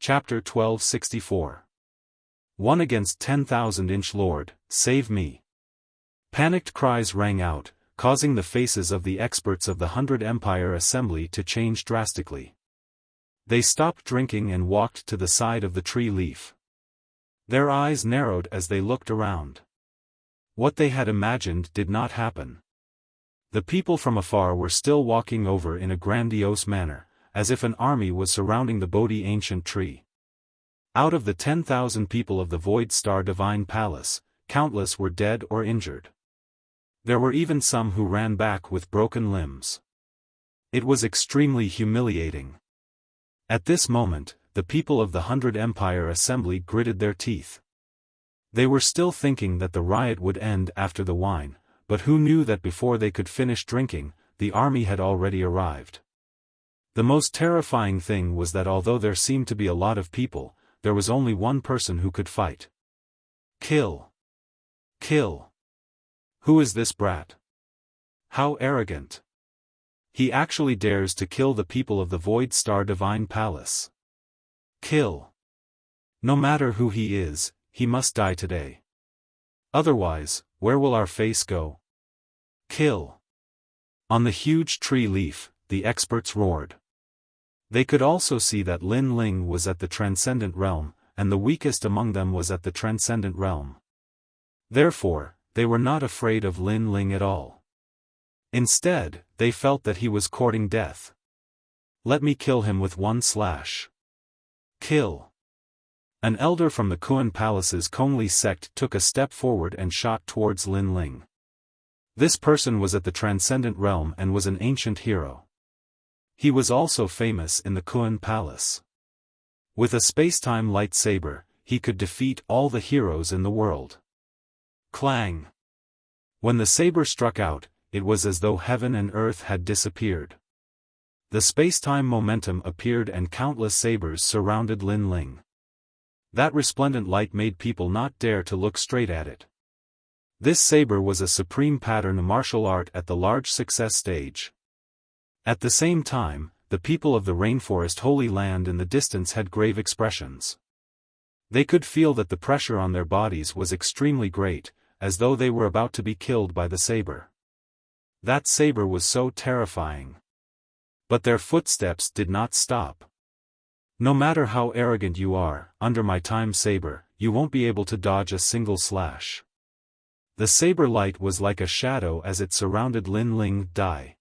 Chapter 1264. One against 10,000-inch Lord, save me. Panicked cries rang out, causing the faces of the experts of the 100 Empire Assembly to change drastically. They stopped drinking and walked to the side of the tree leaf. Their eyes narrowed as they looked around. What they had imagined did not happen. The people from afar were still walking over in a grandiose manner, as if an army was surrounding the Bodhi ancient tree. Out of the 10,000 people of the Void Star Divine Palace, countless were dead or injured. There were even some who ran back with broken limbs. It was extremely humiliating. At this moment, the people of the 100 Empire Assembly gritted their teeth. They were still thinking that the riot would end after the wine, but who knew that before they could finish drinking, the army had already arrived. The most terrifying thing was that although there seemed to be a lot of people, there was only one person who could fight. Kill. Kill. Who is this brat? How arrogant. He actually dares to kill the people of the Void Star Divine Palace. Kill. No matter who he is, he must die today. Otherwise, where will our face go? Kill. On the huge tree leaf, the experts roared. They could also see that Lin Ling was at the Transcendent realm, and the weakest among them was at the Transcendent realm. Therefore, they were not afraid of Lin Ling at all. Instead, they felt that he was courting death. Let me kill him with one slash. Kill. An elder from the Kuan Palace's Kongli sect took a step forward and shot towards Lin Ling. This person was at the Transcendent realm and was an ancient hero. He was also famous in the Kuan Palace. With a space-time lightsaber, he could defeat all the heroes in the world. Clang! When the saber struck out, it was as though heaven and earth had disappeared. The space-time momentum appeared and countless sabers surrounded Lin Ling. That resplendent light made people not dare to look straight at it. This saber was a supreme pattern martial art at the large success stage. At the same time, the people of the Rainforest Holy Land in the distance had grave expressions. They could feel that the pressure on their bodies was extremely great, as though they were about to be killed by the saber. That saber was so terrifying. But their footsteps did not stop. No matter how arrogant you are, under my time saber, you won't be able to dodge a single slash. The saber light was like a shadow as it surrounded Lin Ling. Die.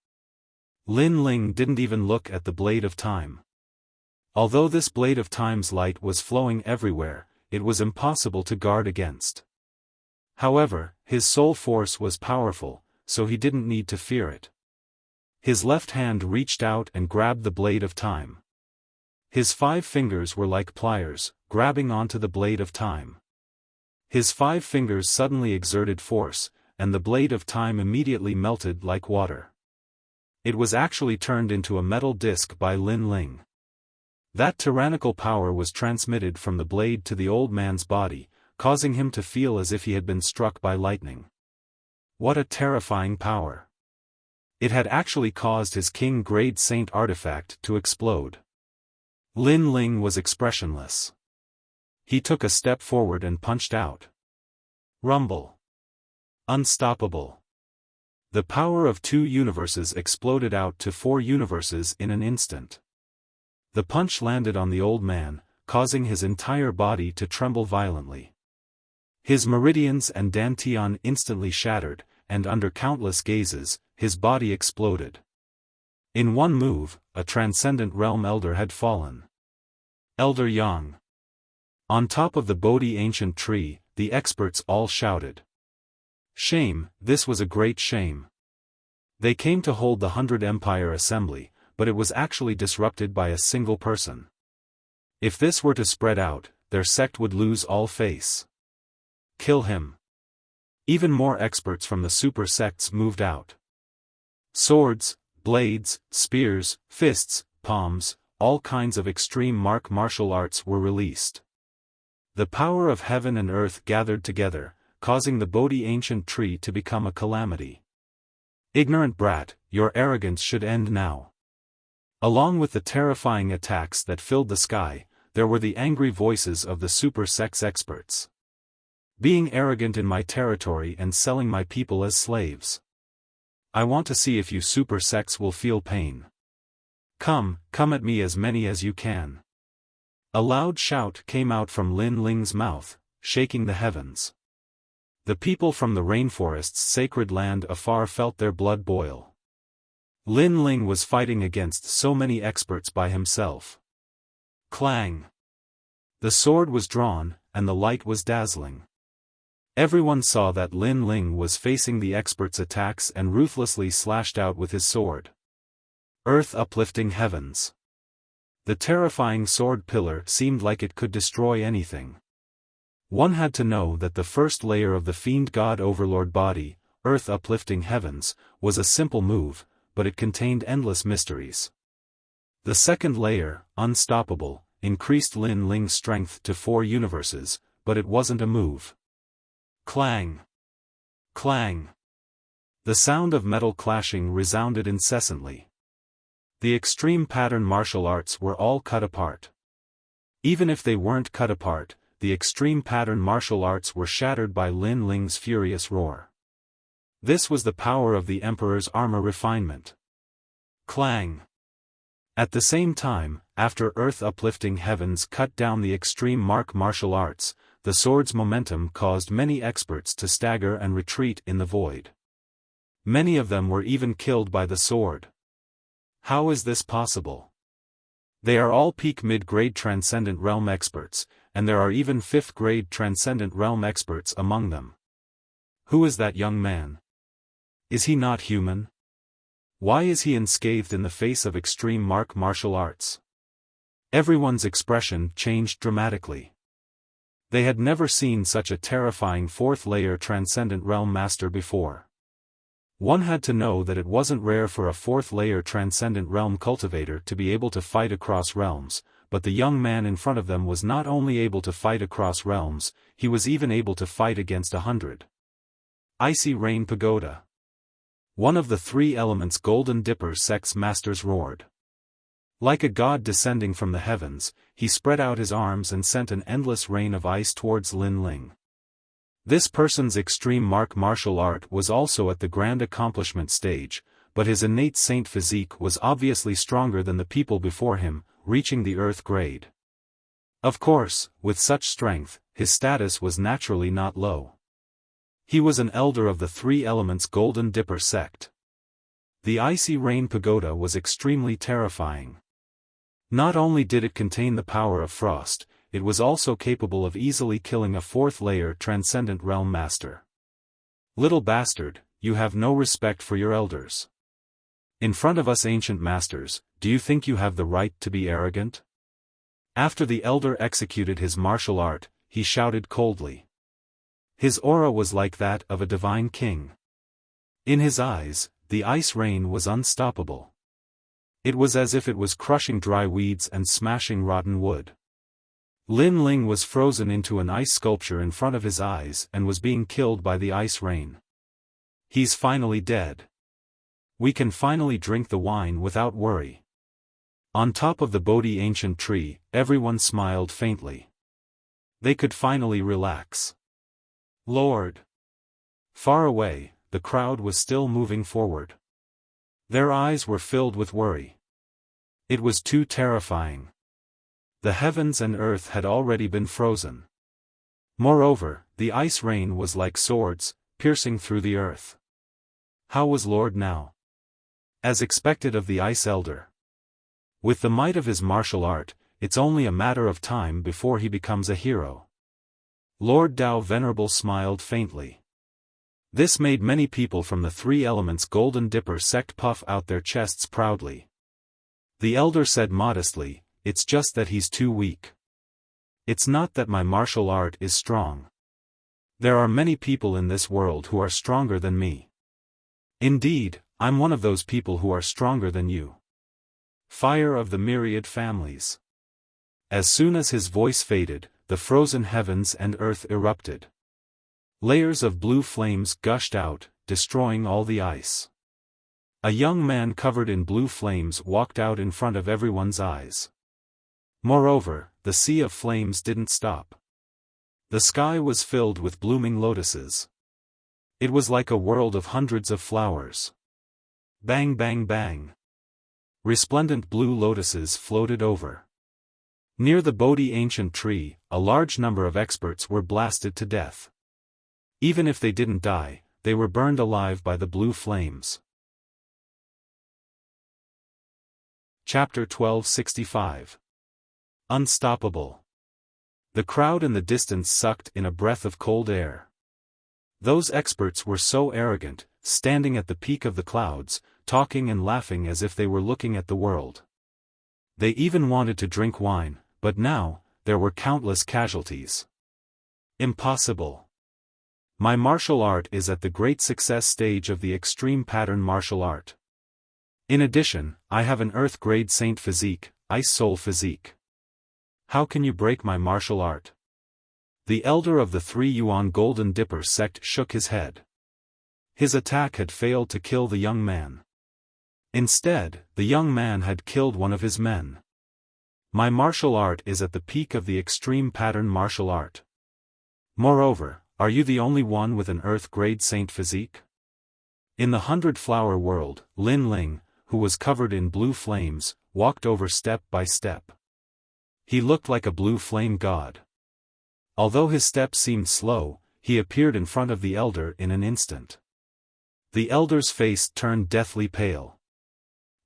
Lin Ling didn't even look at the blade of time. Although this blade of time's light was flowing everywhere, it was impossible to guard against. However, his soul force was powerful, so he didn't need to fear it. His left hand reached out and grabbed the blade of time. His 5 fingers were like pliers, grabbing onto the blade of time. His 5 fingers suddenly exerted force, and the blade of time immediately melted like water. It was actually turned into a metal disc by Lin Ling. That tyrannical power was transmitted from the blade to the old man's body, causing him to feel as if he had been struck by lightning. What a terrifying power! It had actually caused his king-grade saint artifact to explode. Lin Ling was expressionless. He took a step forward and punched out. Rumble. Unstoppable. The power of 2 universes exploded out to 4 universes in an instant. The punch landed on the old man, causing his entire body to tremble violently. His meridians and dantian instantly shattered, and under countless gazes, his body exploded. In one move, a Transcendent Realm Elder had fallen. Elder Yang. On top of the Bodhi ancient tree, the experts all shouted. Shame, this was a great shame. They came to hold the 100 Empire Assembly, but it was actually disrupted by a single person. If this were to spread out, their sect would lose all face. Kill him. Even more experts from the super sects moved out. Swords, blades, spears, fists, palms, all kinds of extreme martial arts were released. The power of heaven and earth gathered together, causing the Bodhi ancient tree to become a calamity. Ignorant brat, your arrogance should end now. Along with the terrifying attacks that filled the sky, there were the angry voices of the super sex experts. Being arrogant in my territory and selling my people as slaves. I want to see if you super sex will feel pain. Come at me as many as you can. A loud shout came out from Lin Ling's mouth, shaking the heavens. The people from the rainforest's sacred land afar felt their blood boil. Lin Ling was fighting against so many experts by himself. Clang! The sword was drawn, and the light was dazzling. Everyone saw that Lin Ling was facing the experts' attacks and ruthlessly slashed out with his sword. Earth uplifting heavens. The terrifying sword pillar seemed like it could destroy anything. One had to know that the first layer of the fiend god overlord body, earth uplifting heavens, was a simple move, but it contained endless mysteries. The second layer, unstoppable, increased Lin Ling's strength to 4 universes, but it wasn't a move. Clang! Clang! The sound of metal clashing resounded incessantly. The extreme pattern martial arts were all cut apart. Even if they weren't cut apart, the extreme pattern martial arts were shattered by Lin Ling's furious roar. This was the power of the Emperor's armor refinement. Clang! At the same time, after earth uplifting heavens cut down the extreme martial arts, the sword's momentum caused many experts to stagger and retreat in the void. Many of them were even killed by the sword. How is this possible? They are all peak mid-grade Transcendent Realm experts, and there are even 5th-grade Transcendent Realm experts among them. Who is that young man? Is he not human? Why is he unscathed in the face of extreme martial arts? Everyone's expression changed dramatically. They had never seen such a terrifying 4th-layer Transcendent Realm master before. One had to know that it wasn't rare for a 4th-layer Transcendent Realm cultivator to be able to fight across realms, but the young man in front of them was not only able to fight across realms, he was even able to fight against 100. Icy Rain Pagoda. One of the 3 elements Golden Dipper sex masters roared. Like a god descending from the heavens, he spread out his arms and sent an endless rain of ice towards Lin Ling. This person's extreme martial art was also at the grand accomplishment stage, but his innate saint physique was obviously stronger than the people before him, reaching the earth grade. Of course, with such strength, his status was naturally not low. He was an elder of the 3 elements Golden Dipper sect. The Icy Rain Pagoda was extremely terrifying. Not only did it contain the power of frost, it was also capable of easily killing a 4th-layer Transcendent Realm master. Little bastard, you have no respect for your elders. In front of us ancient masters, do you think you have the right to be arrogant? After the elder executed his martial art, he shouted coldly. His aura was like that of a divine king. In his eyes, the ice rain was unstoppable. It was as if it was crushing dry weeds and smashing rotten wood. Lin Ling was frozen into an ice sculpture in front of his eyes and was being killed by the ice rain. He's finally dead. We can finally drink the wine without worry. On top of the Bodhi ancient tree, everyone smiled faintly. They could finally relax. Lord! Far away, the crowd was still moving forward. Their eyes were filled with worry. It was too terrifying. The heavens and earth had already been frozen. Moreover, the ice rain was like swords, piercing through the earth. How was Lord now? As expected of the Ice Elder. With the might of his martial art, it's only a matter of time before he becomes a hero. Lord Dao Venerable smiled faintly. This made many people from the 3 elements Golden Dipper sect puff out their chests proudly. The elder said modestly, "It's just that he's too weak. It's not that my martial art is strong. There are many people in this world who are stronger than me. Indeed, I'm one of those people who are stronger than you. Fire of the myriad families." As soon as his voice faded, the frozen heavens and earth erupted. Layers of blue flames gushed out, destroying all the ice. A young man covered in blue flames walked out in front of everyone's eyes. Moreover, the sea of flames didn't stop. The sky was filled with blooming lotuses. It was like a world of hundreds of flowers. Bang bang bang. Resplendent blue lotuses floated over. Near the Bodhi ancient tree, a large number of experts were blasted to death. Even if they didn't die, they were burned alive by the blue flames. Chapter 1265. Unstoppable. The crowd in the distance sucked in a breath of cold air. Those experts were so arrogant, standing at the peak of the clouds, talking and laughing as if they were looking at the world. They even wanted to drink wine, but now, there were countless casualties. Impossible. My martial art is at the great success stage of the extreme pattern martial art. In addition, I have an earth-grade saint physique, ice soul physique. How can you break my martial art? The elder of the 3 Yuan Golden Dipper sect shook his head. His attack had failed to kill the young man. Instead, the young man had killed one of his men. My martial art is at the peak of the extreme pattern martial art. Moreover, are you the only one with an earth-grade saint physique? In the 100-flower world, Lin Ling, who was covered in blue flames, walked over step by step. He looked like a blue flame god. Although his steps seemed slow, he appeared in front of the elder in an instant. The elder's face turned deathly pale.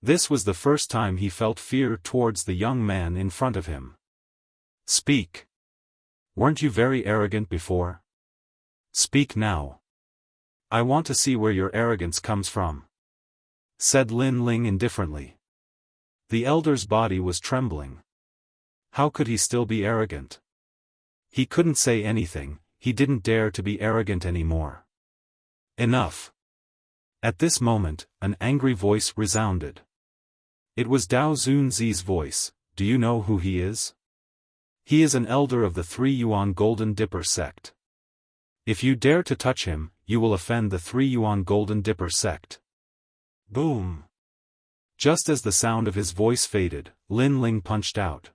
This was the first time he felt fear towards the young man in front of him. Speak. Weren't you very arrogant before? Speak now. I want to see where your arrogance comes from, said Lin Ling indifferently. The elder's body was trembling. How could he still be arrogant? He couldn't say anything, he didn't dare to be arrogant anymore. Enough. At this moment, an angry voice resounded. It was Dao Zunzi's voice. Do you know who he is? He is an elder of the 3 Yuan Golden Dipper sect. If you dare to touch him, you will offend the 3 Yuan Golden Dipper sect. Boom. Just as the sound of his voice faded, Lin Ling punched out.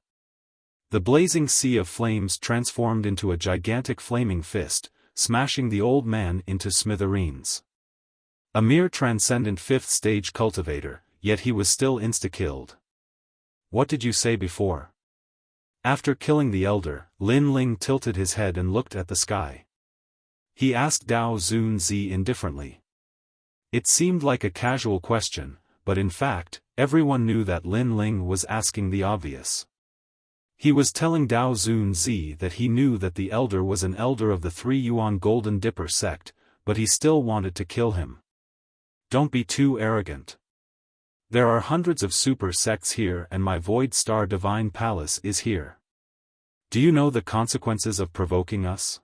The blazing sea of flames transformed into a gigantic flaming fist, smashing the old man into smithereens. A mere transcendent 5th stage cultivator, yet he was still insta-killed. What did you say before? After killing the elder, Lin Ling tilted his head and looked at the sky. He asked Dao Zunzi indifferently. It seemed like a casual question, but in fact, everyone knew that Lin Ling was asking the obvious. He was telling Dao Zunzi that he knew that the elder was an elder of the 3 Yuan Golden Dipper sect, but he still wanted to kill him. Don't be too arrogant. There are hundreds of super sects here and my Void Star Divine Palace is here. Do you know the consequences of provoking us?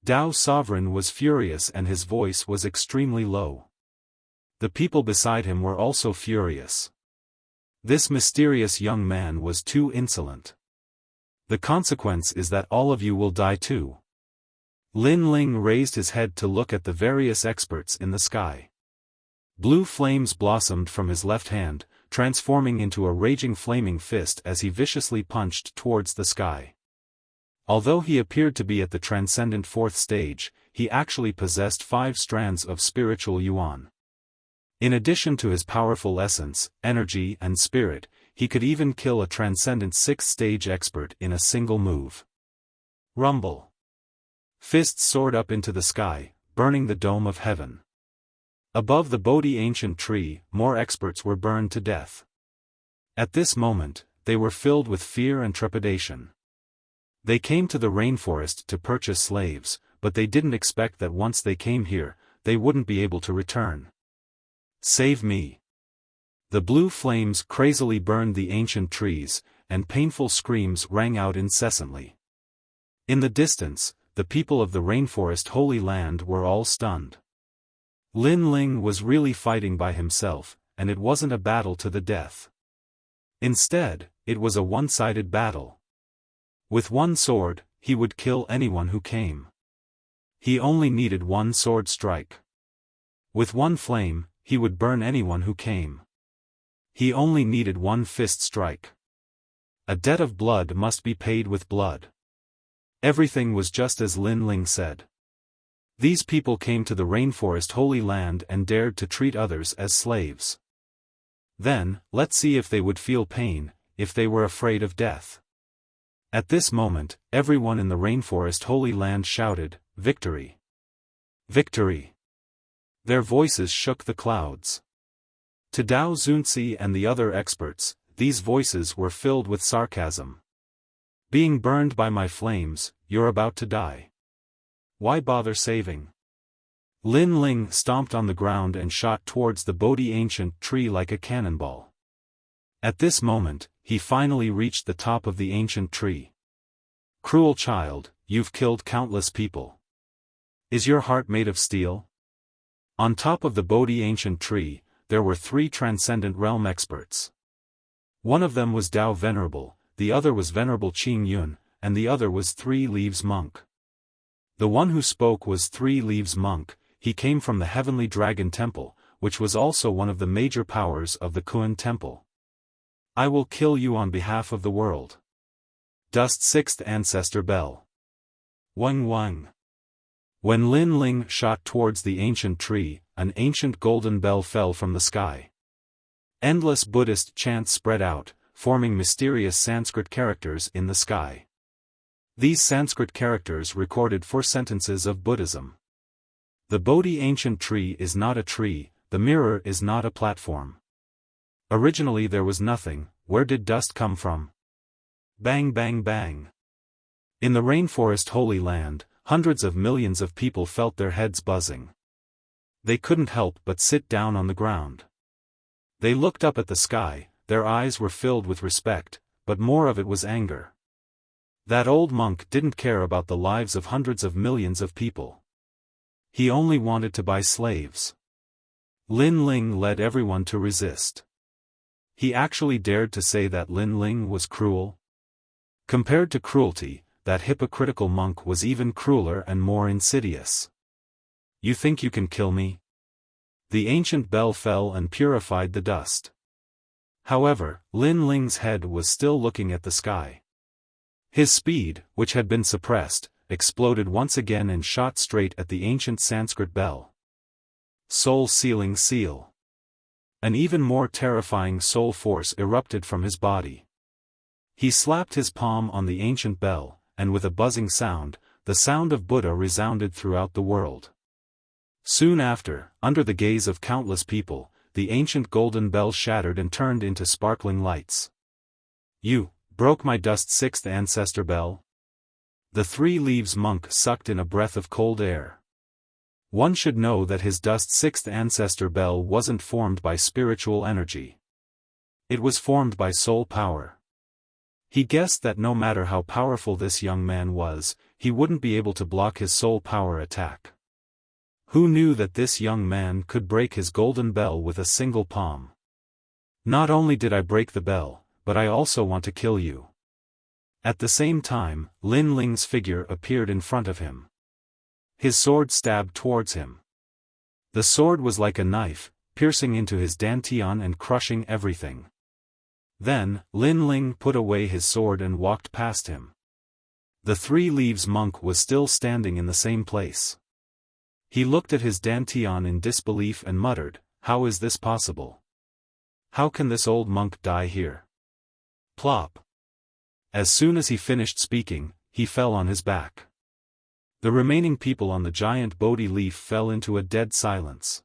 Dao Sovereign was furious and his voice was extremely low. The people beside him were also furious. This mysterious young man was too insolent. The consequence is that all of you will die too. Lin Ling raised his head to look at the various experts in the sky. Blue flames blossomed from his left hand, transforming into a raging flaming fist as he viciously punched towards the sky. Although he appeared to be at the transcendent 4th stage, he actually possessed 5 strands of spiritual yuan. In addition to his powerful essence, energy and spirit, he could even kill a transcendent 6th stage expert in a single move. Rumble. Fists soared up into the sky, burning the dome of heaven. Above the Bodhi ancient tree, more experts were burned to death. At this moment, they were filled with fear and trepidation. They came to the rainforest to purchase slaves, but they didn't expect that once they came here, they wouldn't be able to return. Save me. The blue flames crazily burned the ancient trees, and painful screams rang out incessantly. In the distance, the people of the rainforest Holy Land were all stunned. Lin Ling was really fighting by himself, and it wasn't a battle to the death. Instead, it was a one-sided battle. With one sword, he would kill anyone who came. He only needed one sword strike. With one flame, he would burn anyone who came. He only needed one fist strike. A debt of blood must be paid with blood. Everything was just as Lin Ling said. These people came to the rainforest Holy Land and dared to treat others as slaves. Then, let's see if they would feel pain, if they were afraid of death. At this moment, everyone in the rainforest Holy Land shouted, "Victory! Victory!" Their voices shook the clouds. To Dao Zunzi and the other experts, these voices were filled with sarcasm. Being burned by my flames, you're about to die. Why bother saving? Lin Ling stomped on the ground and shot towards the Bodhi ancient tree like a cannonball. At this moment, he finally reached the top of the ancient tree. Cruel child, you've killed countless people. Is your heart made of steel? On top of the Bodhi ancient tree, there were 3 Transcendent Realm experts. One of them was Dao Venerable, the other was Venerable Qing Yun, and the other was 3 Leaves Monk. The one who spoke was 3 Leaves Monk. He came from the Heavenly Dragon Temple, which was also one of the major powers of the Kun Temple. I will kill you on behalf of the world. Dust 6th Ancestor Bell. Wang Wang. When Lin Ling shot towards the ancient tree, an ancient golden bell fell from the sky. Endless Buddhist chants spread out, forming mysterious Sanskrit characters in the sky. These Sanskrit characters recorded 4 sentences of Buddhism. The Bodhi ancient tree is not a tree, the mirror is not a platform. Originally there was nothing. Where did dust come from? Bang bang bang. In the rainforest Holy Land, hundreds of millions of people felt their heads buzzing. They couldn't help but sit down on the ground. They looked up at the sky, their eyes were filled with respect, but more of it was anger. That old monk didn't care about the lives of hundreds of millions of people. He only wanted to buy slaves. Lin Ling led everyone to resist. He actually dared to say that Lin Ling was cruel. Compared to cruelty, that hypocritical monk was even crueler and more insidious. You think you can kill me? The ancient bell fell and purified the dust. However, Lin Ling's head was still looking at the sky. His speed, which had been suppressed, exploded once again and shot straight at the ancient Sanskrit bell. Soul-sealing seal. An even more terrifying soul force erupted from his body. He slapped his palm on the ancient bell, and with a buzzing sound, the sound of Buddha resounded throughout the world. Soon after, under the gaze of countless people, the ancient golden bell shattered and turned into sparkling lights. You broke my dust 6th ancestor bell? The 3 Leaves Monk sucked in a breath of cold air. One should know that his dust 6th ancestor bell wasn't formed by spiritual energy. It was formed by soul power. He guessed that no matter how powerful this young man was, he wouldn't be able to block his soul power attack. Who knew that this young man could break his golden bell with a single palm? Not only did I break the bell, but I also want to kill you. At the same time, Lin Ling's figure appeared in front of him. His sword stabbed towards him. The sword was like a knife, piercing into his dantian and crushing everything. Then, Lin Ling put away his sword and walked past him. The 3 Leaves Monk was still standing in the same place. He looked at his dantian in disbelief and muttered, "How is this possible? How can this old monk die here?" Plop. As soon as he finished speaking, he fell on his back. The remaining people on the giant Bodhi leaf fell into a dead silence.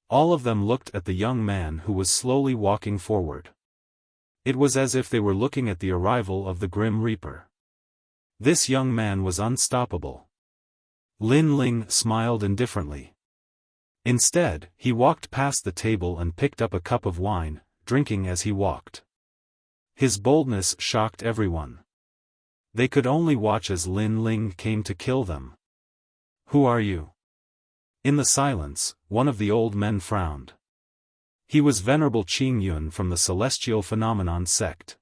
All of them looked at the young man who was slowly walking forward. It was as if they were looking at the arrival of the Grim Reaper. This young man was unstoppable. Lin Ling smiled indifferently. Instead, he walked past the table and picked up a cup of wine, drinking as he walked. His boldness shocked everyone. They could only watch as Lin Ling came to kill them. "Who are you?" In the silence, one of the old men frowned. He was Venerable Qing Yun from the Celestial Phenomenon sect.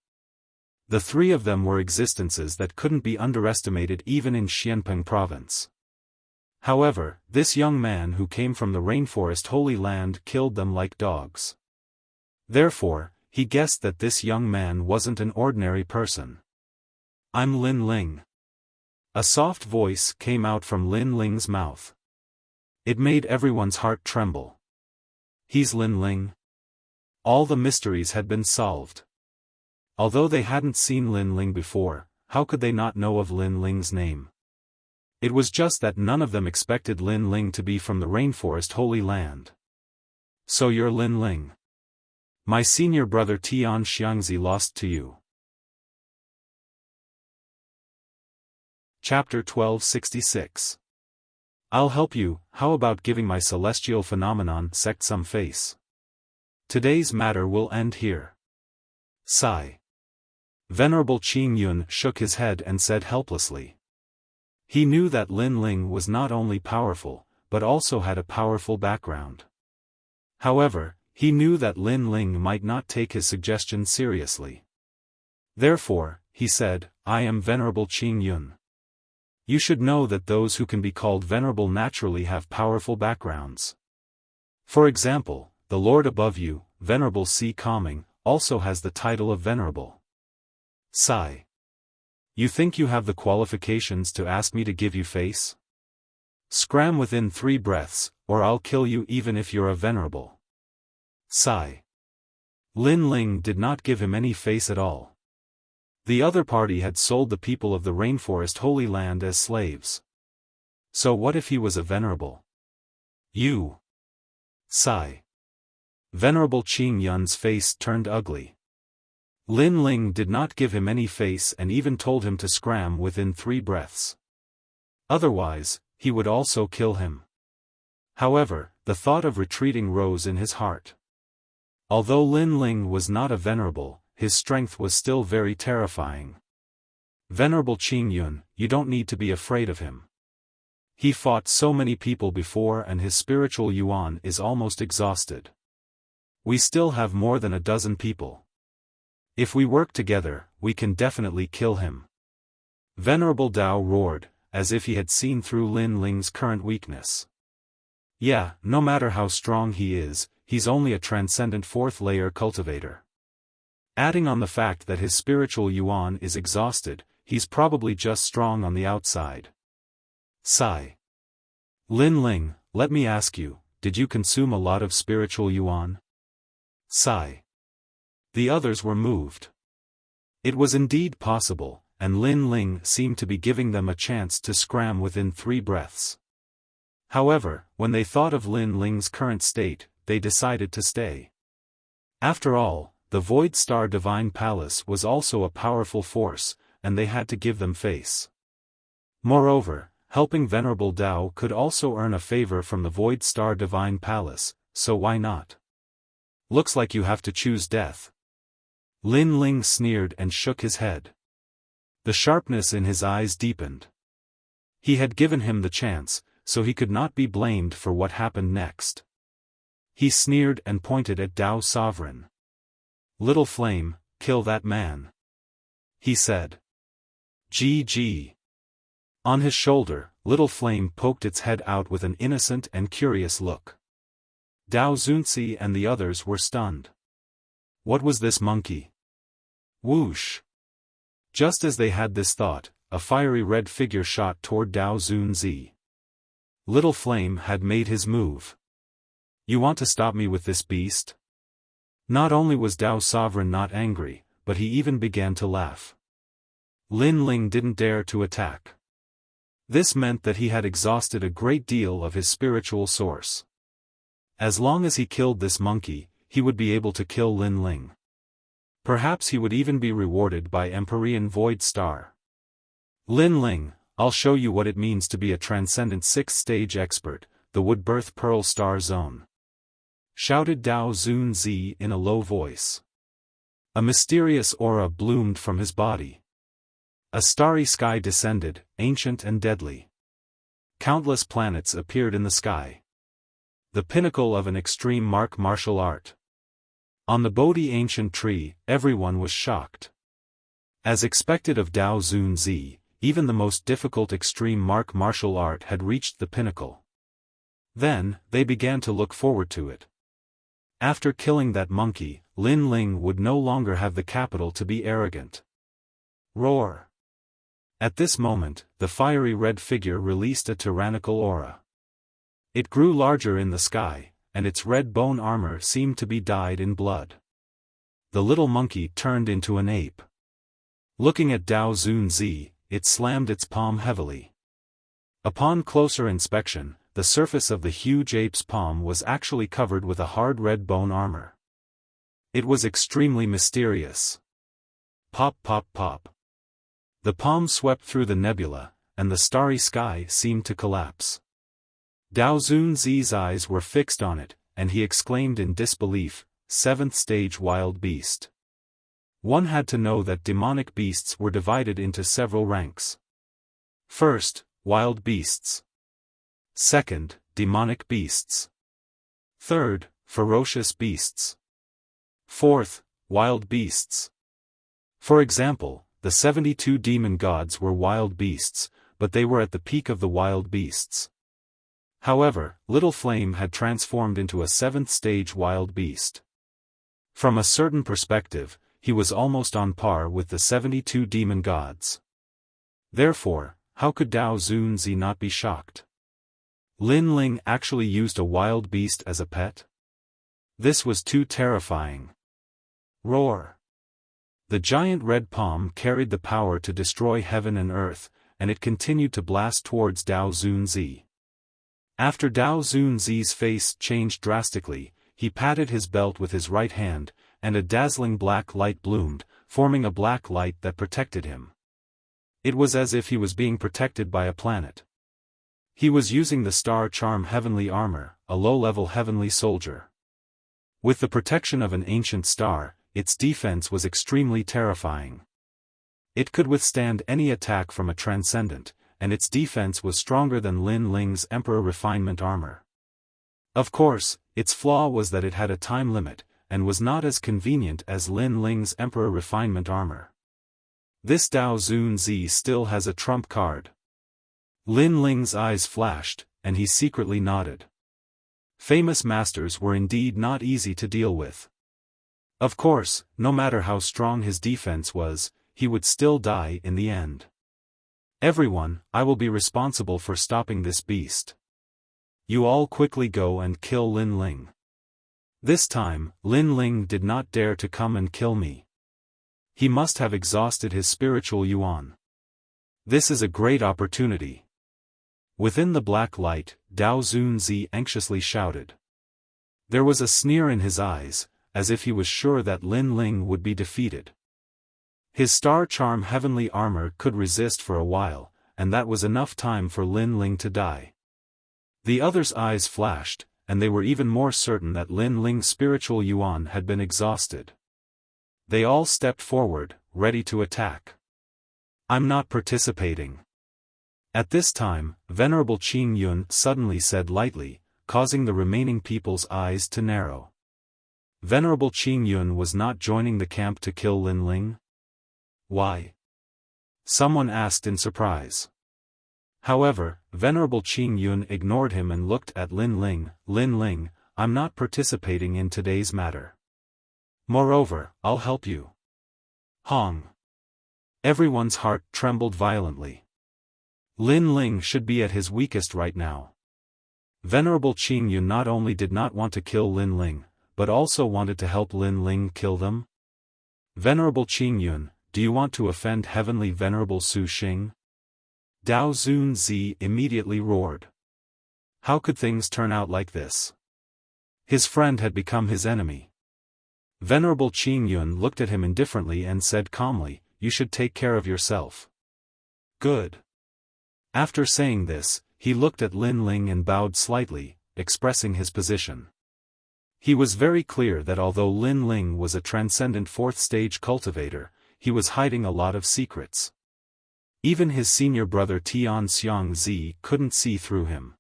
The 3 of them were existences that couldn't be underestimated even in Xianpeng province. However, this young man who came from the rainforest Holy Land killed them like dogs. Therefore, he guessed that this young man wasn't an ordinary person. "I'm Lin Ling." A soft voice came out from Lin Ling's mouth. It made everyone's heart tremble. He's Lin Ling? All the mysteries had been solved. Although they hadn't seen Lin Ling before, how could they not know of Lin Ling's name? It was just that none of them expected Lin Ling to be from the Rainforest Holy Land. "So you're Lin Ling. My senior brother Tian Xiangzi lost to you." Chapter 1266. I'll help you. How about giving my celestial phenomenon sect some face? Today's matter will end here. Sigh. Venerable Qing Yun shook his head and said helplessly. He knew that Lin Ling was not only powerful, but also had a powerful background. However, he knew that Lin Ling might not take his suggestion seriously. Therefore, he said, "I am Venerable Qing Yun. You should know that those who can be called venerable naturally have powerful backgrounds. For example, the Lord above you, Venerable C. Calming, also has the title of Venerable." Sigh. You think you have the qualifications to ask me to give you face? Scram within 3 breaths, or I'll kill you even if you're a venerable. Sigh. Lin Ling did not give him any face at all. The other party had sold the people of the Rainforest Holy Land as slaves. So what if he was a venerable? You. Sigh. Venerable Qing Yun's face turned ugly. Lin Ling did not give him any face and even told him to scram within 3 breaths. Otherwise, he would also kill him. However, the thought of retreating rose in his heart. Although Lin Ling was not a venerable, his strength was still very terrifying. Venerable Qing Yun, you don't need to be afraid of him. He fought so many people before and his spiritual yuan is almost exhausted. We still have more than a dozen people. If we work together, we can definitely kill him. Venerable Dao roared, as if he had seen through Lin Ling's current weakness. Yeah, no matter how strong he is, he's only a transcendent 4th-layer cultivator. Adding on the fact that his spiritual yuan is exhausted, he's probably just strong on the outside. Sigh. Lin Ling, let me ask you, did you consume a lot of spiritual yuan? Sigh. The others were moved. It was indeed possible, and Lin Ling seemed to be giving them a chance to scram within 3 breaths. However, when they thought of Lin Ling's current state, they decided to stay. After all, the Void Star Divine Palace was also a powerful force, and they had to give them face. Moreover, helping Venerable Dao could also earn a favor from the Void Star Divine Palace, so why not? Looks like you have to choose death. Lin Ling sneered and shook his head. The sharpness in his eyes deepened. He had given him the chance, so he could not be blamed for what happened next. He sneered and pointed at Dao Sovereign. Little Flame, kill that man. He said. GG. On his shoulder, Little Flame poked its head out with an innocent and curious look. Dao Zunzi and the others were stunned. What was this monkey? Whoosh. Just as they had this thought, a fiery red figure shot toward Dao Zunzi. Little Flame had made his move. You want to stop me with this beast? Not only was Dao Sovereign not angry, but he even began to laugh. Lin Ling didn't dare to attack. This meant that he had exhausted a great deal of his spiritual source. As long as he killed this monkey, he would be able to kill Lin Ling. Perhaps he would even be rewarded by Empyrean Void Star. Lin Ling, I'll show you what it means to be a transcendent 6th-stage expert, the Woodbirth Pearl Star Zone. Shouted Dao Zunzi in a low voice. A mysterious aura bloomed from his body. A starry sky descended, ancient and deadly. Countless planets appeared in the sky. The pinnacle of an extreme martial art. On the Bodhi ancient tree, everyone was shocked. As expected of Dao Zunzi, even the most difficult extreme martial art had reached the pinnacle. Then, they began to look forward to it. After killing that monkey, Lin Ling would no longer have the capital to be arrogant. Roar! At this moment, the fiery red figure released a tyrannical aura. It grew larger in the sky, and its red bone armor seemed to be dyed in blood. The little monkey turned into an ape. Looking at Dao Zunzi, it slammed its palm heavily. Upon closer inspection, the surface of the huge ape's palm was actually covered with a hard red bone armor. It was extremely mysterious. Pop pop pop. The palm swept through the nebula, and the starry sky seemed to collapse. Dao Zunzi's eyes were fixed on it, and he exclaimed in disbelief, "Seventh stage wild beast." One had to know that demonic beasts were divided into several ranks. First, wild beasts. Second, demonic beasts. Third, ferocious beasts. Fourth, wild beasts. For example, the 72 demon gods were wild beasts, but they were at the peak of the wild beasts. However, Little Flame had transformed into a seventh-stage wild beast. From a certain perspective, he was almost on par with the 72 demon gods. Therefore, how could Dao Zunzi not be shocked? Lin Ling actually used a wild beast as a pet? This was too terrifying. Roar! The giant red palm carried the power to destroy heaven and earth, and it continued to blast towards Dao Zunzi. After Dao Zunzi's face changed drastically, he patted his belt with his right hand, and a dazzling black light bloomed, forming a black light that protected him. It was as if he was being protected by a planet. He was using the Star Charm Heavenly Armor, a low-level heavenly soldier. With the protection of an ancient star, its defense was extremely terrifying. It could withstand any attack from a Transcendent, and its defense was stronger than Lin Ling's Emperor Refinement armor. Of course, its flaw was that it had a time limit, and was not as convenient as Lin Ling's Emperor Refinement armor. This Dao Zunzi still has a trump card. Lin Ling's eyes flashed, and he secretly nodded. Famous masters were indeed not easy to deal with. Of course, no matter how strong his defense was, he would still die in the end. Everyone, I will be responsible for stopping this beast. You all quickly go and kill Lin Ling. This time, Lin Ling did not dare to come and kill me. He must have exhausted his spiritual yuan. This is a great opportunity. Within the black light, Dao Zunzi anxiously shouted. There was a sneer in his eyes, as if he was sure that Lin Ling would be defeated. His Star Charm Heavenly Armor could resist for a while, and that was enough time for Lin Ling to die. The others' eyes flashed, and they were even more certain that Lin Ling's spiritual yuan had been exhausted. They all stepped forward, ready to attack. I'm not participating. At this time, Venerable Qing Yun suddenly said lightly, causing the remaining people's eyes to narrow. Venerable Qing Yun was not joining the camp to kill Lin Ling? Why? Someone asked in surprise. However, Venerable Qing Yun ignored him and looked at Lin Ling. Lin Ling, I'm not participating in today's matter. Moreover, I'll help you. Hong. Everyone's heart trembled violently. Lin Ling should be at his weakest right now. Venerable Qing Yun not only did not want to kill Lin Ling, but also wanted to help Lin Ling kill them. Venerable Qing Yun, do you want to offend Heavenly Venerable Su Xing? Dao Zunzi immediately roared. How could things turn out like this? His friend had become his enemy. Venerable Qing Yun looked at him indifferently and said calmly, you should take care of yourself. Good. After saying this, he looked at Lin Ling and bowed slightly, expressing his position. He was very clear that although Lin Ling was a transcendent fourth-stage cultivator, he was hiding a lot of secrets. Even his senior brother Tian Xiangzi couldn't see through him.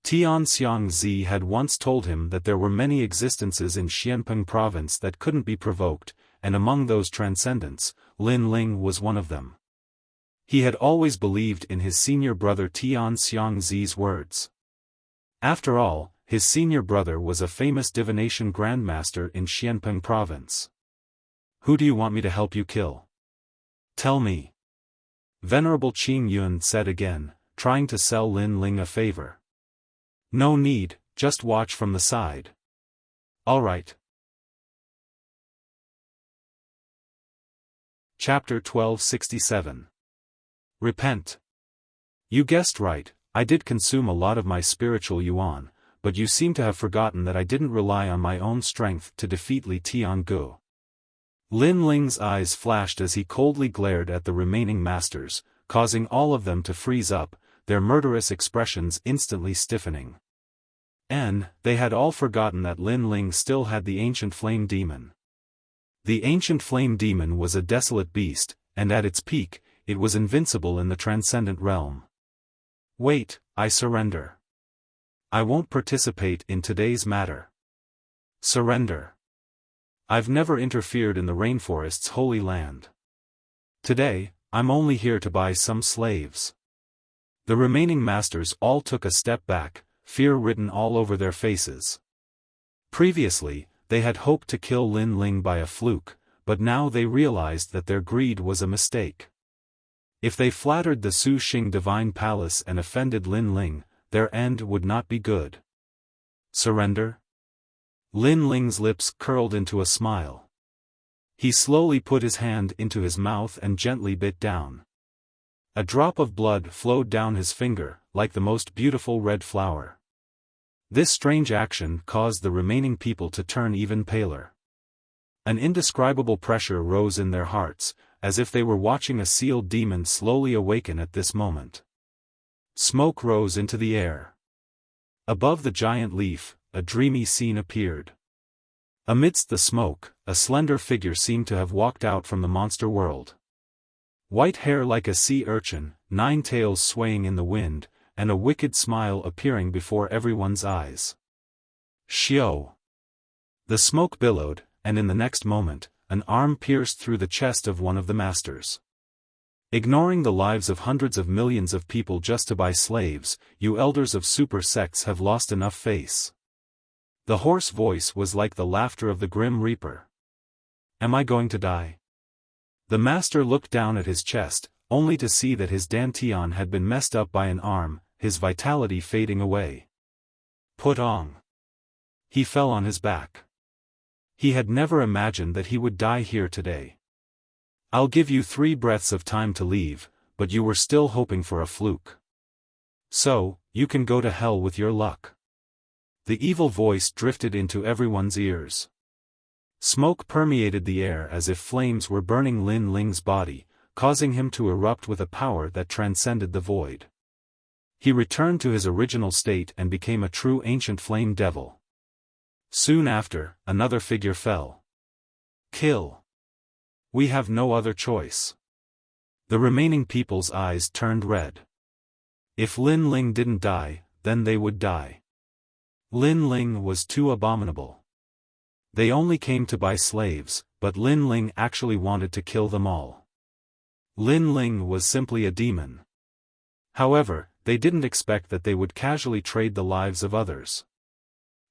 Tian Xiangzi had once told him that there were many existences in Xianpeng province that couldn't be provoked, and among those transcendents, Lin Ling was one of them. He had always believed in his senior brother Tian Xiangzi's words. After all, his senior brother was a famous divination grandmaster in Xianpeng province. "Who do you want me to help you kill? Tell me." Venerable Qing Yun said again, trying to sell Lin Ling a favor. "No need, just watch from the side." "All right." Chapter 1267. Repent. You guessed right, I did consume a lot of my spiritual yuan, but you seem to have forgotten that I didn't rely on my own strength to defeat Li Tiangu. Lin Ling's eyes flashed as he coldly glared at the remaining masters, causing all of them to freeze up, their murderous expressions instantly stiffening. And they had all forgotten that Lin Ling still had the ancient flame demon. The ancient flame demon was a desolate beast, and at its peak, it was invincible in the transcendent realm. "Wait, I surrender. I won't participate in today's matter." Surrender. I've never interfered in the rainforest's holy land. Today, I'm only here to buy some slaves. The remaining masters all took a step back, fear written all over their faces. Previously, they had hoped to kill Lin Ling by a fluke, but now they realized that their greed was a mistake. If they flattered the Su Xing Divine Palace and offended Lin Ling, their end would not be good. Surrender? Lin Ling's lips curled into a smile. He slowly put his hand into his mouth and gently bit down. A drop of blood flowed down his finger, like the most beautiful red flower. This strange action caused the remaining people to turn even paler. An indescribable pressure rose in their hearts, as if they were watching a sealed demon slowly awaken at this moment. Smoke rose into the air. Above the giant leaf, a dreamy scene appeared. Amidst the smoke, a slender figure seemed to have walked out from the monster world. White hair like a sea urchin, 9 tails swaying in the wind, and a wicked smile appearing before everyone's eyes. Xiao! The smoke billowed, and in the next moment, an arm pierced through the chest of one of the masters. Ignoring the lives of hundreds of millions of people just to buy slaves, you elders of super sects have lost enough face. The hoarse voice was like the laughter of the Grim Reaper. Am I going to die? The master looked down at his chest, only to see that his dantian had been messed up by an arm, his vitality fading away. Put on. He fell on his back. He had never imagined that he would die here today. I'll give you 3 breaths of time to leave, but you were still hoping for a fluke. So, you can go to hell with your luck. The evil voice drifted into everyone's ears. Smoke permeated the air as if flames were burning Lin Ling's body, causing him to erupt with a power that transcended the void. He returned to his original state and became a true ancient flame devil. Soon after, another figure fell. Kill. We have no other choice. The remaining people's eyes turned red. If Lin Ling didn't die, then they would die. Lin Ling was too abominable. They only came to buy slaves, but Lin Ling actually wanted to kill them all. Lin Ling was simply a demon. However, they didn't expect that they would casually trade the lives of others.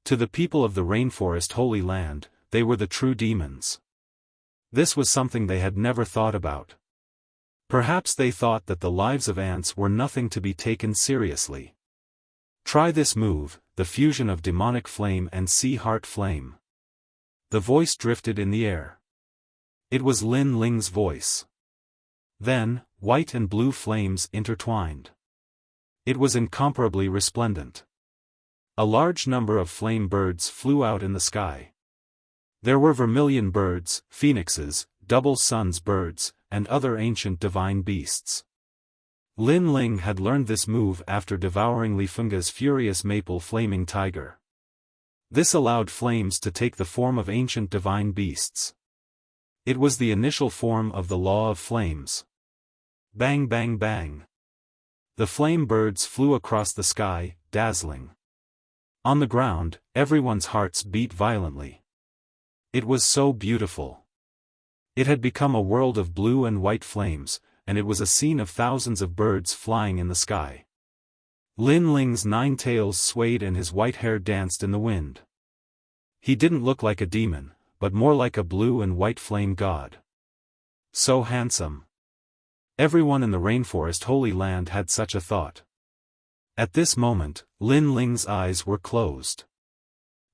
To the people of the rainforest holy land, they were the true demons. This was something they had never thought about. Perhaps they thought that the lives of ants were nothing to be taken seriously. Try this move, the fusion of demonic flame and sea heart flame. The voice drifted in the air. It was Lin Ling's voice. Then, white and blue flames intertwined. It was incomparably resplendent. A large number of flame birds flew out in the sky. There were vermilion birds, phoenixes, double suns birds, and other ancient divine beasts. Lin Ling had learned this move after devouring Li Fengge's furious maple flaming tiger. This allowed flames to take the form of ancient divine beasts. It was the initial form of the law of flames. Bang bang bang. The flame birds flew across the sky, dazzling. On the ground, everyone's hearts beat violently. It was so beautiful. It had become a world of blue and white flames, and it was a scene of thousands of birds flying in the sky. Lin Ling's 9 tails swayed and his white hair danced in the wind. He didn't look like a demon, but more like a blue and white flame god. So handsome. Everyone in the rainforest Holy Land had such a thought. At this moment, Lin Ling's eyes were closed.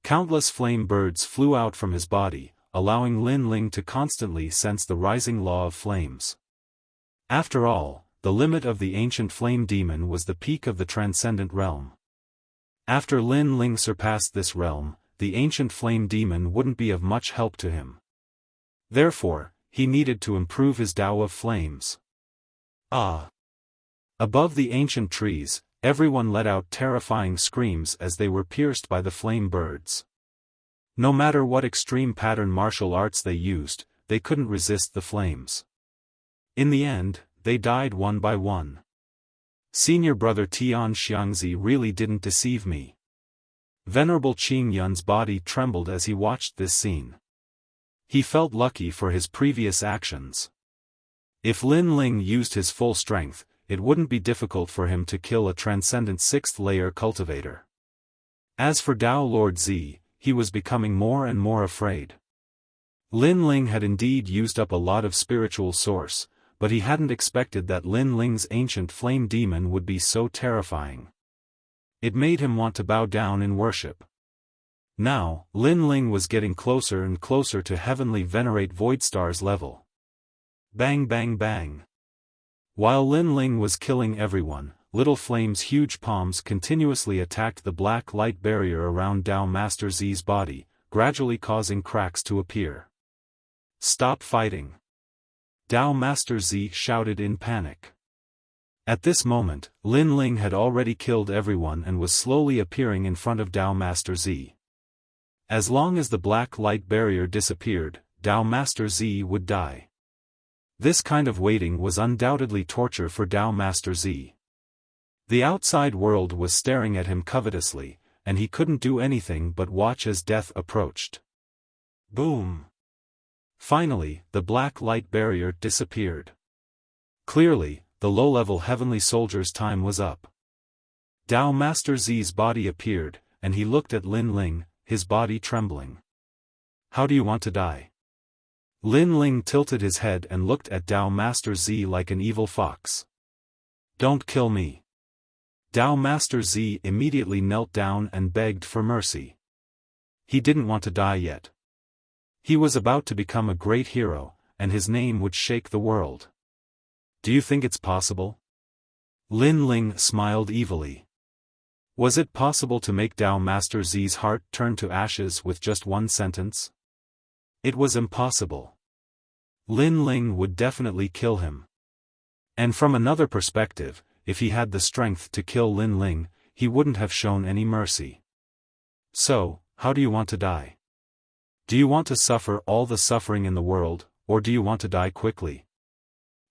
Countless flame birds flew out from his body, allowing Lin Ling to constantly sense the rising law of flames. After all, the limit of the ancient flame demon was the peak of the transcendent realm. After Lin Ling surpassed this realm, the ancient flame demon wouldn't be of much help to him. Therefore, he needed to improve his Tao of flames. Ah! Above the ancient trees, everyone let out terrifying screams as they were pierced by the flame birds. No matter what extreme pattern martial arts they used, they couldn't resist the flames. In the end, they died one by one. Senior brother Tian Xiangzi really didn't deceive me. Venerable Qing Yun's body trembled as he watched this scene. He felt lucky for his previous actions. If Lin Ling used his full strength, it wouldn't be difficult for him to kill a transcendent 6th layer cultivator. As for Tao Lord Z, he was becoming more and more afraid. Lin Ling had indeed used up a lot of spiritual source, but he hadn't expected that Lin Ling's ancient flame demon would be so terrifying. It made him want to bow down in worship. Now, Lin Ling was getting closer and closer to heavenly venerate Voidstar's level. Bang bang bang. While Lin Ling was killing everyone, Little Flame's huge palms continuously attacked the black light barrier around Tao Master Z's body, gradually causing cracks to appear. Stop fighting! Tao Master Z shouted in panic. At this moment, Lin Ling had already killed everyone and was slowly appearing in front of Tao Master Z. As long as the black light barrier disappeared, Tao Master Z would die. This kind of waiting was undoubtedly torture for Tao Master Z. The outside world was staring at him covetously, and he couldn't do anything but watch as death approached. Boom! Finally, the black light barrier disappeared. Clearly, the low-level heavenly soldier's time was up. Tao Master Z's body appeared, and he looked at Lin Ling, his body trembling. How do you want to die? Lin Ling tilted his head and looked at Tao Master Z like an evil fox. Don't kill me. Tao Master Z immediately knelt down and begged for mercy. He didn't want to die yet. He was about to become a great hero, and his name would shake the world. Do you think it's possible? Lin Ling smiled evilly. Was it possible to make Tao Master Z's heart turn to ashes with just one sentence? It was impossible. Lin Ling would definitely kill him. And from another perspective, if he had the strength to kill Lin Ling, he wouldn't have shown any mercy. So, how do you want to die? Do you want to suffer all the suffering in the world, or do you want to die quickly?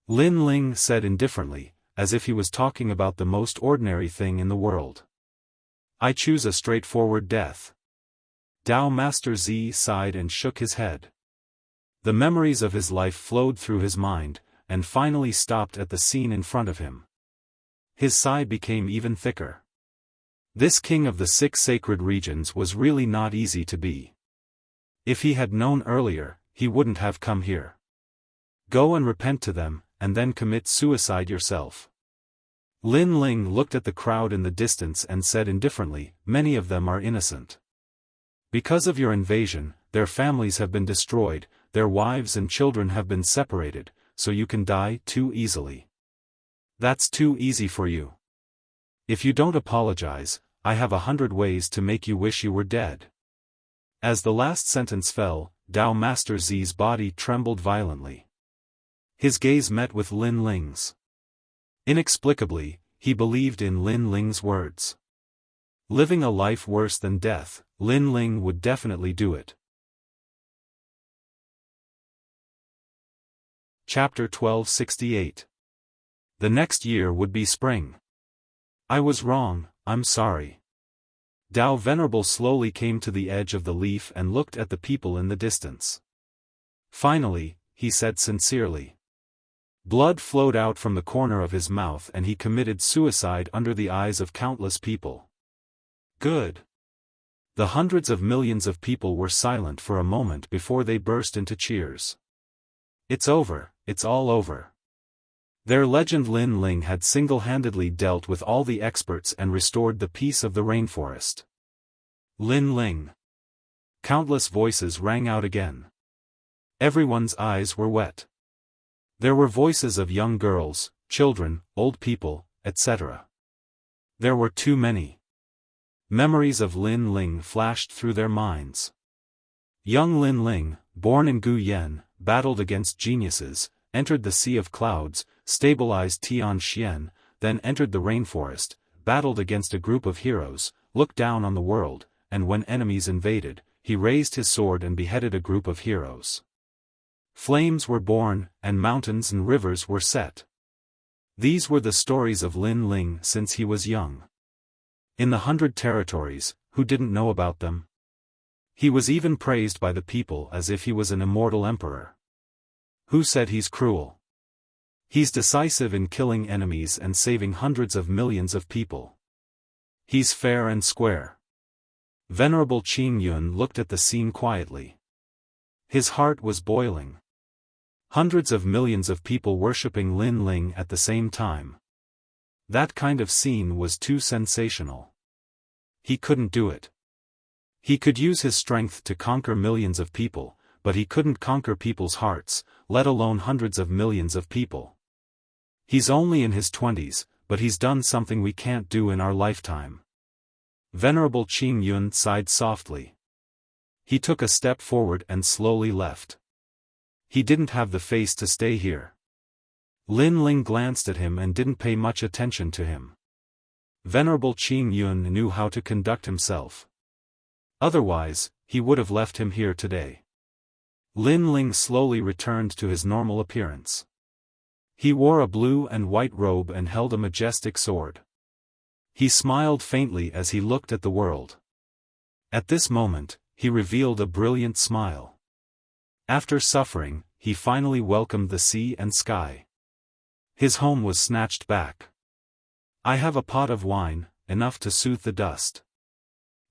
Lin Ling said indifferently, as if he was talking about the most ordinary thing in the world. I choose a straightforward death. Tao Master Z sighed and shook his head. The memories of his life flowed through his mind, and finally stopped at the scene in front of him. His sigh became even thicker. This king of the 6 sacred regions was really not easy to be. If he had known earlier, he wouldn't have come here. Go and repent to them, and then commit suicide yourself. Lin Ling looked at the crowd in the distance and said indifferently, many of them are innocent. Because of your invasion, their families have been destroyed, their wives and children have been separated, so you can die too easily. That's too easy for you. If you don't apologize, I have 100 ways to make you wish you were dead. As the last sentence fell, Tao Master Z's body trembled violently. His gaze met with Lin Ling's. Inexplicably, he believed in Lin Ling's words. Living a life worse than death, Lin Ling would definitely do it. Chapter 1268. The next year would be spring. I was wrong, I'm sorry. Tao Venerable slowly came to the edge of the leaf and looked at the people in the distance. Finally, he said sincerely. Blood flowed out from the corner of his mouth and he committed suicide under the eyes of countless people. Good. The hundreds of millions of people were silent for a moment before they burst into cheers. It's over, it's all over. Their legend Lin Ling had single-handedly dealt with all the experts and restored the peace of the rainforest. Lin Ling. Countless voices rang out again. Everyone's eyes were wet. There were voices of young girls, children, old people, etc. There were too many. Memories of Lin Ling flashed through their minds. Young Lin Ling, born in Guyen, battled against geniuses, entered the Sea of Clouds, stabilized Tianxian, then entered the rainforest, battled against a group of heroes, looked down on the world, and when enemies invaded, he raised his sword and beheaded a group of heroes. Flames were born, and mountains and rivers were set. These were the stories of Lin Ling since he was young. In the 100 territories, who didn't know about them? He was even praised by the people as if he was an immortal emperor. Who said he's cruel? He's decisive in killing enemies and saving hundreds of millions of people. He's fair and square. Venerable Qing Yun looked at the scene quietly. His heart was boiling. Hundreds of millions of people worshipping Lin Ling at the same time. That kind of scene was too sensational. He couldn't do it. He could use his strength to conquer millions of people, but he couldn't conquer people's hearts, let alone hundreds of millions of people. He's only in his 20s, but he's done something we can't do in our lifetime. Venerable Qing Yun sighed softly. He took a step forward and slowly left. He didn't have the face to stay here. Lin Ling glanced at him and didn't pay much attention to him. Venerable Qing Yun knew how to conduct himself. Otherwise, he would have left him here today. Lin Ling slowly returned to his normal appearance. He wore a blue and white robe and held a majestic sword. He smiled faintly as he looked at the world. At this moment, he revealed a brilliant smile. After suffering, he finally welcomed the sea and sky. His home was snatched back. I have a pot of wine, enough to soothe the dust.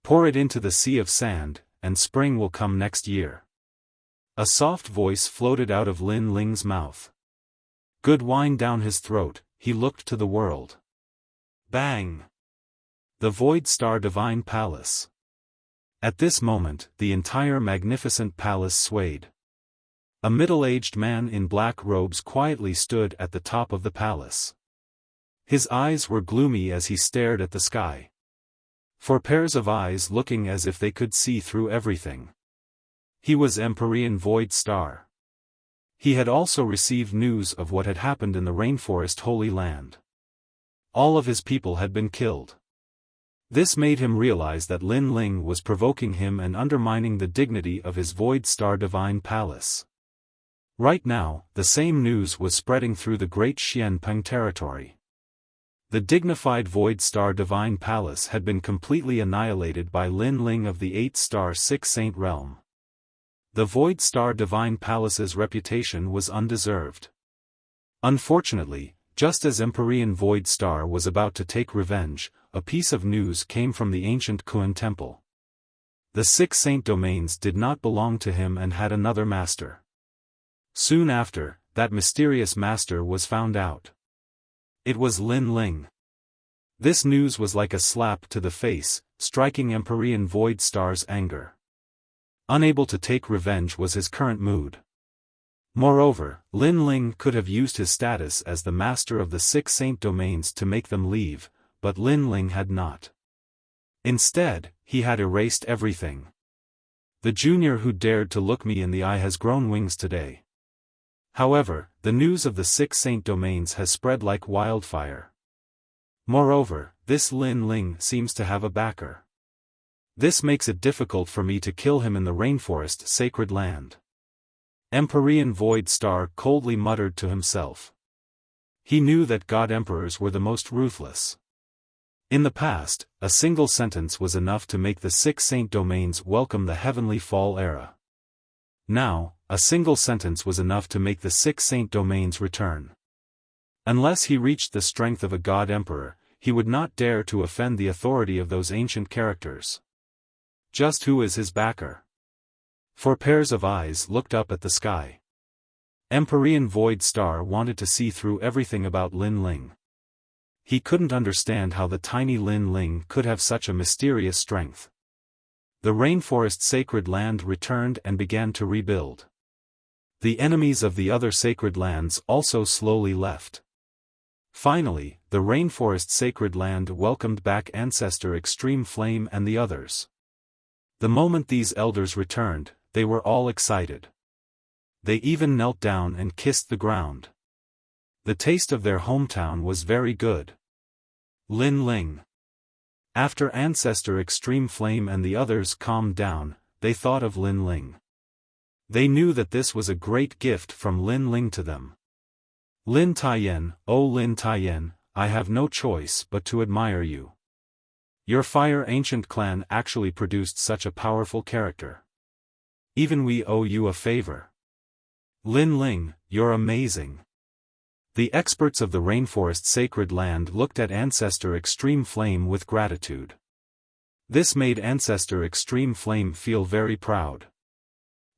Pour it into the sea of sand, and spring will come next year. A soft voice floated out of Lin Ling's mouth. Good wine down his throat, he looked to the world. Bang! The Void Star Divine Palace. At this moment, the entire magnificent palace swayed. A middle-aged man in black robes quietly stood at the top of the palace. His eyes were gloomy as he stared at the sky. 4 pairs of eyes looking as if they could see through everything. He was Empyrean Void Star. He had also received news of what had happened in the Rainforest Holy Land. All of his people had been killed. This made him realize that Lin Ling was provoking him and undermining the dignity of his Void Star Divine Palace. Right now, the same news was spreading through the great Xianpeng territory. The dignified Void Star Divine Palace had been completely annihilated by Lin Ling of the 8-star 6 Saint Realm. The Void Star Divine Palace's reputation was undeserved. Unfortunately, just as Empyrean Void Star was about to take revenge, a piece of news came from the ancient Kun Temple. The 6 Saint domains did not belong to him and had another master. Soon after, that mysterious master was found out. It was Lin Ling. This news was like a slap to the face, striking Empyrean Void Star's anger. Unable to take revenge was his current mood. Moreover, Lin Ling could have used his status as the master of the 6 Saint domains to make them leave, but Lin Ling had not. Instead, he had erased everything. The junior who dared to look me in the eye has grown wings today. However, the news of the 6 Saint domains has spread like wildfire. Moreover, this Lin Ling seems to have a backer. This makes it difficult for me to kill him in the rainforest sacred land. Empyrean Void Star coldly muttered to himself. He knew that God Emperors were the most ruthless. In the past, a single sentence was enough to make the 6 Saint domains welcome the Heavenly Fall era. Now, a single sentence was enough to make the 6 Saint domains return. Unless he reached the strength of a god-emperor, he would not dare to offend the authority of those ancient characters. Just who is his backer? 4 pairs of eyes looked up at the sky. Empyrean Void Star wanted to see through everything about Lin Ling. He couldn't understand how the tiny Lin Ling could have such a mysterious strength. The rainforest sacred land returned and began to rebuild. The enemies of the other sacred lands also slowly left. Finally, the rainforest sacred land welcomed back Ancestor Extreme Flame and the others. The moment these elders returned, they were all excited. They even knelt down and kissed the ground. The taste of their hometown was very good. Lin Ling. After Ancestor Extreme Flame and the others calmed down, they thought of Lin Ling. They knew that this was a great gift from Lin Ling to them. Lin Taiyan, oh Lin Taiyan, I have no choice but to admire you. Your Fire Ancient clan actually produced such a powerful character. Even we owe you a favor. Lin Ling, you're amazing. The experts of the rainforest sacred land looked at Ancestor Extreme Flame with gratitude. This made Ancestor Extreme Flame feel very proud.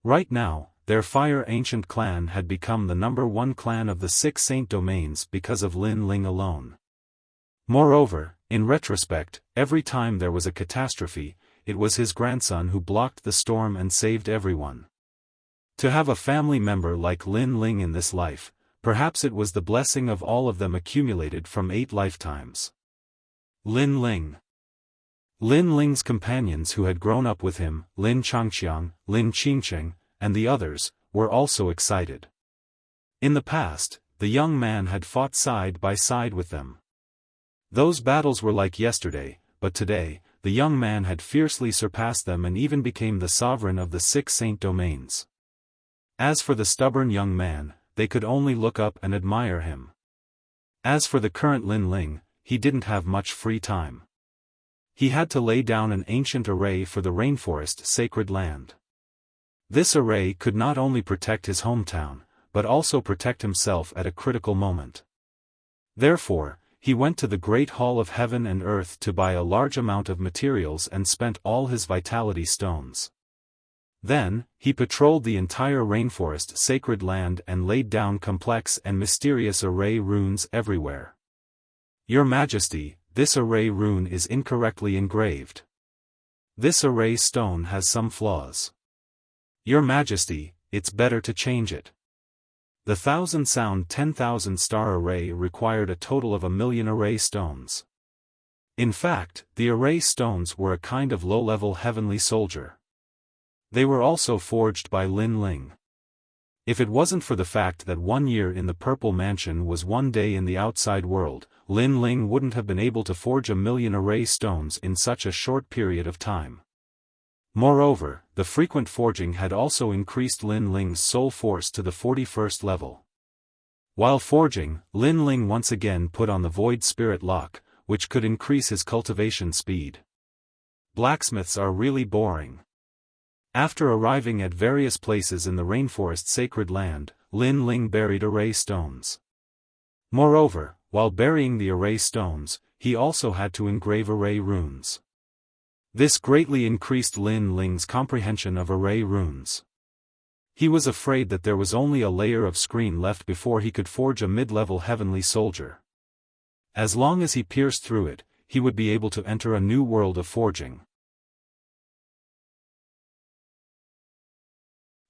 Right now, their Fire Ancient clan had become the #1 clan of the 6 Saint Domains because of Lin Ling alone. Moreover, in retrospect, every time there was a catastrophe, it was his grandson who blocked the storm and saved everyone. To have a family member like Lin Ling in this life, perhaps it was the blessing of all of them accumulated from 8 lifetimes. Lin Ling. Lin Ling's companions who had grown up with him, Lin Changqiang, Lin Qingcheng, and the others, were also excited. In the past, the young man had fought side by side with them. Those battles were like yesterday, but today, the young man had fiercely surpassed them and even became the sovereign of the 6 Saint Domains. As for the stubborn young man, they could only look up and admire him. As for the current Lin Ling, he didn't have much free time. He had to lay down an ancient array for the rainforest sacred land. This array could not only protect his hometown, but also protect himself at a critical moment. Therefore, he went to the Great Hall of Heaven and Earth to buy a large amount of materials and spent all his vitality stones. Then, he patrolled the entire rainforest sacred land and laid down complex and mysterious array runes everywhere. Your Majesty, this array rune is incorrectly engraved. This array stone has some flaws. Your Majesty, it's better to change it. The 1,000 sound 10,000 star array required a total of 1,000,000 array stones. In fact, the array stones were a kind of low-level heavenly soldier. They were also forged by Lin Ling. If it wasn't for the fact that 1 year in the Purple Mansion was 1 day in the outside world, Lin Ling wouldn't have been able to forge 1,000,000 array stones in such a short period of time. Moreover, the frequent forging had also increased Lin Ling's soul force to the 41st level. While forging, Lin Ling once again put on the Void Spirit Lock, which could increase his cultivation speed. Blacksmiths are really boring. After arriving at various places in the rainforest sacred land, Lin Ling buried array stones. Moreover, while burying the array stones, he also had to engrave array runes. This greatly increased Lin Ling's comprehension of array runes. He was afraid that there was only a layer of screen left before he could forge a mid-level heavenly soldier. As long as he pierced through it, he would be able to enter a new world of forging.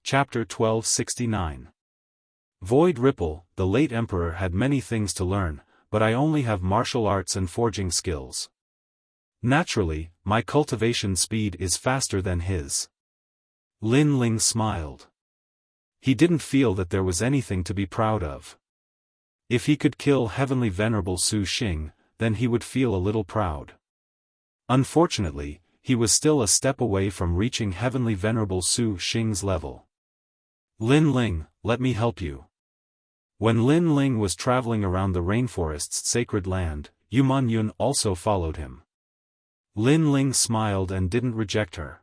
Chapter 1269. Void Ripple, the late Emperor had many things to learn, but I only have martial arts and forging skills. Naturally, my cultivation speed is faster than his. Lin Ling smiled. He didn't feel that there was anything to be proud of. If he could kill Heavenly Venerable Su Xing, then he would feel a little proud. Unfortunately, he was still a step away from reaching Heavenly Venerable Su Xing's level. Lin Ling, let me help you. When Lin Ling was traveling around the rainforest's sacred land, Yu Yun also followed him. Lin Ling smiled and didn't reject her.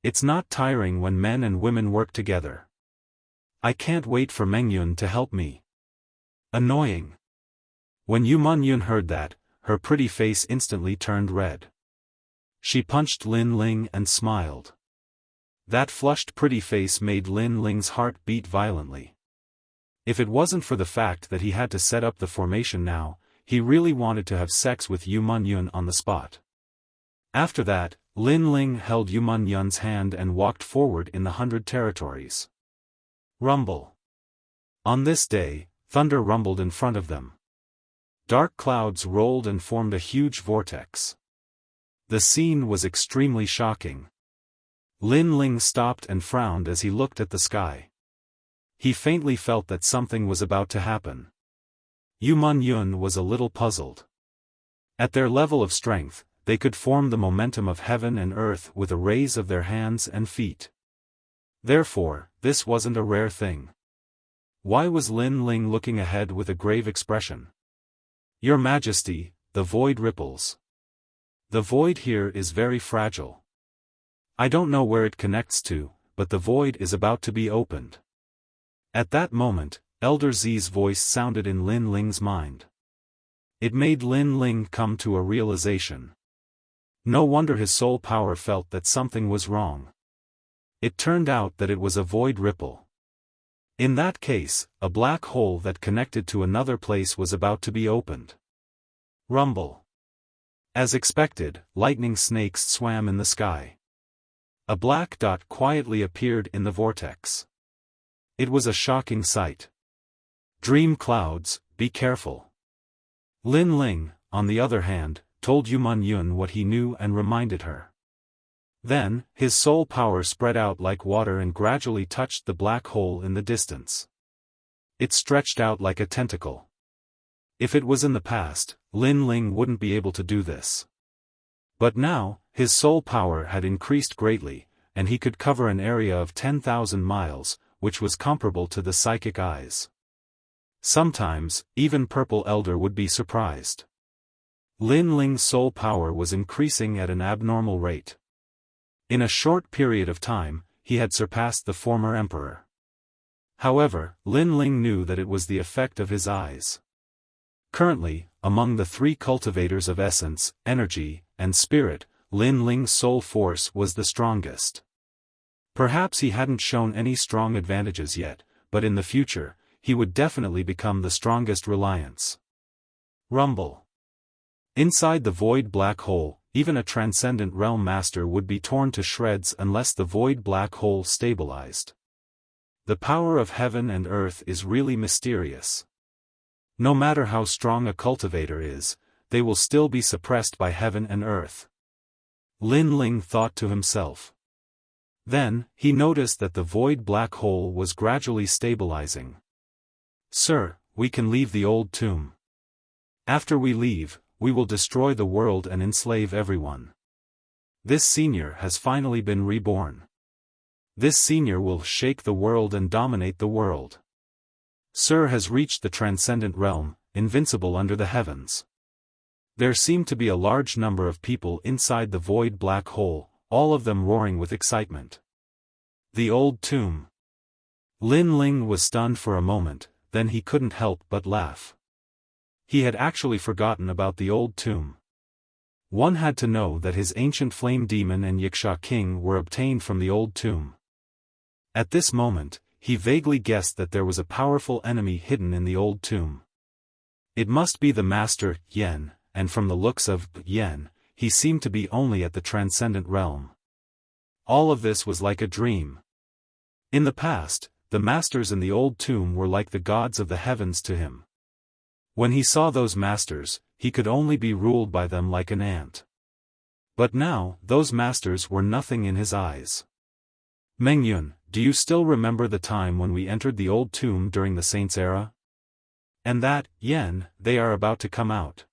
It's not tiring when men and women work together. I can't wait for Mengyun to help me. Annoying. When Yu Yun heard that, her pretty face instantly turned red. She punched Lin Ling and smiled. That flushed pretty face made Lin Ling's heart beat violently. If it wasn't for the fact that he had to set up the formation now, he really wanted to have sex with Yu Yun on the spot. After that, Lin Ling held Yu Yun's hand and walked forward in the 100 territories. Rumble. On this day, thunder rumbled in front of them. Dark clouds rolled and formed a huge vortex. The scene was extremely shocking. Lin Ling stopped and frowned as he looked at the sky. He faintly felt that something was about to happen. Yu Yun was a little puzzled. At their level of strength, they could form the momentum of heaven and earth with a raise of their hands and feet. Therefore, this wasn't a rare thing. Why was Lin Ling looking ahead with a grave expression? Your Majesty, the void ripples. The void here is very fragile. I don't know where it connects to, but the void is about to be opened. At that moment, Elder Z's voice sounded in Lin Ling's mind. It made Lin Ling come to a realization. No wonder his soul power felt that something was wrong. It turned out that it was a void ripple. In that case, a black hole that connected to another place was about to be opened. Rumble. As expected, lightning snakes swam in the sky. A black dot quietly appeared in the vortex. It was a shocking sight. Dream clouds, be careful. Lin Ling, on the other hand, told Yu Yun what he knew and reminded her. Then, his soul power spread out like water and gradually touched the black hole in the distance. It stretched out like a tentacle. If it was in the past, Lin Ling wouldn't be able to do this. But now, his soul power had increased greatly, and he could cover an area of 10,000 miles, which was comparable to the psychic eyes. Sometimes, even Purple Elder would be surprised. Lin Ling's soul power was increasing at an abnormal rate. In a short period of time, he had surpassed the former emperor. However, Lin Ling knew that it was the effect of his eyes. Currently, among the three cultivators of essence, energy, and spirit, Lin Ling's soul force was the strongest. Perhaps he hadn't shown any strong advantages yet, but in the future, he would definitely become the strongest reliance. Rumble. Inside the void black hole, even a transcendent realm master would be torn to shreds unless the void black hole stabilized. The power of heaven and earth is really mysterious. No matter how strong a cultivator is, they will still be suppressed by heaven and earth. Lin Ling thought to himself. Then, he noticed that the void black hole was gradually stabilizing. Sir, we can leave the old tomb. After we leave, we will destroy the world and enslave everyone. This senior has finally been reborn. This senior will shake the world and dominate the world. Sir has reached the transcendent realm, invincible under the heavens. There seemed to be a large number of people inside the void black hole, all of them roaring with excitement. The old tomb. Lin Ling was stunned for a moment, then he couldn't help but laugh. He had actually forgotten about the old tomb. One had to know that his ancient flame demon and Yiksha king were obtained from the old tomb. At this moment, he vaguely guessed that there was a powerful enemy hidden in the old tomb. It must be the master, Yen, and from the looks of Yen, he seemed to be only at the transcendent realm. All of this was like a dream. In the past, the masters in the old tomb were like the gods of the heavens to him. When he saw those masters, he could only be ruled by them like an ant. But now, those masters were nothing in his eyes. Mengyun, do you still remember the time when we entered the old tomb during the Saints' era? And that, Yen, they are about to come out.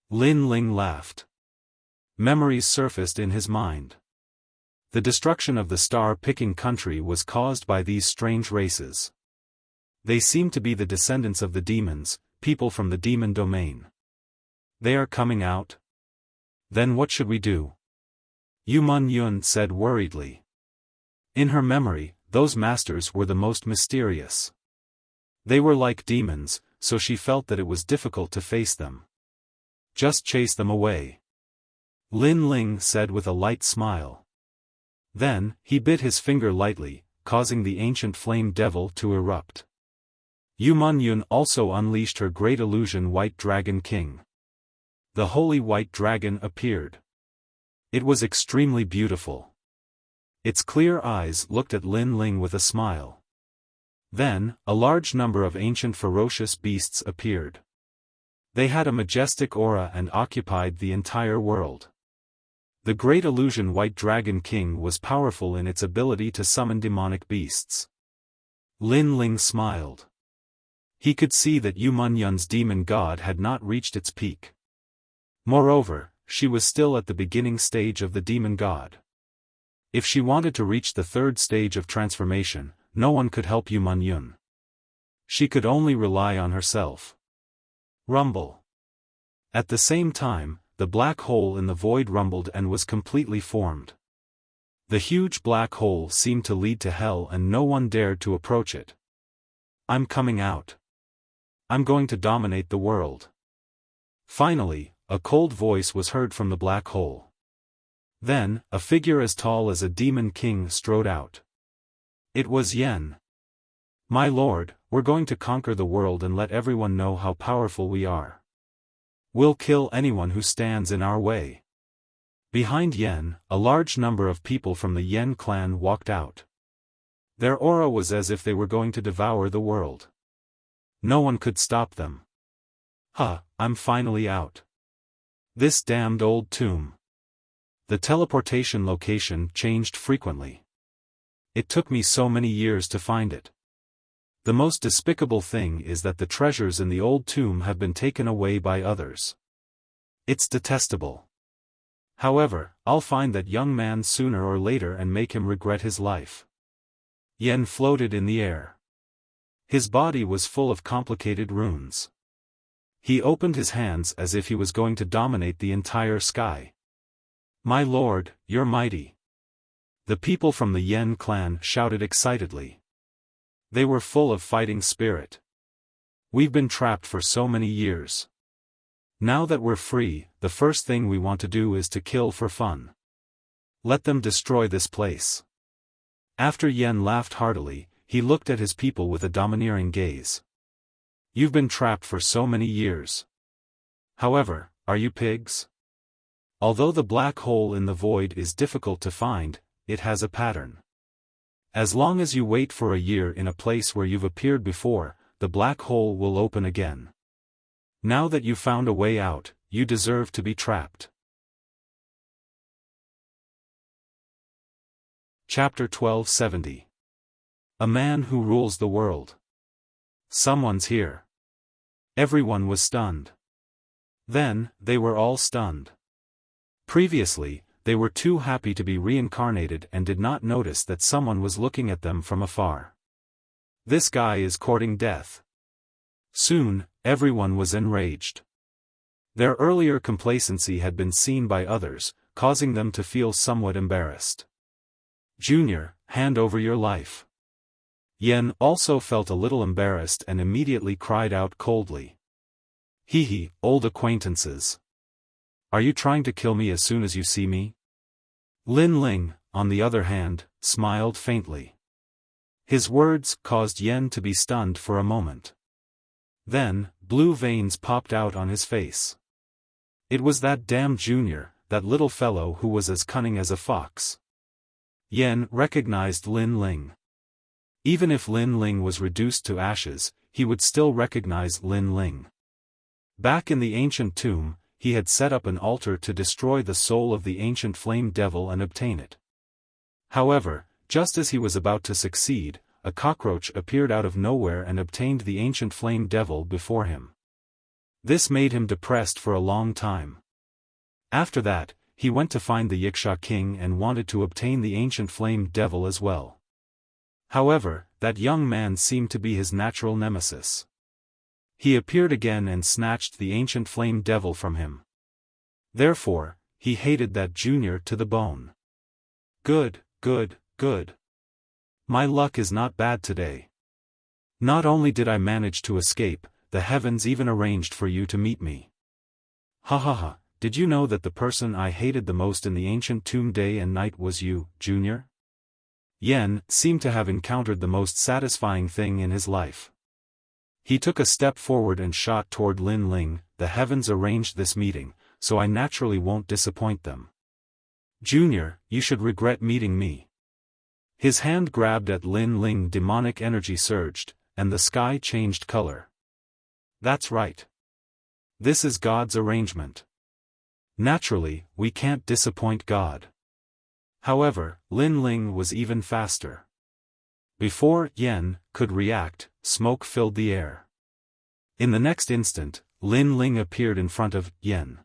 Lin Ling laughed. Memories surfaced in his mind. The destruction of the star-picking country was caused by these strange races. They seem to be the descendants of the demons, people from the demon domain. They are coming out? Then what should we do? Yu Yun said worriedly. In her memory, those masters were the most mysterious. They were like demons, so she felt that it was difficult to face them. Just chase them away. Lin Ling said with a light smile. Then, he bit his finger lightly, causing the ancient flame devil to erupt. Yu Yun also unleashed her great illusion White Dragon King. The holy white dragon appeared. It was extremely beautiful. Its clear eyes looked at Lin Ling with a smile. Then, a large number of ancient ferocious beasts appeared. They had a majestic aura and occupied the entire world. The great illusion White Dragon King was powerful in its ability to summon demonic beasts. Lin Ling smiled. He could see that Yu Yun's demon god had not reached its peak. Moreover, she was still at the beginning stage of the demon god. If she wanted to reach the third stage of transformation, no one could help Yu Yun. She could only rely on herself. Rumble. At the same time, the black hole in the void rumbled and was completely formed. The huge black hole seemed to lead to hell and no one dared to approach it. I'm coming out. I'm going to dominate the world. Finally, a cold voice was heard from the black hole. Then, a figure as tall as a demon king strode out. It was Yen. My lord, we're going to conquer the world and let everyone know how powerful we are. We'll kill anyone who stands in our way. Behind Yen, a large number of people from the Yen clan walked out. Their aura was as if they were going to devour the world. No one could stop them. I'm finally out. This damned old tomb. The teleportation location changed frequently. It took me so many years to find it. The most despicable thing is that the treasures in the old tomb have been taken away by others. It's detestable. However, I'll find that young man sooner or later and make him regret his life. Yen floated in the air. His body was full of complicated runes. He opened his hands as if he was going to dominate the entire sky. My lord, you're mighty. The people from the Yen clan shouted excitedly. They were full of fighting spirit. We've been trapped for so many years. Now that we're free, the first thing we want to do is to kill for fun. Let them destroy this place. After Yen laughed heartily, he looked at his people with a domineering gaze. You've been trapped for so many years. However, are you pigs? Although the black hole in the void is difficult to find, it has a pattern. As long as you wait for a year in a place where you've appeared before, the black hole will open again. Now that you've found a way out, you deserve to be trapped. Chapter 1270. A man who rules the world. Someone's here. Everyone was stunned. Then, they were all stunned. Previously, they were too happy to be reincarnated and did not notice that someone was looking at them from afar. This guy is courting death. Soon, everyone was enraged. Their earlier complacency had been seen by others, causing them to feel somewhat embarrassed. Junior, hand over your life. Yen also felt a little embarrassed and immediately cried out coldly. Hee, old acquaintances. Are you trying to kill me as soon as you see me? Lin Ling, on the other hand, smiled faintly. His words caused Yen to be stunned for a moment. Then, blue veins popped out on his face. It was that damn Junior, that little fellow who was as cunning as a fox. Yen recognized Lin Ling. Even if Lin Ling was reduced to ashes, he would still recognize Lin Ling. Back in the ancient tomb, he had set up an altar to destroy the soul of the ancient flame devil and obtain it. However, just as he was about to succeed, a cockroach appeared out of nowhere and obtained the ancient flame devil before him. This made him depressed for a long time. After that, he went to find the Wuxia king and wanted to obtain the ancient flame devil as well. However, that young man seemed to be his natural nemesis. He appeared again and snatched the ancient flame devil from him. Therefore, he hated that Junior to the bone. Good. My luck is not bad today. Not only did I manage to escape, the heavens even arranged for you to meet me. Ha ha ha, did you know that the person I hated the most in the ancient tomb day and night was you, Junior? Yan seemed to have encountered the most satisfying thing in his life. He took a step forward and shot toward Lin Ling. The heavens arranged this meeting, so I naturally won't disappoint them. Junior, you should regret meeting me. His hand grabbed at Lin Ling. Demonic energy surged, and the sky changed color. That's right. This is God's arrangement. Naturally, we can't disappoint God. However, Lin Ling was even faster. Before Yan could react, smoke filled the air. In the next instant, Lin Ling appeared in front of Yan.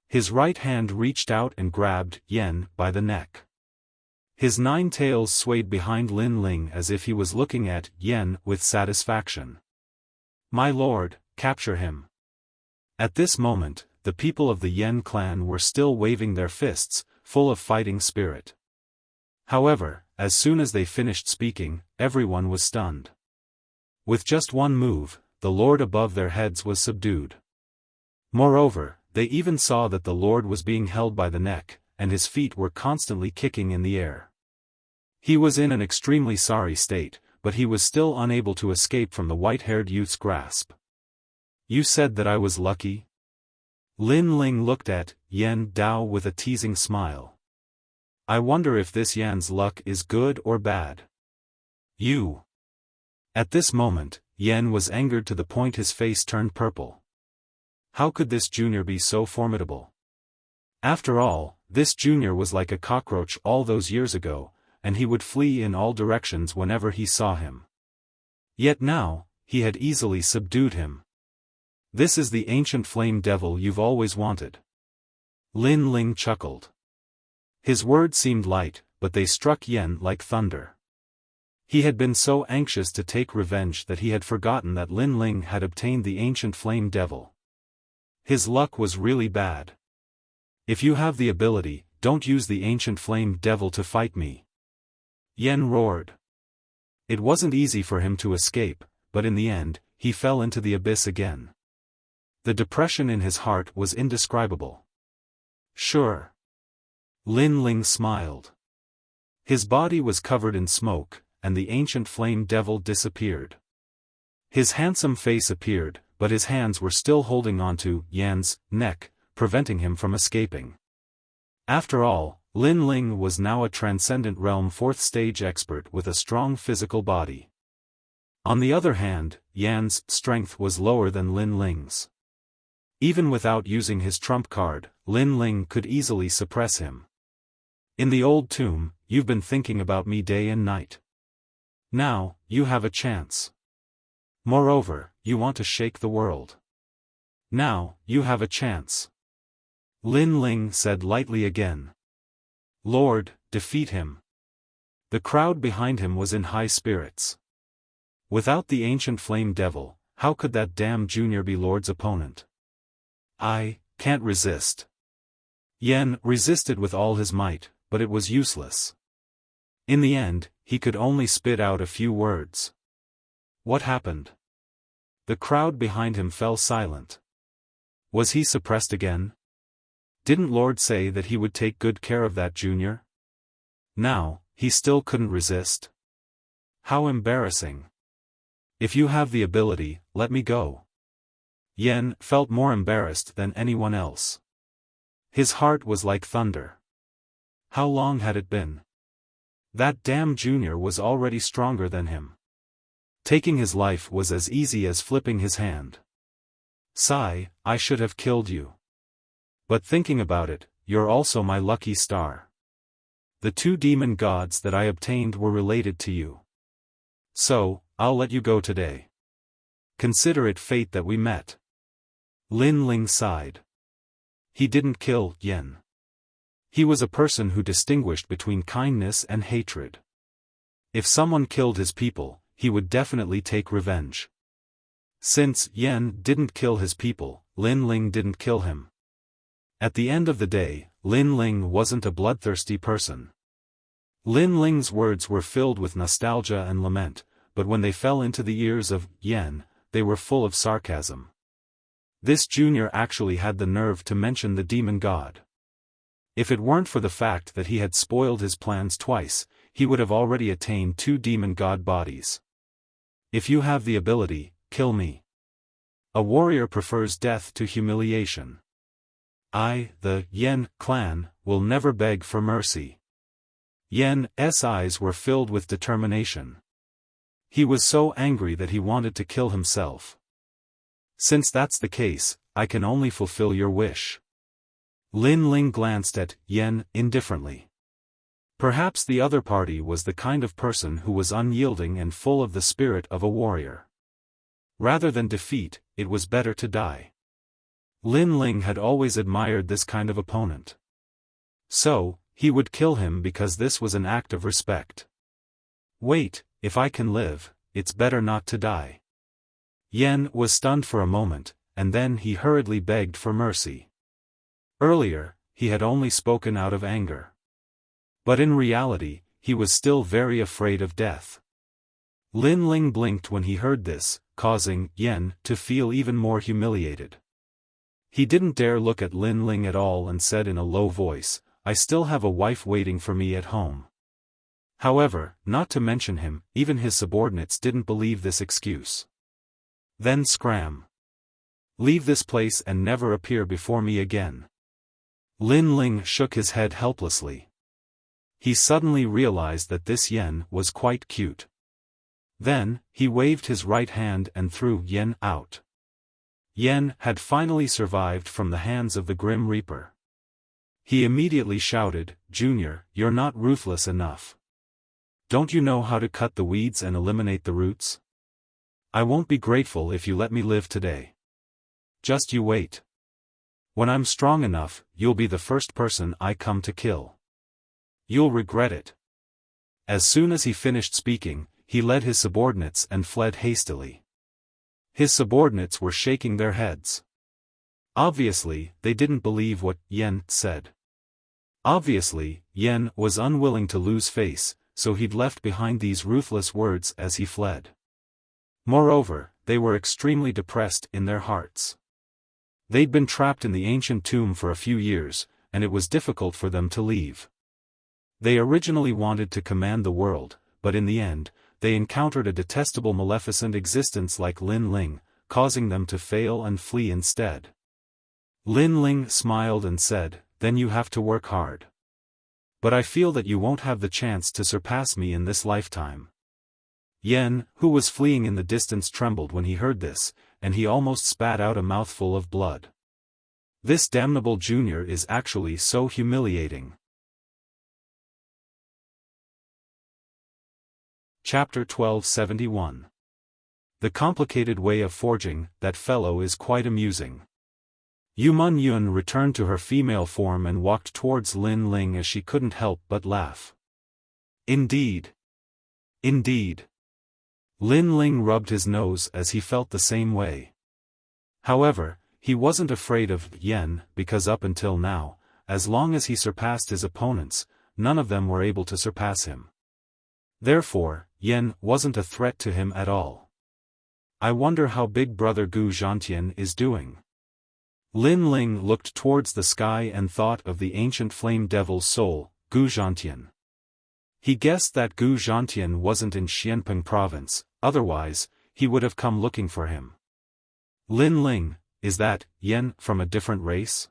His right hand reached out and grabbed Yan by the neck. His 9 tails swayed behind Lin Ling as if he was looking at Yan with satisfaction. My lord, capture him. At this moment, the people of the Yan clan were still waving their fists, full of fighting spirit. However, as soon as they finished speaking, everyone was stunned. With just one move, the lord above their heads was subdued. Moreover, they even saw that the lord was being held by the neck, and his feet were constantly kicking in the air. He was in an extremely sorry state, but he was still unable to escape from the white-haired youth's grasp. You said that I was lucky? Lin Ling looked at Yan Dao with a teasing smile. I wonder if this Yan's luck is good or bad. You. At this moment, Yan was angered to the point his face turned purple. How could this junior be so formidable? After all, this junior was like a cockroach all those years ago, and he would flee in all directions whenever he saw him. Yet now, he had easily subdued him. This is the ancient flame devil you've always wanted. Lin Ling chuckled. His words seemed light, but they struck Yan like thunder. He had been so anxious to take revenge that he had forgotten that Lin Ling had obtained the ancient flame devil. His luck was really bad. If you have the ability, don't use the ancient flame devil to fight me. Yan roared. It wasn't easy for him to escape, but in the end, he fell into the abyss again. The depression in his heart was indescribable. Sure. Lin Ling smiled. His body was covered in smoke, and the ancient flame devil disappeared. His handsome face appeared, but his hands were still holding onto Yan's neck, preventing him from escaping. After all, Lin Ling was now a Transcendent Realm 4th stage expert with a strong physical body. On the other hand, Yan's strength was lower than Lin Ling's. Even without using his trump card, Lin Ling could easily suppress him. In the old tomb, you've been thinking about me day and night. Now, you have a chance. Moreover, you want to shake the world. Now, you have a chance. Lin Ling said lightly again. Lord, defeat him. The crowd behind him was in high spirits. Without the ancient flame devil, how could that damn junior be Lord's opponent? I can't resist. Yan resisted with all his might, but it was useless. In the end, he could only spit out a few words. What happened? The crowd behind him fell silent. Was he suppressed again? Didn't Lord say that he would take good care of that junior? Now, he still couldn't resist. How embarrassing. If you have the ability, let me go. Yan felt more embarrassed than anyone else. His heart was like thunder. How long had it been? That damn junior was already stronger than him. Taking his life was as easy as flipping his hand. Sigh, I should have killed you. But thinking about it, you're also my lucky star. The 2 demon gods that I obtained were related to you. So, I'll let you go today. Consider it fate that we met. Lin Ling sighed. He didn't kill Yan. He was a person who distinguished between kindness and hatred. If someone killed his people, he would definitely take revenge. Since Yan didn't kill his people, Lin Ling didn't kill him. At the end of the day, Lin Ling wasn't a bloodthirsty person. Lin Ling's words were filled with nostalgia and lament, but when they fell into the ears of Yan, they were full of sarcasm. This junior actually had the nerve to mention the demon god. If it weren't for the fact that he had spoiled his plans twice, he would have already attained 2 demon god bodies. If you have the ability, kill me. A warrior prefers death to humiliation. I, the Yen clan, will never beg for mercy. Yen's eyes were filled with determination. He was so angry that he wanted to kill himself. Since that's the case, I can only fulfill your wish. Lin Ling glanced at Yen indifferently. Perhaps the other party was the kind of person who was unyielding and full of the spirit of a warrior. Rather than defeat, it was better to die. Lin Ling had always admired this kind of opponent. So, he would kill him because this was an act of respect. Wait, if I can live, it's better not to die. Yen was stunned for a moment, and then he hurriedly begged for mercy. Earlier, he had only spoken out of anger. But in reality, he was still very afraid of death. Lin Ling blinked when he heard this, causing Yen to feel even more humiliated. He didn't dare look at Lin Ling at all and said in a low voice, I still have a wife waiting for me at home. However, not to mention him, even his subordinates didn't believe this excuse. Then scram. Leave this place and never appear before me again. Lin Ling shook his head helplessly. He suddenly realized that this Yen was quite cute. Then, he waved his right hand and threw Yen out. Yen had finally survived from the hands of the Grim Reaper. He immediately shouted, Junior, you're not ruthless enough. Don't you know how to cut the weeds and eliminate the roots? I won't be grateful if you let me live today. Just you wait. When I'm strong enough, you'll be the first person I come to kill. You'll regret it. As soon as he finished speaking, he led his subordinates and fled hastily. His subordinates were shaking their heads. Obviously, they didn't believe what Yen said. Obviously, Yen was unwilling to lose face, so he'd left behind these ruthless words as he fled. Moreover, they were extremely depressed in their hearts. They'd been trapped in the ancient tomb for a few years, and it was difficult for them to leave. They originally wanted to command the world, but in the end, they encountered a detestable maleficent existence like Lin Ling, causing them to fail and flee instead. Lin Ling smiled and said, Then you have to work hard. But I feel that you won't have the chance to surpass me in this lifetime. Yen, who was fleeing in the distance, trembled when he heard this, and he almost spat out a mouthful of blood. This damnable junior is actually so humiliating. Chapter 1271. The complicated way of forging, that fellow is quite amusing. Yumun Yun returned to her female form and walked towards Lin Ling as she couldn't help but laugh. Indeed. Indeed. Lin Ling rubbed his nose as he felt the same way. However, he wasn't afraid of Yen because up until now, as long as he surpassed his opponents, none of them were able to surpass him. Therefore, Yen wasn't a threat to him at all. I wonder how Big Brother Gu Zhantian is doing. Lin Ling looked towards the sky and thought of the ancient flame devil's soul, Gu Zhantian. He guessed that Gu Zhantian wasn't in Xianpeng province, otherwise, he would have come looking for him. Lin Ling, is that Yen from a different race?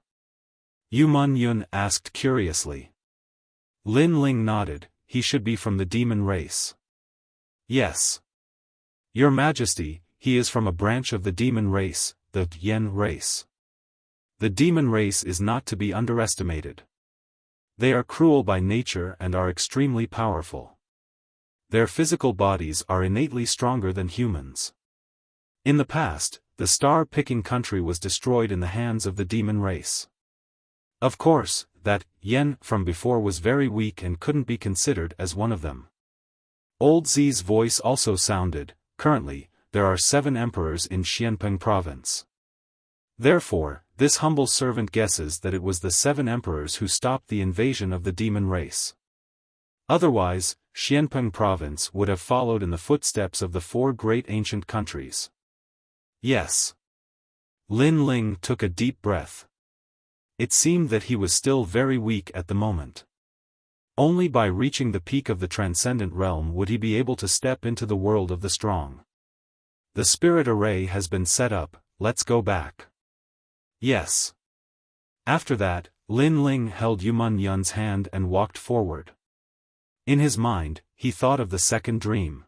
Yumun Yun asked curiously. Lin Ling nodded, he should be from the demon race. Yes. Your Majesty, he is from a branch of the demon race, the Yen race. The demon race is not to be underestimated. They are cruel by nature and are extremely powerful. Their physical bodies are innately stronger than humans. In the past, the star-picking country was destroyed in the hands of the demon race. Of course, that Yen from before was very weak and couldn't be considered as one of them. Old Zi's voice also sounded, currently, there are 7 emperors in Xianpeng province. Therefore, this humble servant guesses that it was the 7 emperors who stopped the invasion of the demon race. Otherwise, Xianpeng province would have followed in the footsteps of the 4 great ancient countries. Yes. Lin Ling took a deep breath. It seemed that he was still very weak at the moment. Only by reaching the peak of the Transcendent Realm would he be able to step into the world of the strong. The spirit array has been set up, let's go back. Yes. After that, Lin Ling held Yu Man Yun's hand and walked forward. In his mind, he thought of the second dream.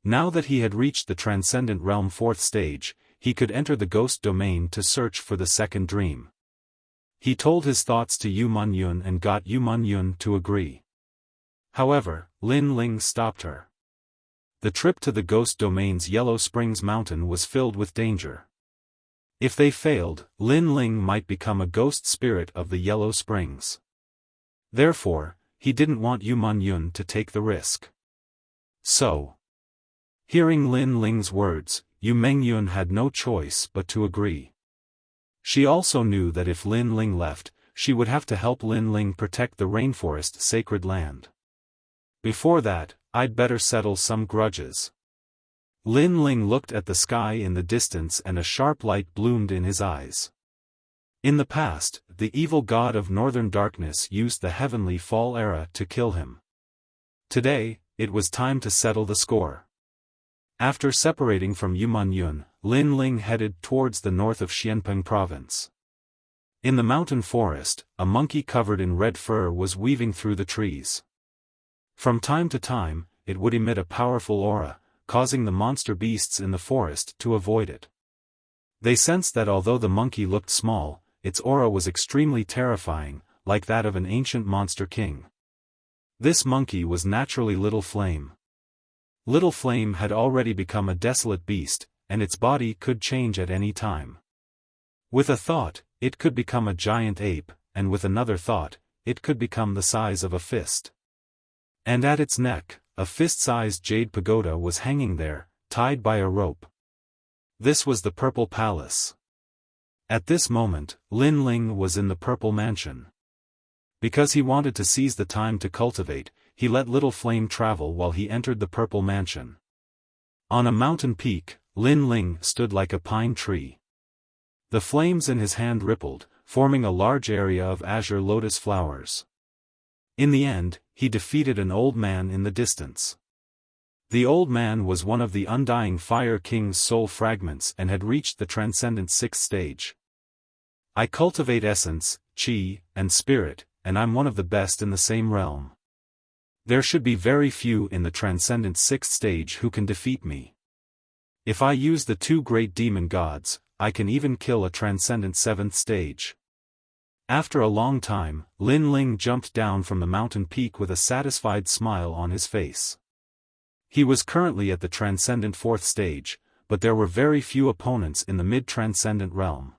Now that he had reached the Transcendent Realm 4th stage, he could enter the ghost domain to search for the second dream. He told his thoughts to Yu Man Yun and got Yu Man Yun to agree. However, Lin Ling stopped her. The trip to the ghost domain's Yellow Springs Mountain was filled with danger. If they failed, Lin Ling might become a ghost spirit of the Yellow Springs. Therefore, he didn't want Yu Man Yun to take the risk. So, hearing Lin Ling's words, Yu Meng Yun had no choice but to agree. She also knew that if Lin Ling left, she would have to help Lin Ling protect the rainforest sacred land. Before that, I'd better settle some grudges. Lin Ling looked at the sky in the distance and a sharp light bloomed in his eyes. In the past, the evil god of northern darkness used the heavenly fall era to kill him. Today, it was time to settle the score. After separating from Yu Man Yun, Lin Ling headed towards the north of Xianpeng province. In the mountain forest, a monkey covered in red fur was weaving through the trees. From time to time, it would emit a powerful aura, causing the monster beasts in the forest to avoid it. They sensed that although the monkey looked small, its aura was extremely terrifying, like that of an ancient monster king. This monkey was naturally Little Flame. Little Flame had already become a desolate beast, and its body could change at any time. With a thought, it could become a giant ape, and with another thought, it could become the size of a fist. And at its neck, a fist-sized jade pagoda was hanging there, tied by a rope. This was the Purple Palace. At this moment, Lin Ling was in the Purple Mansion. Because he wanted to seize the time to cultivate, he let Little Flame travel while he entered the Purple Mansion. On a mountain peak, Lin Ling stood like a pine tree. The flames in his hand rippled, forming a large area of azure lotus flowers. In the end, he defeated an old man in the distance. The old man was one of the Undying Fire King's soul fragments and had reached the Transcendent 6th stage. I cultivate essence, chi, and spirit, and I'm one of the best in the same realm. There should be very few in the Transcendent 6th stage who can defeat me. If I use the two great demon gods, I can even kill a Transcendent 7th stage. After a long time, Lin Ling jumped down from the mountain peak with a satisfied smile on his face. He was currently at the Transcendent 4th stage, but there were very few opponents in the mid-Transcendent realm.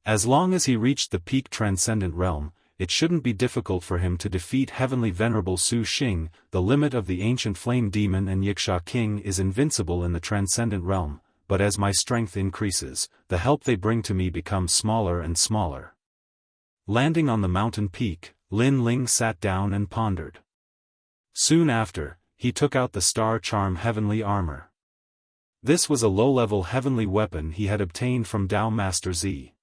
As long as he reached the peak Transcendent realm, it shouldn't be difficult for him to defeat Heavenly Venerable Su Xing. The limit of the ancient flame demon and Yiksha King is invincible in the Transcendent realm, but as my strength increases, the help they bring to me becomes smaller and smaller. Landing on the mountain peak, Lin Ling sat down and pondered. Soon after, he took out the Star Charm Heavenly Armor. This was a low-level heavenly weapon he had obtained from Tao Master Z.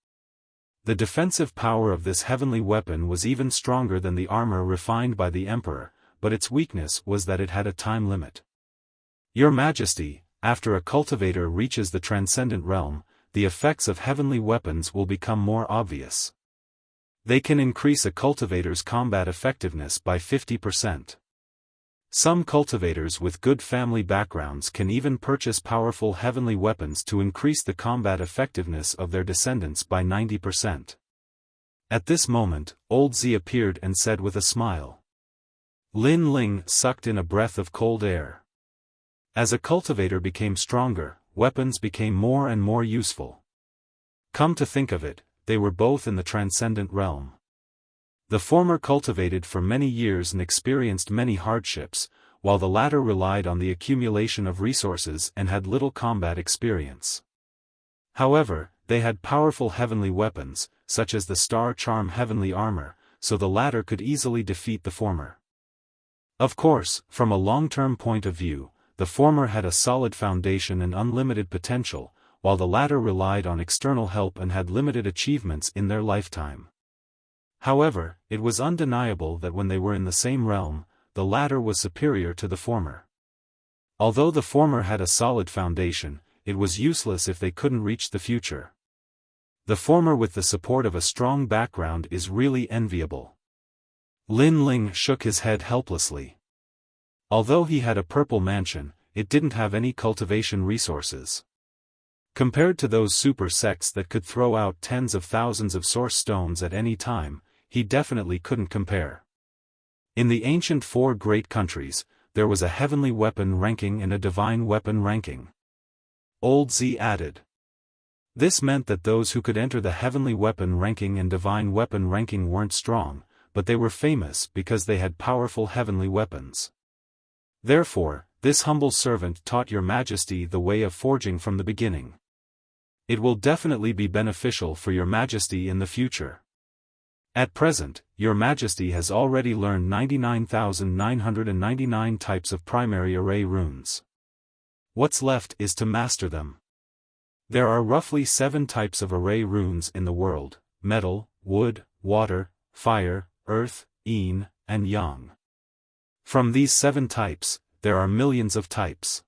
The defensive power of this heavenly weapon was even stronger than the armor refined by the Emperor, but its weakness was that it had a time limit. Your Majesty, after a cultivator reaches the Transcendent realm, the effects of heavenly weapons will become more obvious. They can increase a cultivator's combat effectiveness by 50%. Some cultivators with good family backgrounds can even purchase powerful heavenly weapons to increase the combat effectiveness of their descendants by 90%. At this moment, Old Z appeared and said with a smile. Lin Ling sucked in a breath of cold air. As a cultivator became stronger, weapons became more and more useful. Come to think of it, they were both in the Transcendent realm. The former cultivated for many years and experienced many hardships, while the latter relied on the accumulation of resources and had little combat experience. However, they had powerful heavenly weapons, such as the Star Charm Heavenly Armor, so the latter could easily defeat the former. Of course, from a long-term point of view, the former had a solid foundation and unlimited potential, while the latter relied on external help and had limited achievements in their lifetime. However, it was undeniable that when they were in the same realm, the latter was superior to the former. Although the former had a solid foundation, it was useless if they couldn't reach the future. The former with the support of a strong background is really enviable. Lin Ling shook his head helplessly. Although he had a purple mansion, it didn't have any cultivation resources. Compared to those super sects that could throw out tens of thousands of source stones at any time, he definitely couldn't compare. In the ancient four great countries, there was a heavenly weapon ranking and a divine weapon ranking. Old Z added. This meant that those who could enter the heavenly weapon ranking and divine weapon ranking weren't strong, but they were famous because they had powerful heavenly weapons. Therefore, this humble servant taught your majesty the way of forging from the beginning. It will definitely be beneficial for your majesty in the future. At present, your majesty has already learned 99,999 types of primary array runes. What's left is to master them. There are roughly 7 types of array runes in the world: metal, wood, water, fire, earth, yin, and yang. From these 7 types, there are millions of types.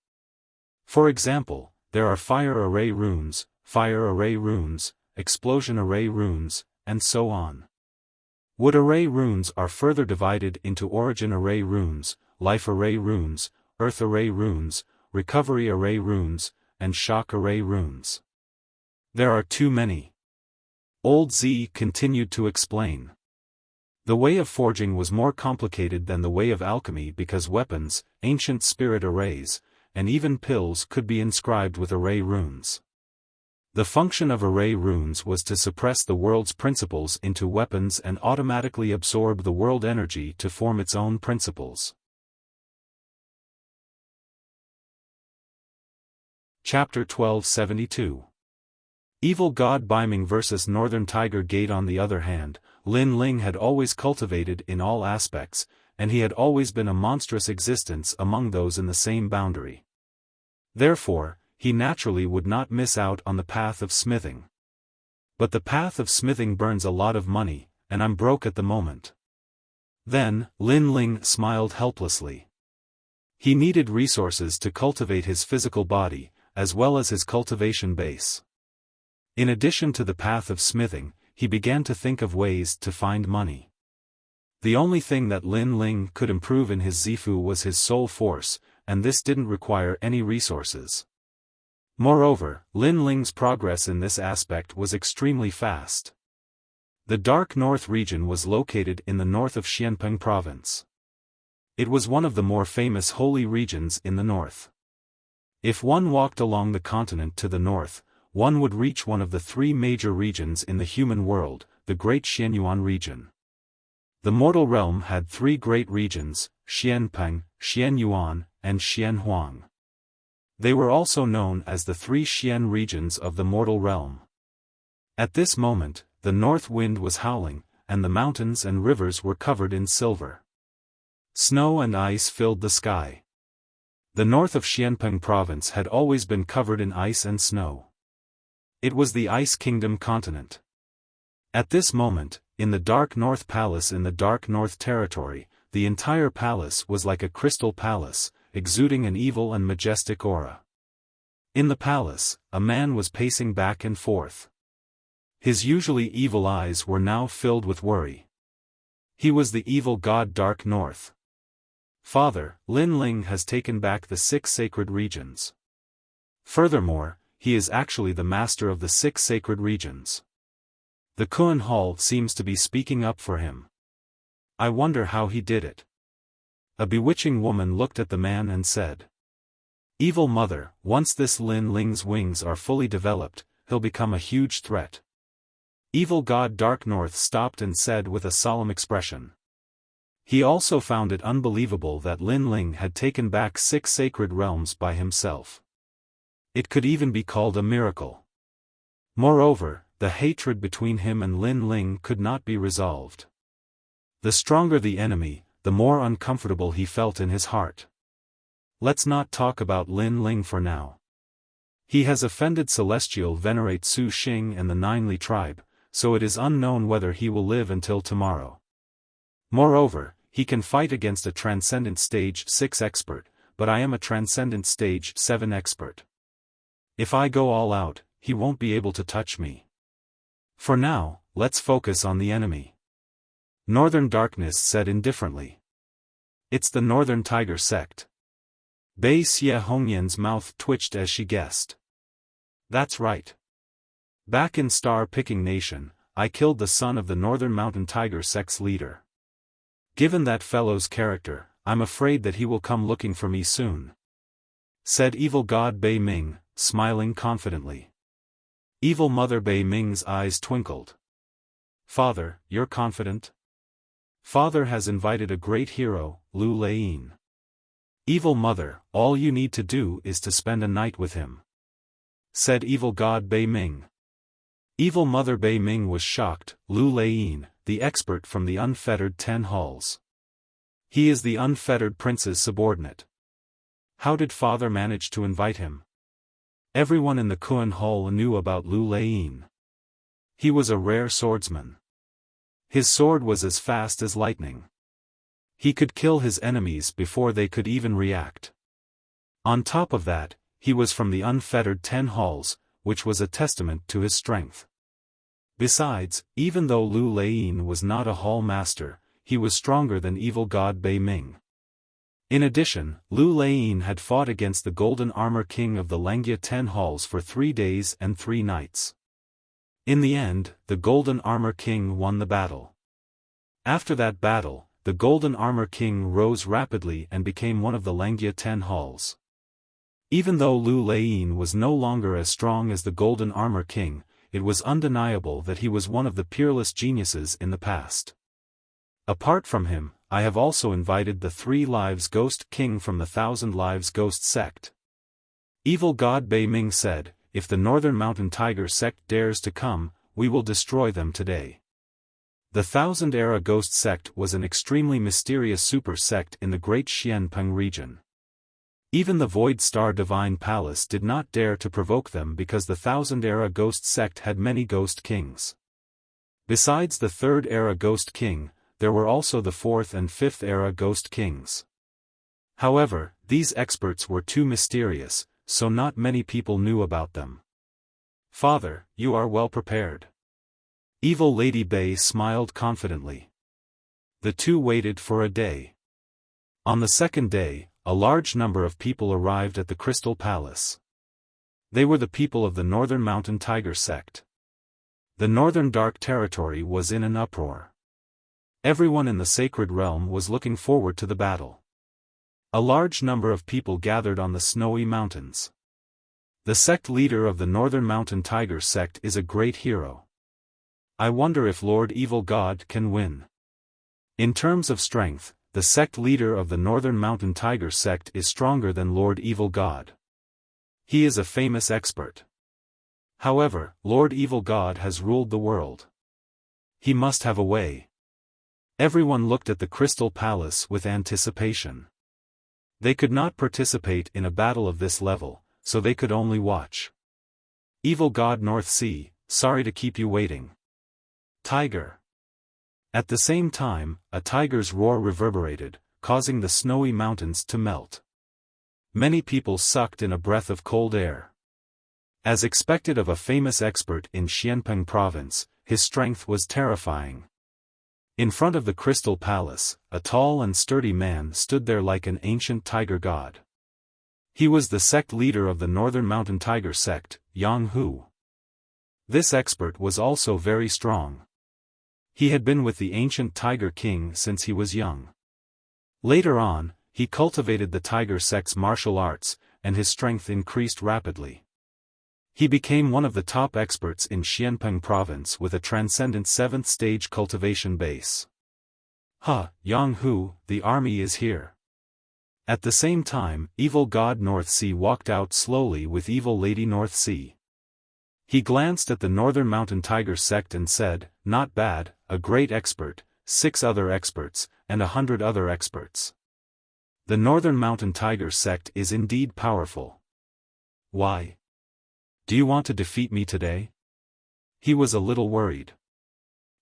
For example, there are fire array runes, explosion array runes, and so on. Wood array runes are further divided into origin array runes, life array runes, earth array runes, recovery array runes, and shock array runes. There are too many. Old Z continued to explain. The way of forging was more complicated than the way of alchemy because weapons, ancient spirit arrays, and even pills could be inscribed with array runes. The function of array runes was to suppress the world's principles into weapons and automatically absorb the world energy to form its own principles. Chapter 1272. Evil God Biming vs. Northern Tiger Gate. On the other hand, Lin Ling had always cultivated in all aspects, and he had always been a monstrous existence among those in the same boundary. Therefore, he naturally would not miss out on the path of smithing. But the path of smithing burns a lot of money, and I'm broke at the moment. Then, Lin Ling smiled helplessly. He needed resources to cultivate his physical body, as well as his cultivation base. In addition to the path of smithing, he began to think of ways to find money. The only thing that Lin Ling could improve in his Zifu was his soul force, and this didn't require any resources. Moreover, Lin Ling's progress in this aspect was extremely fast. The Dark North region was located in the north of Xianpeng province. It was one of the more famous holy regions in the north. If one walked along the continent to the north, one would reach one of the 3 major regions in the human world, the Great Xianyuan region. The mortal realm had 3 great regions: Xianpeng, Xianyuan, and Xianhuang. They were also known as the 3 Xian regions of the mortal realm. At this moment, the north wind was howling, and the mountains and rivers were covered in silver. Snow and ice filled the sky. The north of Xianpeng province had always been covered in ice and snow. It was the Ice Kingdom continent. At this moment, in the Dark North Palace in the Dark North Territory, the entire palace was like a crystal palace, exuding an evil and majestic aura. In the palace, a man was pacing back and forth. His usually evil eyes were now filled with worry. He was the evil god Dark North. Father, Lin Ling has taken back the 6 sacred regions. Furthermore, he is actually the master of the 6 sacred regions. The Kuan Hall seems to be speaking up for him. I wonder how he did it. A bewitching woman looked at the man and said, "Evil mother, once this Lin Ling's wings are fully developed, he'll become a huge threat." Evil god Dark North stopped and said with a solemn expression. He also found it unbelievable that Lin Ling had taken back 6 sacred realms by himself. It could even be called a miracle. Moreover, the hatred between him and Lin Ling could not be resolved. The stronger the enemy, the more uncomfortable he felt in his heart. Let's not talk about Lin Ling for now. He has offended Celestial Venerate Su Xing and the Ninely tribe, so it is unknown whether he will live until tomorrow. Moreover, he can fight against a Transcendent Stage 6 expert, but I am a Transcendent Stage 7 expert. If I go all out, he won't be able to touch me. For now, let's focus on the enemy. Northern Darkness said indifferently. It's the Northern Tiger Sect. Bei Xie Hongyan's mouth twitched as she guessed. That's right. Back in Star-Picking Nation, I killed the son of the Northern Mountain Tiger Sect's leader. Given that fellow's character, I'm afraid that he will come looking for me soon, said Evil God Bei Ming, smiling confidently. Evil Mother Bei Ming's eyes twinkled. Father, you're confident? Father has invited a great hero, Lu Laiyin. Evil Mother, all you need to do is to spend a night with him, said Evil God Bei Ming. Evil Mother Bei Ming was shocked. Lu Laiyin, the expert from the unfettered 10 halls. He is the unfettered prince's subordinate. How did father manage to invite him? Everyone in the Kun Hall knew about Lu Laiyin. He was a rare swordsman. His sword was as fast as lightning. He could kill his enemies before they could even react. On top of that, he was from the unfettered 10 halls, which was a testament to his strength. Besides, even though Lu Laiyin was not a hall master, he was stronger than Evil God Bei Ming. In addition, Lu Laiyin had fought against the Golden Armor King of the Lengia 10 halls for 3 days and 3 nights. In the end, the Golden Armor King won the battle. After that battle, the Golden Armor King rose rapidly and became one of the Lengia 10 halls. Even though Lu Laiyin was no longer as strong as the Golden Armor King, it was undeniable that he was one of the peerless geniuses in the past. Apart from him, I have also invited the 3 Lives Ghost King from the 1,000 Lives Ghost Sect. Evil God Bei Ming said, if the Northern Mountain Tiger Sect dares to come, we will destroy them today. The 1000 Era Ghost Sect was an extremely mysterious super sect in the Great Xianpeng region. Even the Void Star Divine Palace did not dare to provoke them because the 1000 Era Ghost Sect had many Ghost Kings. Besides the 3rd Era Ghost King, there were also the 4th and 5th Era Ghost Kings. However, these experts were too mysterious, so not many people knew about them. Father, you are well prepared. Evil Lady Bei smiled confidently. The two waited for a day. On the 2nd day, a large number of people arrived at the Crystal Palace. They were the people of the Northern Mountain Tiger Sect. The Northern Dark Territory was in an uproar. Everyone in the Sacred Realm was looking forward to the battle. A large number of people gathered on the snowy mountains. The sect leader of the Northern Mountain Tiger Sect is a great hero. I wonder if Lord Evil God can win. In terms of strength, the sect leader of the Northern Mountain Tiger Sect is stronger than Lord Evil God. He is a famous expert. However, Lord Evil God has ruled the world. He must have a way. Everyone looked at the Crystal Palace with anticipation. They could not participate in a battle of this level, so they could only watch. Evil God North Sea, sorry to keep you waiting. Tiger. At the same time, a tiger's roar reverberated, causing the snowy mountains to melt. Many people sucked in a breath of cold air. As expected of a famous expert in Xianpeng province, his strength was terrifying. In front of the Crystal Palace, a tall and sturdy man stood there like an ancient tiger god. He was the sect leader of the Northern Mountain Tiger Sect, Yang Hu. This expert was also very strong. He had been with the ancient Tiger King since he was young. Later on, he cultivated the Tiger Sect's martial arts, and his strength increased rapidly. He became one of the top experts in Xianpeng province with a transcendent 7th stage cultivation base. Yang Hu, the army is here. At the same time, Evil God North Sea walked out slowly with Evil Lady North Sea. He glanced at the Northern Mountain Tiger Sect and said, not bad, a great expert, 6 other experts, and 100 other experts. The Northern Mountain Tiger Sect is indeed powerful. Why? Do you want to defeat me today? He was a little worried.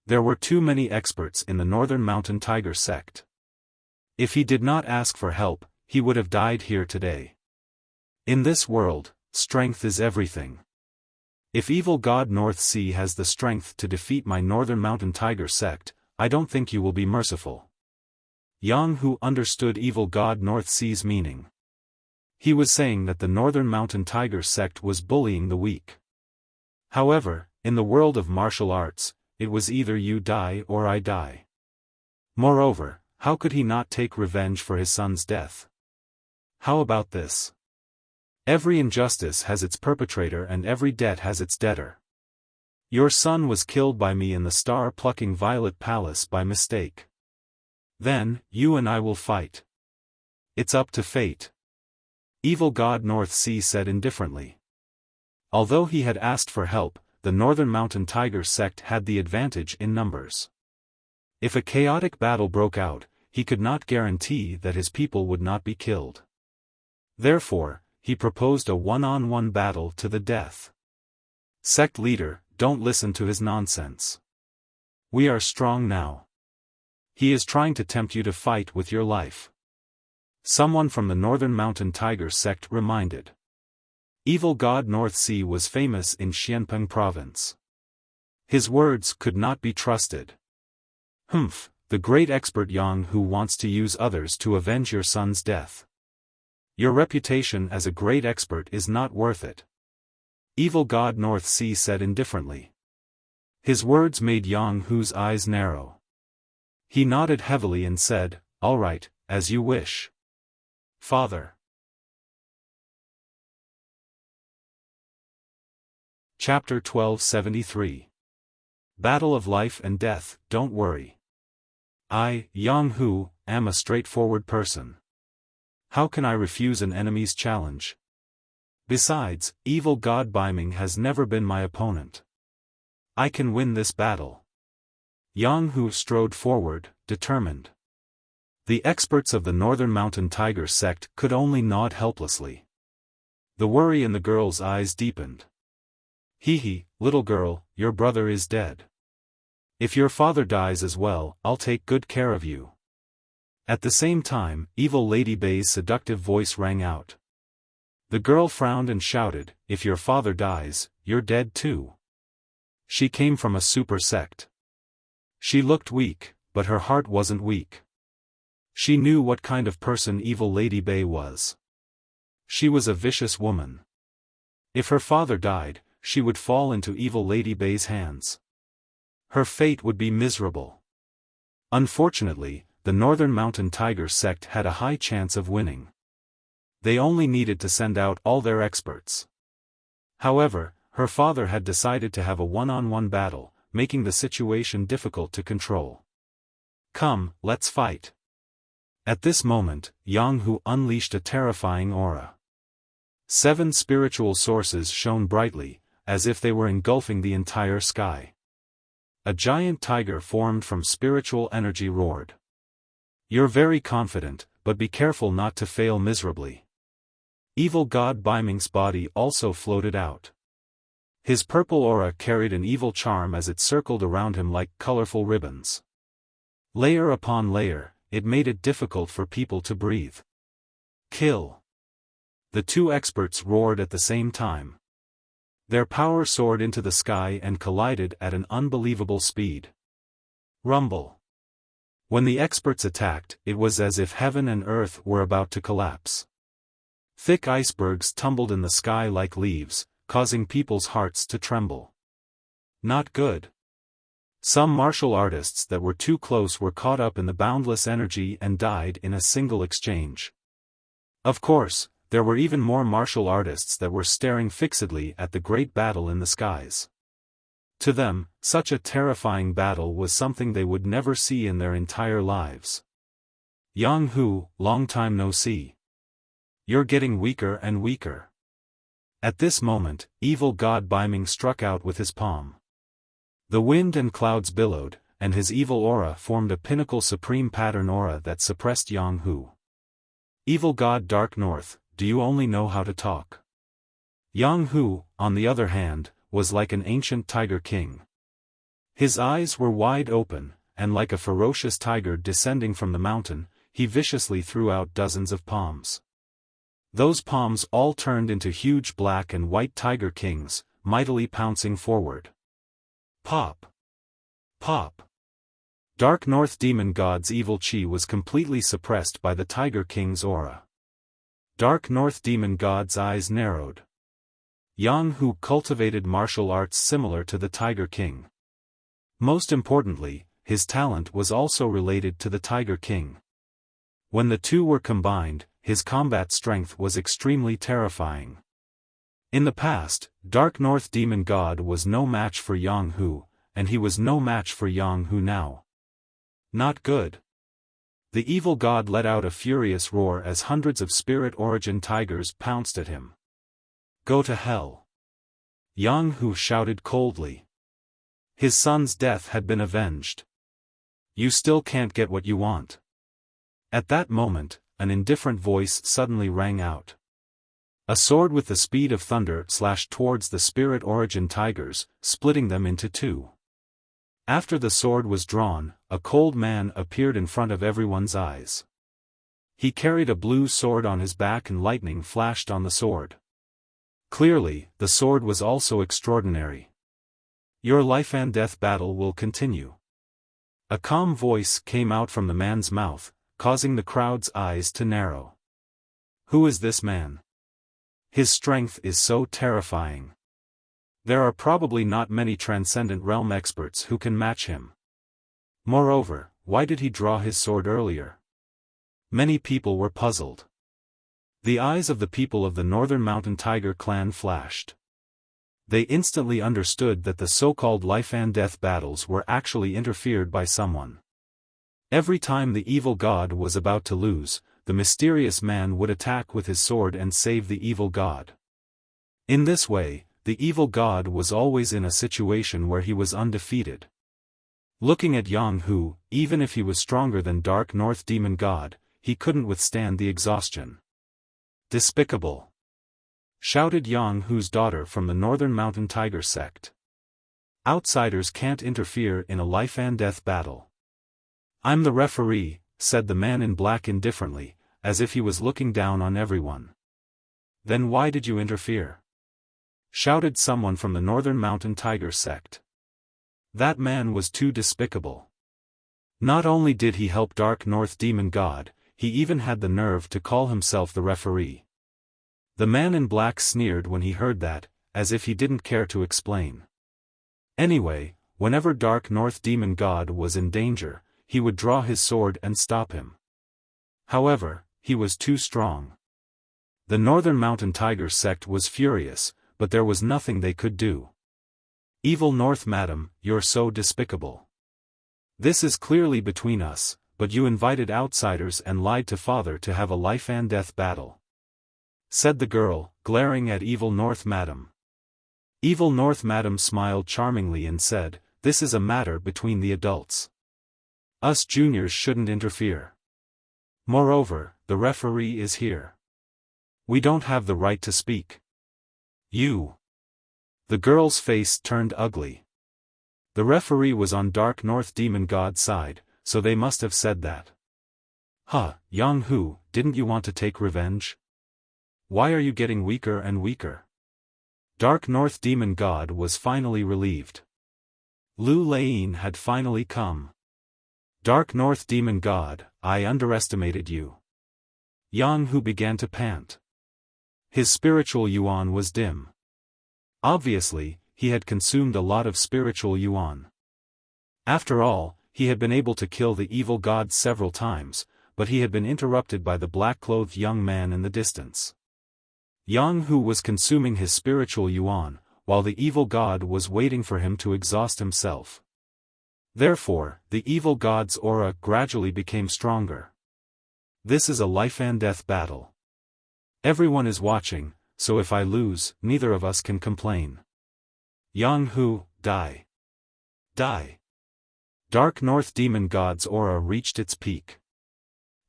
There were too many experts in the Northern Mountain Tiger sect. If he did not ask for help, he would have died here today. In this world, strength is everything. If evil god North Sea has the strength to defeat my Northern Mountain Tiger sect, I don't think you will be merciful. Yang Hu understood evil god North Sea's meaning. He was saying that the Northern Mountain Tiger sect was bullying the weak. However, in the world of martial arts, it was either you die or I die. Moreover, how could he not take revenge for his son's death? How about this? Every injustice has its perpetrator and every debt has its debtor. Your son was killed by me in the star-plucking Violet Palace by mistake. Then, you and I will fight. It's up to fate. Evil god North Sea said indifferently. Although he had asked for help, the Northern Mountain Tiger sect had the advantage in numbers. If a chaotic battle broke out, he could not guarantee that his people would not be killed. Therefore, he proposed a one-on-one battle to the death. Sect leader, don't listen to his nonsense. We are strong now. He is trying to tempt you to fight with your life. Someone from the Northern Mountain Tiger sect reminded. Evil god North Sea was famous in Xianpeng province. His words could not be trusted. Humph, the great expert Yang Hu wants to use others to avenge your son's death. Your reputation as a great expert is not worth it. Evil god North Sea said indifferently. His words made Yang Hu's eyes narrow. He nodded heavily and said, "All right, as you wish. Father." Chapter 1273. Battle of Life and Death. Don't worry. I, Yang Hu, am a straightforward person. How can I refuse an enemy's challenge? Besides, evil god Baiming has never been my opponent. I can win this battle. Yang Hu strode forward, determined. The experts of the Northern Mountain Tiger sect could only nod helplessly. The worry in the girl's eyes deepened. Hee, little girl, your brother is dead. If your father dies as well, I'll take good care of you. At the same time, evil Lady Bei's seductive voice rang out. The girl frowned and shouted, "If your father dies, you're dead too." She came from a super sect. She looked weak, but her heart wasn't weak. She knew what kind of person evil Lady Bei was. She was a vicious woman. If her father died, she would fall into evil Lady Bei's hands. Her fate would be miserable. Unfortunately, the Northern Mountain Tiger sect had a high chance of winning. They only needed to send out all their experts. However, her father had decided to have a one-on-one battle, making the situation difficult to control. Come, let's fight. At this moment, Yang Hu unleashed a terrifying aura. 7 spiritual sources shone brightly, as if they were engulfing the entire sky. A giant tiger formed from spiritual energy roared. You're very confident, but be careful not to fail miserably. Evil god Baiming's body also floated out. His purple aura carried an evil charm as it circled around him like colorful ribbons. Layer upon layer, it made it difficult for people to breathe. Kill! The 2 experts roared at the same time. Their power soared into the sky and collided at an unbelievable speed. Rumble! When the experts attacked, it was as if heaven and earth were about to collapse. Thick icebergs tumbled in the sky like leaves, causing people's hearts to tremble. Not good. Some martial artists that were too close were caught up in the boundless energy and died in a single exchange. Of course, there were even more martial artists that were staring fixedly at the great battle in the skies. To them, such a terrifying battle was something they would never see in their entire lives. Yang Hu, long time no see. You're getting weaker and weaker. At this moment, evil god Baiming struck out with his palm. The wind and clouds billowed, and his evil aura formed a pinnacle supreme pattern aura that suppressed Yang Hu. Evil god Dark North, do you only know how to talk? Yang Hu, on the other hand, was like an ancient tiger king. His eyes were wide open, and like a ferocious tiger descending from the mountain, he viciously threw out dozens of palms. Those palms all turned into huge black and white tiger kings, mightily pouncing forward. Pop! Pop! Dark North Demon God's evil chi was completely suppressed by the Tiger King's aura. Dark North Demon God's eyes narrowed. Yang Hu cultivated martial arts similar to the Tiger King. Most importantly, his talent was also related to the Tiger King. When the two were combined, his combat strength was extremely terrifying. In the past, Dark North Demon God was no match for Yang Hu, and he was no match for Yang Hu now. Not good. The evil god let out a furious roar as hundreds of spirit origin tigers pounced at him. Go to hell! Yang Hu shouted coldly. His son's death had been avenged. You still can't get what you want. At that moment, an indifferent voice suddenly rang out. A sword with the speed of thunder slashed towards the spirit origin tigers, splitting them into two. After the sword was drawn, a cold man appeared in front of everyone's eyes. He carried a blue sword on his back and lightning flashed on the sword. Clearly, the sword was also extraordinary. Your life and death battle will continue. A calm voice came out from the man's mouth, causing the crowd's eyes to narrow. Who is this man? His strength is so terrifying. There are probably not many Transcendent Realm experts who can match him. Moreover, why did he draw his sword earlier? Many people were puzzled. The eyes of the people of the Northern Mountain Tiger clan flashed. They instantly understood that the so-called life and death battles were actually interfered by someone. Every time the evil god was about to lose, the mysterious man would attack with his sword and save the evil god. In this way, the evil god was always in a situation where he was undefeated. Looking at Yang Hu, even if he was stronger than Dark North Demon God, he couldn't withstand the exhaustion. Despicable! Shouted Yang Hu's daughter from the Northern Mountain Tiger sect. Outsiders can't interfere in a life and death battle. I'm the referee, said the man in black indifferently, as if he was looking down on everyone. Then why did you interfere? Shouted someone from the Northern Mountain Tiger sect. That man was too despicable. Not only did he help Dark North Demon God, he even had the nerve to call himself the referee. The man in black sneered when he heard that, as if he didn't care to explain. Anyway, whenever Dark North Demon God was in danger, he would draw his sword and stop him. However, he was too strong. The Northern Mountain Tiger sect was furious, but there was nothing they could do. Evil North Madam, you're so despicable. This is clearly between us, but you invited outsiders and lied to Father to have a life and death battle. Said the girl, glaring at Evil North Madam. Evil North Madam smiled charmingly and said, this is a matter between the adults. Us juniors shouldn't interfere. Moreover, the referee is here. We don't have the right to speak. You. The girl's face turned ugly. The referee was on Dark North Demon God's side, so they must have said that. Huh, Yang Hu, didn't you want to take revenge? Why are you getting weaker and weaker? Dark North Demon God was finally relieved. Lu Lane had finally come. Dark North Demon God, I underestimated you. Yang Hu began to pant. His spiritual yuan was dim. Obviously, he had consumed a lot of spiritual yuan. After all, he had been able to kill the evil god several times, but he had been interrupted by the black-clothed young man in the distance. Yang Hu was consuming his spiritual yuan, while the evil god was waiting for him to exhaust himself. Therefore, the evil god's aura gradually became stronger. This is a life and death battle. Everyone is watching, so if I lose, neither of us can complain. Yang Hu, die. Die. Dark North Demon God's aura reached its peak.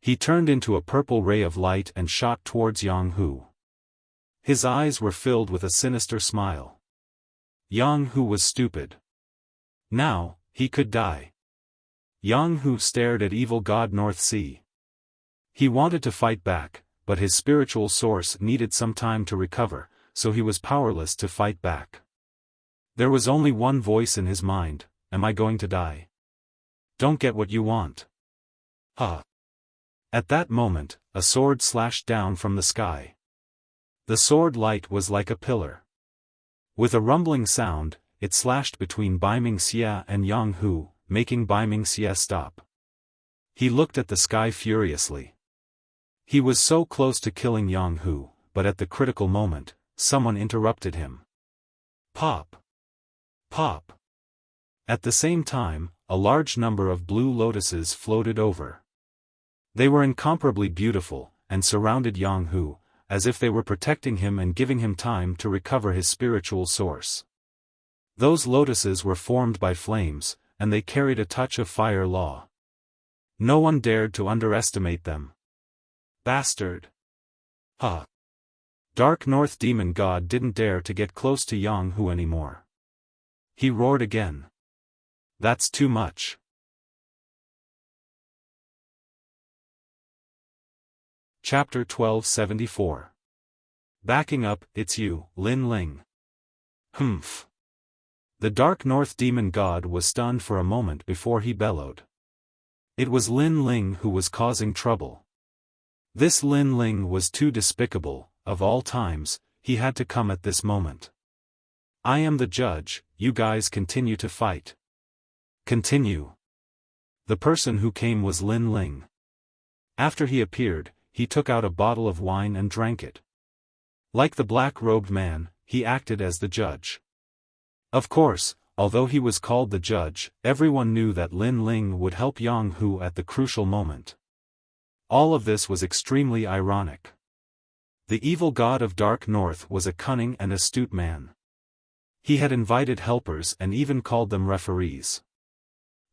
He turned into a purple ray of light and shot towards Yang Hu. His eyes were filled with a sinister smile. Yang Hu was stupid. Now, he could die. Yang Hu stared at evil god North Sea. He wanted to fight back, but his spiritual source needed some time to recover, so he was powerless to fight back. There was only one voice in his mind: am I going to die? Don't get what you want. Huh. At that moment, a sword slashed down from the sky. The sword light was like a pillar. With a rumbling sound, it slashed between Baiming Xia and Yang Hu, making Baiming Xia stop. He looked at the sky furiously. He was so close to killing Yang Hu, but at the critical moment, someone interrupted him. Pop! Pop! At the same time, a large number of blue lotuses floated over. They were incomparably beautiful, and surrounded Yang Hu, as if they were protecting him and giving him time to recover his spiritual source. Those lotuses were formed by flames, and they carried a touch of fire law. No one dared to underestimate them. Bastard! Huh! Dark North Demon God didn't dare to get close to Yang Hu anymore. He roared again. That's too much. Chapter 1274. Backing up, it's you, Lin Ling. Humph. The Dark North Demon God was stunned for a moment before he bellowed. It was Lin Ling who was causing trouble. This Lin Ling was too despicable. Of all times, he had to come at this moment. I am the judge, you guys continue to fight. Continue. The person who came was Lin Ling. After he appeared, he took out a bottle of wine and drank it. Like the black-robed man, he acted as the judge. Of course, although he was called the judge, everyone knew that Lin Ling would help Yang Hu at the crucial moment. All of this was extremely ironic. The evil god of Dark North was a cunning and astute man. He had invited helpers and even called them referees.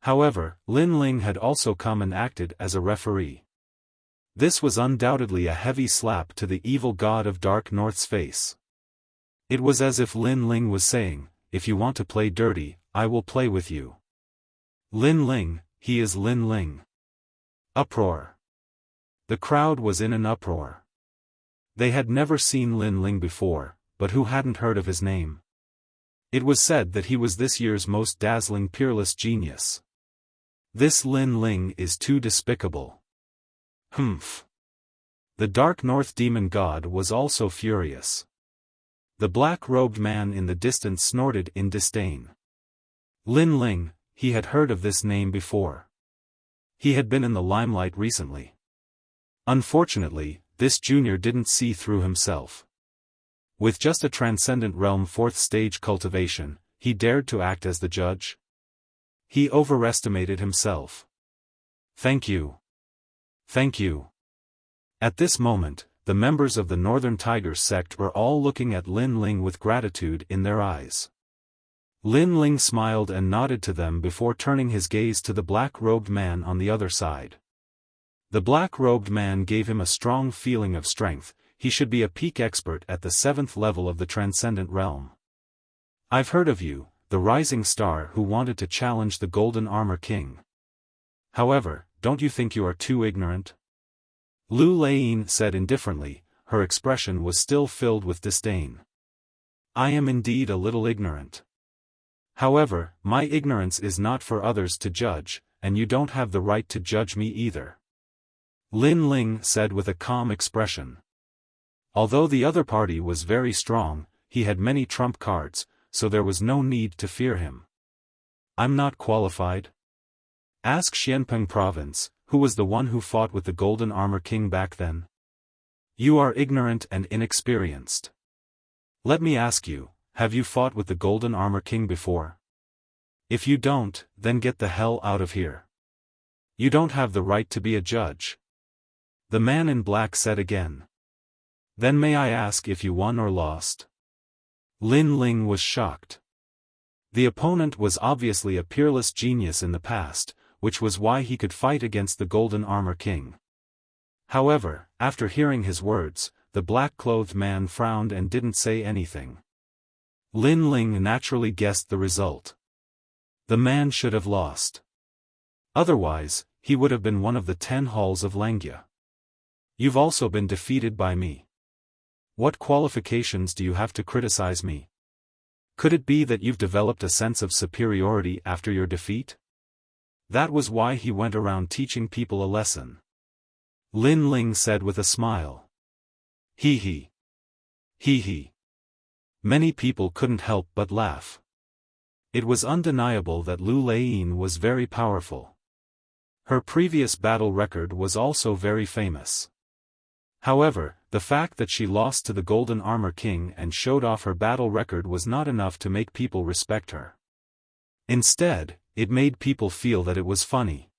However, Lin Ling had also come and acted as a referee. This was undoubtedly a heavy slap to the evil god of Dark North's face. It was as if Lin Ling was saying, if you want to play dirty, I will play with you. Lin Ling, he is Lin Ling. Uproar. The crowd was in an uproar. They had never seen Lin Ling before, but who hadn't heard of his name? It was said that he was this year's most dazzling peerless genius. This Lin Ling is too despicable. Humph. The Dark North Demon God was also furious. The black-robed man in the distance snorted in disdain. Lin Ling, he had heard of this name before. He had been in the limelight recently. Unfortunately, this junior didn't see through himself. With just a Transcendent Realm 4th stage cultivation, he dared to act as the judge? He overestimated himself. Thank you. Thank you. At this moment, the members of the Northern Tigers sect were all looking at Lin Ling with gratitude in their eyes. Lin Ling smiled and nodded to them before turning his gaze to the black-robed man on the other side. The black-robed man gave him a strong feeling of strength. He should be a peak expert at the 7th level of the Transcendent Realm. I've heard of you, the rising star who wanted to challenge the Golden Armor King. However, don't you think you are too ignorant? Lu Leying said indifferently, her expression was still filled with disdain. I am indeed a little ignorant. However, my ignorance is not for others to judge, and you don't have the right to judge me either. Lin Ling said with a calm expression. Although the other party was very strong, he had many trump cards, so there was no need to fear him. I'm not qualified. Ask Xianpeng Province, who was the one who fought with the Golden Armor King back then. You are ignorant and inexperienced. Let me ask you, have you fought with the Golden Armor King before? If you don't, then get the hell out of here. You don't have the right to be a judge. The man in black said again. Then may I ask if you won or lost? Lin Ling was shocked. The opponent was obviously a peerless genius in the past, which was why he could fight against the Golden Armor King. However, after hearing his words, the black-clothed man frowned and didn't say anything. Lin Ling naturally guessed the result. The man should have lost. Otherwise, he would have been one of the 10 halls of Langia. You've also been defeated by me. What qualifications do you have to criticize me? Could it be that you've developed a sense of superiority after your defeat? That was why he went around teaching people a lesson. Lin Ling said with a smile. Hee hee. Hee hee. Many people couldn't help but laugh. It was undeniable that Lu Laiyin was very powerful. Her previous battle record was also very famous. However, the fact that she lost to the Golden Armor King and showed off her battle record was not enough to make people respect her. Instead, it made people feel that it was funny.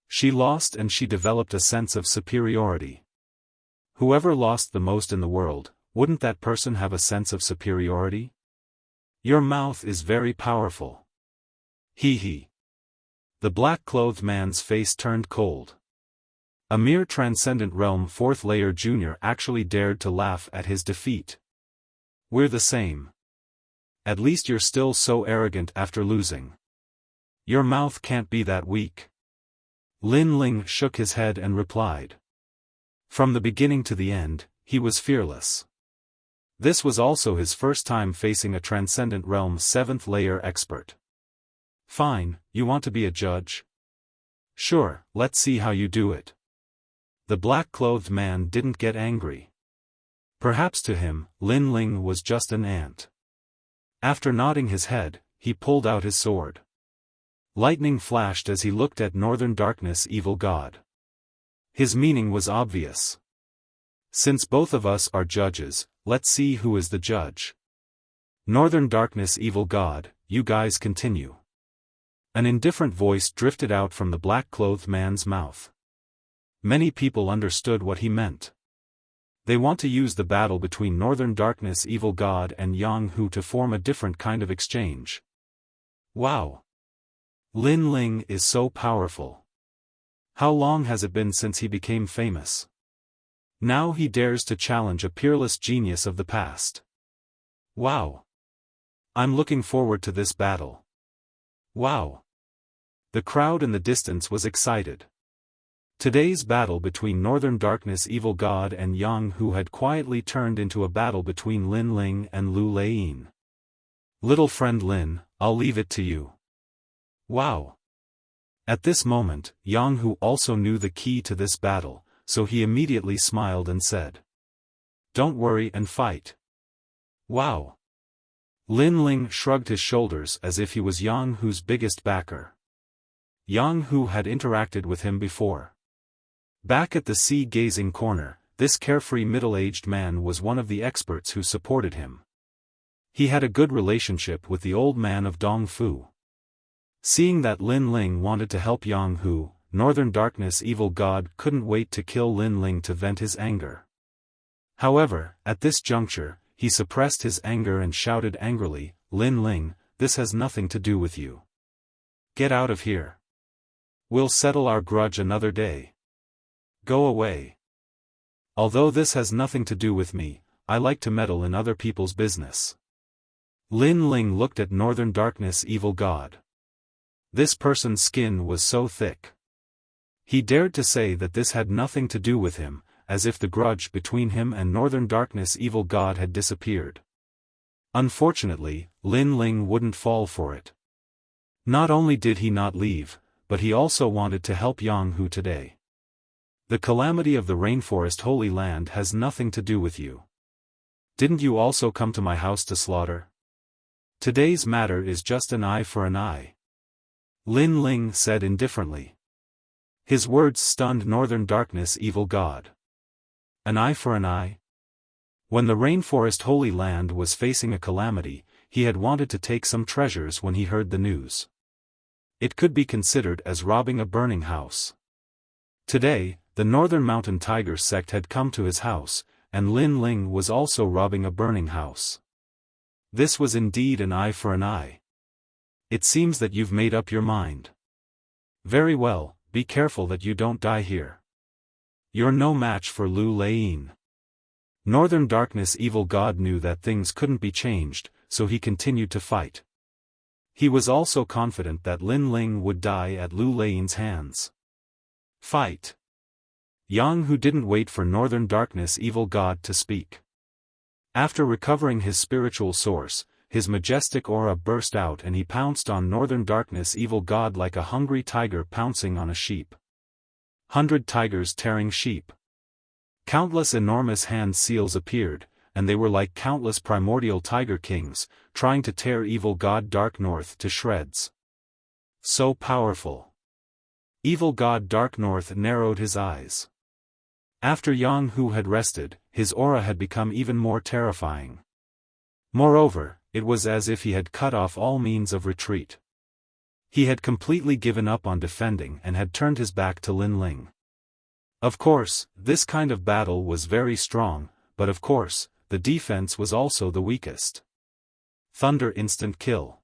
She lost and she developed a sense of superiority. Whoever lost the most in the world, wouldn't that person have a sense of superiority? Your mouth is very powerful. Hee hee. The black-clothed man's face turned cold. A mere Transcendent Realm 4th layer junior actually dared to laugh at his defeat. We're the same. At least you're still so arrogant after losing. Your mouth can't be that weak. Lin Ling shook his head and replied. From the beginning to the end, he was fearless. This was also his first time facing a Transcendent Realm 7th layer expert. Fine, you want to be a judge? Sure, let's see how you do it. The black-clothed man didn't get angry. Perhaps to him, Lin Ling was just an ant. After nodding his head, he pulled out his sword. Lightning flashed as he looked at Northern Darkness Evil God. His meaning was obvious. Since both of us are judges, let's see who is the judge. Northern Darkness Evil God, you guys continue. An indifferent voice drifted out from the black-clothed man's mouth. Many people understood what he meant. They want to use the battle between Northern Darkness Evil God and Yang Hu to form a different kind of exchange. Wow! Lin Ling is so powerful. How long has it been since he became famous? Now he dares to challenge a peerless genius of the past. Wow! I'm looking forward to this battle. Wow! The crowd in the distance was excited. Today's battle between Northern Darkness Evil God and Yang Hu had quietly turned into a battle between Lin Ling and Lu Laiyin. Little friend Lin, I'll leave it to you. Wow! At this moment, Yang Hu also knew the key to this battle, so he immediately smiled and said. Don't worry and fight. Wow! Lin Ling shrugged his shoulders as if he was Yang Hu's biggest backer. Yang Hu had interacted with him before. Back at the sea-gazing corner, this carefree middle-aged man was one of the experts who supported him. He had a good relationship with the old man of Dongfu. Seeing that Lin Ling wanted to help Yang Hu, Northern Darkness Evil God couldn't wait to kill Lin Ling to vent his anger. However, at this juncture, he suppressed his anger and shouted angrily, Lin Ling, this has nothing to do with you. Get out of here. We'll settle our grudge another day. Go away. Although this has nothing to do with me, I like to meddle in other people's business. Lin Ling looked at Northern Darkness Evil God. This person's skin was so thick. He dared to say that this had nothing to do with him, as if the grudge between him and Northern Darkness Evil God had disappeared. Unfortunately, Lin Ling wouldn't fall for it. Not only did he not leave, but he also wanted to help Yang Hu today. The calamity of the Rainforest Holy Land has nothing to do with you. Didn't you also come to my house to slaughter? Today's matter is just an eye for an eye. Lin Ling said indifferently. His words stunned Northern Darkness Evil God. An eye for an eye? When the Rainforest Holy Land was facing a calamity, he had wanted to take some treasures when he heard the news. It could be considered as robbing a burning house. Today, the Northern Mountain Tiger sect had come to his house, and Lin Ling was also robbing a burning house. This was indeed an eye for an eye. It seems that you've made up your mind. Very well, be careful that you don't die here. You're no match for Lu Laiyin. Northern Darkness Evil God knew that things couldn't be changed, so he continued to fight. He was also confident that Lin Ling would die at Lu Lein's hands. Fight! Yang Hu didn't wait for Northern Darkness Evil God to speak. After recovering his spiritual source, his majestic aura burst out and he pounced on Northern Darkness Evil God like a hungry tiger pouncing on a sheep. 100 tigers tearing sheep. Countless enormous hand seals appeared, and they were like countless primordial tiger kings, trying to tear Evil God Dark North to shreds. So powerful. Evil God Dark North narrowed his eyes. After Yang Hu had rested, his aura had become even more terrifying. Moreover, it was as if he had cut off all means of retreat. He had completely given up on defending and had turned his back to Lin Ling. Of course, this kind of battle was very strong, but of course, the defense was also the weakest. Thunder instant kill.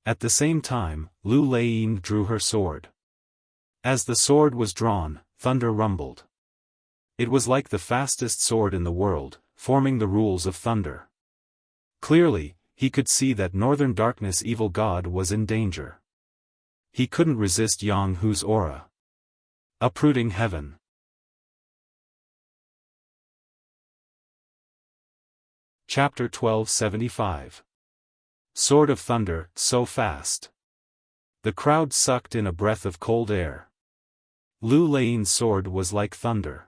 At the same time, Lu Leiying drew her sword. As the sword was drawn, thunder rumbled. It was like the fastest sword in the world, forming the rules of thunder. Clearly, he could see that Northern Darkness Evil God was in danger. He couldn't resist Yang Hu's aura. Uprooting heaven. Chapter 1275. Sword of Thunder, so fast. The crowd sucked in a breath of cold air. Lu Leiying's sword was like thunder.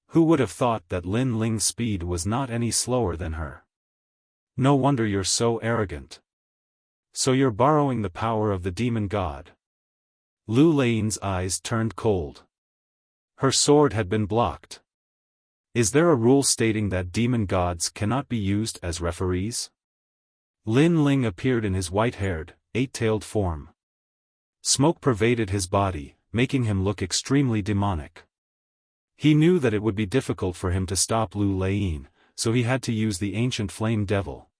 Who would have thought that Lin Ling's speed was not any slower than her? No wonder you're so arrogant. So you're borrowing the power of the demon god. Lu Leiying's eyes turned cold. Her sword had been blocked. Is there a rule stating that demon gods cannot be used as referees? Lin Ling appeared in his white-haired, eight-tailed form. Smoke pervaded his body, making him look extremely demonic. He knew that it would be difficult for him to stop Lu Leiying, so he had to use the ancient flame devil.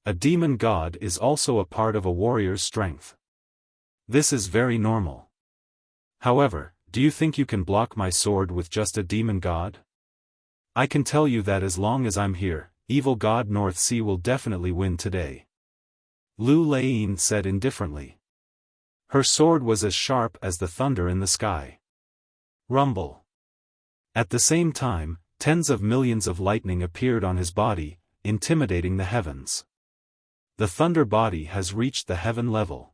A demon god is also a part of a warrior's strength. This is very normal. However, do you think you can block my sword with just a demon god? I can tell you that as long as I'm here, Evil God North Sea will definitely win today. Lu Leiying said indifferently. Her sword was as sharp as the thunder in the sky. Rumble. At the same time, tens of millions of lightning appeared on his body, intimidating the heavens. The thunder body has reached the heaven level.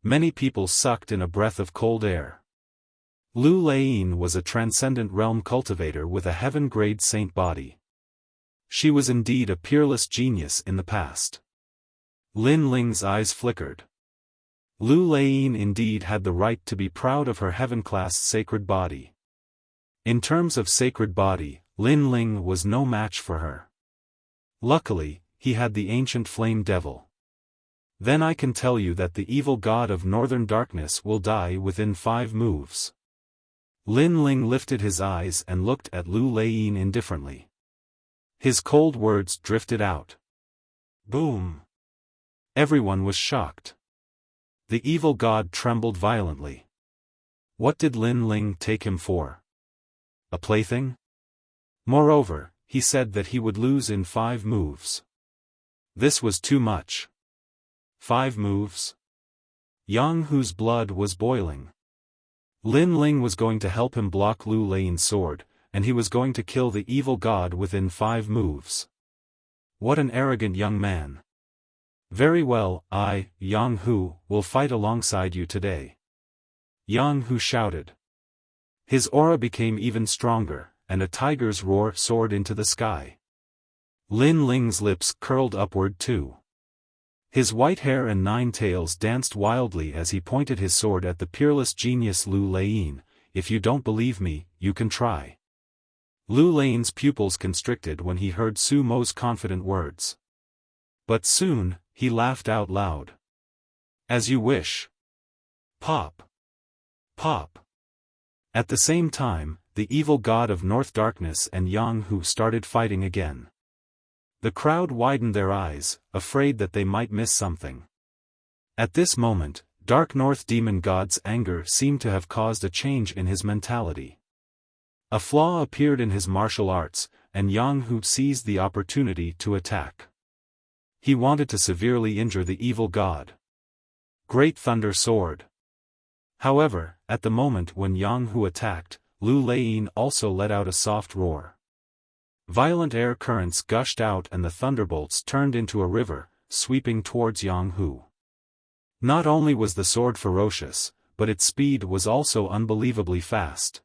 Many people sucked in a breath of cold air. Lu Leiying was a transcendent realm cultivator with a heaven-grade saint body. She was indeed a peerless genius in the past. Lin Ling's eyes flickered. Lu Leiying indeed had the right to be proud of her heaven-class sacred body. In terms of sacred body, Lin Ling was no match for her. Luckily, he had the ancient flame devil. Then I can tell you that the evil god of Northern Darkness will die within 5 moves. Lin Ling lifted his eyes and looked at Lu Leiying indifferently. His cold words drifted out. Boom! Everyone was shocked. The evil god trembled violently. What did Lin Ling take him for? A plaything? Moreover, he said that he would lose in 5 moves. This was too much. 5 moves? Yang Hu's blood was boiling. Lin Ling was going to help him block Lu Leiying's sword, and he was going to kill the evil god within 5 moves. What an arrogant young man. Very well, I, Yang Hu, will fight alongside you today. Yang Hu shouted. His aura became even stronger, and a tiger's roar soared into the sky. Lin Ling's lips curled upward too. His white hair and 9 tails danced wildly as he pointed his sword at the peerless genius Lu Leiying. If you don't believe me, you can try. Lu Leiying's pupils constricted when he heard Su Mo's confident words. But soon, he laughed out loud. As you wish. Pop. Pop. At the same time, the evil god of North Darkness and Yang Hu started fighting again. The crowd widened their eyes, afraid that they might miss something. At this moment, Dark North Demon God's anger seemed to have caused a change in his mentality. A flaw appeared in his martial arts, and Yang Hu seized the opportunity to attack. He wanted to severely injure the evil god. Great Thunder Sword. However, at the moment when Yang Hu attacked, Lu Laiyin also let out a soft roar. Violent air currents gushed out and the thunderbolts turned into a river, sweeping towards Yang Hu. Not only was the sword ferocious, but its speed was also unbelievably fast.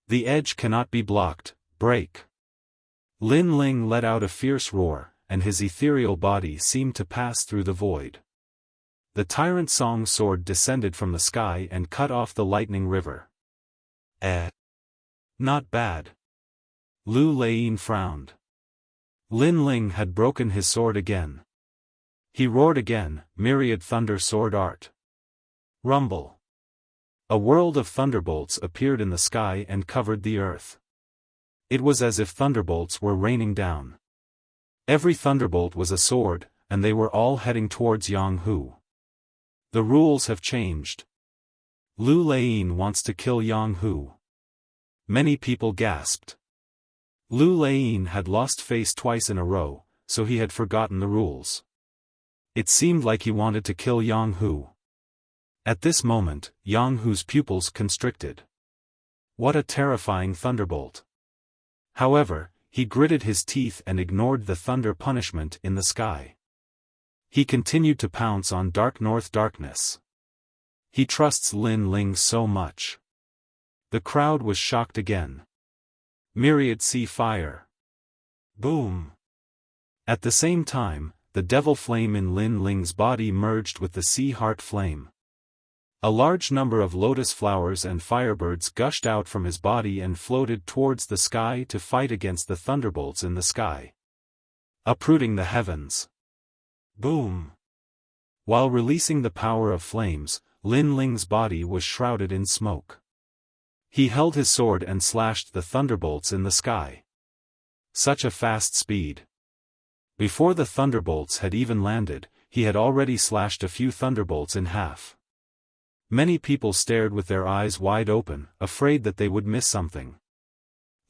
The edge cannot be blocked, break. Lin Ling let out a fierce roar, and his ethereal body seemed to pass through the void. The Tyrant Song sword descended from the sky and cut off the lightning river. Not bad. Lu Laiyin frowned. Lin Ling had broken his sword again. He roared again, myriad thunder sword art. Rumble. A world of thunderbolts appeared in the sky and covered the earth. It was as if thunderbolts were raining down. Every thunderbolt was a sword, and they were all heading towards Yang Hu. The rules have changed. Lu Laiyin wants to kill Yang Hu. Many people gasped. Lu Laiyin had lost face twice in a row, so he had forgotten the rules. It seemed like he wanted to kill Yang Hu. At this moment, Yang Hu's pupils constricted. What a terrifying thunderbolt. However, he gritted his teeth and ignored the thunder punishment in the sky. He continued to pounce on dark north darkness. He trusts Lin Ling so much. The crowd was shocked again. Myriad sea fire. Boom. At the same time, the devil flame in Lin Ling's body merged with the sea heart flame. A large number of lotus flowers and firebirds gushed out from his body and floated towards the sky to fight against the thunderbolts in the sky, uprooting the heavens. Boom. While releasing the power of flames, Lin Ling's body was shrouded in smoke. He held his sword and slashed the thunderbolts in the sky. Such a fast speed. Before the thunderbolts had even landed, he had already slashed a few thunderbolts in half. Many people stared with their eyes wide open, afraid that they would miss something.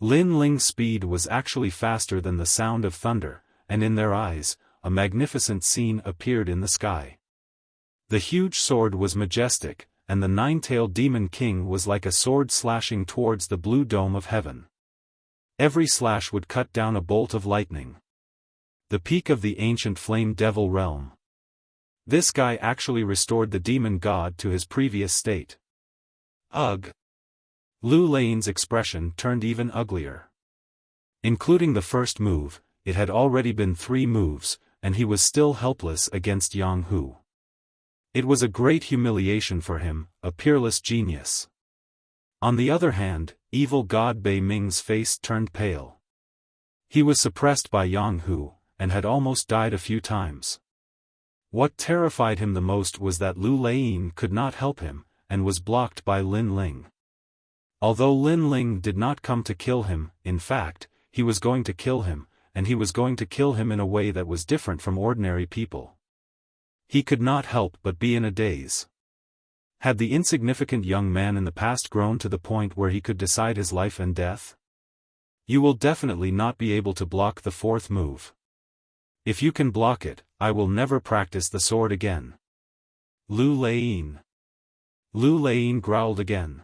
Lin Ling's speed was actually faster than the sound of thunder, and in their eyes, a magnificent scene appeared in the sky. The huge sword was majestic, and the nine-tailed demon king was like a sword slashing towards the blue dome of heaven. Every slash would cut down a bolt of lightning. The peak of the ancient flame devil realm. This guy actually restored the demon god to his previous state. Ugh. Lu Lain's expression turned even uglier. Including the first move, it had already been 3 moves, and he was still helpless against Yang Hu. It was a great humiliation for him, a peerless genius. On the other hand, evil god Bei Ming's face turned pale. He was suppressed by Yang Hu, and had almost died a few times. What terrified him the most was that Lu Laiyin could not help him, and was blocked by Lin Ling. Although Lin Ling did not come to kill him, in fact, he was going to kill him, and he was going to kill him in a way that was different from ordinary people. He could not help but be in a daze. Had the insignificant young man in the past grown to the point where he could decide his life and death? You will definitely not be able to block the 4th move. If you can block it, I will never practice the sword again. Lu Laiyin. Lu Laiyin growled again.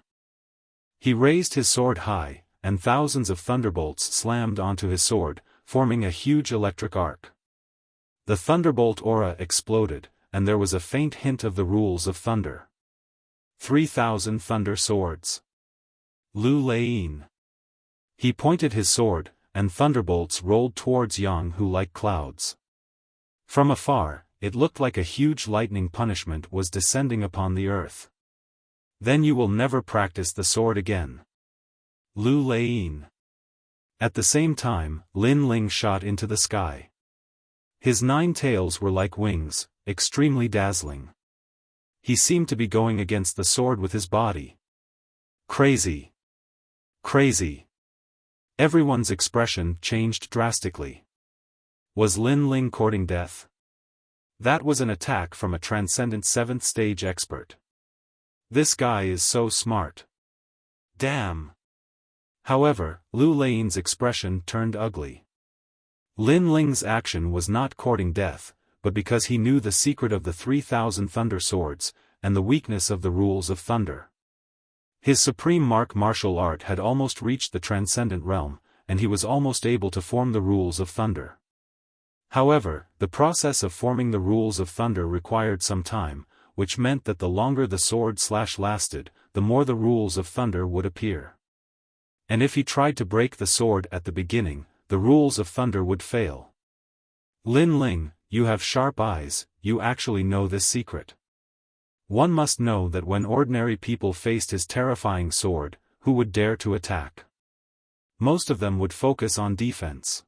He raised his sword high, and thousands of thunderbolts slammed onto his sword, forming a huge electric arc. The thunderbolt aura exploded, and there was a faint hint of the rules of thunder. 3,000 thunder swords. Lu Laiyin. He pointed his sword, and thunderbolts rolled towards Yang Hu like clouds. From afar, it looked like a huge lightning punishment was descending upon the earth. Then you will never practice the sword again. Lu Laiyin. At the same time, Lin Ling shot into the sky. His 9 tails were like wings, extremely dazzling. He seemed to be going against the sword with his body. Crazy. Crazy. Everyone's expression changed drastically. Was Lin Ling courting death? That was an attack from a Transcendent 7th stage expert. This guy is so smart. Damn. However, Lu Lein's expression turned ugly. Lin Ling's action was not courting death, but because he knew the secret of the 3,000 thunder swords, and the weakness of the rules of thunder. His supreme martial art had almost reached the transcendent realm, and he was almost able to form the rules of thunder. However, the process of forming the rules of thunder required some time, which meant that the longer the sword lasted, the more the rules of thunder would appear. And if he tried to break the sword at the beginning, the rules of thunder would fail. Lin Ling, you have sharp eyes, you actually know this secret. One must know that when ordinary people faced his terrifying sword, who would dare to attack? Most of them would focus on defense.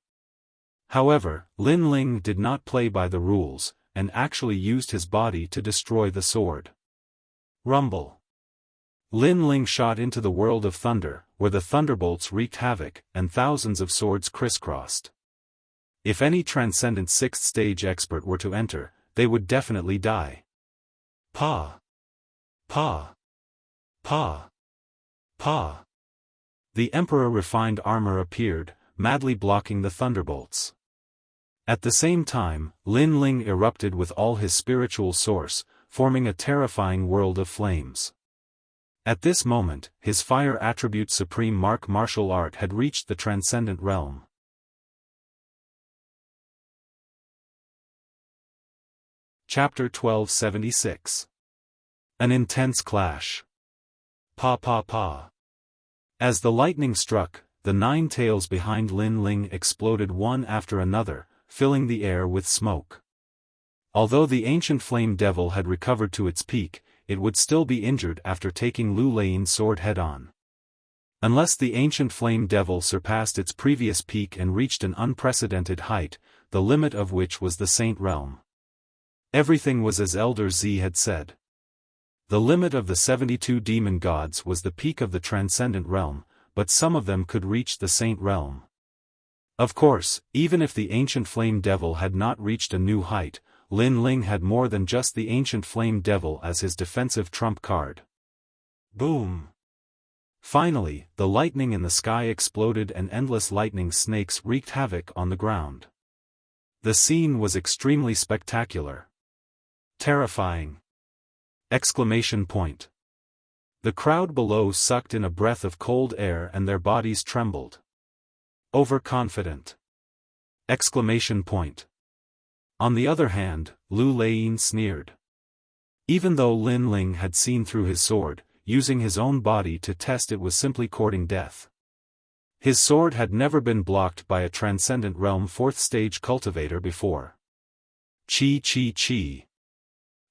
However, Lin Ling did not play by the rules, and actually used his body to destroy the sword. Rumble. Lin Ling shot into the world of thunder, where the thunderbolts wreaked havoc, and thousands of swords crisscrossed. If any transcendent 6th stage expert were to enter, they would definitely die. Pa! Pa! Pa! Pa! The Emperor refined armor appeared, madly blocking the thunderbolts. At the same time, Lin Ling erupted with all his spiritual source, forming a terrifying world of flames. At this moment, his fire attribute supreme martial art had reached the transcendent realm. Chapter 1276. An intense clash. Pa pa pa. As the lightning struck, the 9 tails behind Lin Ling exploded one after another, filling the air with smoke. Although the ancient flame devil had recovered to its peak, it would still be injured after taking Lu Lein's sword head-on. Unless the ancient flame devil surpassed its previous peak and reached an unprecedented height, the limit of which was the Saint Realm. Everything was as Elder Z had said. The limit of the 72 demon gods was the peak of the transcendent realm, but some of them could reach the Saint Realm. Of course, even if the ancient flame devil had not reached a new height, Lin Ling had more than just the ancient flame devil as his defensive trump card. Boom! Finally, the lightning in the sky exploded and endless lightning snakes wreaked havoc on the ground. The scene was extremely spectacular. Terrifying! Exclamation point. The crowd below sucked in a breath of cold air and their bodies trembled. Overconfident! Exclamation point. On the other hand, Lu Lein sneered. Even though Lin Ling had seen through his sword, using his own body to test it was simply courting death. His sword had never been blocked by a transcendent realm 4th stage cultivator before. Chi chi chi.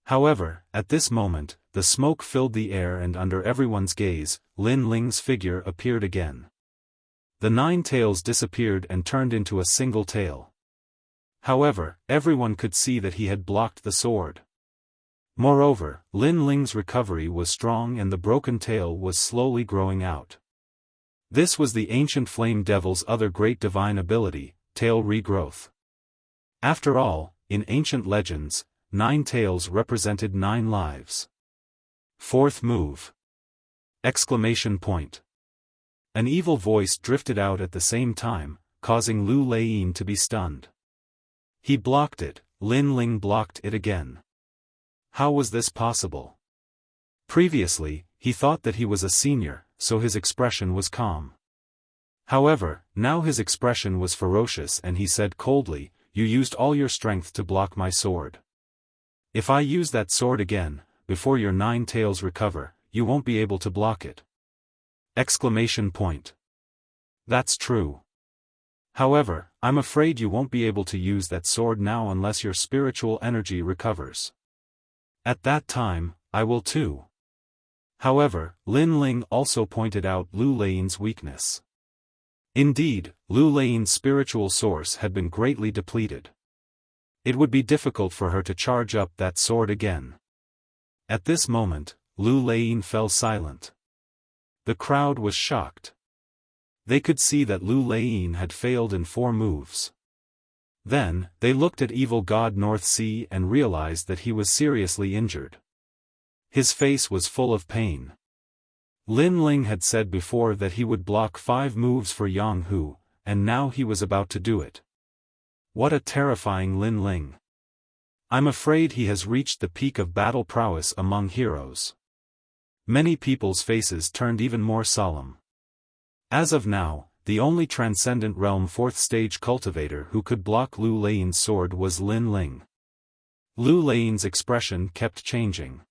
However, at this moment, the smoke filled the air and under everyone's gaze, Lin Ling's figure appeared again. The 9 tails disappeared and turned into a single tail. However, everyone could see that he had blocked the sword. Moreover, Lin Ling's recovery was strong and the broken tail was slowly growing out. This was the ancient flame devil's other great divine ability, tail regrowth. After all, in ancient legends, 9 tails represented 9 lives. 4th move! Exclamation point. An evil voice drifted out at the same time, causing Lu Lein to be stunned. He blocked it, Lin Ling blocked it again. How was this possible? Previously, he thought that he was a senior, so his expression was calm. However, now his expression was ferocious and he said coldly, "You used all your strength to block my sword. If I use that sword again, before your 9 tails recover, you won't be able to block it." Exclamation point. That's true. However, I'm afraid you won't be able to use that sword now unless your spiritual energy recovers. At that time, I will too. However, Lin Ling also pointed out Lu Lein's weakness. Indeed, Lu Lein's spiritual source had been greatly depleted. It would be difficult for her to charge up that sword again. At this moment, Lu Lein fell silent. The crowd was shocked. They could see that Lu Lein had failed in 4 moves. Then, they looked at evil god North Sea and realized that he was seriously injured. His face was full of pain. Lin Ling had said before that he would block 5 moves for Yang Hu, and now he was about to do it. What a terrifying Lin Ling. I'm afraid he has reached the peak of battle prowess among heroes. Many people's faces turned even more solemn. As of now, the only Transcendent Realm 4th stage cultivator who could block Lu Lein's sword was Lin Ling. Lu Lein's expression kept changing.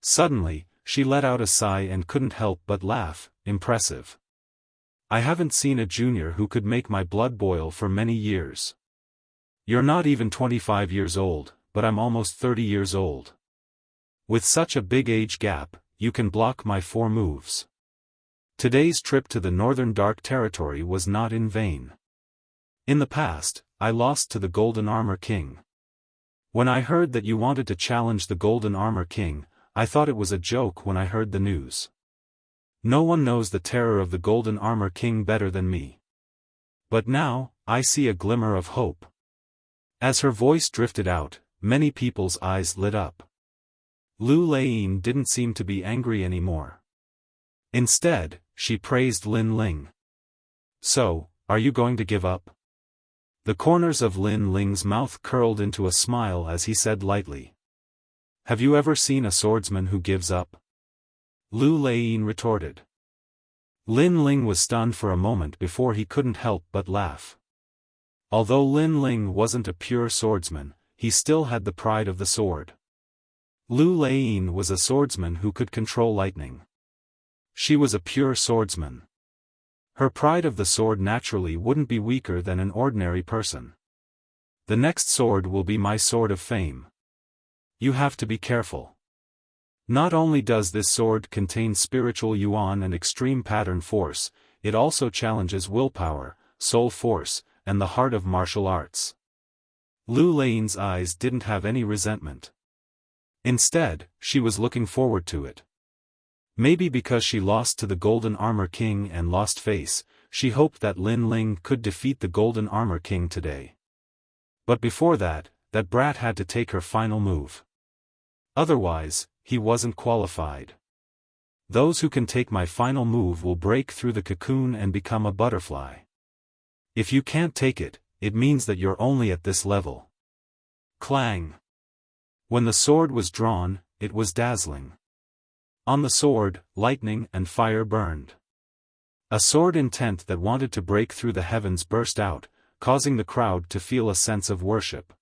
Suddenly, she let out a sigh and couldn't help but laugh. Impressive. I haven't seen a junior who could make my blood boil for many years. You're not even 25 years old, but I'm almost 30 years old. With such a big age gap, you can block my 4 moves. Today's trip to the Northern Dark Territory was not in vain. In the past, I lost to the Golden Armor King. When I heard that you wanted to challenge the Golden Armor King, I thought it was a joke when I heard the news. No one knows the terror of the Golden Armor King better than me. But now, I see a glimmer of hope. As her voice drifted out, many people's eyes lit up. Lu Lein didn't seem to be angry anymore. Instead, she praised Lin Ling. So, are you going to give up? The corners of Lin Ling's mouth curled into a smile as he said lightly. Have you ever seen a swordsman who gives up? Lu Lein retorted. Lin Ling was stunned for a moment before he couldn't help but laugh. Although Lin Ling wasn't a pure swordsman, he still had the pride of the sword. Lu Lein was a swordsman who could control lightning. She was a pure swordsman. Her pride of the sword naturally wouldn't be weaker than an ordinary person. The next sword will be my sword of fame. You have to be careful. Not only does this sword contain spiritual yuan and extreme pattern force, it also challenges willpower, soul force, and the heart of martial arts. Lu Lein's eyes didn't have any resentment. Instead, she was looking forward to it. Maybe because she lost to the Golden Armor King and lost face, she hoped that Lin Ling could defeat the Golden Armor King today. But before that brat had to take her final move. Otherwise, he wasn't qualified. Those who can take my final move will break through the cocoon and become a butterfly. If you can't take it, it means that you're only at this level. Clang! When the sword was drawn, it was dazzling. On the sword, lightning and fire burned. A sword intent that wanted to break through the heavens burst out, causing the crowd to feel a sense of worship.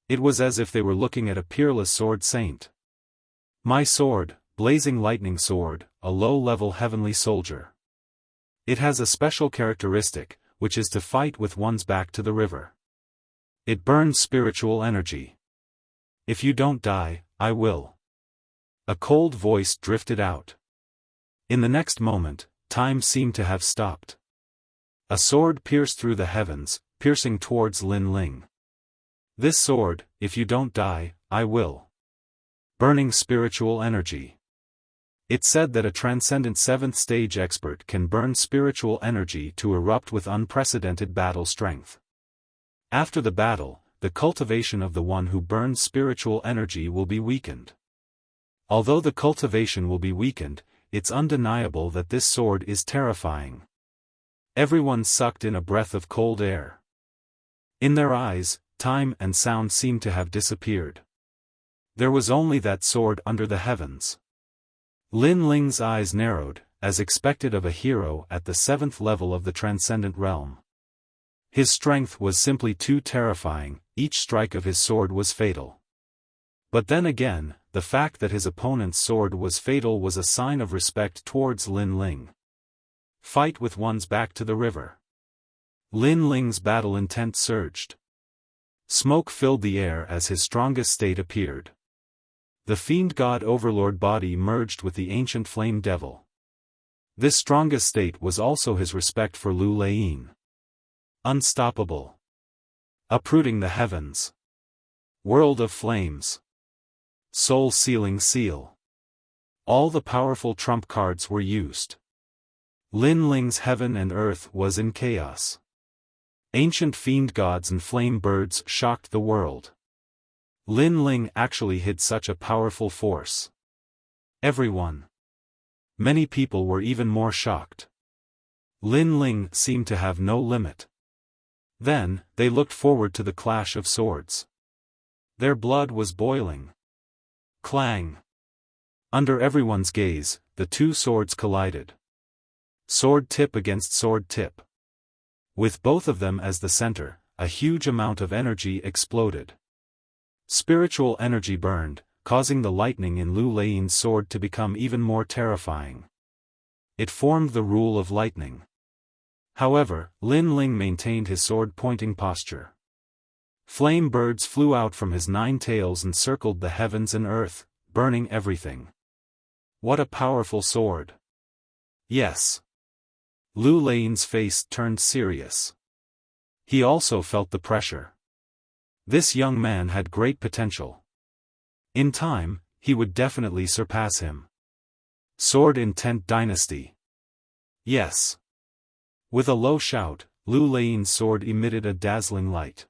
It was as if they were looking at a peerless sword saint. My sword, blazing lightning sword, a low-level heavenly soldier. It has a special characteristic, which is to fight with one's back to the river. It burns spiritual energy. If you don't die, I will. A cold voice drifted out. In the next moment, time seemed to have stopped. A sword pierced through the heavens, piercing towards Lin Ling. This sword, if you don't die, I will. Burning spiritual energy. It said that a Transcendent 7th stage expert can burn spiritual energy to erupt with unprecedented battle strength. After the battle, the cultivation of the one who burns spiritual energy will be weakened. Although the cultivation will be weakened, it's undeniable that this sword is terrifying. Everyone sucked in a breath of cold air. In their eyes, time and sound seemed to have disappeared. There was only that sword under the heavens. Lin Ling's eyes narrowed, as expected of a hero at the 7th level of the Transcendent Realm. His strength was simply too terrifying, each strike of his sword was fatal. But then again, the fact that his opponent's sword was fatal was a sign of respect towards Lin Ling. Fight with one's back to the river. Lin Ling's battle intent surged. Smoke filled the air as his strongest state appeared. The fiend god overlord body merged with the ancient flame devil. This strongest state was also his respect for Lu Lein. Unstoppable. Uprooting the heavens. World of flames. Soul-sealing seal. All the powerful trump cards were used. Lin Ling's heaven and earth was in chaos. Ancient fiend gods and flame birds shocked the world. Lin Ling actually hid such a powerful force. Everyone. Many people were even more shocked. Lin Ling seemed to have no limit. Then, they looked forward to the clash of swords. Their blood was boiling. Clang! Under everyone's gaze, the two swords collided. Sword tip against sword tip. With both of them as the center, a huge amount of energy exploded. Spiritual energy burned, causing the lightning in Lu Lein's sword to become even more terrifying. It formed the rule of lightning. However, Lin Ling maintained his sword-pointing posture. Flame birds flew out from his 9 tails and circled the heavens and earth, burning everything. What a powerful sword! Yes. Lu Lein's face turned serious. He also felt the pressure. This young man had great potential. In time, he would definitely surpass him. Sword in 10th Dynasty. Yes. With a low shout, Lu Lein's sword emitted a dazzling light.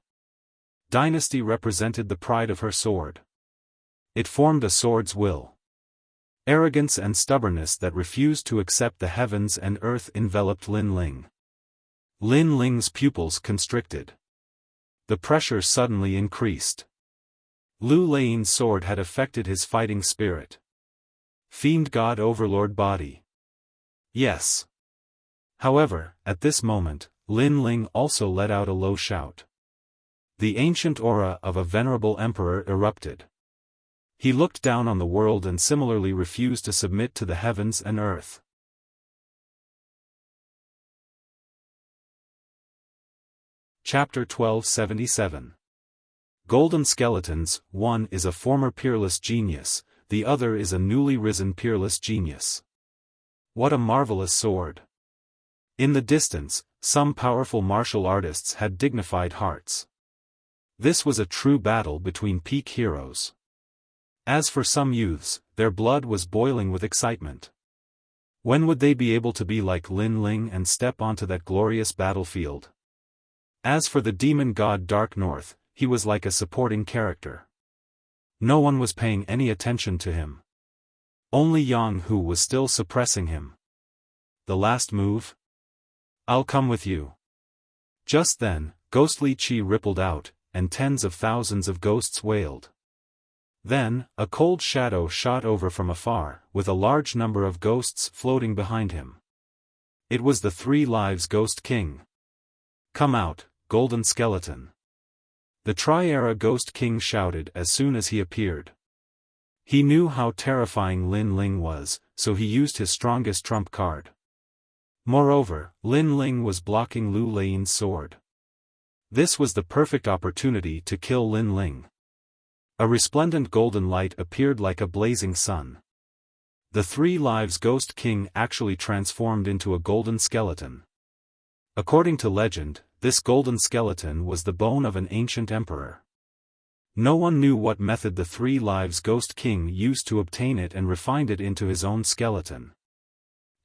Dynasty represented the pride of her sword. It formed a sword's will. Arrogance and stubbornness that refused to accept the heavens and earth enveloped Lin Ling. Lin Ling's pupils constricted. The pressure suddenly increased. Lu Lein's sword had affected his fighting spirit. Fiend God Overlord body. Yes. However, at this moment, Lin Ling also let out a low shout. The ancient aura of a venerable emperor erupted. He looked down on the world and similarly refused to submit to the heavens and earth. Chapter 1277. Golden Skeletons. One is a former peerless genius, the other is a newly risen peerless genius. What a marvelous sword! In the distance, some powerful martial artists had dignified hearts. This was a true battle between peak heroes. As for some youths, their blood was boiling with excitement. When would they be able to be like Lin Ling and step onto that glorious battlefield? As for the demon god Dark North, he was like a supporting character. No one was paying any attention to him. Only Yang Hu was still suppressing him. The last move? I'll come with you. Just then, ghostly chi rippled out, and tens of thousands of ghosts wailed. Then, a cold shadow shot over from afar, with a large number of ghosts floating behind him. It was the 3 Lives Ghost King. Come out, Golden Skeleton. The Tri-Era Ghost King shouted as soon as he appeared. He knew how terrifying Lin Ling was, so he used his strongest trump card. Moreover, Lin Ling was blocking Lu Lein's sword. This was the perfect opportunity to kill Lin Ling. A resplendent golden light appeared like a blazing sun. The 3 Lives Ghost King actually transformed into a golden skeleton. According to legend, this golden skeleton was the bone of an ancient emperor. No one knew what method the 3 Lives Ghost King used to obtain it and refined it into his own skeleton.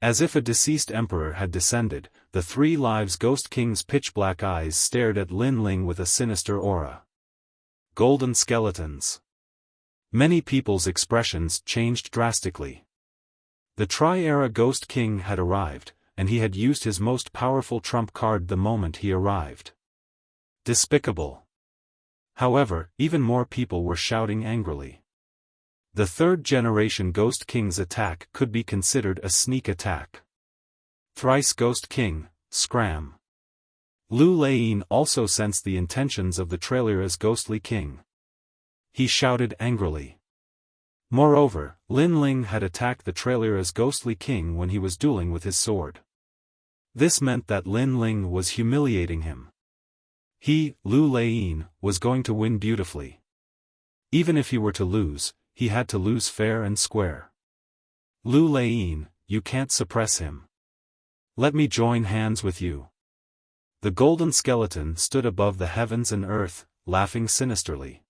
As if a deceased emperor had descended, the 3 Lives Ghost King's pitch-black eyes stared at Lin Ling with a sinister aura. Golden skeletons. Many people's expressions changed drastically. The Tri-Era Ghost King had arrived, and he had used his most powerful trump card the moment he arrived. Despicable. However, even more people were shouting angrily. The 3rd generation Ghost King's attack could be considered a sneak attack. Thrice Ghost King, scram. Lu Lein also sensed the intentions of the Trailera's ghostly king. He shouted angrily. Moreover, Lin Ling had attacked the Trailera's ghostly king when he was dueling with his sword. This meant that Lin Ling was humiliating him. He, Lu Lein, was going to win beautifully. Even if he were to lose, he had to lose fair and square. Lu Lein, you can't suppress him. Let me join hands with you. The golden skeleton stood above the heavens and earth, laughing sinisterly.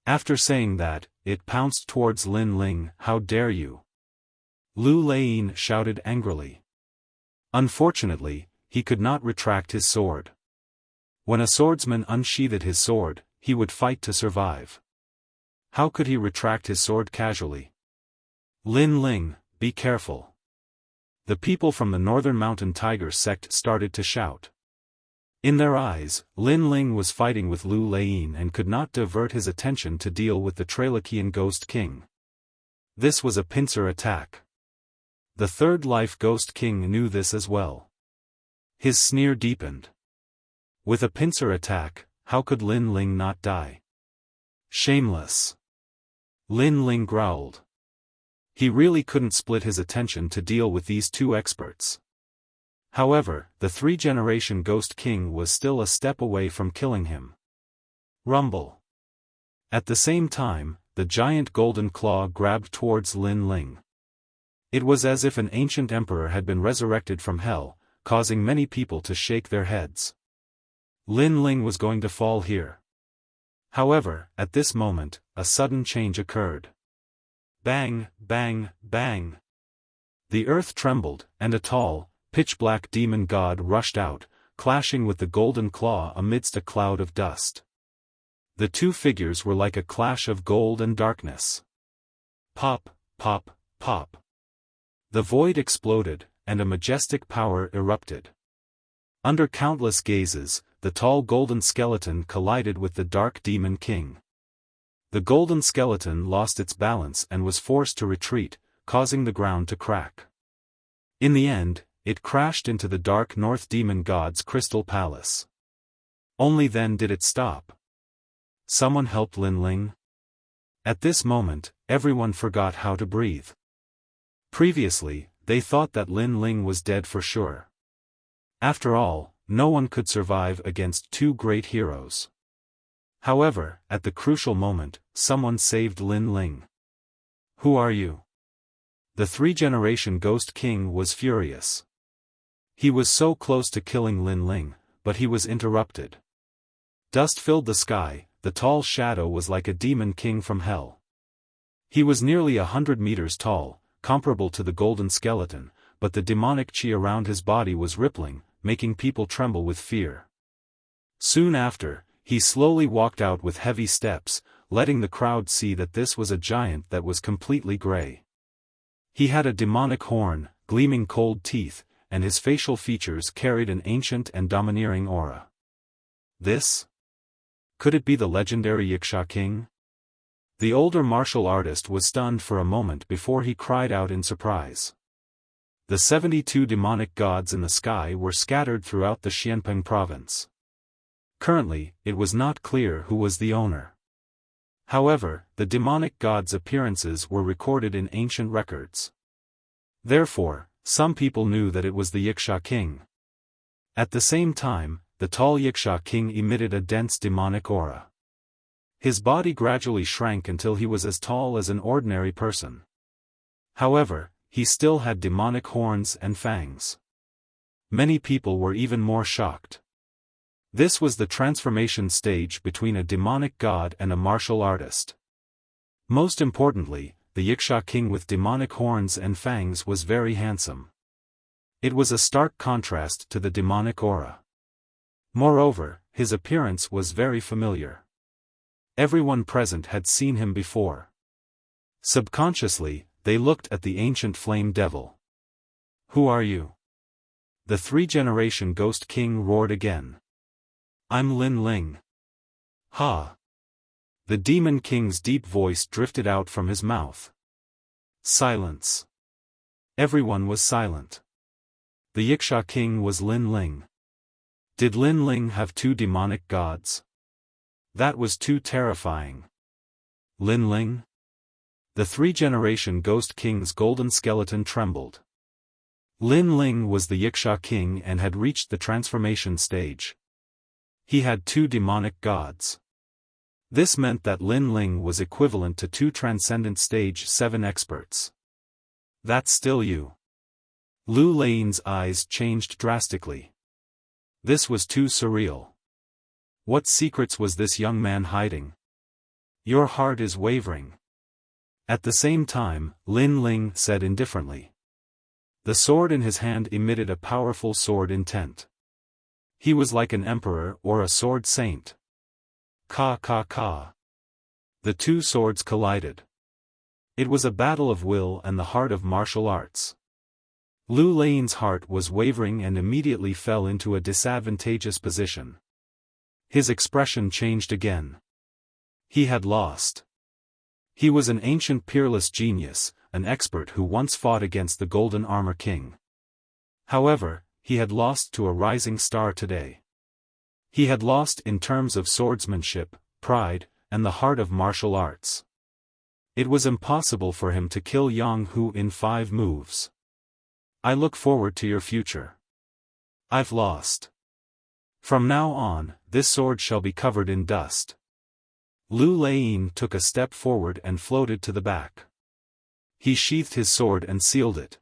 After saying that, it pounced towards Lin Ling. How dare you? Lu Lein shouted angrily. Unfortunately, he could not retract his sword. When a swordsman unsheathed his sword, he would fight to survive. How could he retract his sword casually? Lin Ling, be careful. The people from the Northern Mountain Tiger sect started to shout. In their eyes, Lin Ling was fighting with Lu Lei and could not divert his attention to deal with the Trailokian Ghost King. This was a pincer attack. The Third Life Ghost King knew this as well. His sneer deepened. With a pincer attack, how could Lin Ling not die? Shameless. Lin Ling growled. He really couldn't split his attention to deal with these two experts. However, the three-generation Ghost King was still a step away from killing him. Rumble. At the same time, the giant golden claw grabbed towards Lin Ling. It was as if an ancient emperor had been resurrected from hell, causing many people to shake their heads. Lin Ling was going to fall here. However, at this moment, a sudden change occurred. Bang, bang, bang. The earth trembled, and a tall, pitch-black demon god rushed out, clashing with the golden claw amidst a cloud of dust. The two figures were like a clash of gold and darkness. Pop, pop, pop. The void exploded, and a majestic power erupted. Under countless gazes, the tall golden skeleton collided with the dark demon king. The golden skeleton lost its balance and was forced to retreat, causing the ground to crack. In the end, it crashed into the dark North Demon God's crystal palace. Only then did it stop. Someone helped Lin Ling? At this moment, everyone forgot how to breathe. Previously, they thought that Lin Ling was dead for sure. After all, no one could survive against two great heroes. However, at the crucial moment, someone saved Lin Ling. Who are you? The three-generation Ghost King was furious. He was so close to killing Lin Ling, but he was interrupted. Dust filled the sky, the tall shadow was like a demon king from hell. He was nearly 100 meters tall, comparable to the golden skeleton, but the demonic chi around his body was rippling, making people tremble with fear. Soon after, he slowly walked out with heavy steps, letting the crowd see that this was a giant that was completely gray. He had a demonic horn, gleaming cold teeth, and his facial features carried an ancient and domineering aura. This? Could it be the legendary Wuxia king? The older martial artist was stunned for a moment before he cried out in surprise. The 72 demonic gods in the sky were scattered throughout the Xianpeng province. Currently, it was not clear who was the owner. However, the demonic gods' appearances were recorded in ancient records. Therefore, some people knew that it was the Wuxia king. At the same time, the tall Wuxia king emitted a dense demonic aura. His body gradually shrank until he was as tall as an ordinary person. However, he still had demonic horns and fangs. Many people were even more shocked. This was the transformation stage between a demonic god and a martial artist. Most importantly, the Wuxia king with demonic horns and fangs was very handsome. It was a stark contrast to the demonic aura. Moreover, his appearance was very familiar. Everyone present had seen him before. Subconsciously, they looked at the ancient flame devil. Who are you? The three-generation Ghost King roared again. I'm Lin Ling. Ha! The Demon King's deep voice drifted out from his mouth. Silence. Everyone was silent. The Wuxia King was Lin Ling. Did Lin Ling have two demonic gods? That was too terrifying. Lin Ling? The three-generation Ghost King's golden skeleton trembled. Lin Ling was the Wuxia King and had reached the transformation stage. He had two demonic gods. This meant that Lin Ling was equivalent to two Transcendent Stage 7 experts. That's still you. Lu Lein's eyes changed drastically. This was too surreal. What secrets was this young man hiding? Your heart is wavering. At the same time, Lin Ling said indifferently. The sword in his hand emitted a powerful sword intent. He was like an emperor or a sword saint. Ka ka ka. The two swords collided. It was a battle of will and the heart of martial arts. Lu Lein's heart was wavering and immediately fell into a disadvantageous position. His expression changed again. He had lost. He was an ancient peerless genius, an expert who once fought against the Golden Armor King. However, he had lost to a rising star today. He had lost in terms of swordsmanship, pride, and the heart of martial arts. It was impossible for him to kill Yang Hu in 5 moves. I look forward to your future. I've lost. From now on, this sword shall be covered in dust. Lu Lein took a step forward and floated to the back. He sheathed his sword and sealed it.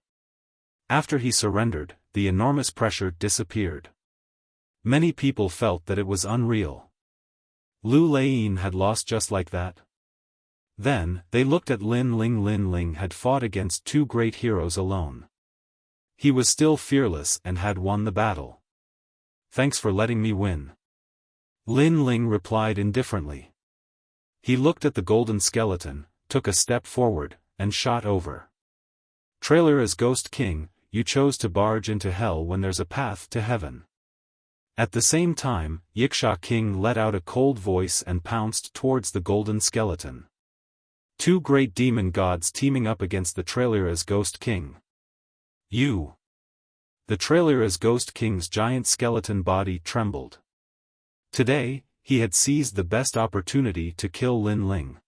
After he surrendered, the enormous pressure disappeared. Many people felt that it was unreal. Lu Lein had lost just like that. Then, they looked at Lin Ling. Lin Ling had fought against 2 great heroes alone. He was still fearless and had won the battle. Thanks for letting me win. Lin Ling replied indifferently. He looked at the golden skeleton, took a step forward, and shot over. Trailer as Ghost King, you chose to barge into hell when there's a path to heaven. At the same time, Yiksha King let out a cold voice and pounced towards the golden skeleton. 2 great demon gods teaming up against the Trailer as Ghost King. You. The Trailer as Ghost King's giant skeleton body trembled. Today, he had seized the best opportunity to kill Lin Ling.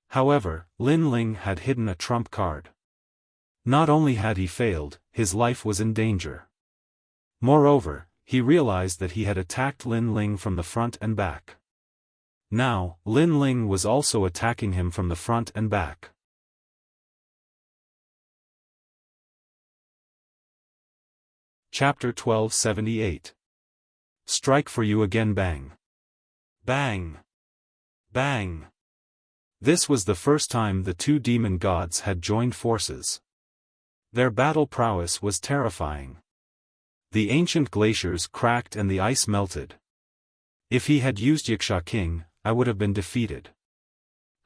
However, Lin Ling had hidden a trump card. Not only had he failed, his life was in danger. Moreover, he realized that he had attacked Lin Ling from the front and back. Now, Lin Ling was also attacking him from the front and back. Chapter 1278. Strike for you again. Bang. Bang. Bang. This was the first time the 2 demon gods had joined forces. Their battle prowess was terrifying. The ancient glaciers cracked and the ice melted. If he had used Yiksha King, I would have been defeated.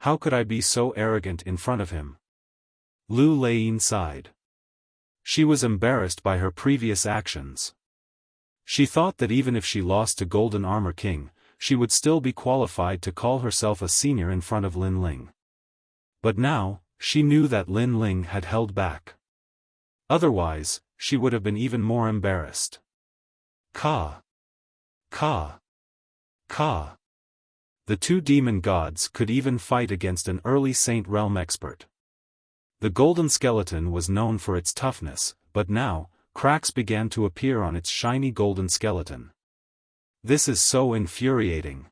How could I be so arrogant in front of him? Lu Lein sighed. She was embarrassed by her previous actions. She thought that even if she lost to Golden Armor King, she would still be qualified to call herself a senior in front of Lin Ling. But now, she knew that Lin Ling had held back. Otherwise, she would have been even more embarrassed. Ka. Ka. Ka. The 2 demon gods could even fight against an early Saint Realm expert. The golden skeleton was known for its toughness, but now, cracks began to appear on its shiny golden skeleton. This is so infuriating.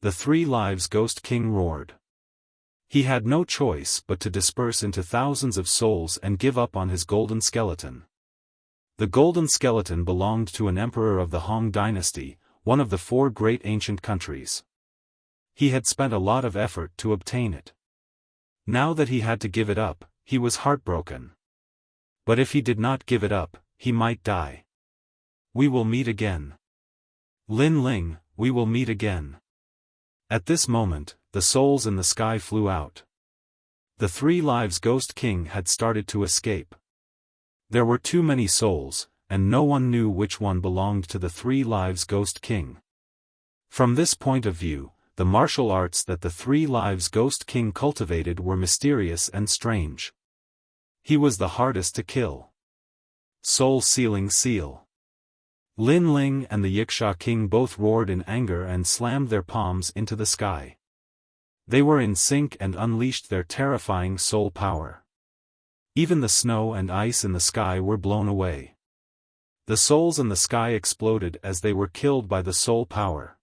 The 3 lives Ghost King roared. He had no choice but to disperse into thousands of souls and give up on his golden skeleton. The golden skeleton belonged to an emperor of the Hong dynasty, one of the 4 great ancient countries. He had spent a lot of effort to obtain it. Now that he had to give it up, he was heartbroken. But if he did not give it up, he might die. We will meet again. Lin Ling, we will meet again. At this moment, the souls in the sky flew out. The 3 lives Ghost King had started to escape. There were too many souls, and no one knew which one belonged to the 3 lives Ghost King. From this point of view, the martial arts that the 3 lives Ghost King cultivated were mysterious and strange. He was the hardest to kill. Soul Sealing Seal. Lin Ling and the Yiksha King both roared in anger and slammed their palms into the sky. They were in sync and unleashed their terrifying soul power. Even the snow and ice in the sky were blown away. The souls in the sky exploded as they were killed by the soul power.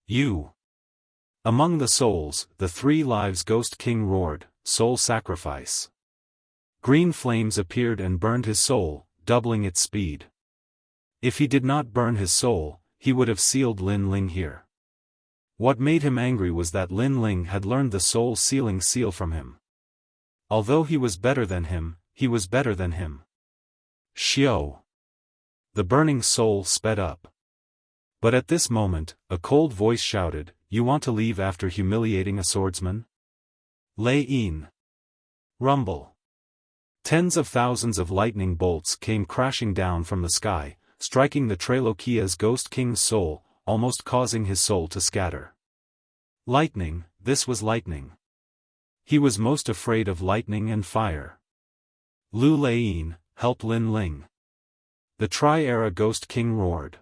You. Among the souls, the 3 lives Ghost King roared, soul sacrifice. Green flames appeared and burned his soul, doubling its speed. If he did not burn his soul, he would have sealed Lin Ling here. What made him angry was that Lin Ling had learned the soul sealing seal from him. Although he was better than him, he was better than him. Xiao. The burning soul sped up. But at this moment, a cold voice shouted, "You want to leave after humiliating a swordsman?" Lei Yin. Rumble. Tens of thousands of lightning bolts came crashing down from the sky, striking the Trailokia's Ghost King's soul, almost causing his soul to scatter. Lightning, this was lightning. He was most afraid of lightning and fire. Lu Laiyin, help Lin Ling. The Tri-Era Ghost King roared.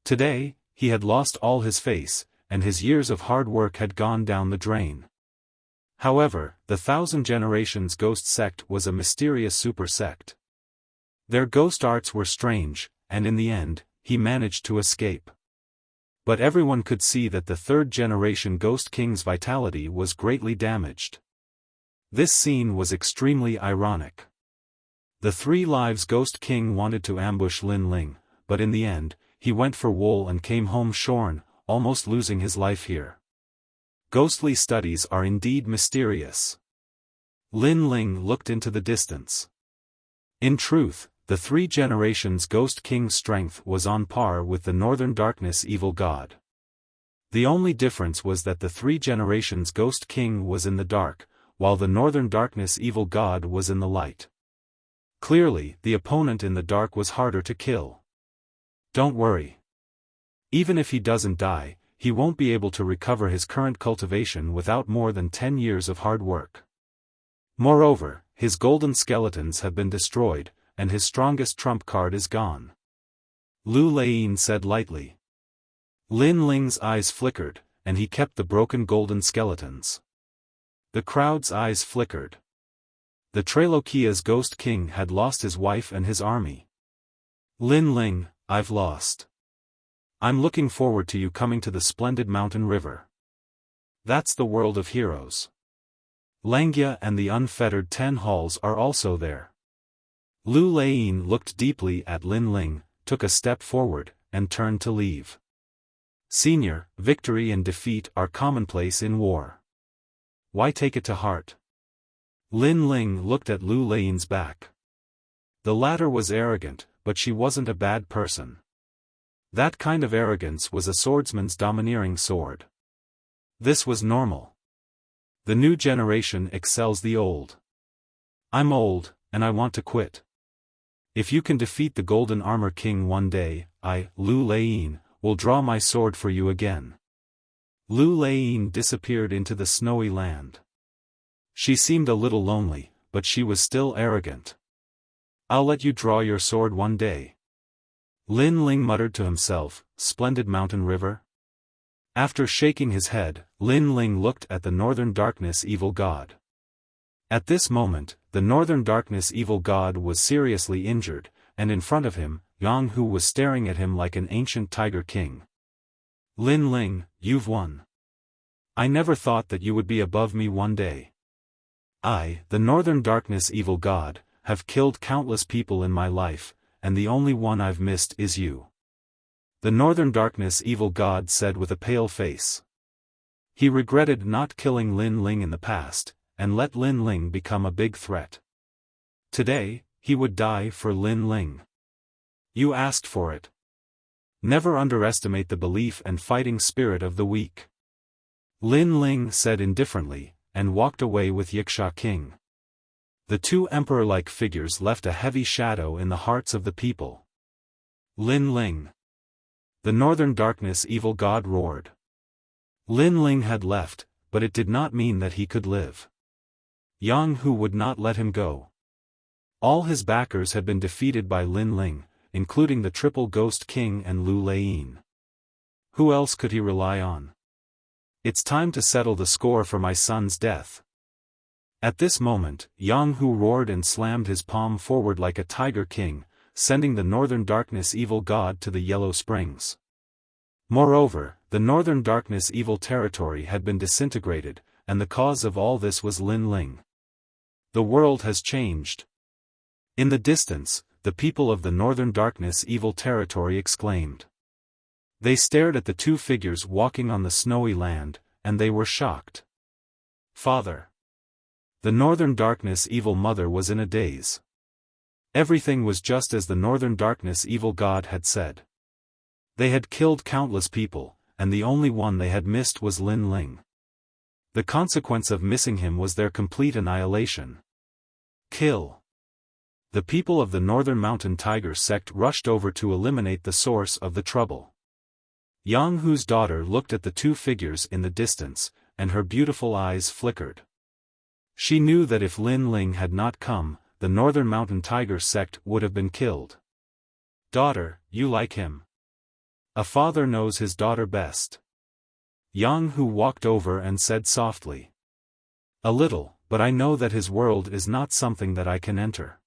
Today, he had lost all his face, and his years of hard work had gone down the drain. However, the Thousand Generations Ghost Sect was a mysterious super sect. Their ghost arts were strange, and in the end, he managed to escape. But everyone could see that the third generation Ghost King's vitality was greatly damaged. This scene was extremely ironic. The Three Lives Ghost King wanted to ambush Lin Ling, but in the end, he went for wool and came home shorn, almost losing his life here. Ghostly studies are indeed mysterious. Lin Ling looked into the distance. In truth, the Three Generations Ghost King's strength was on par with the Northern Darkness Evil God. The only difference was that the Three Generations Ghost King was in the dark, while the Northern Darkness Evil God was in the light. Clearly, the opponent in the dark was harder to kill. Don't worry. Even if he doesn't die, he won't be able to recover his current cultivation without more than 10 years of hard work. Moreover, his golden skeletons have been destroyed, and his strongest trump card is gone. Lu Laiyin said lightly. Lin Ling's eyes flickered, and he kept the broken golden skeletons. The crowd's eyes flickered. The Trailokia's Ghost King had lost his wife and his army. Lin Ling, I've lost. I'm looking forward to you coming to the splendid mountain river. That's the world of heroes. Langia and the unfettered 10 halls are also there. Lu Laiyin looked deeply at Lin Ling, took a step forward, and turned to leave. Senior, victory and defeat are commonplace in war. Why take it to heart? Lin Ling looked at Lu Laiyin's back. The latter was arrogant, but she wasn't a bad person. That kind of arrogance was a swordsman's domineering sword. This was normal. The new generation excels the old. I'm old, and I want to quit. If you can defeat the Golden Armor King one day, I, Lu Laiyin, will draw my sword for you again. Lu Laiyin disappeared into the snowy land. She seemed a little lonely, but she was still arrogant. I'll let you draw your sword one day. Lin Ling muttered to himself, splendid mountain river? After shaking his head, Lin Ling looked at the Northern Darkness Evil God. At this moment, the Northern Darkness Evil God was seriously injured, and in front of him, Yang Hu was staring at him like an ancient tiger king. Lin Ling, you've won. I never thought that you would be above me one day. I, the Northern Darkness Evil God, have killed countless people in my life, and the only one I've missed is you. The Northern Darkness Evil God said with a pale face. He regretted not killing Lin Ling in the past, and let Lin Ling become a big threat. Today, he would die for Lin Ling. You asked for it. Never underestimate the belief and fighting spirit of the weak. Lin Ling said indifferently, and walked away with Wuxia King. The two emperor-like figures left a heavy shadow in the hearts of the people. Lin Ling. The Northern Darkness Evil God roared. Lin Ling had left, but it did not mean that he could live. Yang Hu would not let him go. All his backers had been defeated by Lin Ling, including the Triple Ghost King and Lu Laiyin. Who else could he rely on? It's time to settle the score for my son's death. At this moment, Yang Hu roared and slammed his palm forward like a tiger king, sending the Northern Darkness Evil God to the Yellow Springs. Moreover, the Northern Darkness Evil territory had been disintegrated, and the cause of all this was Lin Ling. The world has changed. In the distance, the people of the Northern Darkness Evil territory exclaimed. They stared at the two figures walking on the snowy land, and they were shocked. Father. The Northern Darkness Evil Mother was in a daze. Everything was just as the Northern Darkness Evil God had said. They had killed countless people, and the only one they had missed was Lin Ling. The consequence of missing him was their complete annihilation. Kill. The people of the Northern Mountain Tiger sect rushed over to eliminate the source of the trouble. Yang Hu's daughter looked at the two figures in the distance, and her beautiful eyes flickered. She knew that if Lin Ling had not come, the Northern Mountain Tiger sect would have been killed. "Daughter, you like him? A father knows his daughter best." Yang Hu walked over and said softly. "A little, but I know that his world is not something that I can enter.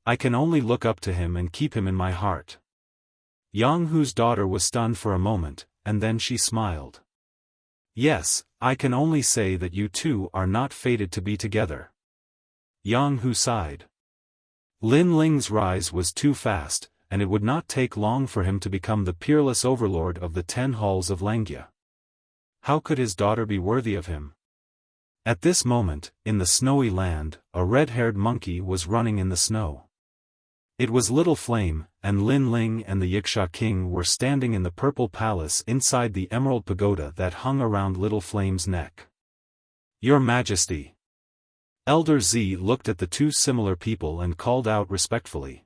I can only look up to him and keep him in my heart." Yang Hu's daughter was stunned for a moment, and then she smiled. "Yes, I can only say that you two are not fated to be together." Yang Hu sighed. Lin Ling's rise was too fast, and it would not take long for him to become the peerless overlord of the 10 halls of Langia. How could his daughter be worthy of him? At this moment, in the snowy land, a red-haired monkey was running in the snow. It was Little Flame, and Lin Ling and the Wuxia king were standing in the purple palace inside the emerald pagoda that hung around Little Flame's neck. "Your Majesty." Elder Z looked at the two similar people and called out respectfully.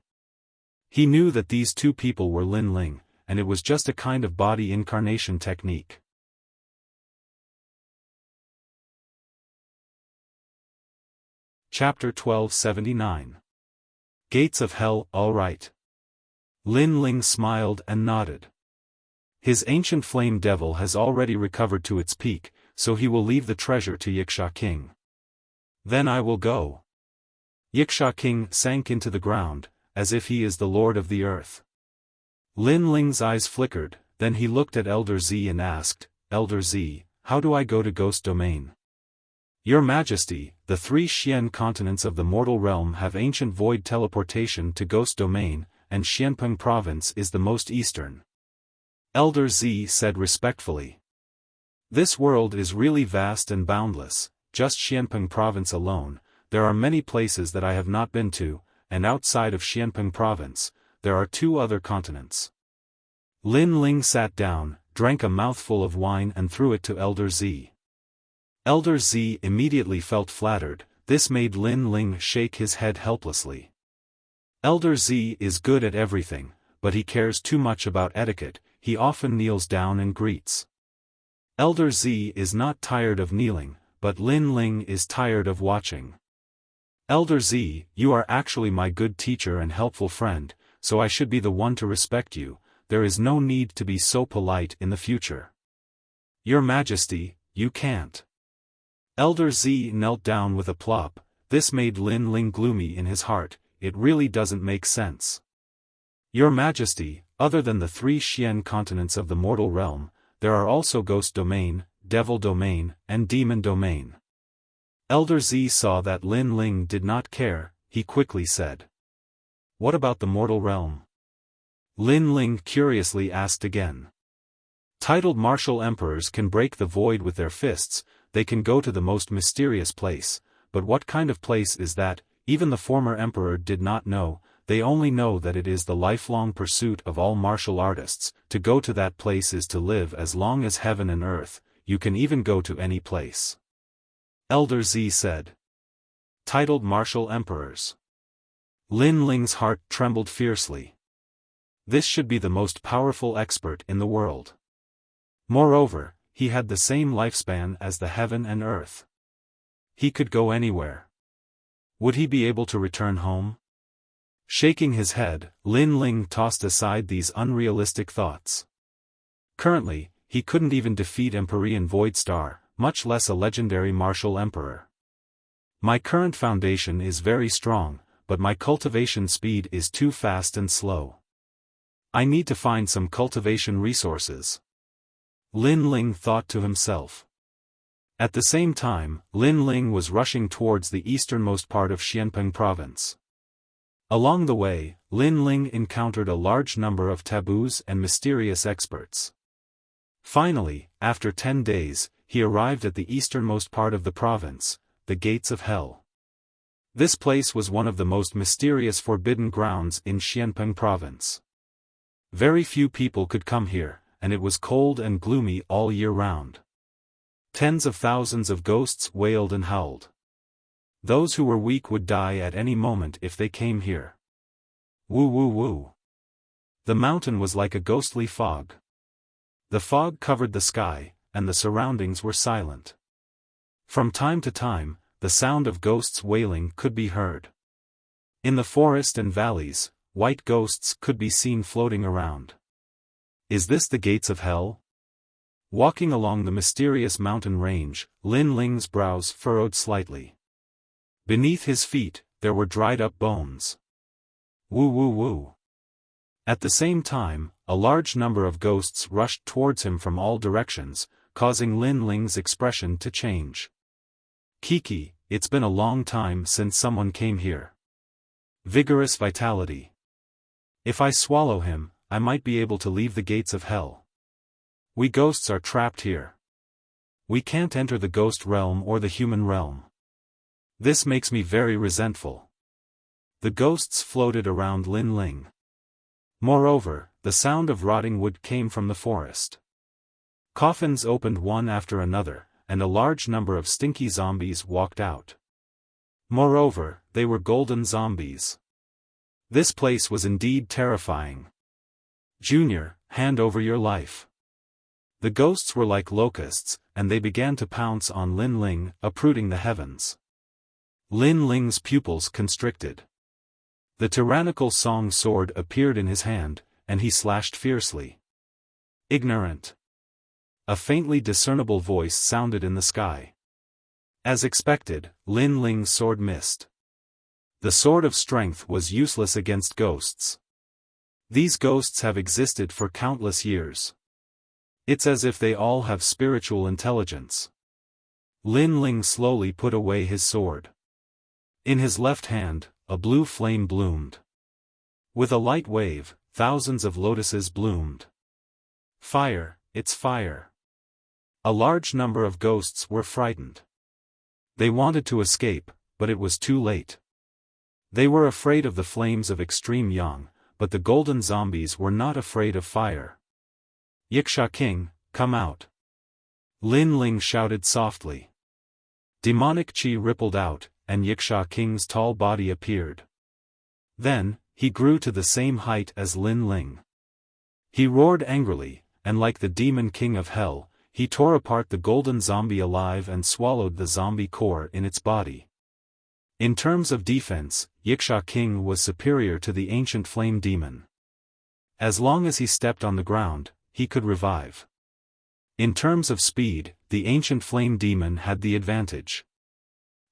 He knew that these two people were Lin Ling, and it was just a kind of body incarnation technique. Chapter 1279. Gates of Hell, all right. Lin Ling smiled and nodded. His ancient flame devil has already recovered to its peak, so he will leave the treasure to Wuxia king. Then I will go. Wuxia king sank into the ground, as if he is the lord of the earth. Lin Ling's eyes flickered, then he looked at Elder Z and asked, "Elder Z, how do I go to Ghost Domain?" "Your Majesty, the 3 Xian continents of the mortal realm have ancient void teleportation to Ghost Domain, and Xianpeng province is the most eastern." Elder Z said respectfully. "This world is really vast and boundless, just Xianpeng province alone, there are many places that I have not been to, and outside of Xianpeng province, there are 2 other continents." Lin Ling sat down, drank a mouthful of wine and threw it to Elder Z. Elder Z immediately felt flattered. This made Lin Ling shake his head helplessly. Elder Z is good at everything, but he cares too much about etiquette. He often kneels down and greets. Elder Z is not tired of kneeling, but Lin Ling is tired of watching. "Elder Z, you are actually my good teacher and helpful friend, so I should be the one to respect you. There is no need to be so polite in the future." "Your Majesty, you can't." Elder Z knelt down with a plop. This made Lin Ling gloomy in his heart. It really doesn't make sense. "Your Majesty, other than the 3 Xian continents of the mortal realm, there are also Ghost Domain, Devil Domain, and Demon Domain." Elder Z saw that Lin Ling did not care. He quickly said, "What about the mortal realm?" Lin Ling curiously asked again. "Titled martial emperors can break the void with their fists. They can go to the most mysterious place, but what kind of place is that? Even the former emperor did not know. They only know that it is the lifelong pursuit of all martial artists. To go to that place is to live as long as heaven and earth. You can even go to any place." Elder Z said. "Titled martial emperors." Lin Ling's heart trembled fiercely. This should be the most powerful expert in the world. Moreover, he had the same lifespan as the heaven and earth. He could go anywhere. Would he be able to return home? Shaking his head, Lin Ling tossed aside these unrealistic thoughts. Currently, he couldn't even defeat Empyrean Void Star, much less a legendary martial emperor. "My current foundation is very strong, but my cultivation speed is too fast and slow. I need to find some cultivation resources." Lin Ling thought to himself. At the same time, Lin Ling was rushing towards the easternmost part of Xianpeng province. Along the way, Lin Ling encountered a large number of taboos and mysterious experts. Finally, after 10 days, he arrived at the easternmost part of the province, the Gates of Hell. This place was one of the most mysterious forbidden grounds in Xianpeng province. Very few people could come here, and it was cold and gloomy all year round. Tens of thousands of ghosts wailed and howled. Those who were weak would die at any moment if they came here. Woo woo woo. The mountain was like a ghostly fog. The fog covered the sky, and the surroundings were silent. From time to time, the sound of ghosts wailing could be heard. In the forest and valleys, white ghosts could be seen floating around. Is this the gates of hell? Walking along the mysterious mountain range, Lin Ling's brows furrowed slightly. Beneath his feet, there were dried-up bones. Woo woo woo. At the same time, a large number of ghosts rushed towards him from all directions, causing Lin Ling's expression to change. Kiki, it's been a long time since someone came here. Vigorous vitality. If I swallow him, I might be able to leave the gates of hell. We ghosts are trapped here. We can't enter the ghost realm or the human realm. This makes me very resentful. The ghosts floated around Lin Ling. Moreover, the sound of rotting wood came from the forest. Coffins opened one after another, and a large number of stinky zombies walked out. Moreover, they were golden zombies. This place was indeed terrifying. Junior, hand over your life. The ghosts were like locusts, and they began to pounce on Lin Ling, uprooting the heavens. Lin Ling's pupils constricted. The tyrannical song sword appeared in his hand, and he slashed fiercely. Ignorant. A faintly discernible voice sounded in the sky. As expected, Lin Ling's sword missed. The sword of strength was useless against ghosts. These ghosts have existed for countless years. It's as if they all have spiritual intelligence. Lin Ling slowly put away his sword. In his left hand, a blue flame bloomed. With a light wave, thousands of lotuses bloomed. Fire, it's fire. A large number of ghosts were frightened. They wanted to escape, but it was too late. They were afraid of the flames of extreme yang, but the golden zombies were not afraid of fire. Wuxia King, come out. Lin Ling shouted softly. Demonic chi rippled out, and Wuxia King's tall body appeared. Then, he grew to the same height as Lin Ling. He roared angrily, and like the demon king of hell, he tore apart the golden zombie alive and swallowed the zombie core in its body. In terms of defense, Wuxia King was superior to the ancient flame demon. As long as he stepped on the ground, he could revive. In terms of speed, the ancient flame demon had the advantage.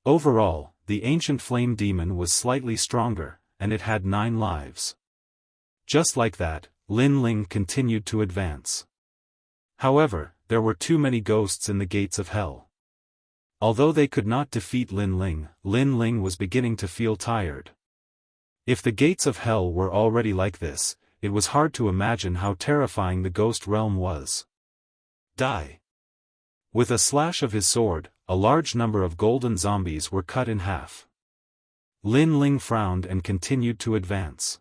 Overall, the ancient flame demon was slightly stronger, and it had 9 lives. Just like that, Lin Ling continued to advance. However, there were too many ghosts in the gates of hell. Although they could not defeat Lin Ling was beginning to feel tired. If the gates of hell were already like this, it was hard to imagine how terrifying the ghost realm was. Die. With a slash of his sword, a large number of golden zombies were cut in half. Lin Ling frowned and continued to advance.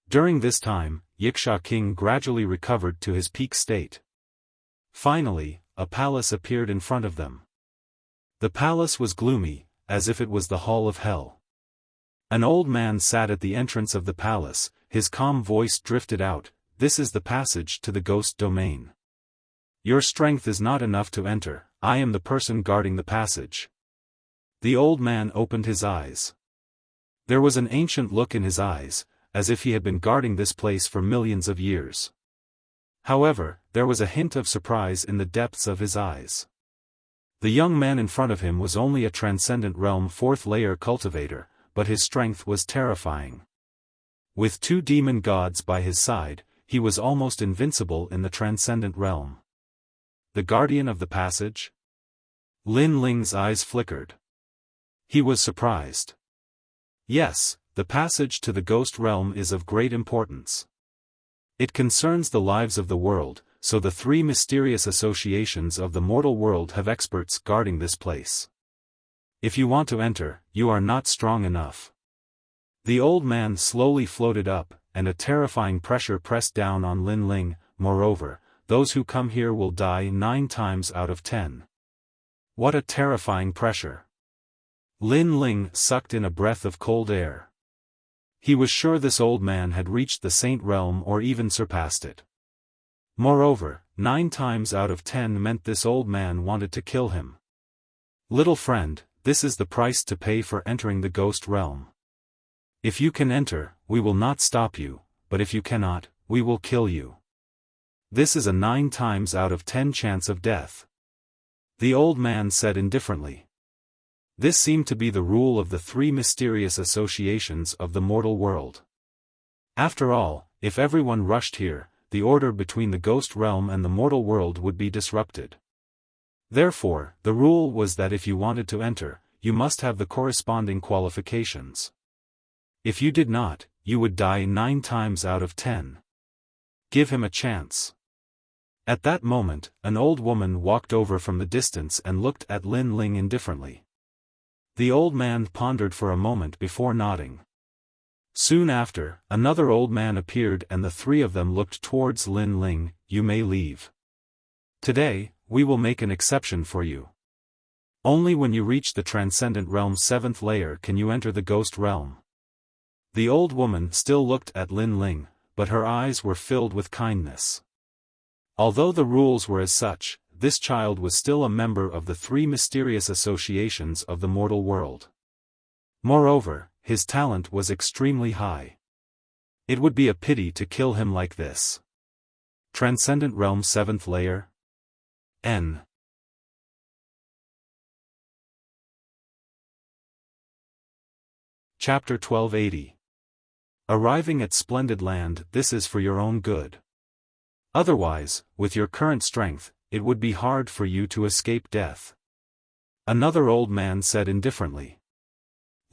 During this time, Wuxia King gradually recovered to his peak state. Finally, a palace appeared in front of them. The palace was gloomy, as if it was the hall of hell. An old man sat at the entrance of the palace, his calm voice drifted out, "This is the passage to the ghost domain. Your strength is not enough to enter, I am the person guarding the passage." The old man opened his eyes. There was an ancient look in his eyes, as if he had been guarding this place for millions of years. However, there was a hint of surprise in the depths of his eyes. The young man in front of him was only a Transcendent Realm 4th layer cultivator, but his strength was terrifying. With 2 demon gods by his side, he was almost invincible in the Transcendent Realm. The guardian of the passage? Lin Ling's eyes flickered. He was surprised. Yes, the passage to the ghost realm is of great importance. It concerns the lives of the world, so the 3 mysterious associations of the mortal world have experts guarding this place. If you want to enter, you are not strong enough. The old man slowly floated up, and a terrifying pressure pressed down on Lin Ling. Moreover, those who come here will die 9 times out of 10. What a terrifying pressure. Lin Ling sucked in a breath of cold air. He was sure this old man had reached the Saint Realm or even surpassed it. Moreover, 9 times out of 10 meant this old man wanted to kill him. Little friend, this is the price to pay for entering the Ghost Realm. If you can enter, we will not stop you, but if you cannot, we will kill you. This is a 9 times out of 10 chance of death. The old man said indifferently. This seemed to be the rule of the 3 mysterious associations of the mortal world. After all, if everyone rushed here, the order between the Ghost Realm and the mortal world would be disrupted. Therefore, the rule was that if you wanted to enter, you must have the corresponding qualifications. If you did not, you would die 9 times out of 10. Give him a chance. At that moment, an old woman walked over from the distance and looked at Lin Ling indifferently. The old man pondered for a moment before nodding. Soon after, another old man appeared and the 3 of them looked towards Lin Ling. You may leave. Today, we will make an exception for you. Only when you reach the Transcendent Realm's 7th layer can you enter the Ghost Realm. The old woman still looked at Lin Ling, but her eyes were filled with kindness. Although the rules were as such, this child was still a member of the 3 mysterious associations of the mortal world. Moreover, his talent was extremely high. It would be a pity to kill him like this. Transcendent Realm 7th layer? N. Chapter 1280. Arriving at Splendid Land. This is for your own good. Otherwise, with your current strength, it would be hard for you to escape death. Another old man said indifferently.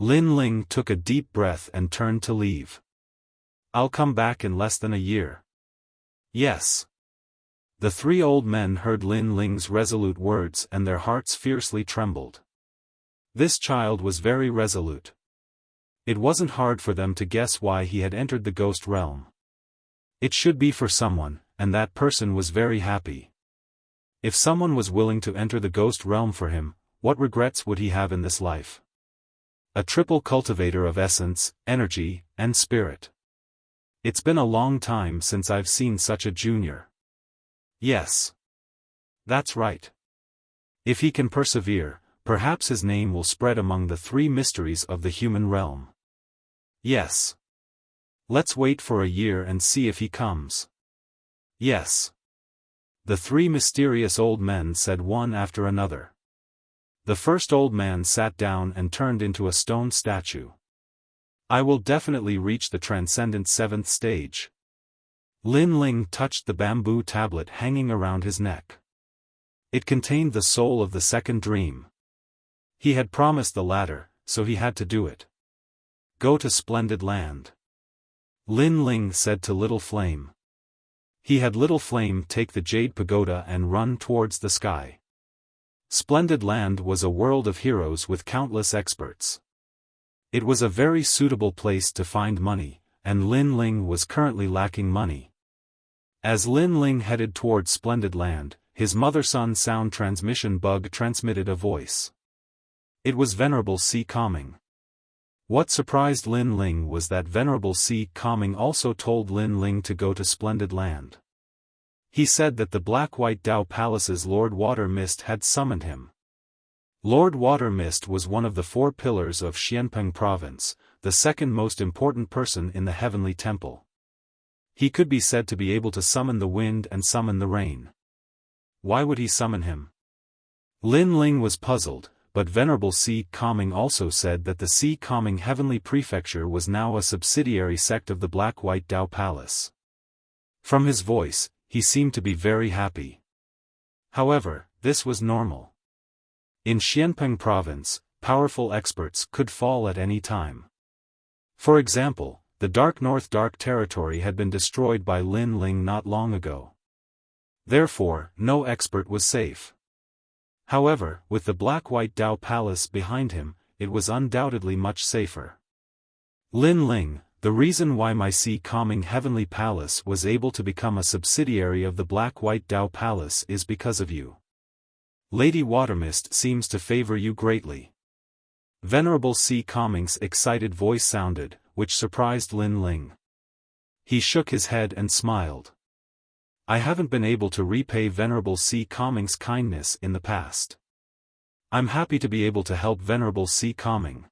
Lin Ling took a deep breath and turned to leave. I'll come back in less than a year. Yes. The 3 old men heard Lin Ling's resolute words and their hearts fiercely trembled. This child was very resolute. It wasn't hard for them to guess why he had entered the Ghost Realm. It should be for someone, and that person was very happy. If someone was willing to enter the Ghost Realm for him, what regrets would he have in this life? A triple cultivator of essence, energy, and spirit. It's been a long time since I've seen such a junior. Yes. That's right. If he can persevere, perhaps his name will spread among the 3 mysteries of the human realm. Yes. Let's wait for a year and see if he comes. Yes. The 3 mysterious old men said one after another. The first old man sat down and turned into a stone statue. I will definitely reach the Transcendent 7th stage. Lin Ling touched the bamboo tablet hanging around his neck. It contained the soul of the second dream. He had promised the latter, so he had to do it. Go to Splendid Land. Lin Ling said to Little Flame. He had Little Flame take the Jade Pagoda and run towards the sky. Splendid Land was a world of heroes with countless experts. It was a very suitable place to find money, and Lin Ling was currently lacking money. As Lin Ling headed towards Splendid Land, his mother-son sound transmission bug transmitted a voice. It was Venerable C. Calming. What surprised Lin Ling was that Venerable C. Calming also told Lin Ling to go to Splendid Land. He said that the Black-White Dao Palace's Lord Water Mist had summoned him. Lord Water Mist was one of the 4 pillars of Xianpeng Province, the second most important person in the Heavenly Temple. He could be said to be able to summon the wind and summon the rain. Why would he summon him? Lin Ling was puzzled, but Venerable C. Calming also said that the C. Calming Heavenly Prefecture was now a subsidiary sect of the Black-White Dao Palace. From his voice, he seemed to be very happy. However, this was normal. In Xianpeng Province, powerful experts could fall at any time. For example, the Dark North Dark Territory had been destroyed by Lin Ling not long ago. Therefore, no expert was safe. However, with the Black-White Dao Palace behind him, it was undoubtedly much safer. Lin Ling, the reason why my C. Calming Heavenly Palace was able to become a subsidiary of the Black-White Dao Palace is because of you. Lady Watermist seems to favor you greatly. Venerable Si Kongming's excited voice sounded, which surprised Lin Ling. He shook his head and smiled. I haven't been able to repay Venerable Si Kongming's kindness in the past. I'm happy to be able to help Venerable Si Kongming.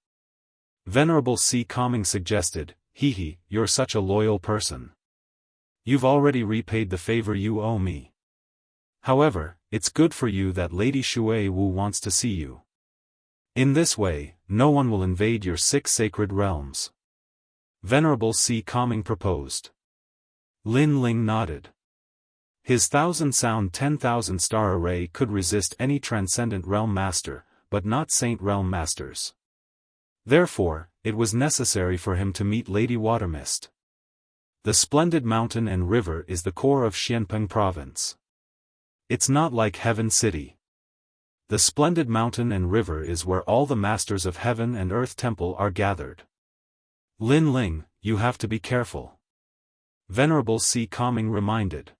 Venerable Si Kongming suggested, Hehe, you're such a loyal person. You've already repaid the favor you owe me. However, it's good for you that Lady Shui Wu wants to see you. In this way, no one will invade your 6 sacred realms. Venerable Si Kongming proposed. Lin Ling nodded. His 1,000-sound 10,000-star array could resist any Transcendent Realm Master, but not Saint Realm Masters. Therefore, it was necessary for him to meet Lady Watermist. The splendid mountain and river is the core of Xianpeng Province. It's not like Heaven City. The splendid mountain and river is where all the masters of Heaven and Earth Temple are gathered. Lin Ling, you have to be careful. Venerable Si Kongming reminded.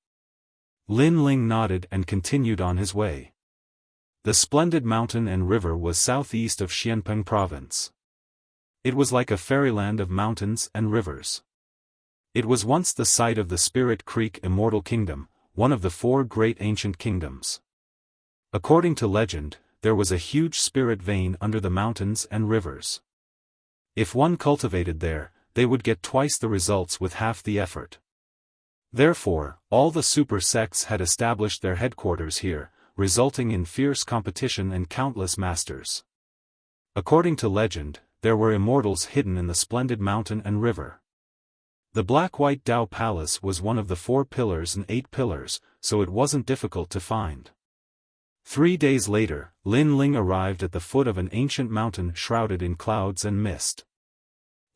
Lin Ling nodded and continued on his way. The splendid mountain and river was southeast of Xianpeng Province. It was like a fairyland of mountains and rivers. It was once the site of the Spirit Creek Immortal Kingdom, one of the 4 great ancient kingdoms. According to legend, there was a huge spirit vein under the mountains and rivers. If one cultivated there, they would get twice the results with half the effort. Therefore, all the super sects had established their headquarters here, resulting in fierce competition and countless masters. According to legend, there were immortals hidden in the splendid mountain and river. The Black-White Dao Palace was one of the 4 pillars and 8 pillars, so it wasn't difficult to find. 3 days later, Lin Ling arrived at the foot of an ancient mountain shrouded in clouds and mist.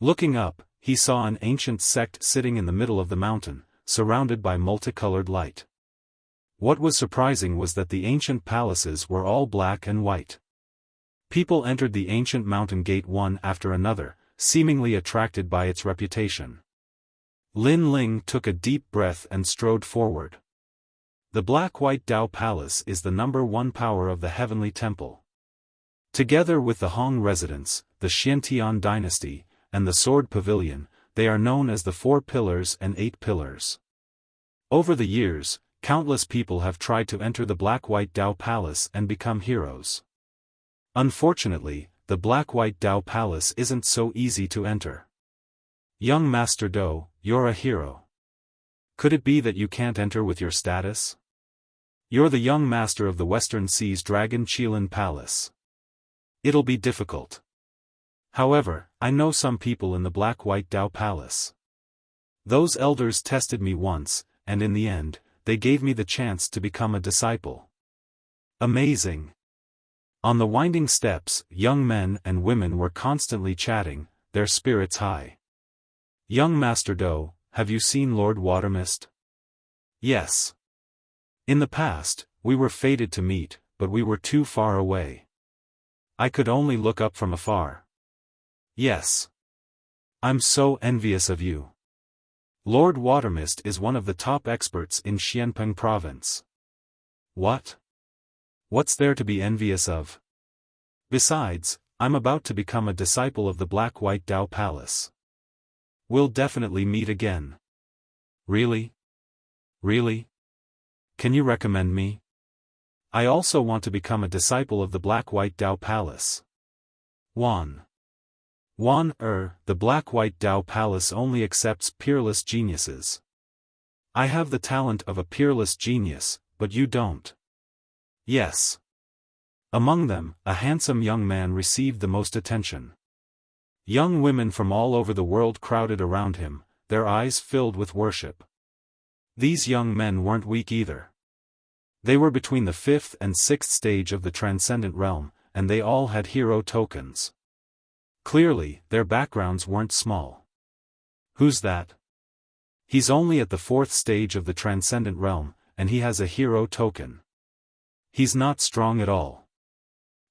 Looking up, he saw an ancient sect sitting in the middle of the mountain, surrounded by multicolored light. What was surprising was that the ancient palaces were all black and white. People entered the ancient mountain gate one after another, seemingly attracted by its reputation. Lin Ling took a deep breath and strode forward. The Black-White Dao Palace is the #1 power of the Heavenly Temple. Together with the Hong residence, the Xiantian dynasty, and the Sword Pavilion, they are known as the 4 pillars and 8 pillars. Over the years, countless people have tried to enter the Black-White Dao Palace and become heroes. Unfortunately, the Black-White Dao Palace isn't so easy to enter. Young Master Do, you're a hero. Could it be that you can't enter with your status? You're the young master of the Western Sea's Dragon Qilin Palace. It'll be difficult. However, I know some people in the Black-White Dao Palace. Those elders tested me once, and in the end, they gave me the chance to become a disciple. Amazing. On the winding steps, young men and women were constantly chatting, their spirits high. Young Master Do, have you seen Lord Watermist? Yes. In the past, we were fated to meet, but we were too far away. I could only look up from afar. Yes. I'm so envious of you. Lord Watermist is one of the top experts in Xianpeng Province. What? What's there to be envious of? Besides, I'm about to become a disciple of the Black-White Dao Palace. We'll definitely meet again. Really? Really? Can you recommend me? I also want to become a disciple of the Black-White Dao Palace. The Black-White Dao Palace only accepts peerless geniuses. I have the talent of a peerless genius, but you don't. Yes. Among them, a handsome young man received the most attention. Young women from all over the world crowded around him, their eyes filled with worship. These young men weren't weak either. They were between the 5th and 6th stage of the Transcendent Realm, and they all had hero tokens. Clearly, their backgrounds weren't small. Who's that? He's only at the 4th stage of the Transcendent Realm, and he has a hero token. He's not strong at all.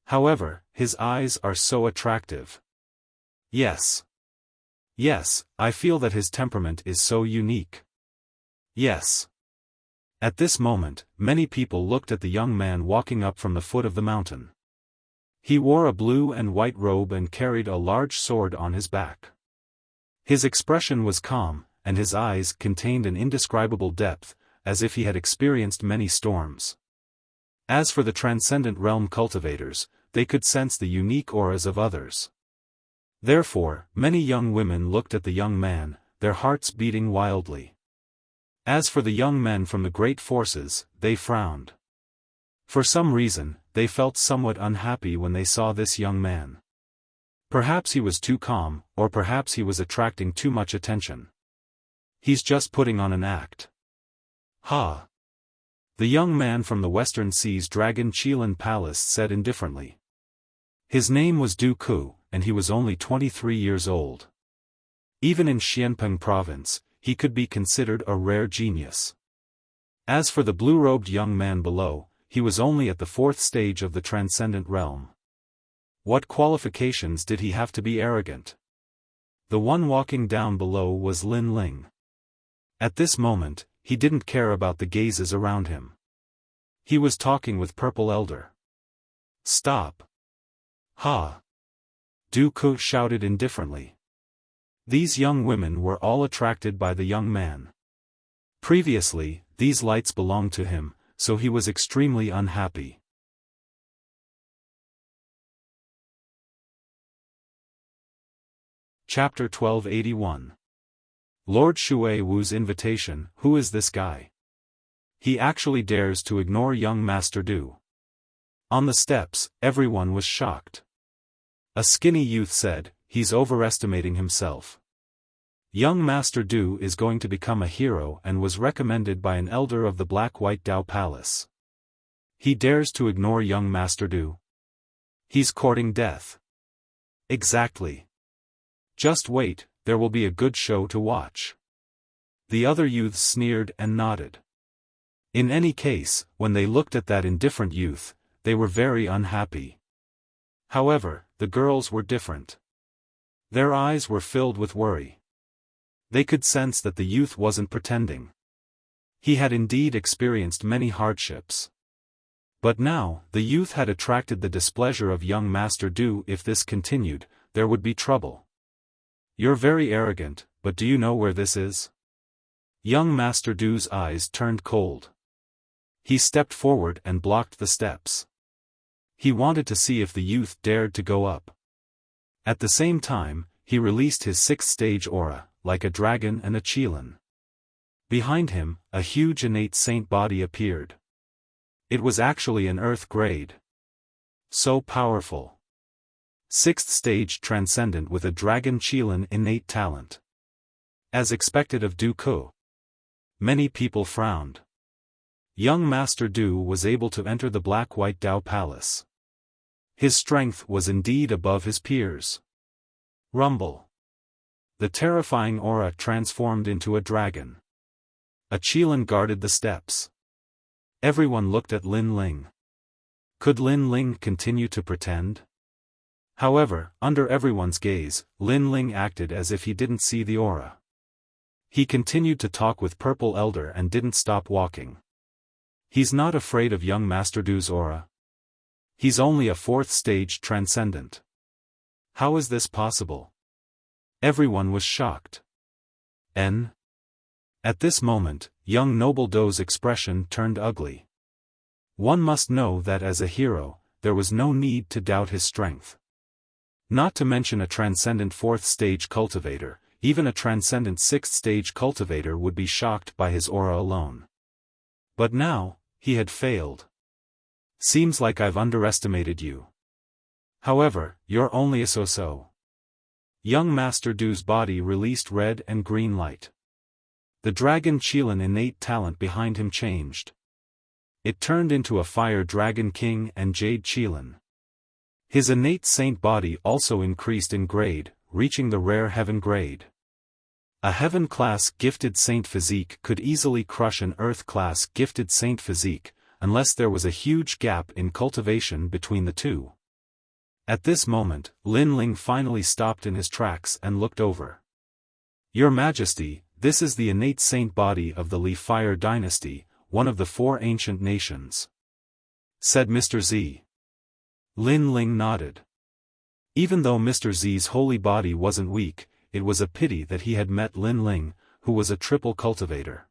However, his eyes are so attractive. Yes. Yes, I feel that his temperament is so unique. Yes. At this moment, many people looked at the young man walking up from the foot of the mountain. He wore a blue and white robe and carried a large sword on his back. His expression was calm, and his eyes contained an indescribable depth, as if he had experienced many storms. As for the Transcendent Realm cultivators, they could sense the unique auras of others. Therefore, many young women looked at the young man, their hearts beating wildly. As for the young men from the great forces, they frowned. For some reason, they felt somewhat unhappy when they saw this young man. Perhaps he was too calm, or perhaps he was attracting too much attention. He's just putting on an act. Ha! The young man from the Western Sea's Dragon Qilin Palace said indifferently. His name was Du Ku, and he was only 23 years old. Even in Xianpeng province, he could be considered a rare genius. As for the blue-robed young man below, he was only at the 4th stage of the Transcendent Realm. What qualifications did he have to be arrogant? The one walking down below was Lin Ling. At this moment, he didn't care about the gazes around him. He was talking with Purple Elder. Stop! Ha! Du Ku shouted indifferently. These young women were all attracted by the young man. Previously, these lights belonged to him, so he was extremely unhappy. Chapter 1281. Lord Shui Wu's invitation. Who is this guy? He actually dares to ignore young Master Du. On the steps, everyone was shocked. A skinny youth said, he's overestimating himself. Young Master Du is going to become a hero and was recommended by an elder of the Black-White Dao Palace. He dares to ignore young Master Du. He's courting death. Exactly. Just wait, there will be a good show to watch. The other youths sneered and nodded. In any case, when they looked at that indifferent youth, they were very unhappy. However, the girls were different. Their eyes were filled with worry. They could sense that the youth wasn't pretending. He had indeed experienced many hardships. But now, the youth had attracted the displeasure of young Master Du. If this continued, there would be trouble. You're very arrogant, but do you know where this is? Young Master Du's eyes turned cold. He stepped forward and blocked the steps. He wanted to see if the youth dared to go up. At the same time, he released his 6th stage aura, like a dragon and a qilin. Behind him, a huge innate saint body appeared. It was actually an earth grade. So powerful. 6th stage transcendent with a dragon qilin innate talent. As expected of Du Ku. Many people frowned. Young Master Du was able to enter the Black-White Dao Palace. His strength was indeed above his peers. Rumble. The terrifying aura transformed into a dragon. A qilin guarded the steps. Everyone looked at Lin Ling. Could Lin Ling continue to pretend? However, under everyone's gaze, Lin Ling acted as if he didn't see the aura. He continued to talk with Purple Elder and didn't stop walking. He's not afraid of young Master Du's aura. He's only a 4th stage transcendent. How is this possible? Everyone was shocked. At this moment, young Noble Do's expression turned ugly. One must know that as a hero, there was no need to doubt his strength. Not to mention a transcendent 4th stage cultivator, even a transcendent 6th stage cultivator would be shocked by his aura alone. But now, he had failed. Seems like I've underestimated you. However, you're only a so-so. Young Master Du's body released red and green light. The dragon qilin innate talent behind him changed. It turned into a fire dragon king and jade qilin. His innate saint body also increased in grade, reaching the rare heaven grade. A heaven-class gifted saint physique could easily crush an earth-class gifted saint physique, unless there was a huge gap in cultivation between the two. At this moment, Lin Ling finally stopped in his tracks and looked over. Your Majesty, this is the innate saint body of the Li Fire dynasty, one of the 4 ancient nations. Said Mr. Z. Lin Ling nodded. Even though Mr. Z's holy body wasn't weak, it was a pity that he had met Lin Ling, who was a triple cultivator.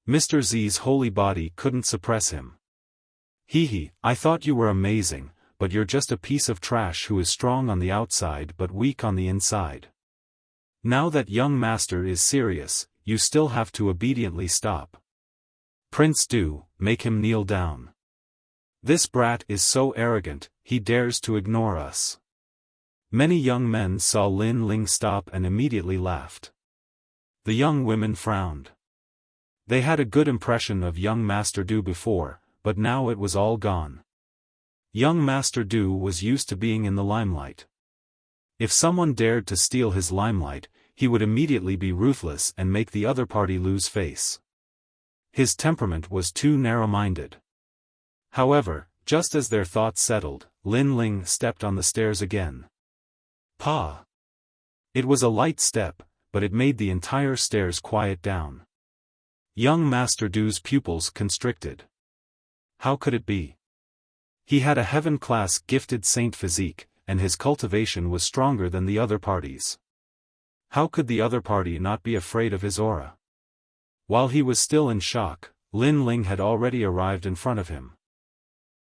Mr. Z's holy body couldn't suppress him. Hee, I thought you were amazing, but you're just a piece of trash who is strong on the outside but weak on the inside. Now that young master is serious, you still have to obediently stop. Prince Du, make him kneel down. This brat is so arrogant, he dares to ignore us. Many young men saw Lin Ling stop and immediately laughed. The young women frowned. They had a good impression of young Master Du before, but now it was all gone. Young Master Du was used to being in the limelight. If someone dared to steal his limelight, he would immediately be ruthless and make the other party lose face. His temperament was too narrow-minded. However, just as their thoughts settled, Lin Ling stepped on the stairs again. Pa! It was a light step, but it made the entire stairs quiet down. Young Master Du's pupils constricted. How could it be? He had a heaven-class gifted saint physique, and his cultivation was stronger than the other parties. How could the other party not be afraid of his aura? While he was still in shock, Lin Ling had already arrived in front of him.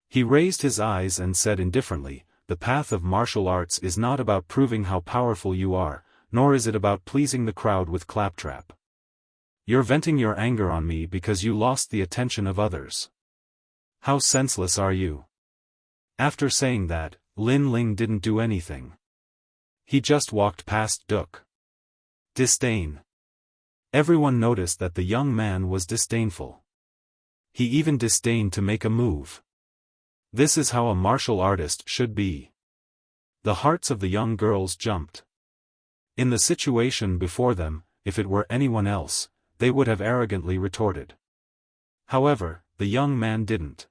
He raised his eyes and said indifferently, "The path of martial arts is not about proving how powerful you are, nor is it about pleasing the crowd with claptrap. You're venting your anger on me because you lost the attention of others. How senseless are you?" After saying that, Lin Ling didn't do anything. He just walked past Duke. Disdain. Everyone noticed that the young man was disdainful. He even disdained to make a move. This is how a martial artist should be. The hearts of the young girls jumped. In the situation before them, if it were anyone else, they would have arrogantly retorted. However, the young man didn't.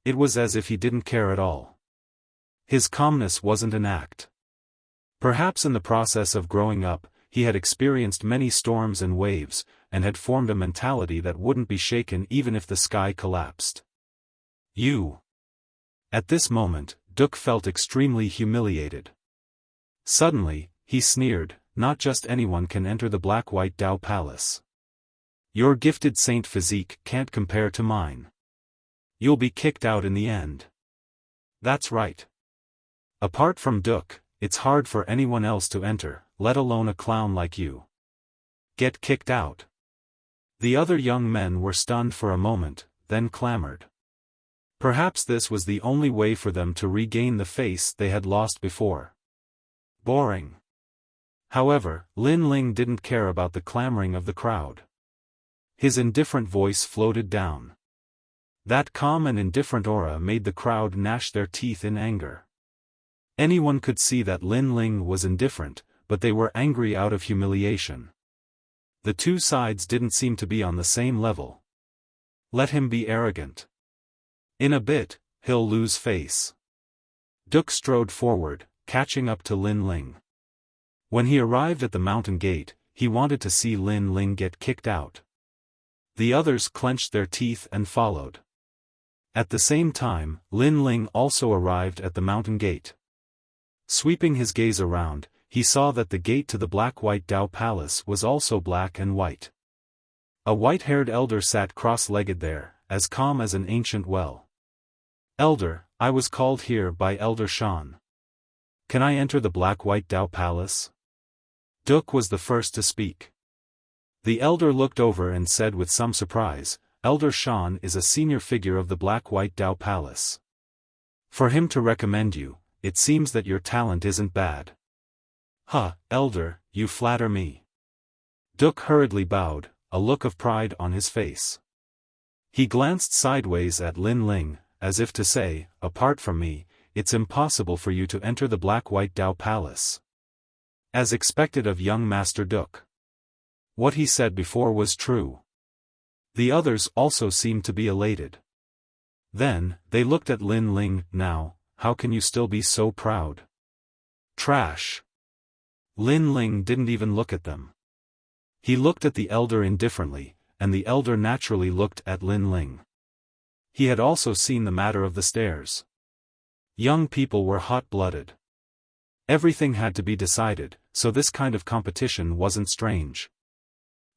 It was as if he didn't care at all. His calmness wasn't an act. Perhaps in the process of growing up, he had experienced many storms and waves, and had formed a mentality that wouldn't be shaken even if the sky collapsed. You. At this moment, Duke felt extremely humiliated. Suddenly, he sneered, "Not just anyone can enter the Black-White Dao Palace. Your gifted saint physique can't compare to mine. You'll be kicked out in the end." That's right. Apart from Duke, it's hard for anyone else to enter, let alone a clown like you. Get kicked out. The other young men were stunned for a moment, then clamored. Perhaps this was the only way for them to regain the face they had lost before. Boring. However, Lin Ling didn't care about the clamoring of the crowd. His indifferent voice floated down. That calm and indifferent aura made the crowd gnash their teeth in anger. Anyone could see that Lin Ling was indifferent, but they were angry out of humiliation. The two sides didn't seem to be on the same level. Let him be arrogant. In a bit, he'll lose face. Duke strode forward, catching up to Lin Ling. When he arrived at the mountain gate, he wanted to see Lin Ling get kicked out. The others clenched their teeth and followed. At the same time, Lin Ling also arrived at the mountain gate. Sweeping his gaze around, he saw that the gate to the Black-White Dao Palace was also black and white. A white-haired elder sat cross-legged there, as calm as an ancient well. "Elder, I was called here by Elder Shan. Can I enter the Black-White Dao Palace?" Duke was the first to speak. The elder looked over and said with some surprise, "Elder Shan is a senior figure of the Black-White Dao Palace. For him to recommend you, it seems that your talent isn't bad." "Huh, Elder, you flatter me." Duke hurriedly bowed, a look of pride on his face. He glanced sideways at Lin Ling, as if to say, "Apart from me, it's impossible for you to enter the Black-White Dao Palace." As expected of young Master Duke. What he said before was true. The others also seemed to be elated. Then, they looked at Lin Ling. "Now, how can you still be so proud?" "Trash." Lin Ling didn't even look at them. He looked at the elder indifferently, and the elder naturally looked at Lin Ling. He had also seen the matter of the stairs. Young people were hot-blooded. Everything had to be decided, so this kind of competition wasn't strange.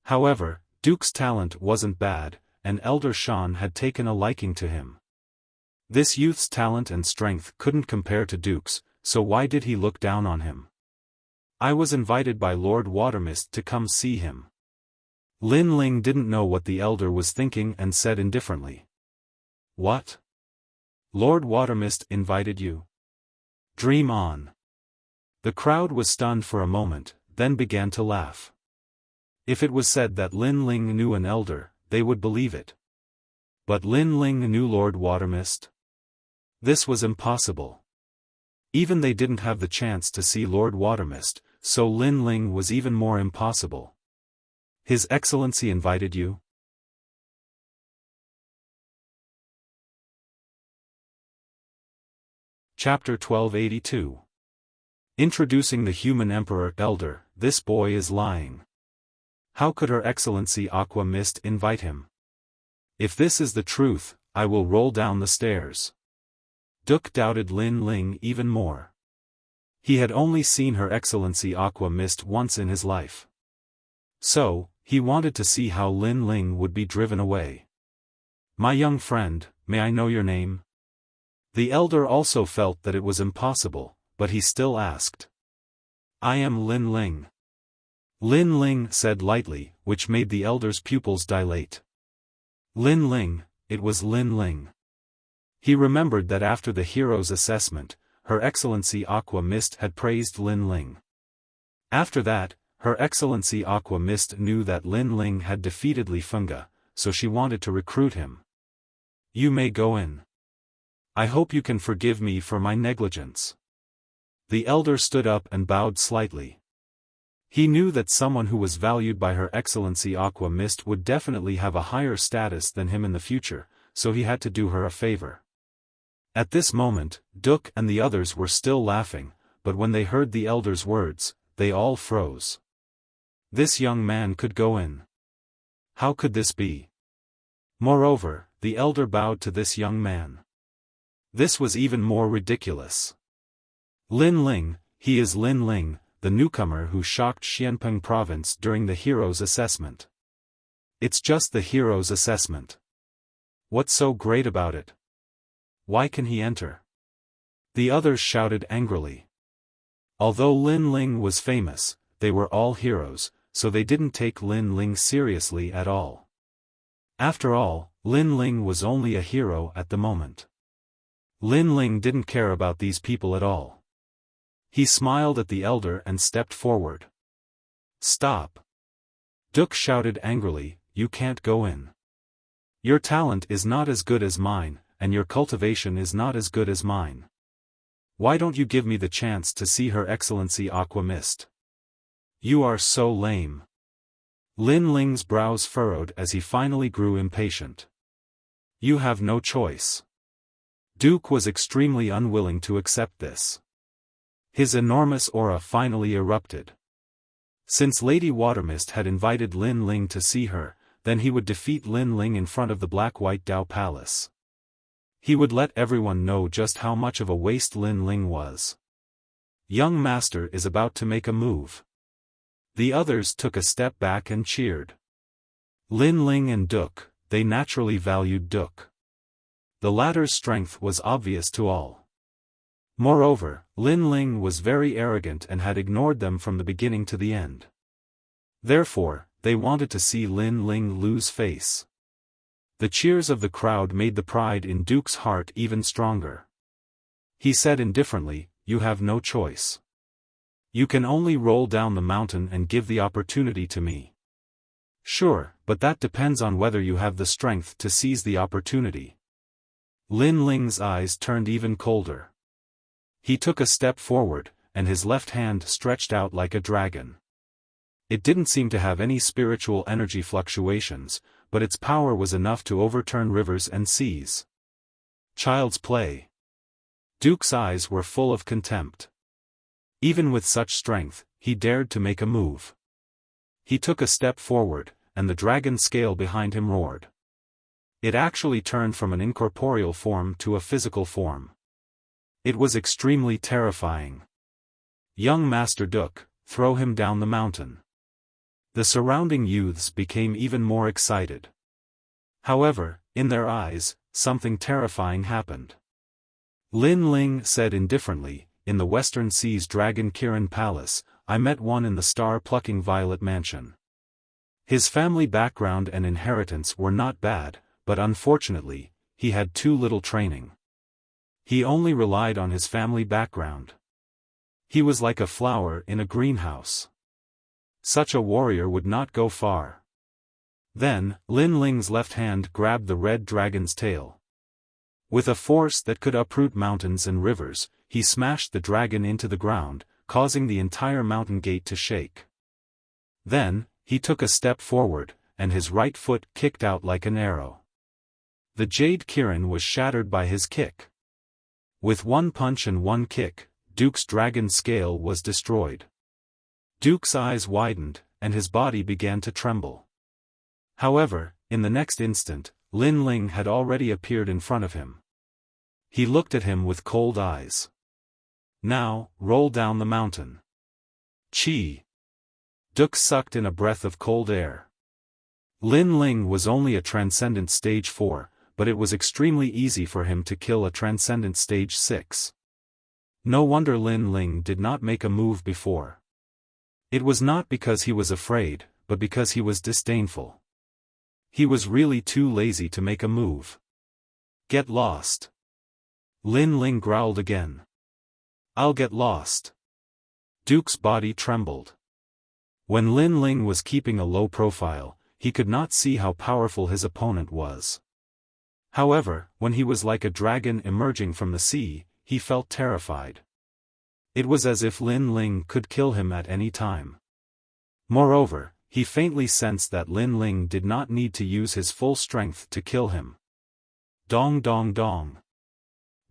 However, Duke's talent wasn't bad, and Elder Shan had taken a liking to him. This youth's talent and strength couldn't compare to Duke's, so why did he look down on him? I was invited by Lord Watermist to come see him. Lin Ling didn't know what the elder was thinking and said indifferently. What? Lord Watermist invited you? Dream on. The crowd was stunned for a moment, then began to laugh. If it was said that Lin Ling knew an elder, they would believe it. But Lin Ling knew Lord Watermist? This was impossible. Even they didn't have the chance to see Lord Watermist, so Lin Ling was even more impossible. His Excellency invited you? Chapter 1282. Introducing the human emperor. Elder, this boy is lying. How could Her Excellency Aqua Mist invite him? If this is the truth, I will roll down the stairs. Duke doubted Lin Ling even more. He had only seen Her Excellency Aqua Mist once in his life. So, he wanted to see how Lin Ling would be driven away. My young friend, may I know your name? The elder also felt that it was impossible, but he still asked. I am Lin Ling. Lin Ling said lightly, which made the elder's pupils dilate. Lin Ling, it was Lin Ling. He remembered that after the hero's assessment, Her Excellency Aqua Mist had praised Lin Ling. After that, Her Excellency Aqua Mist knew that Lin Ling had defeated Li Fenga, so she wanted to recruit him. You may go in. I hope you can forgive me for my negligence. The elder stood up and bowed slightly. He knew that someone who was valued by Her Excellency Aqua Mist would definitely have a higher status than him in the future, so he had to do her a favor. At this moment, Duke and the others were still laughing, but when they heard the elder's words, they all froze. This young man could go in. How could this be? Moreover, the elder bowed to this young man. This was even more ridiculous. Lin Ling, he is Lin Ling, the newcomer who shocked Xianpeng province during the hero's assessment. It's just the hero's assessment. What's so great about it? Why can he enter? The others shouted angrily. Although Lin Ling was famous, they were all heroes, so they didn't take Lin Ling seriously at all. After all, Lin Ling was only a hero at the moment. Lin Ling didn't care about these people at all. He smiled at the elder and stepped forward. Stop! Duke shouted angrily, you can't go in. Your talent is not as good as mine, and your cultivation is not as good as mine. Why don't you give me the chance to see Her Excellency Aqua Mist? You are so lame. Lin Ling's brows furrowed as he finally grew impatient. You have no choice. Duke was extremely unwilling to accept this. His enormous aura finally erupted. Since Lady Watermist had invited Lin Ling to see her, then he would defeat Lin Ling in front of the Black-White Dao Palace. He would let everyone know just how much of a waste Lin Ling was. Young master is about to make a move. The others took a step back and cheered. Lin Ling and Duke, they naturally valued Duke. The latter's strength was obvious to all. Moreover, Lin Ling was very arrogant and had ignored them from the beginning to the end. Therefore, they wanted to see Lin Ling lose face. The cheers of the crowd made the pride in Duke's heart even stronger. He said indifferently, you have no choice. You can only roll down the mountain and give the opportunity to me. Sure, but that depends on whether you have the strength to seize the opportunity. Lin Ling's eyes turned even colder. He took a step forward, and his left hand stretched out like a dragon. It didn't seem to have any spiritual energy fluctuations, but its power was enough to overturn rivers and seas. Child's play. Duke's eyes were full of contempt. Even with such strength, he dared to make a move. He took a step forward, and the dragon scale behind him roared. It actually turned from an incorporeal form to a physical form. It was extremely terrifying. Young Master Duke, throw him down the mountain. The surrounding youths became even more excited. However, in their eyes, something terrifying happened. Lin Ling said indifferently, in the Western Sea's Dragon Kirin Palace, I met one in the star-plucking Violet Mansion. His family background and inheritance were not bad, but unfortunately, he had too little training. He only relied on his family background. He was like a flower in a greenhouse. Such a warrior would not go far. Then, Lin Ling's left hand grabbed the red dragon's tail. With a force that could uproot mountains and rivers, he smashed the dragon into the ground, causing the entire mountain gate to shake. Then, he took a step forward, and his right foot kicked out like an arrow. The Jade Kirin was shattered by his kick. With one punch and one kick, Duke's dragon scale was destroyed. Duke's eyes widened, and his body began to tremble. However, in the next instant, Lin Ling had already appeared in front of him. He looked at him with cold eyes. Now, roll down the mountain. Chi. Duke sucked in a breath of cold air. Lin Ling was only a Transcendent Stage 4, but it was extremely easy for him to kill a Transcendent Stage 6. No wonder Lin Ling did not make a move before. It was not because he was afraid, but because he was disdainful. He was really too lazy to make a move. Get lost. Lin Ling growled again. I'll get lost. Duke's body trembled. When Lin Ling was keeping a low profile, he could not see how powerful his opponent was. However, when he was like a dragon emerging from the sea, he felt terrified. It was as if Lin Ling could kill him at any time. Moreover, he faintly sensed that Lin Ling did not need to use his full strength to kill him. Dong dong dong.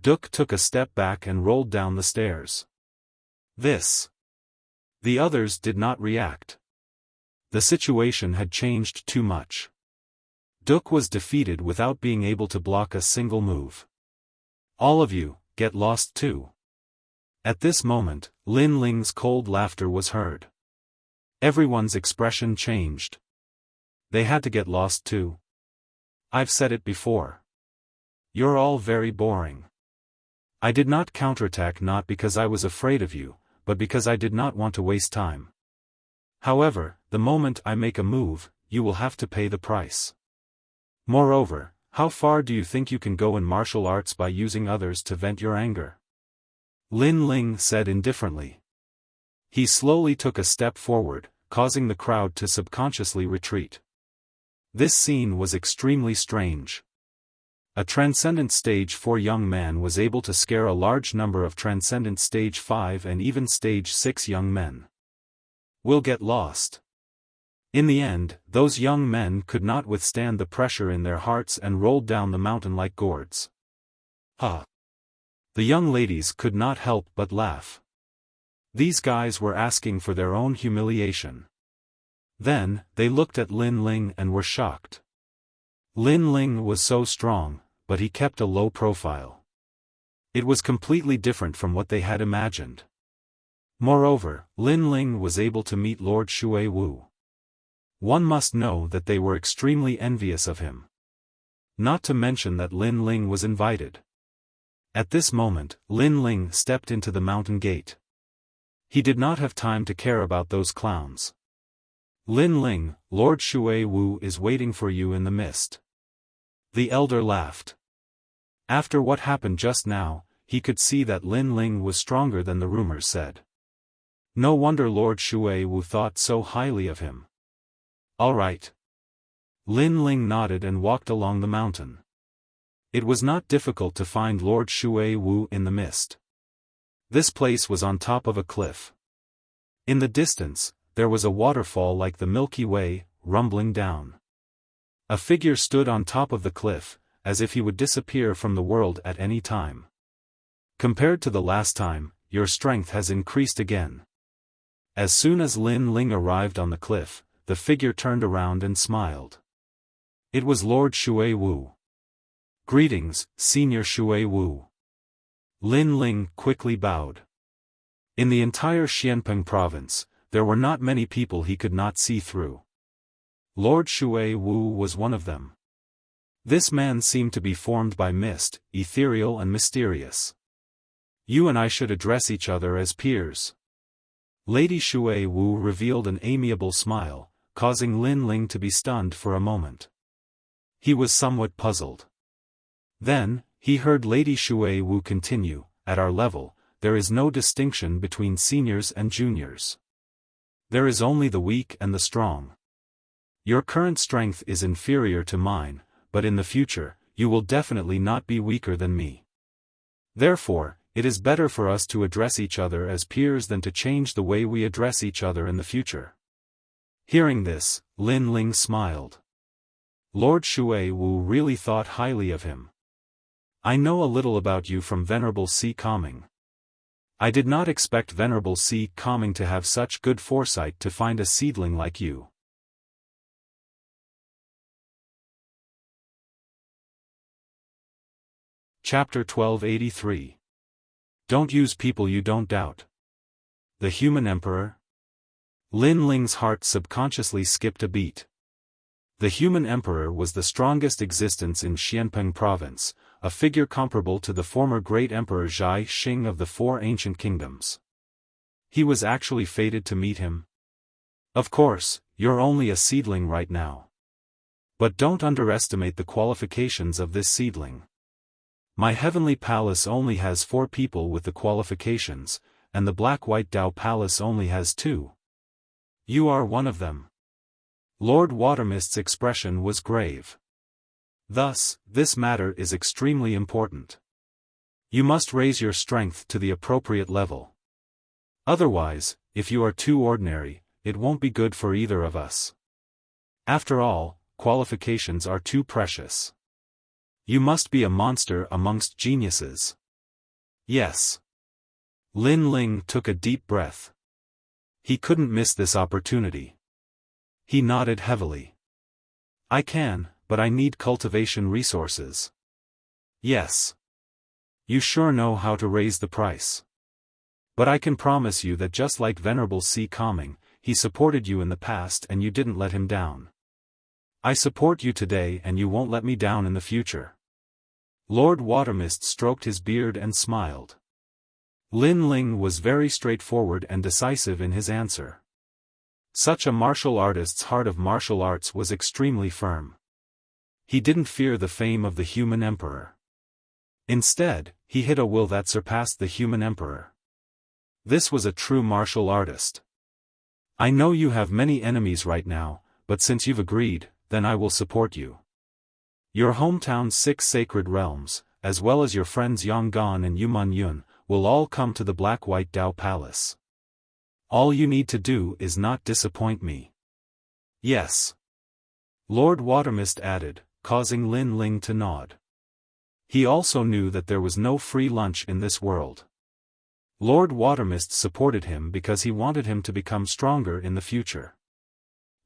Duke took a step back and rolled down the stairs. This. The others did not react. The situation had changed too much. Duke was defeated without being able to block a single move. All of you, get lost too. At this moment, Lin Ling's cold laughter was heard. Everyone's expression changed. They had to get lost too. I've said it before. You're all very boring. I did not counterattack not because I was afraid of you, but because I did not want to waste time. However, the moment I make a move, you will have to pay the price. Moreover, how far do you think you can go in martial arts by using others to vent your anger? Lin Ling said indifferently. He slowly took a step forward, causing the crowd to subconsciously retreat. This scene was extremely strange. A Transcendent Stage 4 young man was able to scare a large number of Transcendent Stage 5 and even Stage 6 young men. We'll get lost. In the end, those young men could not withstand the pressure in their hearts and rolled down the mountain like gourds. Ha! The young ladies could not help but laugh. These guys were asking for their own humiliation. Then, they looked at Lin Ling and were shocked. Lin Ling was so strong, but he kept a low profile. It was completely different from what they had imagined. Moreover, Lin Ling was able to meet Lord Shui Wu. One must know that they were extremely envious of him. Not to mention that Lin Ling was invited. At this moment, Lin Ling stepped into the mountain gate. He did not have time to care about those clowns. Lin Ling, Lord Shui Wu is waiting for you in the mist. The elder laughed. After what happened just now, he could see that Lin Ling was stronger than the rumors said. No wonder Lord Shui Wu thought so highly of him. All right. Lin Ling nodded and walked along the mountain. It was not difficult to find Lord Shui Wu in the mist. This place was on top of a cliff. In the distance, there was a waterfall like the Milky Way, rumbling down. A figure stood on top of the cliff, as if he would disappear from the world at any time. Compared to the last time, your strength has increased again. As soon as Lin Ling arrived on the cliff, the figure turned around and smiled. It was Lord Shui Wu. Greetings, Senior Shui Wu. Lin Ling quickly bowed. In the entire Xianpeng province, there were not many people he could not see through. Lord Shui Wu was one of them. This man seemed to be formed by mist, ethereal and mysterious. You and I should address each other as peers. Lady Shui Wu revealed an amiable smile, causing Lin Ling to be stunned for a moment. He was somewhat puzzled. Then, he heard Lady Shui Wu continue, at our level, there is no distinction between seniors and juniors. There is only the weak and the strong. Your current strength is inferior to mine, but in the future, you will definitely not be weaker than me. Therefore, it is better for us to address each other as peers than to change the way we address each other in the future. Hearing this, Lin Ling smiled. Lord Shui Wu really thought highly of him. I know a little about you from Venerable Si Kaming. I did not expect Venerable Si Kaming to have such good foresight to find a seedling like you. Chapter 1283. Don't use people you don't doubt. The Human Emperor? Lin Ling's heart subconsciously skipped a beat. The Human Emperor was the strongest existence in Xianpeng province, a figure comparable to the former great Emperor Zhai Xing of the Four Ancient Kingdoms. He was actually fated to meet him. Of course, you're only a seedling right now. But don't underestimate the qualifications of this seedling. My heavenly palace only has 4 people with the qualifications, and the Black-White Dao Palace only has 2. You are one of them. Lord Watermist's expression was grave. Thus, this matter is extremely important. You must raise your strength to the appropriate level. Otherwise, if you are too ordinary, it won't be good for either of us. After all, qualifications are too precious. You must be a monster amongst geniuses. Yes. Lin Ling took a deep breath. He couldn't miss this opportunity. He nodded heavily. I can, but I need cultivation resources. Yes. You sure know how to raise the price. But I can promise you that just like Venerable Si Kaming, he supported you in the past and you didn't let him down. I support you today and you won't let me down in the future. Lord Watermist stroked his beard and smiled. Lin Ling was very straightforward and decisive in his answer. Such a martial artist's heart of martial arts was extremely firm. He didn't fear the fame of the Human Emperor. Instead, he hid a will that surpassed the Human Emperor. This was a true martial artist. I know you have many enemies right now, but since you've agreed, then I will support you. Your hometown's 6 sacred realms, as well as your friends Yonggan and Yuman Yun, will all come to the Black-White Dao Palace. All you need to do is not disappoint me. Yes. Lord Watermist added, causing Lin Ling to nod. He also knew that there was no free lunch in this world. Lord Watermist supported him because he wanted him to become stronger in the future.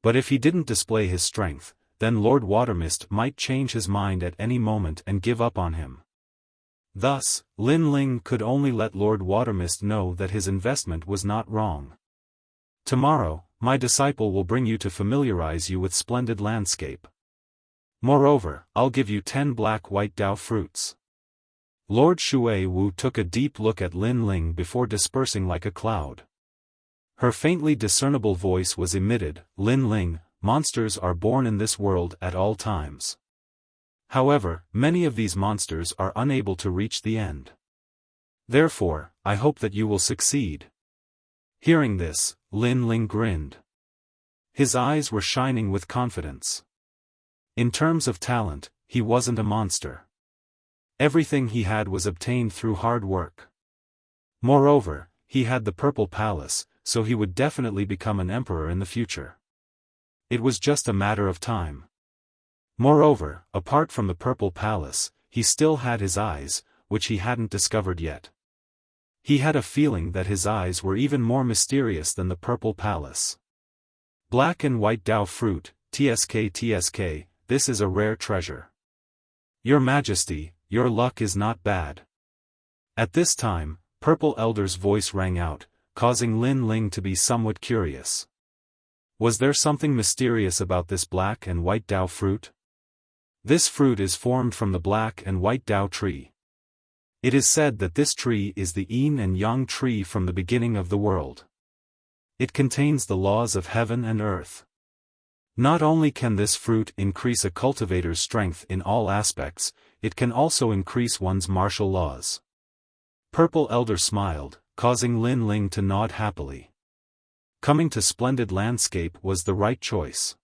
But if he didn't display his strength, then Lord Watermist might change his mind at any moment and give up on him. Thus, Lin Ling could only let Lord Watermist know that his investment was not wrong. Tomorrow, my disciple will bring you to familiarize you with splendid landscape. Moreover, I'll give you 10 Black-White Dao fruits. Lord Shui Wu took a deep look at Lin Ling before dispersing like a cloud. Her faintly discernible voice was emitted, Lin Ling, monsters are born in this world at all times. However, many of these monsters are unable to reach the end. Therefore, I hope that you will succeed. Hearing this, Lin Ling grinned. His eyes were shining with confidence. In terms of talent, he wasn't a monster. Everything he had was obtained through hard work. Moreover, he had the Purple Palace, so he would definitely become an emperor in the future. It was just a matter of time. Moreover, apart from the Purple Palace, he still had his eyes, which he hadn't discovered yet. He had a feeling that his eyes were even more mysterious than the Purple Palace. Black and White Dao Fruit, TSK, this is a rare treasure. Your Majesty, your luck is not bad. At this time, Purple Elder's voice rang out, causing Lin Ling to be somewhat curious. Was there something mysterious about this black and white Dao fruit? This fruit is formed from the black and white Dao tree. It is said that this tree is the yin and yang tree from the beginning of the world. It contains the laws of heaven and earth. Not only can this fruit increase a cultivator's strength in all aspects, it can also increase one's martial laws. Purple Elder smiled, causing Lin Ling to nod happily. Coming to Splendid Landscape was the right choice.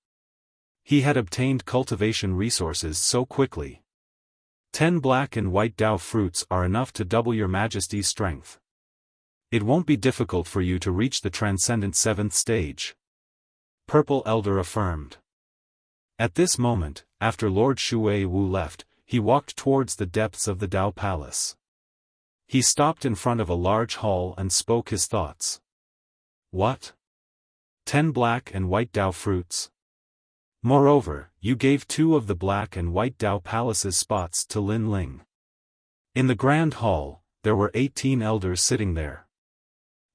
He had obtained cultivation resources so quickly. 10 black and white Dao fruits are enough to double your Majesty's strength. It won't be difficult for you to reach the Transcendent 7th stage. Purple Elder affirmed. At this moment, after Lord Shui Wu left, he walked towards the depths of the Dao Palace. He stopped in front of a large hall and spoke his thoughts. What? 10 black and white Dao fruits? Moreover, you gave 2 of the black and white Dao Palace's spots to Lin Ling. In the Grand Hall, there were 18 elders sitting there.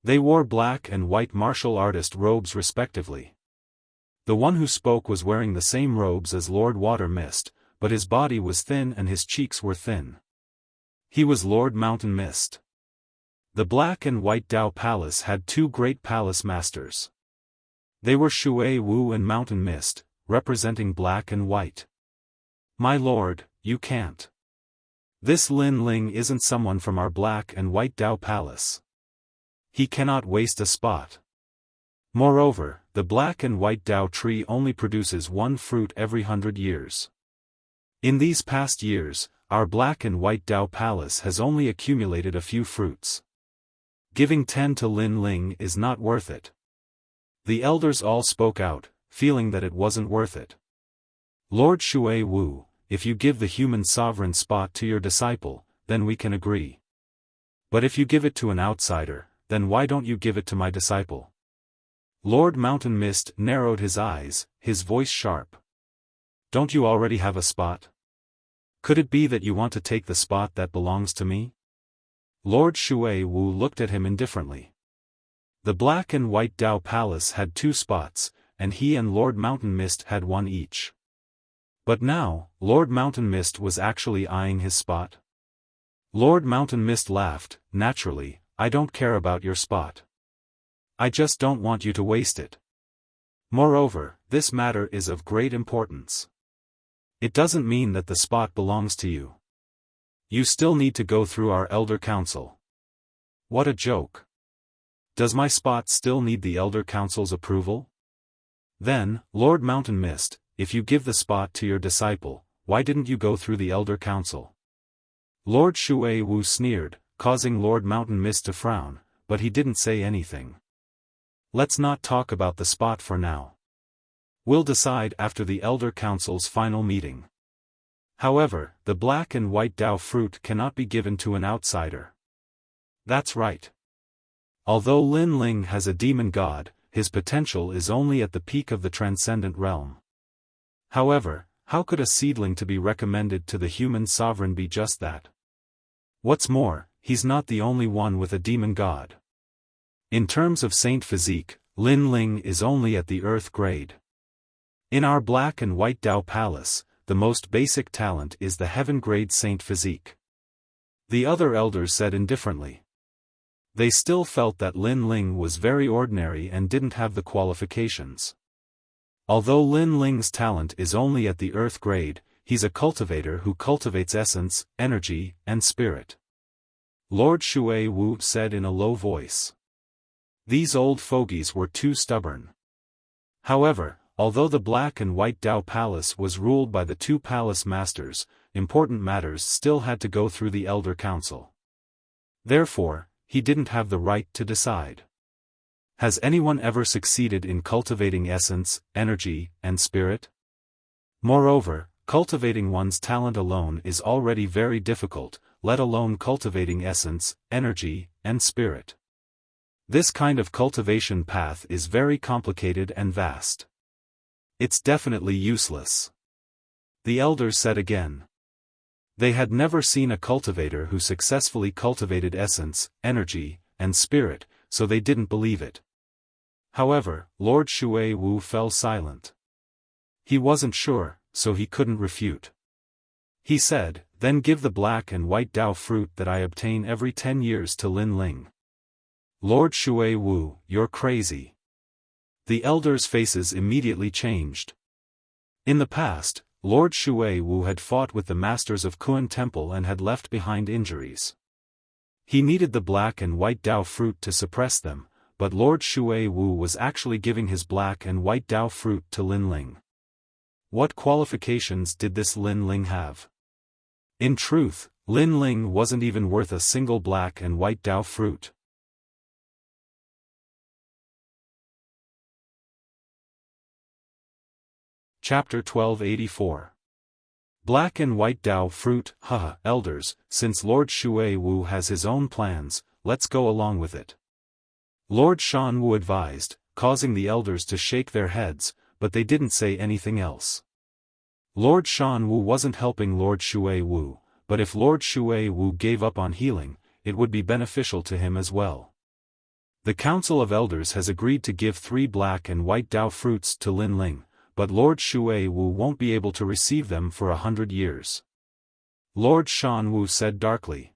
They wore black and white martial artist robes respectively. The one who spoke was wearing the same robes as Lord Water Mist, but his body was thin and his cheeks were thin. He was Lord Mountain Mist. The black and white Dao Palace had 2 great palace masters. They were Shui Wu and Mountain Mist, representing black and white. My lord, you can't. This Lin Ling isn't someone from our black and white Dao Palace. He cannot waste a spot. Moreover, the black and white Dao tree only produces 1 fruit every 100 years. In these past years, our black and white Dao Palace has only accumulated a few fruits. Giving 10 to Lin Ling is not worth it. The elders all spoke out, feeling that it wasn't worth it. Lord Shui Wu, if you give the human sovereign spot to your disciple, then we can agree. But if you give it to an outsider, then why don't you give it to my disciple? Lord Mountain Mist narrowed his eyes, his voice sharp. Don't you already have a spot? Could it be that you want to take the spot that belongs to me? Lord Shui Wu looked at him indifferently. The black and white Dao Palace had 2 spots, and he and Lord Mountain Mist had 1 each. But now, Lord Mountain Mist was actually eyeing his spot. Lord Mountain Mist laughed. Naturally, I don't care about your spot. I just don't want you to waste it. Moreover, this matter is of great importance. It doesn't mean that the spot belongs to you. You still need to go through our Elder Council. What a joke. Does my spot still need the Elder Council's approval? Then, Lord Mountain Mist, if you give the spot to your disciple, why didn't you go through the Elder Council? Lord Shui Wu sneered, causing Lord Mountain Mist to frown, but he didn't say anything. Let's not talk about the spot for now. We'll decide after the Elder Council's final meeting. However, the black and white Dao fruit cannot be given to an outsider. That's right. Although Lin Ling has a demon god, his potential is only at the peak of the Transcendent realm. However, how could a seedling to be recommended to the human sovereign be just that? What's more, he's not the only one with a demon god. In terms of saint physique, Lin Ling is only at the earth grade. In our black and white Dao Palace, the most basic talent is the heaven grade saint physique. The other elders said indifferently. They still felt that Lin Ling was very ordinary and didn't have the qualifications. Although Lin Ling's talent is only at the earth grade, he's a cultivator who cultivates essence, energy, and spirit. Lord Shui Wu said in a low voice. These old fogies were too stubborn. However, although the black and white Dao Palace was ruled by the 2 palace masters, important matters still had to go through the Elder Council. Therefore, he didn't have the right to decide. Has anyone ever succeeded in cultivating essence, energy, and spirit? Moreover, cultivating one's talent alone is already very difficult, let alone cultivating essence, energy, and spirit. This kind of cultivation path is very complicated and vast. It's definitely useless. The elders said again. They had never seen a cultivator who successfully cultivated essence, energy, and spirit, so they didn't believe it. However, Lord Shui Wu fell silent. He wasn't sure, so he couldn't refute. He said, "Then give the black and white Dao fruit that I obtain every 10 years to Lin Ling." Lord Shui Wu, you're crazy. The elders' faces immediately changed. In the past, Lord Shui Wu had fought with the masters of Kun Temple and had left behind injuries. He needed the black and white Dao fruit to suppress them, but Lord Shui Wu was actually giving his black and white Dao fruit to Lin Ling. What qualifications did this Lin Ling have? In truth, Lin Ling wasn't even worth a single black and white Dao fruit. Chapter 1284. Black and white Dao fruit. Haha, elders, since Lord Shui Wu has his own plans, let's go along with it. Lord Shan Wu advised, causing the elders to shake their heads, but they didn't say anything else. Lord Shan Wu wasn't helping Lord Shui Wu, but if Lord Shui Wu gave up on healing, it would be beneficial to him as well. The Council of Elders has agreed to give 3 black and white Dao fruits to Lin Ling, but Lord Shui Wu won't be able to receive them for 100 years. Lord Shan Wu said darkly.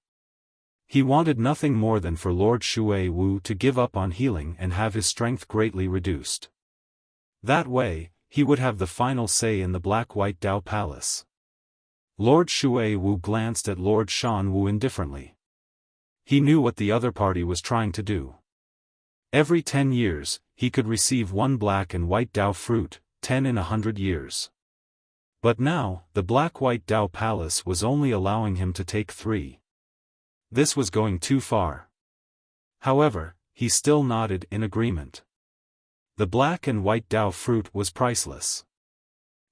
He wanted nothing more than for Lord Shui Wu to give up on healing and have his strength greatly reduced. That way, he would have the final say in the Black-White Dao Palace. Lord Shui Wu glanced at Lord Shan Wu indifferently. He knew what the other party was trying to do. Every 10 years, he could receive 1 black and white Dao fruit, 10 in 100 years. But now, the Black-White Dao Palace was only allowing him to take 3. This was going too far. However, he still nodded in agreement. The black and white Dao fruit was priceless.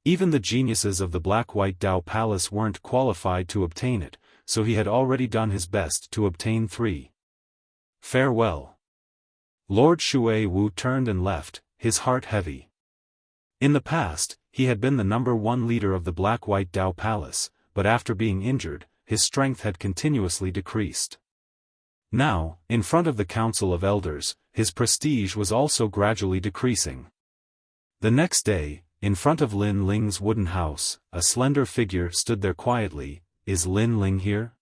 Even the geniuses of the Black-White Dao Palace weren't qualified to obtain it, so he had already done his best to obtain 3. Farewell. Lord Shui Wu turned and left, his heart heavy. In the past, he had been the #1 leader of the Black-White Dao Palace, but after being injured, his strength had continuously decreased. Now, in front of the Council of Elders, his prestige was also gradually decreasing. The next day, in front of Lin Ling's wooden house, a slender figure stood there quietly. Is Lin Ling here?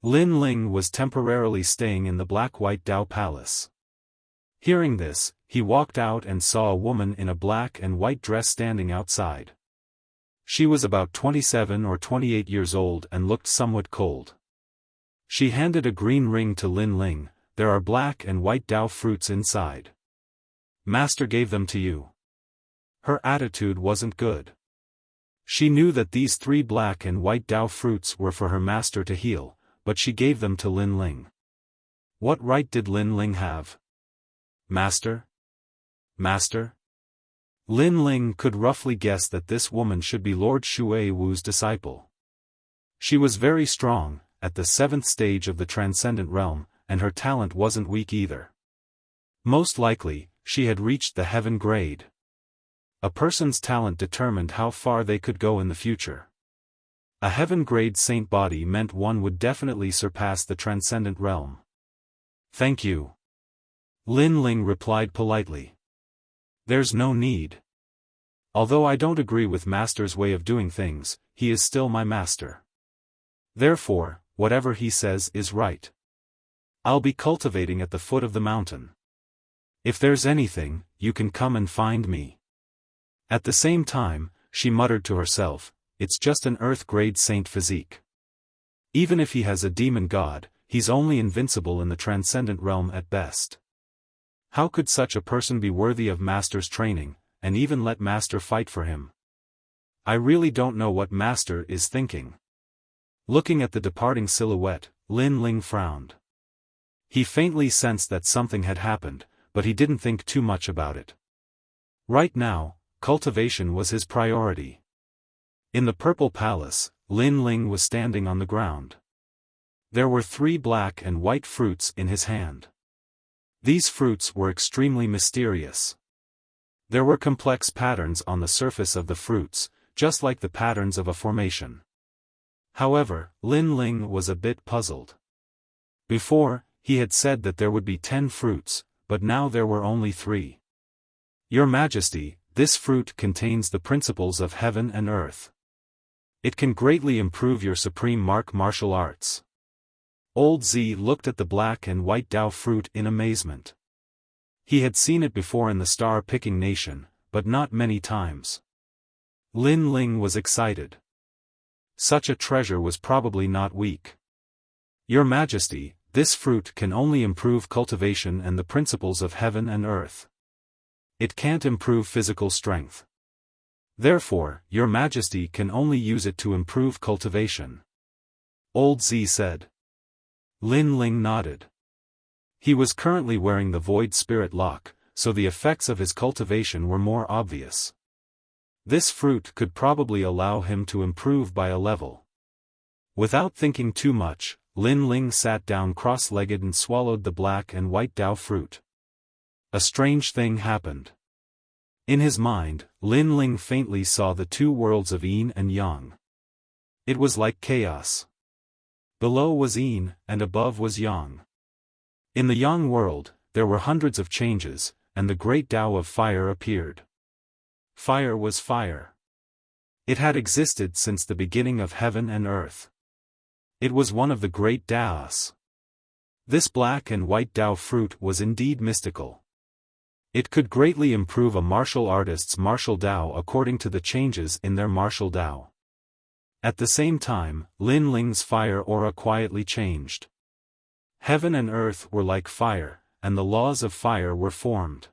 Lin Ling was temporarily staying in the Black-White Dao Palace. Hearing this, he walked out and saw a woman in a black and white dress standing outside. She was about 27 or 28 years old and looked somewhat cold. She handed a green ring to Lin Ling. There are black and white Dao fruits inside. Master gave them to you. Her attitude wasn't good. She knew that these 3 black and white Dao fruits were for her master to heal, but she gave them to Lin Ling. What right did Lin Ling have? Master? Master? Lin Ling could roughly guess that this woman should be Lord Shui Wu's disciple. She was very strong, at the 7th stage of the Transcendent realm, and her talent wasn't weak either. Most likely, she had reached the heaven grade. A person's talent determined how far they could go in the future. A heaven grade saint body meant one would definitely surpass the Transcendent realm. Thank you. Lin Ling replied politely. There's no need. Although I don't agree with Master's way of doing things, he is still my master. Therefore, whatever he says is right. I'll be cultivating at the foot of the mountain. If there's anything, you can come and find me. At the same time, she muttered to herself, it's just an earth-grade saint physique. Even if he has a demon god, he's only invincible in the Transcendent realm at best. How could such a person be worthy of Master's training, and even let Master fight for him? I really don't know what Master is thinking. Looking at the departing silhouette, Lin Ling frowned. He faintly sensed that something had happened, but he didn't think too much about it. Right now, cultivation was his priority. In the Purple Palace, Lin Ling was standing on the ground. There were 3 black and white fruits in his hand. These fruits were extremely mysterious. There were complex patterns on the surface of the fruits, just like the patterns of a formation. However, Lin Ling was a bit puzzled. Before, he had said that there would be 10 fruits, but now there were only 3. Your Majesty, this fruit contains the principles of heaven and earth. It can greatly improve your supreme martial arts. Old Z looked at the black and white Dao fruit in amazement. He had seen it before in the star-picking nation, but not many times. Lin Ling was excited. Such a treasure was probably not weak. Your Majesty, this fruit can only improve cultivation and the principles of heaven and earth. It can't improve physical strength. Therefore, Your Majesty can only use it to improve cultivation. Old Z said. Lin Ling nodded. He was currently wearing the Void Spirit Lock, so the effects of his cultivation were more obvious. This fruit could probably allow him to improve by a level. Without thinking too much, Lin Ling sat down cross-legged and swallowed the black and white Dao fruit. A strange thing happened. In his mind, Lin Ling faintly saw the 2 worlds of yin and yang. It was like chaos. Below was yin, and above was yang. In the yang world, there were hundreds of changes, and the great Tao of fire appeared. Fire was fire. It had existed since the beginning of heaven and earth. It was one of the great Taos. This black and white Tao fruit was indeed mystical. It could greatly improve a martial artist's martial Tao according to the changes in their martial Tao. At the same time, Lin Ling's fire aura quietly changed. Heaven and earth were like fire, and the laws of fire were formed.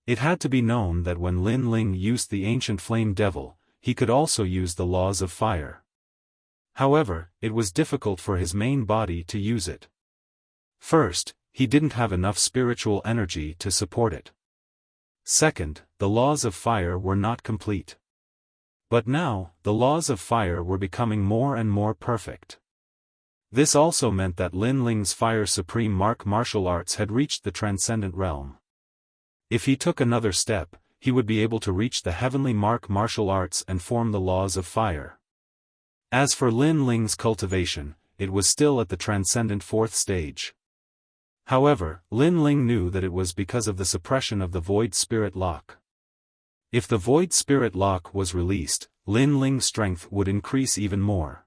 It had to be known that when Lin Ling used the ancient flame devil, he could also use the laws of fire. However, it was difficult for his main body to use it. First, he didn't have enough spiritual energy to support it. Second, the laws of fire were not complete. But now, the laws of fire were becoming more and more perfect. This also meant that Lin Ling's Fire Supreme martial arts had reached the Transcendent realm. If he took another step, he would be able to reach the heavenly martial arts and form the laws of fire. As for Lin Ling's cultivation, it was still at the Transcendent 4th stage. However, Lin Ling knew that it was because of the suppression of the Void Spirit Lock. If the Void Spirit Lock was released, Lin Ling's strength would increase even more.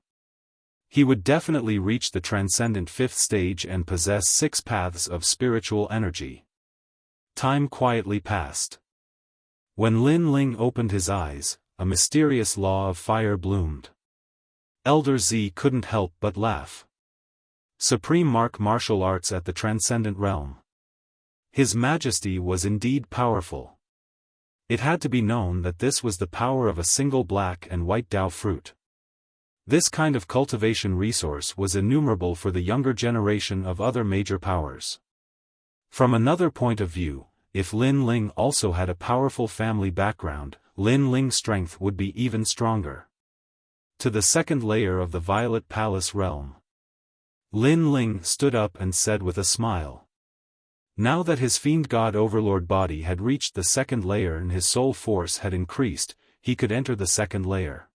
He would definitely reach the Transcendent 5th stage and possess 6 paths of spiritual energy. Time quietly passed. When Lin Ling opened his eyes, a mysterious law of fire bloomed. Elder Z couldn't help but laugh. Supreme martial arts at the Transcendent realm. His Majesty was indeed powerful. It had to be known that this was the power of a single black and white Tao fruit. This kind of cultivation resource was innumerable for the younger generation of other major powers. From another point of view, if Lin Ling also had a powerful family background, Lin Ling's strength would be even stronger. To the 2nd layer of the Violet Palace realm. Lin Ling stood up and said with a smile. Now that his Fiend God Overlord body had reached the 2nd layer and his soul force had increased, he could enter the 2nd layer.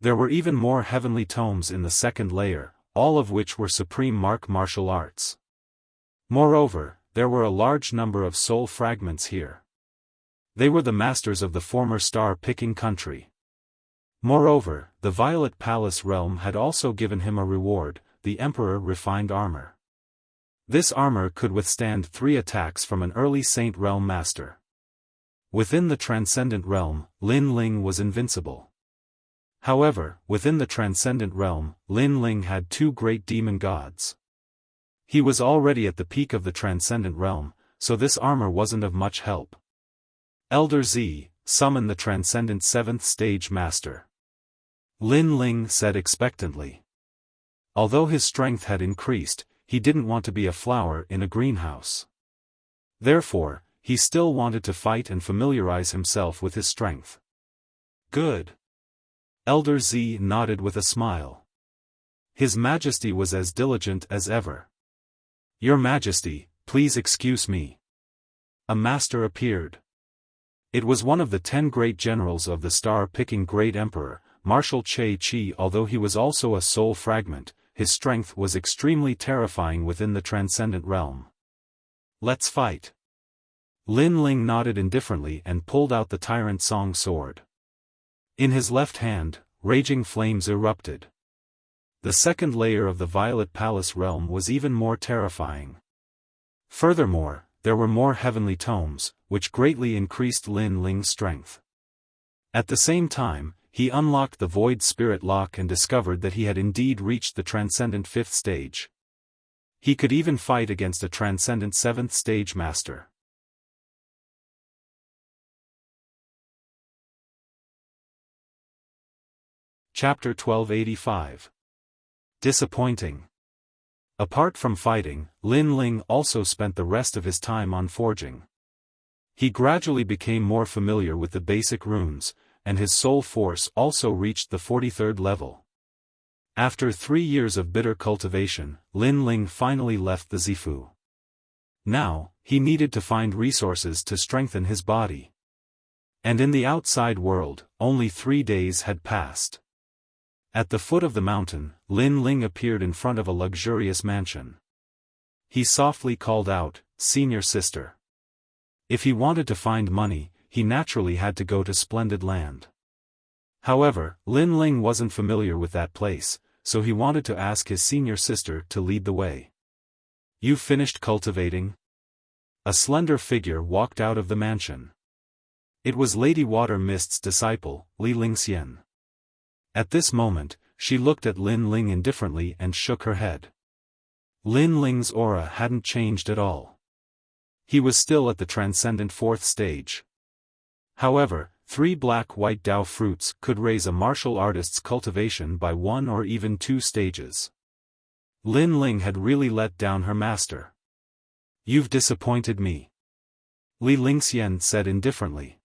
There were even more heavenly tomes in the 2nd layer, all of which were supreme martial arts. Moreover, there were a large number of soul fragments here. They were the masters of the former star-picking country. Moreover, the Violet Palace realm had also given him a reward, the Emperor Refined Armor. This armor could withstand 3 attacks from an early Saint Realm Master. Within the Transcendent realm, Lin Ling was invincible. However, within the Transcendent realm, Lin Ling had 2 great demon gods. He was already at the peak of the Transcendent realm, so this armor wasn't of much help. Elder Z, summon the Transcendent 7th stage master. Lin Ling said expectantly. Although his strength had increased, he didn't want to be a flower in a greenhouse. Therefore, he still wanted to fight and familiarize himself with his strength. Good. Elder Z nodded with a smile. His Majesty was as diligent as ever. Your Majesty, please excuse me. A master appeared. It was one of the 10 great generals of the star-picking Great Emperor, martial Qi. Although he was also a soul fragment, his strength was extremely terrifying within the transcendent realm. Let's fight. Lin Ling nodded indifferently and pulled out the Tyrant Song sword. In his left hand, raging flames erupted. The second layer of the Violet Palace realm was even more terrifying. Furthermore, there were more heavenly tomes, which greatly increased Lin Ling's strength. At the same time, he unlocked the Void Spirit Lock and discovered that he had indeed reached the Transcendent 5th stage. He could even fight against a Transcendent 7th stage master. Chapter 1285. Disappointing. Apart from fighting, Lin Ling also spent the rest of his time on forging. He gradually became more familiar with the basic runes, and his soul force also reached the 43rd level. After 3 years of bitter cultivation, Lin Ling finally left the Zifu. Now, he needed to find resources to strengthen his body. And in the outside world, only 3 days had passed. At the foot of the mountain, Lin Ling appeared in front of a luxurious mansion. He softly called out, "Senior sister." If he wanted to find money, he naturally had to go to Splendid Land. However, Lin Ling wasn't familiar with that place, so he wanted to ask his senior sister to lead the way. "You finished cultivating?" A slender figure walked out of the mansion. It was Lady Water Mist's disciple, Li Lingxian. At this moment, she looked at Lin Ling indifferently and shook her head. Lin Ling's aura hadn't changed at all. He was still at the Transcendent 4th stage. However, 3 black-white Dao fruits could raise a martial artist's cultivation by 1 or even 2 stages. Lin Ling had really let down her master. "You've disappointed me," Li Lingxian said indifferently.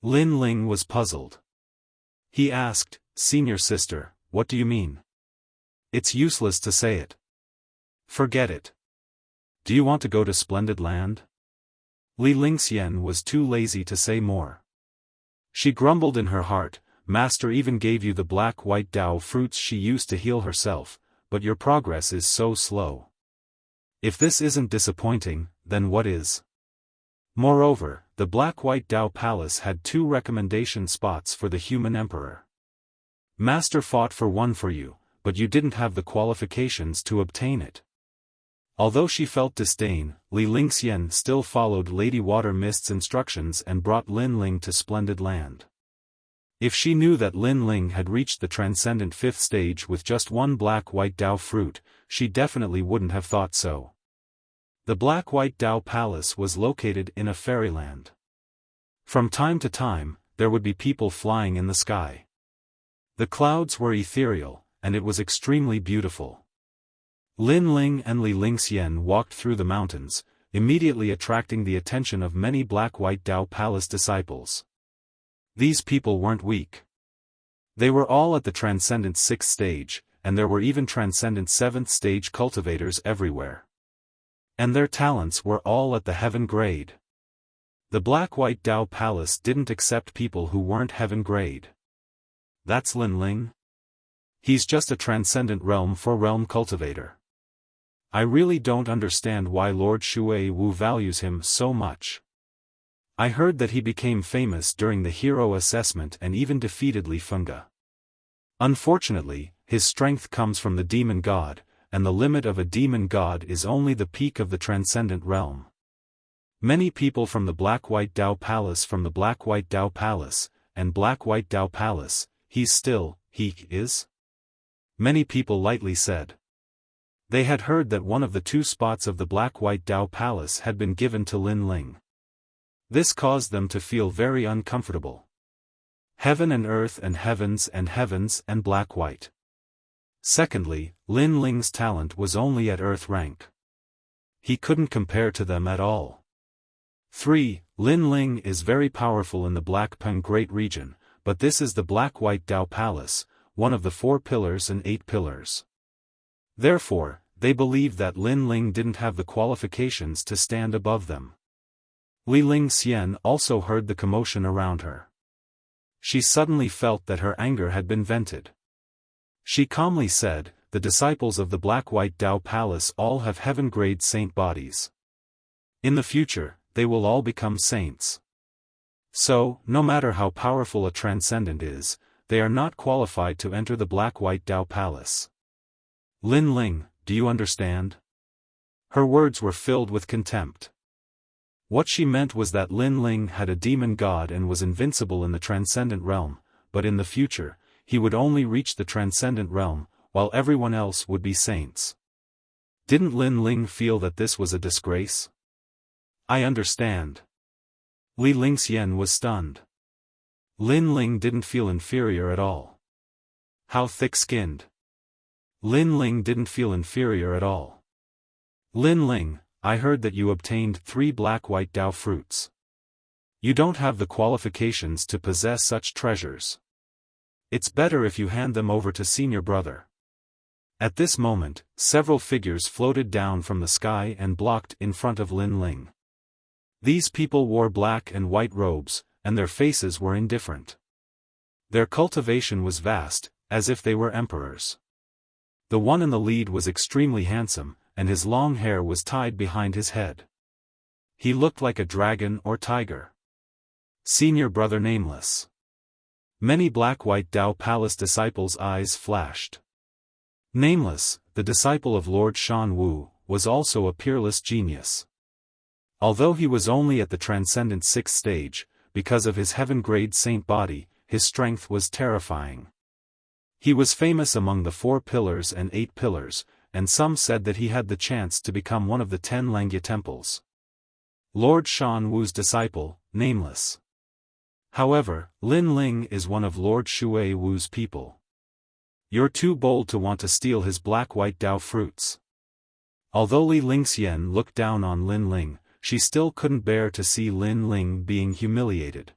Lin Ling was puzzled. He asked, "Senior sister, what do you mean?" "It's useless to say it. Forget it. Do you want to go to Splendid Land?" Li Lingxian was too lazy to say more. She grumbled in her heart, "Master even gave you the black-white Dao fruits she used to heal herself, but your progress is so slow. If this isn't disappointing, then what is?" Moreover, the black-white Dao Palace had 2 recommendation spots for the human emperor. Master fought for one for you, but you didn't have the qualifications to obtain it. Although she felt disdain, Li Lingxian still followed Lady Water Mist's instructions and brought Lin Ling to Splendid Land. If she knew that Lin Ling had reached the Transcendent 5th stage with just 1 black-white Dao fruit, she definitely wouldn't have thought so. The black-white Dao Palace was located in a fairyland. From time to time, there would be people flying in the sky. The clouds were ethereal, and it was extremely beautiful. Lin Ling and Li Lingxian walked through the mountains, immediately attracting the attention of many black-white Dao Palace disciples. These people weren't weak. They were all at the Transcendent 6th stage, and there were even Transcendent 7th stage cultivators everywhere. And their talents were all at the heaven grade. The black-white Dao Palace didn't accept people who weren't heaven grade. "That's Lin Ling? He's just a Transcendent Realm 4 realm cultivator. I really don't understand why Lord Shui Wu values him so much. I heard that he became famous during the hero assessment and even defeated Li Fenga. Unfortunately, his strength comes from the demon god, and the limit of a demon god is only the peak of the Transcendent Realm. Many people from the black-white Dao Palace and black-white Dao Palace, he is? Many people lightly said. They had heard that one of the 2 spots of the black-white Dao Palace had been given to Lin Ling. This caused them to feel very uncomfortable. Heaven and earth and heavens and black-white. Secondly, Lin Ling's talent was only at earth rank. He couldn't compare to them at all. 3. Lin Ling is very powerful in the Black Peng Great Region, but this is the black-white Dao Palace, one of the 4 pillars and 8 pillars. Therefore, they believed that Lin Ling didn't have the qualifications to stand above them. Li Lingxian also heard the commotion around her. She suddenly felt that her anger had been vented. She calmly said, "The disciples of the Black-White Tao Palace all have heaven-grade saint bodies. In the future, they will all become saints. So, no matter how powerful a Transcendent is, they are not qualified to enter the Black-White Tao Palace. Lin Ling, do you understand?" Her words were filled with contempt. What she meant was that Lin Ling had a demon god and was invincible in the Transcendent realm, but in the future, he would only reach the Transcendent realm, while everyone else would be saints. Didn't Lin Ling feel that this was a disgrace? "I understand." Li Lingxian was stunned. Lin Ling didn't feel inferior at all. How thick-skinned. Lin Ling didn't feel inferior at all. "Lin Ling, I heard that you obtained 3 Black-White Tao fruits. You don't have the qualifications to possess such treasures. It's better if you hand them over to senior brother." At this moment, several figures floated down from the sky and blocked in front of Lin Ling. These people wore black and white robes, and their faces were indifferent. Their cultivation was vast, as if they were emperors. The one in the lead was extremely handsome, and his long hair was tied behind his head. He looked like a dragon or tiger. Senior brother Nameless. Many Black-White Tao Palace disciples' eyes flashed. Nameless, the disciple of Lord Shan Wu, was also a peerless genius. Although he was only at the Transcendent 6th stage, because of his heaven-grade saint body, his strength was terrifying. He was famous among the 4 pillars and 8 pillars, and some said that he had the chance to become one of the 10 Langya temples. Lord Shan Wu's disciple, Nameless. However, Lin Ling is one of Lord Shui Wu's people. You're too bold to want to steal his Black-White Tao fruits. Although Li Lingxian looked down on Lin Ling, she still couldn't bear to see Lin Ling being humiliated.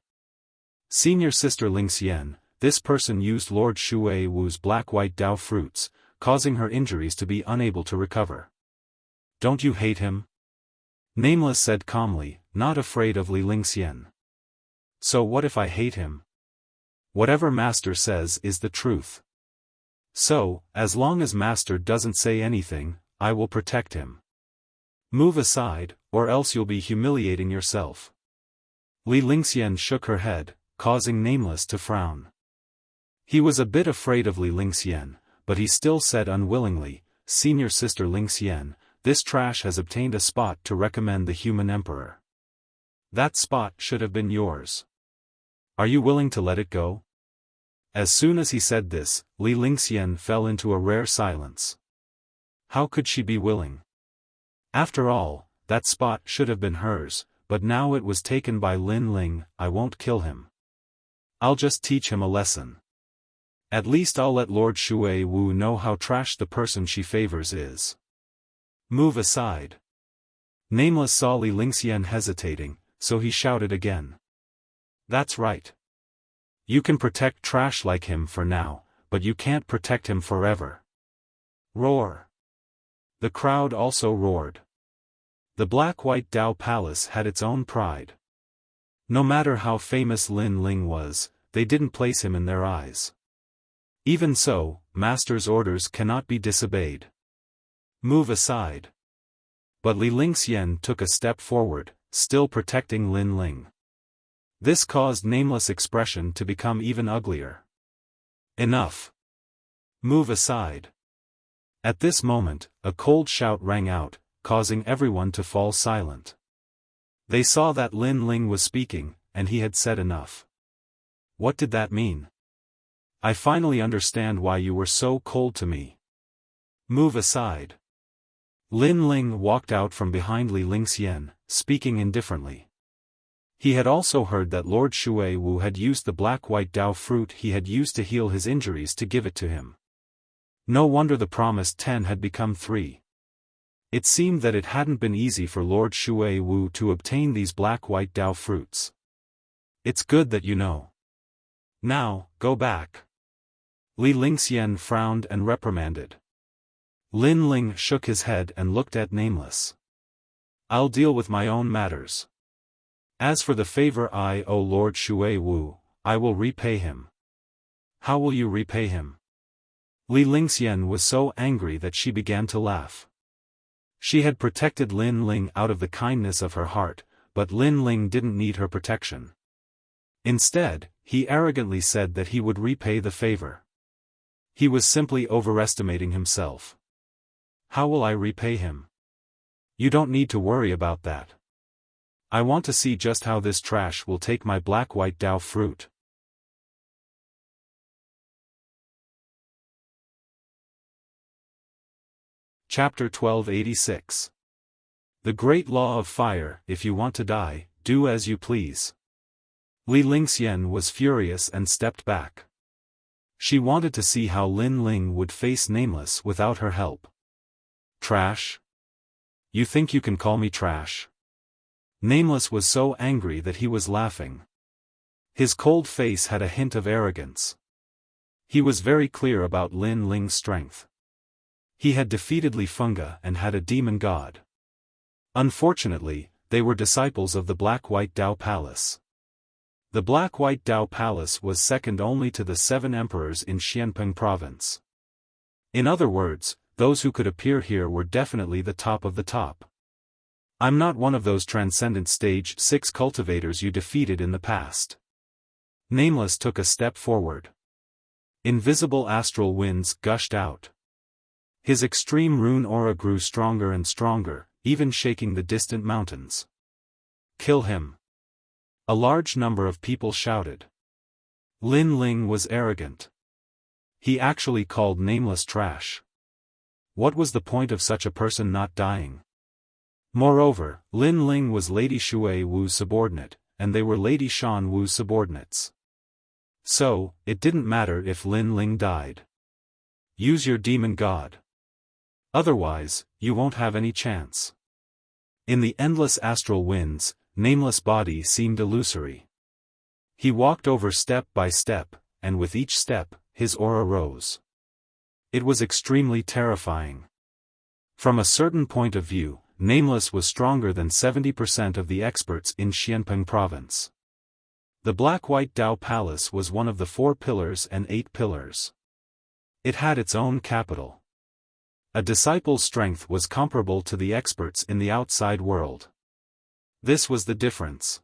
Senior sister Lingxian, this person used Lord Shui Wu's Black-White Tao fruits, causing her injuries to be unable to recover. "Don't you hate him?" Nameless said calmly, not afraid of Li Lingxian. "So what if I hate him? Whatever Master says is the truth. So, as long as Master doesn't say anything, I will protect him. Move aside, or else you'll be humiliating yourself." Li Lingxian shook her head, causing Nameless to frown. He was a bit afraid of Li Lingxian, but he still said unwillingly, "Senior sister Lingxian, this trash has obtained a spot to recommend the human emperor. That spot should have been yours. Are you willing to let it go?" As soon as he said this, Li Lingxian fell into a rare silence. How could she be willing? After all, that spot should have been hers, but now it was taken by Lin Ling. "I won't kill him. I'll just teach him a lesson. At least I'll let Lord Shui Wu know how trash the person she favors is. Move aside." Nameless saw Li Lingxian hesitating, so he shouted again. "That's right. You can protect trash like him for now, but you can't protect him forever." Roar. The crowd also roared. The Black-White Tao Palace had its own pride. No matter how famous Lin Ling was, they didn't place him in their eyes. Even so, Master's orders cannot be disobeyed. Move aside. But Li Lingxian took a step forward, still protecting Lin Ling. This caused Nameless' expression to become even uglier. Enough. Move aside. At this moment, a cold shout rang out, causing everyone to fall silent. They saw that Lin Ling was speaking, and he had said enough. What did that mean? "I finally understand why you were so cold to me. Move aside." Lin Ling walked out from behind Li Lingxian, speaking indifferently. He had also heard that Lord Shui Wu had used the Black-White Tao fruit he had used to heal his injuries to give it to him. No wonder the promised 10 had become 3. It seemed that it hadn't been easy for Lord Shui Wu to obtain these Black-White Tao fruits. "It's good that you know. Now, go back." Li Lingxian frowned and reprimanded. Lin Ling shook his head and looked at Nameless. "I'll deal with my own matters. As for the favor I owe Lord Shui Wu, I will repay him. How will you repay him? Li Lingxian was so angry that she began to laugh. She had protected Lin Ling out of the kindness of her heart, but Lin Ling didn't need her protection. Instead, he arrogantly said that he would repay the favor. He was simply overestimating himself. How will I repay him? You don't need to worry about that. I want to see just how this trash will take my black-white Dao fruit. Chapter 1286. The Great Law of Fire. If you want to die, do as you please. Li Lingxian was furious and stepped back. She wanted to see how Lin Ling would face Nameless without her help. Trash? You think you can call me trash? Nameless was so angry that he was laughing. His cold face had a hint of arrogance. He was very clear about Lin Ling's strength. He had defeated Li Funga and had a demon god. Unfortunately, they were disciples of the Black-White Dao Palace. The Black-White Dao Palace was second only to the 7 emperors in Xianpeng province. In other words, those who could appear here were definitely the top of the top. I'm not one of those Transcendent Stage 6 cultivators you defeated in the past. Nameless took a step forward. Invisible astral winds gushed out. His extreme rune aura grew stronger and stronger, even shaking the distant mountains. Kill him. A large number of people shouted. Lin Ling was arrogant. He actually called Nameless trash. What was the point of such a person not dying? Moreover, Lin Ling was Lady Shui Wu's subordinate, and they were Lady Shan Wu's subordinates. So, it didn't matter if Lin Ling died. Use your demon god. Otherwise, you won't have any chance. In the endless astral winds, Nameless' body seemed illusory. He walked over step by step, and with each step, his aura rose. It was extremely terrifying. From a certain point of view, Nameless was stronger than 70% of the experts in Xianpeng province. The Black-White Dao Palace was one of the 4 pillars and 8 pillars. It had its own capital. A disciple's strength was comparable to the experts in the outside world. This was the difference.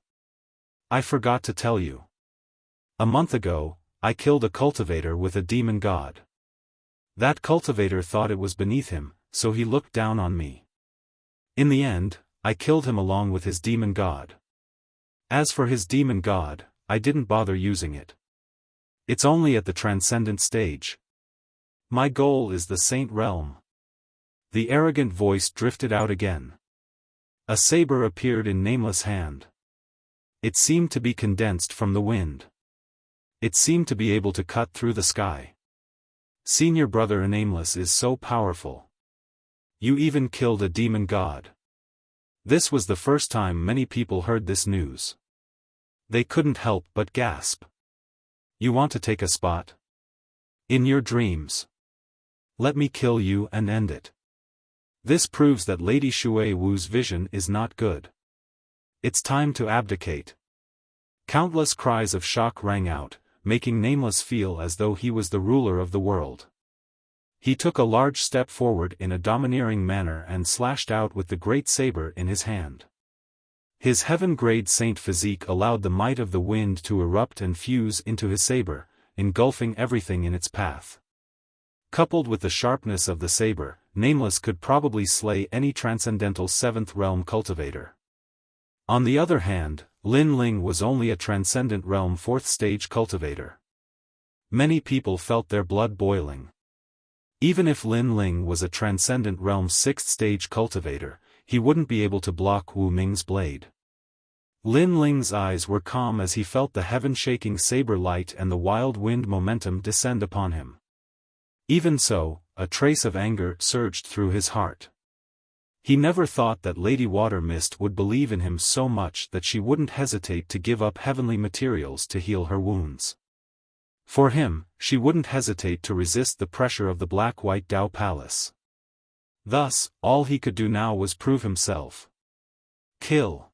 I forgot to tell you. A month ago, I killed a cultivator with a demon god. That cultivator thought it was beneath him, so he looked down on me. In the end, I killed him along with his demon god. As for his demon god, I didn't bother using it. It's only at the Transcendent stage. My goal is the Saint Realm. The arrogant voice drifted out again. A saber appeared in Nameless' hand. It seemed to be condensed from the wind. It seemed to be able to cut through the sky. Senior brother Nameless is so powerful. You even killed a demon god. This was the first time many people heard this news. They couldn't help but gasp. You want to take a spot? In your dreams. Let me kill you and end it. This proves that Lady Shui Wu's vision is not good. It's time to abdicate. Countless cries of shock rang out, making Nameless feel as though he was the ruler of the world. He took a large step forward in a domineering manner and slashed out with the great saber in his hand. His heaven-grade saint physique allowed the might of the wind to erupt and fuse into his saber, engulfing everything in its path. Coupled with the sharpness of the saber, Nameless could probably slay any transcendental 7th realm cultivator. On the other hand, Lin Ling was only a transcendent realm 4th stage cultivator. Many people felt their blood boiling. Even if Lin Ling was a transcendent realm 6th stage cultivator, he wouldn't be able to block Wu Ming's blade. Lin Ling's eyes were calm as he felt the heaven-shaking saber light and the wild wind momentum descend upon him. Even so, a trace of anger surged through his heart. He never thought that Lady Water Mist would believe in him so much that she wouldn't hesitate to give up heavenly materials to heal her wounds. For him, she wouldn't hesitate to resist the pressure of the Black-White Dao Palace. Thus, all he could do now was prove himself. Kill.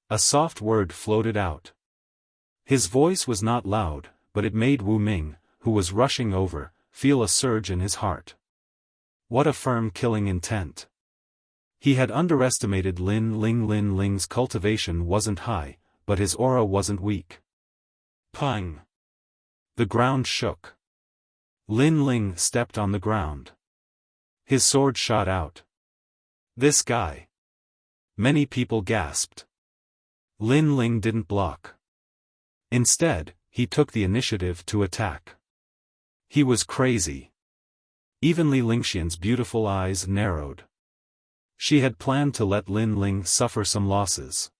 A soft word floated out. His voice was not loud, but it made Wu Ming, who was rushing over, feel a surge in his heart. What a firm killing intent. He had underestimated Lin Ling's cultivation wasn't high, but his aura wasn't weak. Pang! The ground shook. Lin Ling stepped on the ground. His sword shot out. This guy. Many people gasped. Lin Ling didn't block. Instead, he took the initiative to attack. He was crazy. Even Li Lingxian's beautiful eyes narrowed. She had planned to let Lin Ling suffer some losses.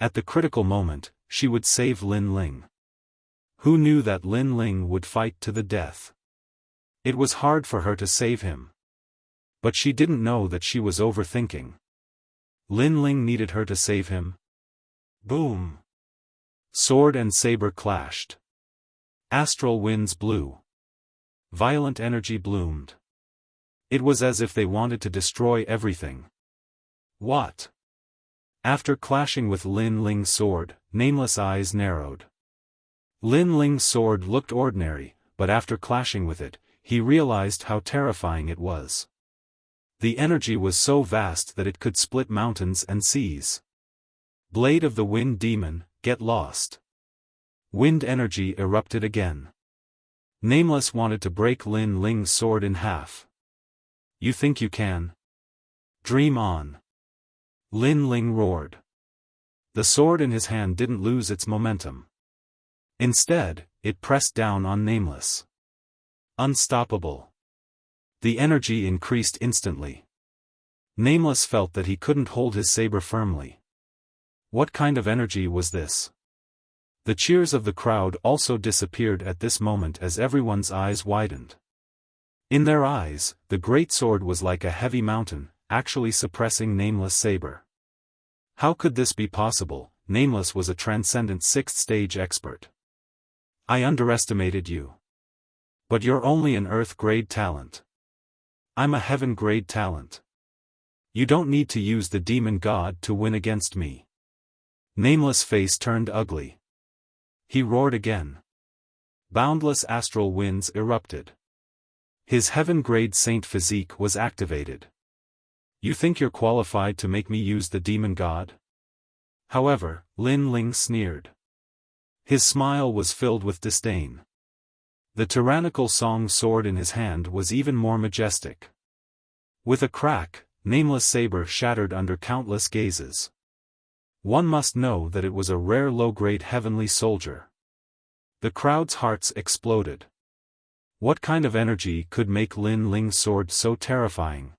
At the critical moment, she would save Lin Ling. Who knew that Lin Ling would fight to the death? It was hard for her to save him. But she didn't know that she was overthinking. Lin Ling needed her to save him. Boom! Sword and saber clashed. Astral winds blew. Violent energy bloomed. It was as if they wanted to destroy everything. What? After clashing with Lin Ling's sword, Nameless' eyes narrowed. Lin Ling's sword looked ordinary, but after clashing with it, he realized how terrifying it was. The energy was so vast that it could split mountains and seas. Blade of the Wind Demon, get lost. Wind energy erupted again. Nameless wanted to break Lin Ling's sword in half. You think you can? Dream on. Lin Ling roared. The sword in his hand didn't lose its momentum. Instead, it pressed down on Nameless. Unstoppable. The energy increased instantly. Nameless felt that he couldn't hold his saber firmly. What kind of energy was this? The cheers of the crowd also disappeared at this moment as everyone's eyes widened. In their eyes, the great sword was like a heavy mountain, actually suppressing Nameless' saber. How could this be possible? Nameless was a transcendent 6th stage expert. I underestimated you. But you're only an Earth-grade talent. I'm a Heaven-grade talent. You don't need to use the demon god to win against me. Nameless' face turned ugly. He roared again. Boundless astral winds erupted. His Heaven-grade saint physique was activated. You think you're qualified to make me use the demon god? However, Lin Ling sneered. His smile was filled with disdain. The tyrannical song sword in his hand was even more majestic. With a crack, Nameless' saber shattered under countless gazes. One must know that it was a rare low-grade heavenly soldier. The crowd's hearts exploded. What kind of energy could make Lin Ling's sword so terrifying?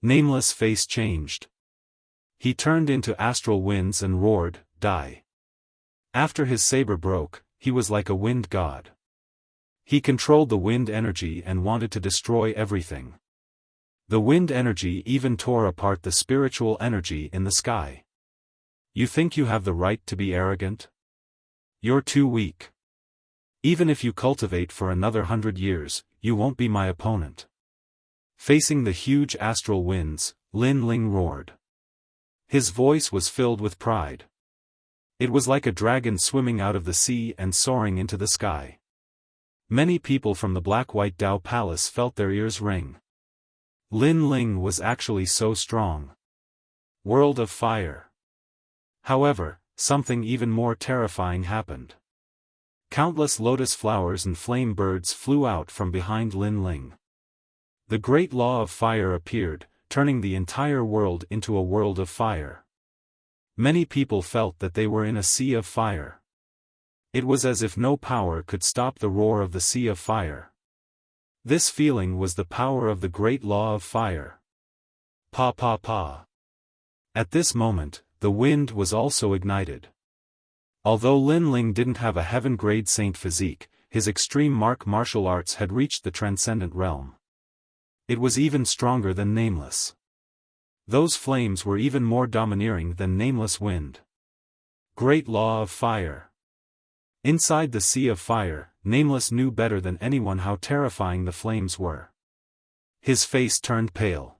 Nameless' face changed. He turned into astral winds and roared, "Die!" After his saber broke, he was like a wind god. He controlled the wind energy and wanted to destroy everything. The wind energy even tore apart the spiritual energy in the sky. You think you have the right to be arrogant? You're too weak. Even if you cultivate for another 100 years, you won't be my opponent. Facing the huge astral winds, Lin Ling roared. His voice was filled with pride. It was like a dragon swimming out of the sea and soaring into the sky. Many people from the Black-White Dao Palace felt their ears ring. Lin Ling was actually so strong. World of Fire. However, something even more terrifying happened. Countless lotus flowers and flame birds flew out from behind Lin Ling. The great law of fire appeared, turning the entire world into a world of fire. Many people felt that they were in a sea of fire. It was as if no power could stop the roar of the sea of fire. This feeling was the power of the great law of fire. Pa pa pa. At this moment, the wind was also ignited. Although Lin Ling didn't have a heaven-grade saint physique, his extreme martial arts had reached the transcendent realm. It was even stronger than Nameless. Those flames were even more domineering than Nameless wind. Great law of fire. Inside the sea of fire, Nameless knew better than anyone how terrifying the flames were. His face turned pale.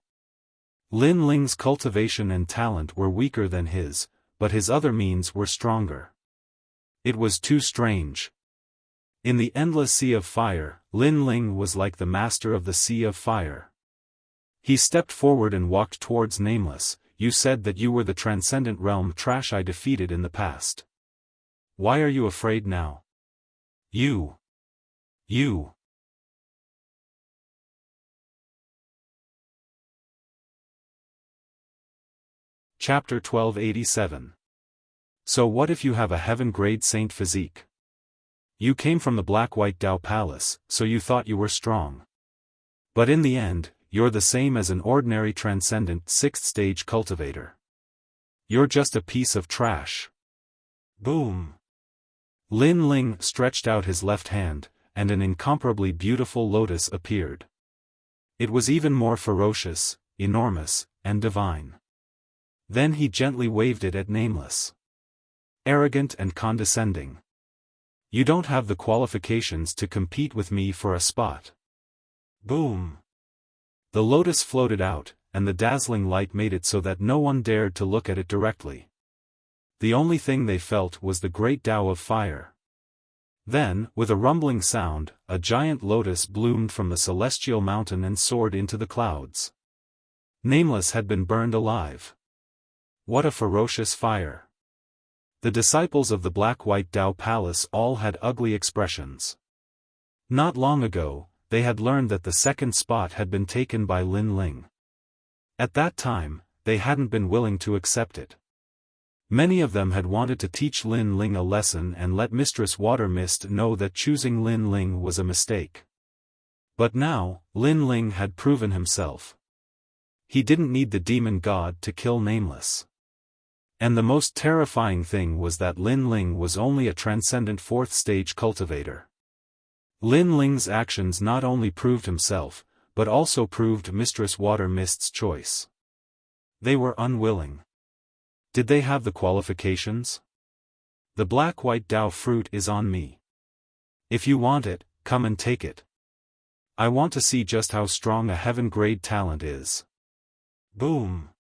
Lin Ling's cultivation and talent were weaker than his, but his other means were stronger. It was too strange. In the endless sea of fire, Lin Ling was like the master of the sea of fire. He stepped forward and walked towards Nameless. You said that you were the Transcendent Realm trash I defeated in the past. Why are you afraid now? You. Chapter 1287. So what if you have a heaven-grade saint physique? You came from the Black-White Dao Palace, so you thought you were strong. But in the end, you're the same as an ordinary Transcendent 6th stage cultivator. You're just a piece of trash. Boom. Lin Ling stretched out his left hand, and an incomparably beautiful lotus appeared. It was even more ferocious, enormous, and divine. Then he gently waved it at Nameless. Arrogant and condescending. You don't have the qualifications to compete with me for a spot. Boom. The lotus floated out, and the dazzling light made it so that no one dared to look at it directly. The only thing they felt was the great Tao of fire. Then, with a rumbling sound, a giant lotus bloomed from the celestial mountain and soared into the clouds. Nameless had been burned alive. What a ferocious fire! The disciples of the Black-White Dao Palace all had ugly expressions. Not long ago, they had learned that the second spot had been taken by Lin Ling. At that time, they hadn't been willing to accept it. Many of them had wanted to teach Lin Ling a lesson and let Mistress Water Mist know that choosing Lin Ling was a mistake. But now, Lin Ling had proven himself. He didn't need the demon god to kill Nameless. And the most terrifying thing was that Lin Ling was only a Transcendent 4th stage cultivator. Lin Ling's actions not only proved himself, but also proved Mistress Water Mist's choice. They were unwilling. Did they have the qualifications? The Black-White Dao fruit is on me. If you want it, come and take it. I want to see just how strong a heaven-grade talent is. Boom.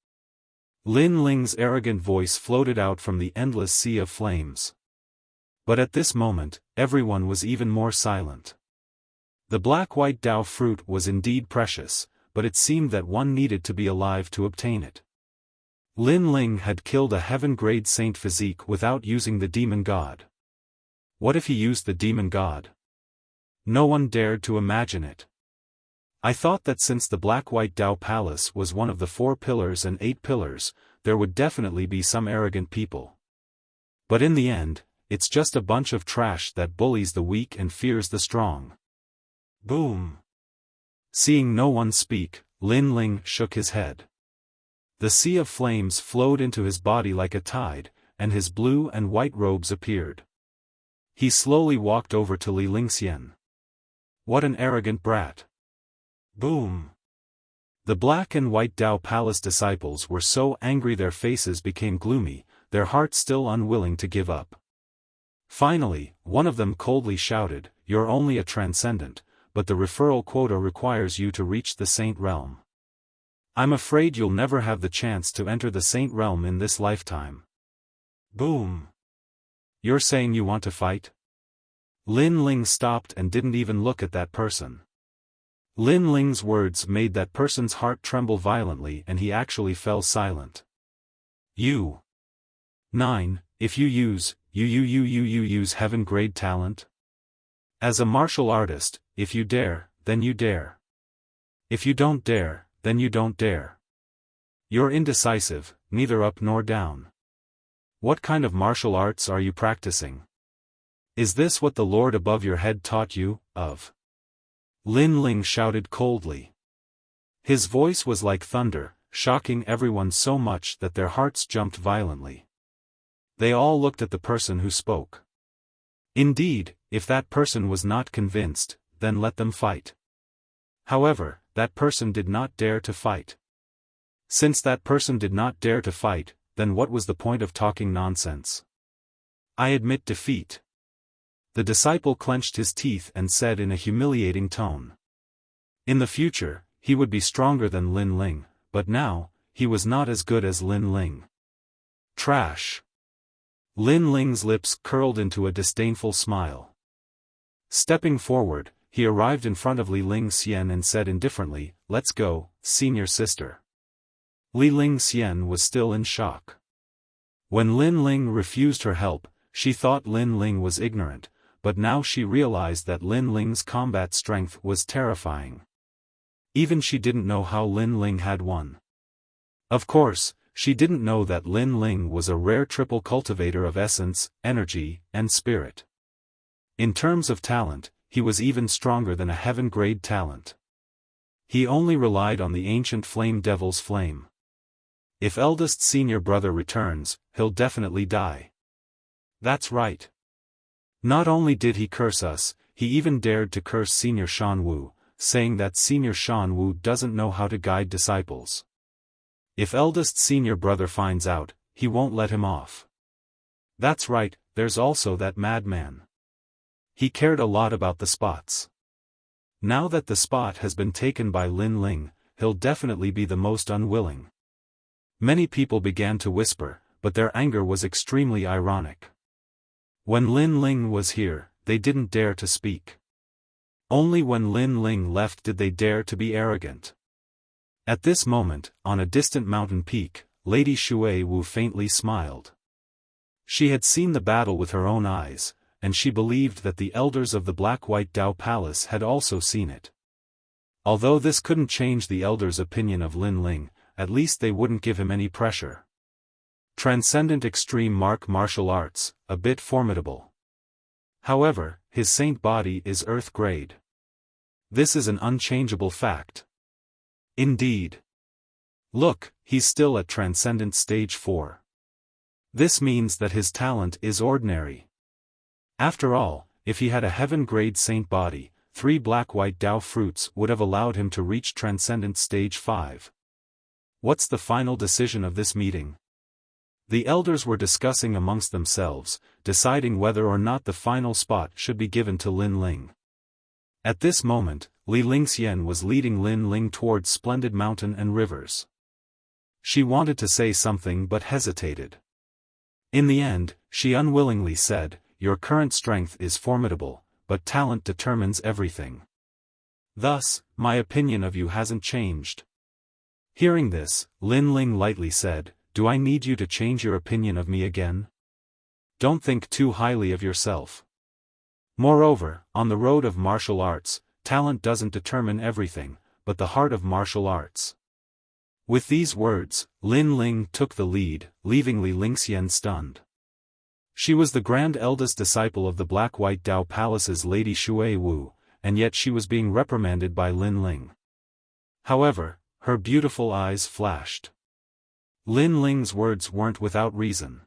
Lin Ling's arrogant voice floated out from the endless sea of flames. But at this moment, everyone was even more silent. The Black-White Dao fruit was indeed precious, but it seemed that one needed to be alive to obtain it. Lin Ling had killed a heaven-grade saint physique without using the demon god. What if he used the demon god? No one dared to imagine it. I thought that since the Black-White Dao Palace was one of the 4 pillars and 8 pillars, there would definitely be some arrogant people. But in the end, it's just a bunch of trash that bullies the weak and fears the strong. Boom. Seeing no one speak, Lin Ling shook his head. The sea of flames flowed into his body like a tide, and his blue and white robes appeared. He slowly walked over to Li Lingxian. What an arrogant brat. Boom. The Black and White Dao Palace disciples were so angry their faces became gloomy, their hearts still unwilling to give up. Finally, one of them coldly shouted, "You're only a Transcendent, but the referral quota requires you to reach the Saint Realm. I'm afraid you'll never have the chance to enter the Saint Realm in this lifetime." Boom. You're saying you want to fight? Lin Ling stopped and didn't even look at that person. Lin Ling's words made that person's heart tremble violently and he actually fell silent. You. 9. If you use heaven-grade talent? As a martial artist, if you dare, then you dare. If you don't dare, then you don't dare. You're indecisive, neither up nor down. What kind of martial arts are you practicing? Is this what the Lord above your head taught you, of? Lin Ling shouted coldly. His voice was like thunder, shocking everyone so much that their hearts jumped violently. They all looked at the person who spoke. Indeed, if that person was not convinced, then let them fight. However, that person did not dare to fight. Since that person did not dare to fight, then what was the point of talking nonsense? I admit defeat. The disciple clenched his teeth and said in a humiliating tone. In the future, he would be stronger than Lin Ling, but now, he was not as good as Lin Ling. Trash. Lin Ling's lips curled into a disdainful smile. Stepping forward, he arrived in front of Li Lingxian and said indifferently, "Let's go, senior sister." Li Lingxian was still in shock. When Lin Ling refused her help, she thought Lin Ling was ignorant, but now she realized that Lin Ling's combat strength was terrifying. Even she didn't know how Lin Ling had won. Of course, she didn't know that Lin Ling was a rare triple cultivator of essence, energy, and spirit. In terms of talent, he was even stronger than a heaven-grade talent. He only relied on the ancient flame devil's flame. If eldest senior brother returns, he'll definitely die. That's right. Not only did he curse us, he even dared to curse senior Shan Wu, saying that senior Shan Wu doesn't know how to guide disciples. If eldest senior brother finds out, he won't let him off. That's right, there's also that madman. He cared a lot about the spots. Now that the spot has been taken by Lin Ling, he'll definitely be the most unwilling. Many people began to whisper, but their anger was extremely ironic. When Lin Ling was here, they didn't dare to speak. Only when Lin Ling left did they dare to be arrogant. At this moment, on a distant mountain peak, Lady Shui Wu faintly smiled. She had seen the battle with her own eyes, and she believed that the elders of the Black-White Dao Palace had also seen it. Although this couldn't change the elders' opinion of Lin Ling, at least they wouldn't give him any pressure. Transcendent Extreme Martial Arts, a bit formidable. However, his saint body is Earth grade. This is an unchangeable fact. Indeed. Look, he's still at Transcendent Stage 4. This means that his talent is ordinary. After all, if he had a heaven-grade saint body, 3 black-white Dao fruits would have allowed him to reach Transcendent Stage 5. What's the final decision of this meeting? The elders were discussing amongst themselves, deciding whether or not the final spot should be given to Lin Ling. At this moment, Li Lingxian was leading Lin Ling towards splendid mountain and rivers. She wanted to say something but hesitated. In the end, she unwillingly said, "Your current strength is formidable, but talent determines everything. Thus, my opinion of you hasn't changed." Hearing this, Lin Ling lightly said, "Do I need you to change your opinion of me again? Don't think too highly of yourself. Moreover, on the road of martial arts, talent doesn't determine everything, but the heart of martial arts." With these words, Lin Ling took the lead, leaving Li Lingxian stunned. She was the grand eldest disciple of the Black-White Dao Palace's Lady Shui Wu, and yet she was being reprimanded by Lin Ling. However, her beautiful eyes flashed. Lin Ling's words weren't without reason.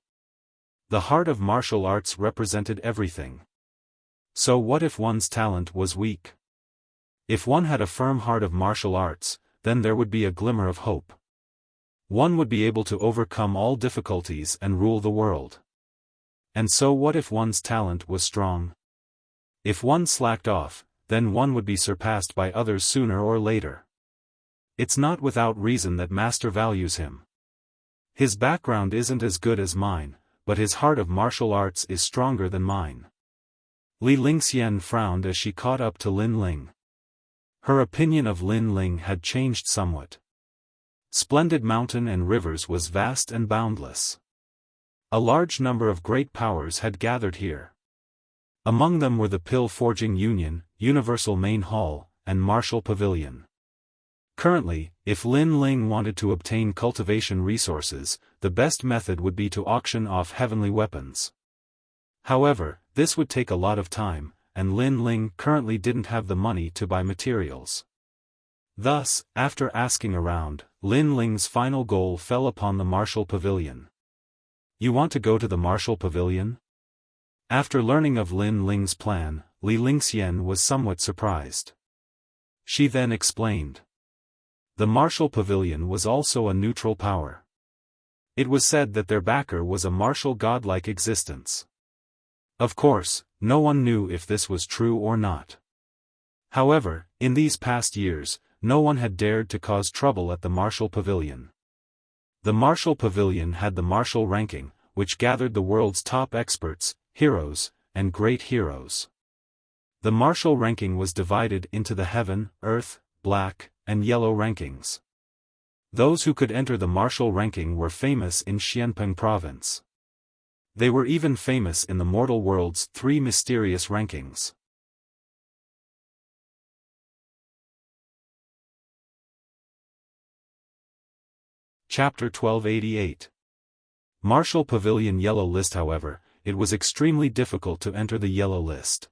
The heart of martial arts represented everything. So what if one's talent was weak? If one had a firm heart of martial arts, then there would be a glimmer of hope. One would be able to overcome all difficulties and rule the world. And so what if one's talent was strong? If one slacked off, then one would be surpassed by others sooner or later. It's not without reason that Master values him. His background isn't as good as mine, but his heart of martial arts is stronger than mine. Li Lingxian frowned as she caught up to Lin Ling. Her opinion of Lin Ling had changed somewhat. Splendid mountain and rivers was vast and boundless. A large number of great powers had gathered here. Among them were the Pill Forging Union, Universal Main Hall, and Martial Pavilion. Currently, if Lin Ling wanted to obtain cultivation resources, the best method would be to auction off heavenly weapons. However, this would take a lot of time, and Lin Ling currently didn't have the money to buy materials. Thus, after asking around, Lin Ling's final goal fell upon the Martial Pavilion. "You want to go to the Martial Pavilion?" After learning of Lin Ling's plan, Li Lingxian was somewhat surprised. She then explained. The Martial Pavilion was also a neutral power. It was said that their backer was a martial godlike existence. Of course, no one knew if this was true or not. However, in these past years, no one had dared to cause trouble at the Martial Pavilion. The Martial Pavilion had the martial ranking, which gathered the world's top experts, heroes, and great heroes. The martial ranking was divided into the heaven, earth, black, and yellow rankings. Those who could enter the martial ranking were famous in Xianpeng province. They were even famous in the mortal world's 3 mysterious rankings. Chapter 1288. Martial Pavilion Yellow List. However, it was extremely difficult to enter the yellow list.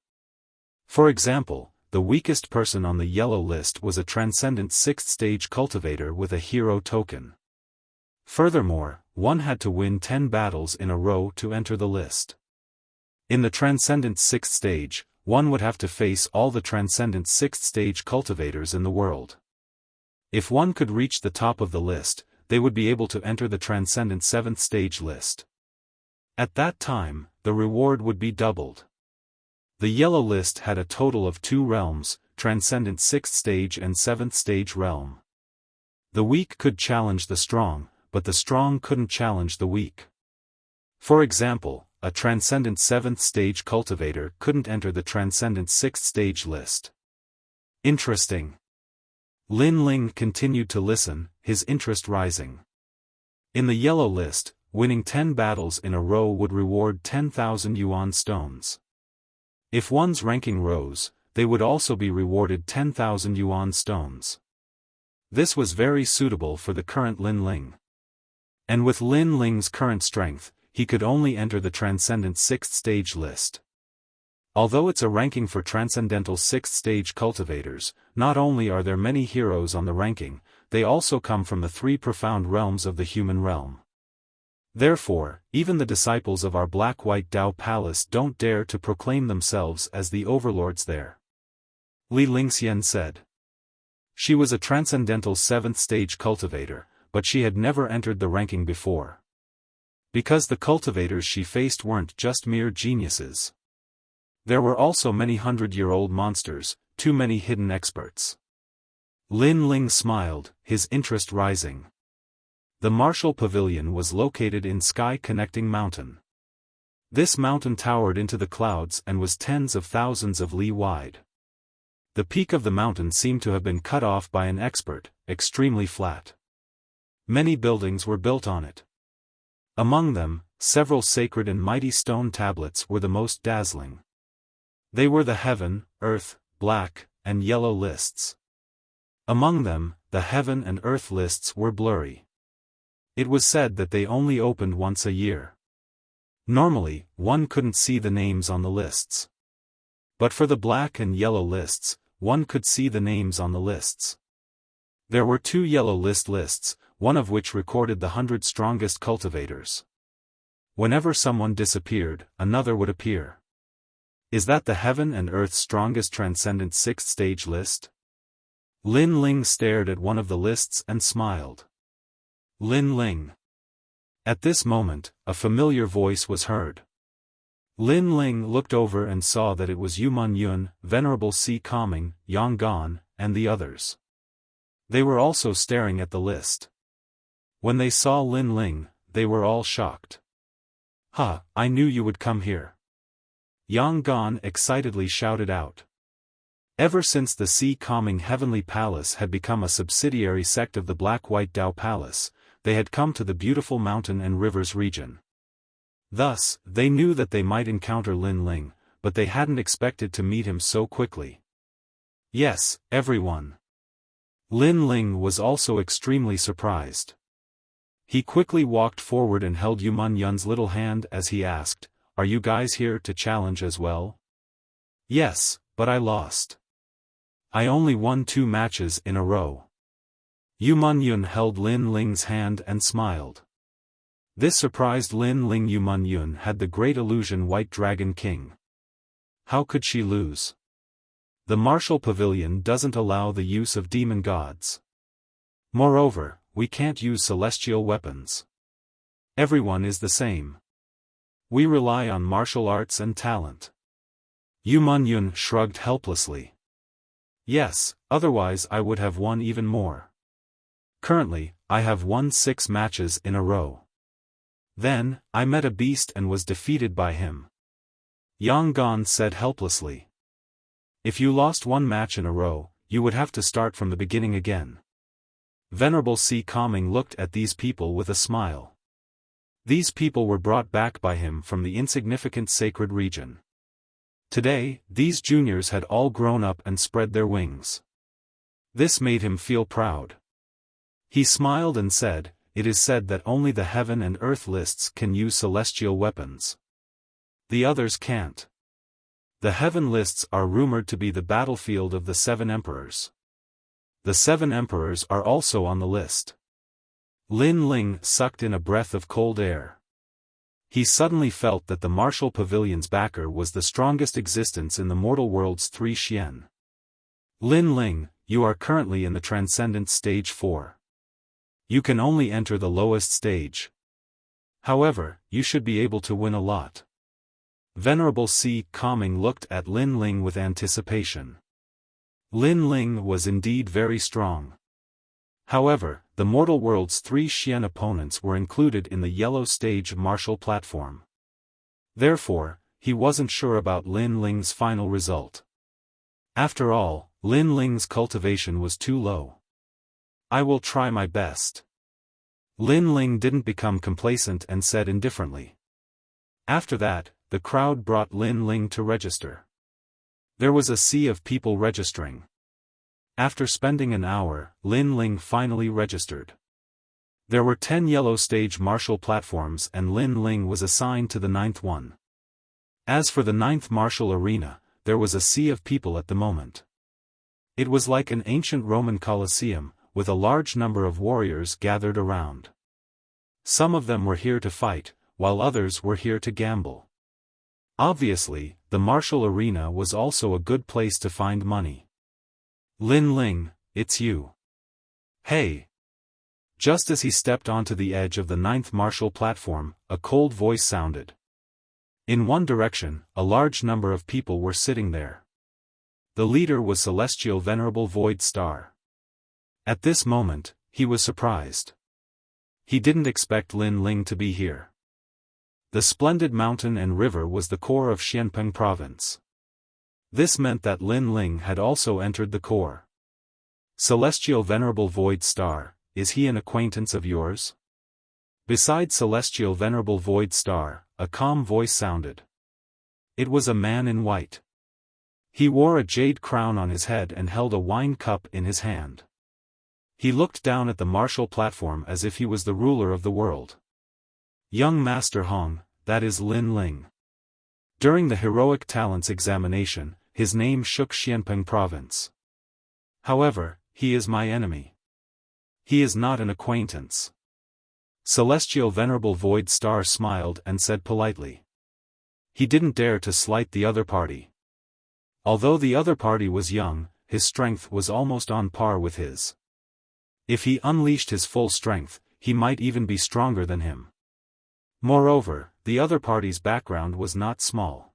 For example, the weakest person on the yellow list was a Transcendent 6th stage cultivator with a hero token. Furthermore, one had to win 10 battles in a row to enter the list. In the Transcendent 6th stage, one would have to face all the Transcendent 6th stage cultivators in the world. If one could reach the top of the list, they would be able to enter the Transcendent 7th stage list. At that time, the reward would be doubled. The yellow list had a total of 2 realms, Transcendent 6th stage and 7th stage realm. The weak could challenge the strong, but the strong couldn't challenge the weak. For example, a Transcendent 7th stage cultivator couldn't enter the Transcendent 6th stage list. Interesting. Lin Ling continued to listen, his interest rising. In the yellow list, winning 10 battles in a row would reward 10,000 yuan stones. If one's ranking rose, they would also be rewarded 10,000 yuan stones. This was very suitable for the current Lin Ling. And with Lin Ling's current strength, he could only enter the Transcendent 6th stage list. Although it's a ranking for Transcendental 6th stage cultivators, not only are there many heroes on the ranking, they also come from the 3 profound realms of the human realm. Therefore, even the disciples of our black-white Dao Palace don't dare to proclaim themselves as the overlords there. Li Lingxian said. She was a Transcendental 7th stage cultivator, but she had never entered the ranking before. Because the cultivators she faced weren't just mere geniuses. There were also many 100-year-old monsters, too many hidden experts. Lin Ling smiled, his interest rising. The martial pavilion was located in Sky Connecting Mountain. This mountain towered into the clouds and was tens of thousands of li wide. The peak of the mountain seemed to have been cut off by an expert, extremely flat. Many buildings were built on it. Among them, several sacred and mighty stone tablets were the most dazzling. They were the heaven, earth, black, and yellow lists. Among them, the heaven and earth lists were blurry. It was said that they only opened once a year. Normally, one couldn't see the names on the lists. But for the black and yellow lists, one could see the names on the lists. There were 2 yellow lists, one of which recorded the 100 strongest cultivators. Whenever someone disappeared, another would appear. Is that the heaven and earth's strongest Transcendent 6th stage list? Lin Ling stared at one of the lists and smiled. Lin Ling. At this moment, a familiar voice was heard. Lin Ling looked over and saw that it was Yuman Yun, Venerable Si Calming, Yang Gan, and the others. They were also staring at the list. When they saw Lin Ling, they were all shocked. "Ha, I knew you would come here." Yang Gan excitedly shouted out. Ever since the Si Calming Heavenly Palace had become a subsidiary sect of the Black-White Dao Palace, they had come to the beautiful mountain and rivers region. Thus, they knew that they might encounter Lin Ling, but they hadn't expected to meet him so quickly. Yes, everyone. Lin Ling was also extremely surprised. He quickly walked forward and held Yuman Yun's little hand as he asked, "Are you guys here to challenge as well?" "Yes, but I lost. I only won 2 matches in a row." Yuman Yun held Lin Ling's hand and smiled. This surprised Lin Ling. Yuman Yun had the great illusion White Dragon King. How could she lose? The martial pavilion doesn't allow the use of demon gods. Moreover, we can't use celestial weapons. Everyone is the same. We rely on martial arts and talent. Yuman Yun shrugged helplessly. Yes, otherwise I would have won even more. Currently, I have won 6 matches in a row. Then, I met a beast and was defeated by him. Yang Gan said helplessly. If you lost one match in a row, you would have to start from the beginning again. Venerable Si Calming looked at these people with a smile. These people were brought back by him from the insignificant sacred region. Today, these juniors had all grown up and spread their wings. This made him feel proud. He smiled and said, "It is said that only the heaven and earth lists can use celestial weapons. The others can't. The heaven lists are rumored to be the battlefield of the 7 emperors. The 7 emperors are also on the list." Lin Ling sucked in a breath of cold air. He suddenly felt that the martial pavilion's backer was the strongest existence in the mortal world's 3 Xian. Lin Ling, you are currently in the Transcendent Stage 4. You can only enter the lowest stage. However, you should be able to win a lot. Venerable Si Calming looked at Lin Ling with anticipation. Lin Ling was indeed very strong. However, the mortal world's 3 Xian opponents were included in the yellow stage martial platform. Therefore, he wasn't sure about Lin Ling's final result. After all, Lin Ling's cultivation was too low. I will try my best. Lin Ling didn't become complacent and said indifferently. After that, the crowd brought Lin Ling to register. There was a sea of people registering. After spending an hour, Lin Ling finally registered. There were 10 yellow stage martial platforms and Lin Ling was assigned to the 9th one. As for the 9th martial arena, there was a sea of people at the moment. It was like an ancient Roman Colosseum, with a large number of warriors gathered around. Some of them were here to fight, while others were here to gamble. Obviously, the martial arena was also a good place to find money. Lin Ling, it's you. Hey! Just as he stepped onto the edge of the 9th martial platform, a cold voice sounded. In one direction, a large number of people were sitting there. The leader was Celestial Venerable Void Star. At this moment, he was surprised. He didn't expect Lin Ling to be here. The splendid mountain and river was the core of Xianpeng province. This meant that Lin Ling had also entered the core. Celestial Venerable Void Star, is he an acquaintance of yours? Beside Celestial Venerable Void Star, a calm voice sounded. It was a man in white. He wore a jade crown on his head and held a wine cup in his hand. He looked down at the martial platform as if he was the ruler of the world. Young Master Hong, that is Lin Ling. During the Heroic Talents examination, his name shook Xianpeng province. However, he is my enemy. He is not an acquaintance. Celestial Venerable Void Star smiled and said politely. He didn't dare to slight the other party. Although the other party was young, his strength was almost on par with his. If he unleashed his full strength, he might even be stronger than him. Moreover, the other party's background was not small.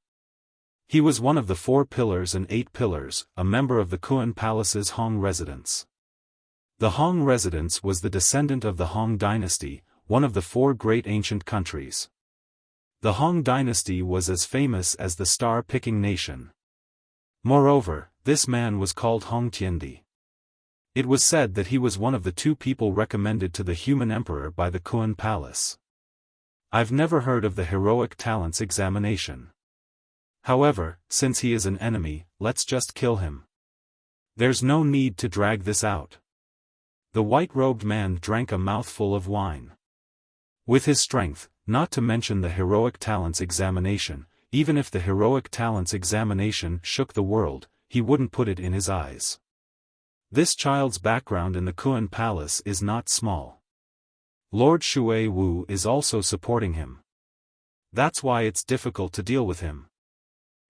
He was one of the 4 pillars and 8 pillars, a member of the Kuan Palace's Hong residence. The Hong residence was the descendant of the Hong dynasty, one of the 4 great ancient countries. The Hong dynasty was as famous as the star-picking nation. Moreover, this man was called Hong Tiandi. It was said that he was one of the 2 people recommended to the human emperor by the Kuan Palace. I've never heard of the Heroic Talents examination. However, since he is an enemy, let's just kill him. There's no need to drag this out. The white-robed man drank a mouthful of wine. With his strength, not to mention the Heroic Talents examination, even if the Heroic Talents examination shook the world, he wouldn't put it in his eyes. This child's background in the Kuan Palace is not small. Lord Shui Wu is also supporting him. That's why it's difficult to deal with him.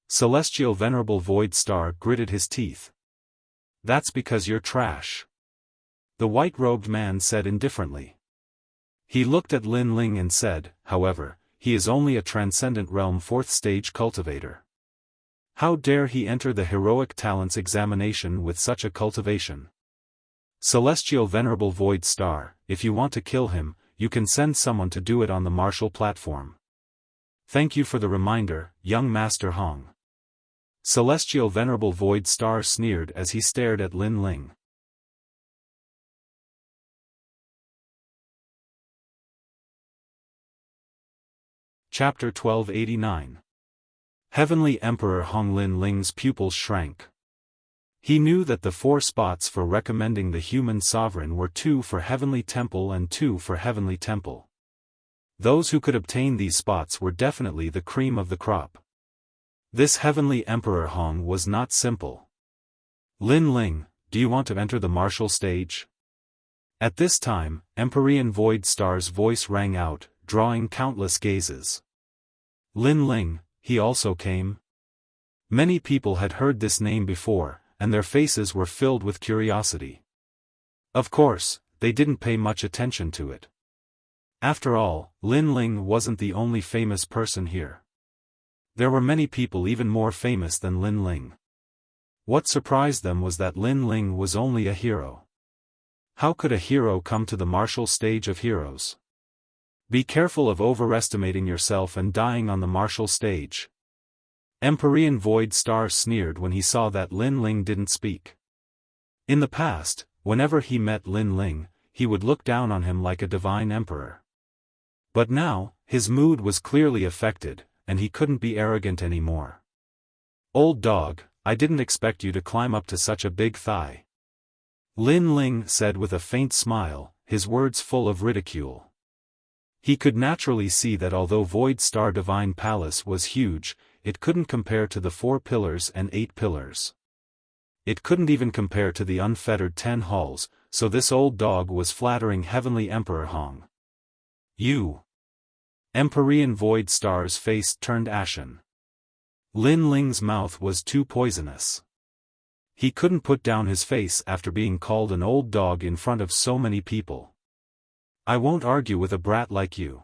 Celestial Venerable Void Star gritted his teeth. That's because you're trash. The white-robed man said indifferently. He looked at Lin Ling and said, however, he is only a Transcendent Realm 4th stage cultivator. How dare he enter the Heroic Talents examination with such a cultivation? Celestial Venerable Void Star, if you want to kill him, you can send someone to do it on the martial platform. Thank you for the reminder, young Master Hong. Celestial Venerable Void Star sneered as he stared at Lin Ling. Chapter 1289. Heavenly Emperor Hong. Lin Ling's pupils shrank. He knew that the 4 spots for recommending the human sovereign were 2 for Heavenly Temple and 2 for Heavenly Temple. Those who could obtain these spots were definitely the cream of the crop. This Heavenly Emperor Hong was not simple. Lin Ling, do you want to enter the martial stage? At this time, Empyrean Void Star's voice rang out, drawing countless gazes. Lin Ling, he also came? Many people had heard this name before, and their faces were filled with curiosity. Of course, they didn't pay much attention to it. After all, Lin Ling wasn't the only famous person here. There were many people even more famous than Lin Ling. What surprised them was that Lin Ling was only a hero. How could a hero come to the martial stage of heroes? Be careful of overestimating yourself and dying on the martial stage. Empyrean Void Star sneered when he saw that Lin Ling didn't speak. In the past, whenever he met Lin Ling, he would look down on him like a divine emperor. But now, his mood was clearly affected, and he couldn't be arrogant anymore. Old dog, I didn't expect you to climb up to such a big thigh. Lin Ling said with a faint smile, his words full of ridicule. He could naturally see that although Void Star Divine Palace was huge, it couldn't compare to the 4 pillars and 8 pillars. It couldn't even compare to the unfettered 10 halls, so this old dog was flattering Heavenly Emperor Hong. You. Empyrean Void Star's face turned ashen. Lin Ling's mouth was too poisonous. He couldn't put down his face after being called an old dog in front of so many people. I won't argue with a brat like you.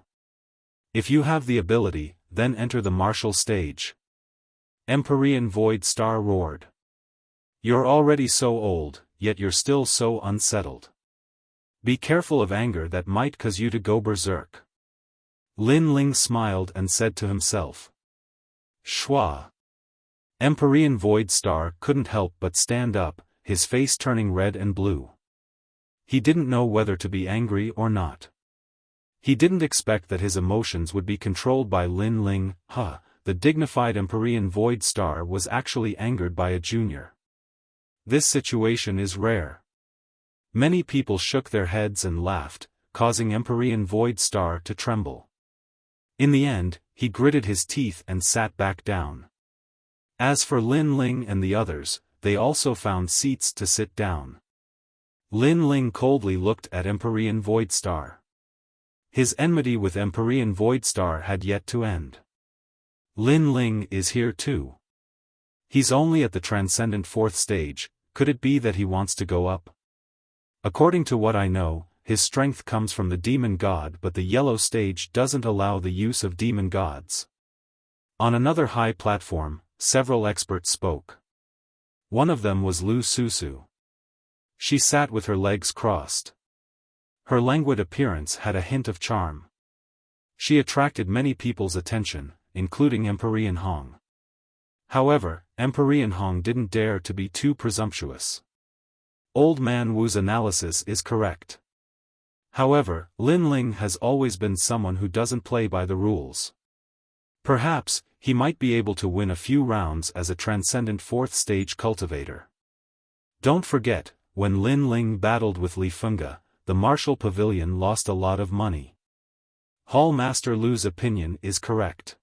If you have the ability, then enter the martial stage. Empyrean Void Star roared. You're already so old, yet you're still so unsettled. Be careful of anger that might cause you to go berserk. Lin Ling smiled and said to himself. Schwa. Empyrean Void Star couldn't help but stand up, his face turning red and blue. He didn't know whether to be angry or not. He didn't expect that his emotions would be controlled by Lin Ling. The dignified Empyrean Void Star was actually angered by a junior. This situation is rare. Many people shook their heads and laughed, causing Empyrean Void Star to tremble. In the end, he gritted his teeth and sat back down. As for Lin Ling and the others, they also found seats to sit down. Lin Ling coldly looked at Empyrean Void Star. His enmity with Empyrean Void Star had yet to end. Lin Ling is here too. He's only at the Transcendent 4th stage, could it be that he wants to go up? According to what I know, his strength comes from the demon god, but the yellow stage doesn't allow the use of demon gods. On another high platform, several experts spoke. One of them was Lu Susu. She sat with her legs crossed. Her languid appearance had a hint of charm. She attracted many people's attention, including Empyrean Hong. However, Empyrean Hong didn't dare to be too presumptuous. Old Man Wu's analysis is correct. However, Lin Ling has always been someone who doesn't play by the rules. Perhaps, he might be able to win a few rounds as a Transcendent 4th stage cultivator. Don't forget, when Lin Ling battled with Li Fenga, the Martial Pavilion lost a lot of money. Hall Master Lu's opinion is correct.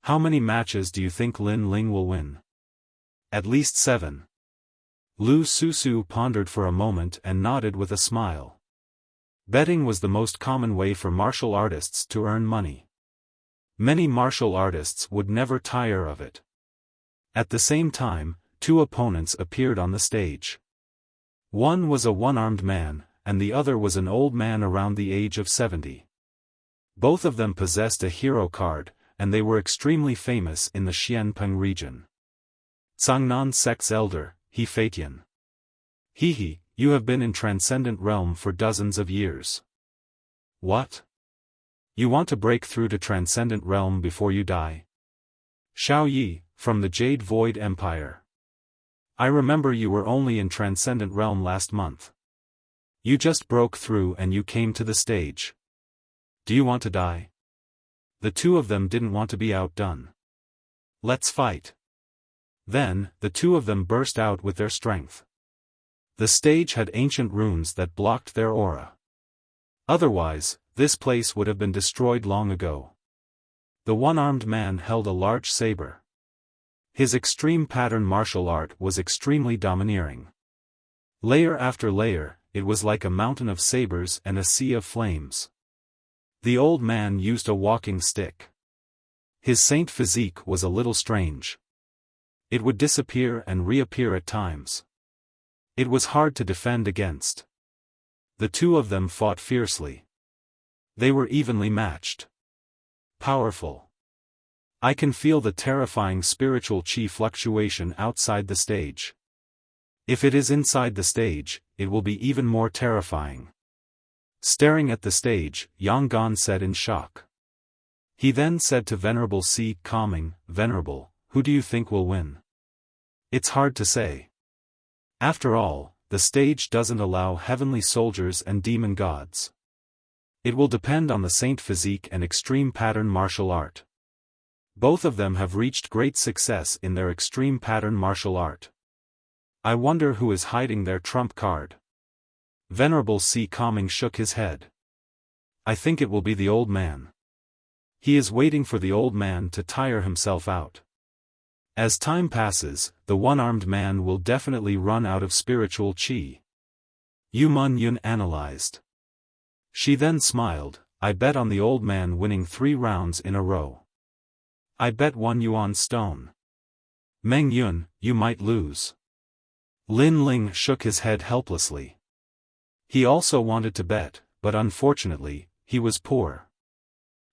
How many matches do you think Lin Ling will win? At least 7. Lu Susu pondered for a moment and nodded with a smile. Betting was the most common way for martial artists to earn money. Many martial artists would never tire of it. At the same time, 2 opponents appeared on the stage. One was a one-armed man, and the other was an old man around the age of 70. Both of them possessed a hero card, and they were extremely famous in the Xianpeng region. Cangnan Sect's elder, He Feitian. He, you have been in Transcendent Realm for dozens of years. What? You want to break through to Transcendent Realm before you die? Xiao Yi, from the Jade Void Empire. I remember you were only in Transcendent Realm last month. You just broke through and you came to the stage. Do you want to die? The two of them didn't want to be outdone. Let's fight. Then, the two of them burst out with their strength. The stage had ancient runes that blocked their aura. Otherwise, this place would have been destroyed long ago. The one-armed man held a large saber. His extreme pattern martial art was extremely domineering. Layer after layer, it was like a mountain of sabers and a sea of flames. The old man used a walking stick. His saint physique was a little strange. It would disappear and reappear at times. It was hard to defend against. The two of them fought fiercely. They were evenly matched. Powerful. I can feel the terrifying spiritual chi fluctuation outside the stage. If it is inside the stage, it will be even more terrifying. Staring at the stage, Yang Gan said in shock. He then said to Venerable C, calming, Venerable, who do you think will win? It's hard to say. After all, the stage doesn't allow heavenly soldiers and demon gods. It will depend on the saint physique and extreme pattern martial art. Both of them have reached great success in their extreme pattern martial art. I wonder who is hiding their trump card. Venerable C calming shook his head. I think it will be the old man. He is waiting for the old man to tire himself out. As time passes, the one-armed man will definitely run out of spiritual chi. Yu Mun Yun analyzed. She then smiled, I bet on the old man winning 3 rounds in a row. I bet 1 yuan stone. Meng Yun, you might lose. Lin Ling shook his head helplessly. He also wanted to bet, but unfortunately, he was poor.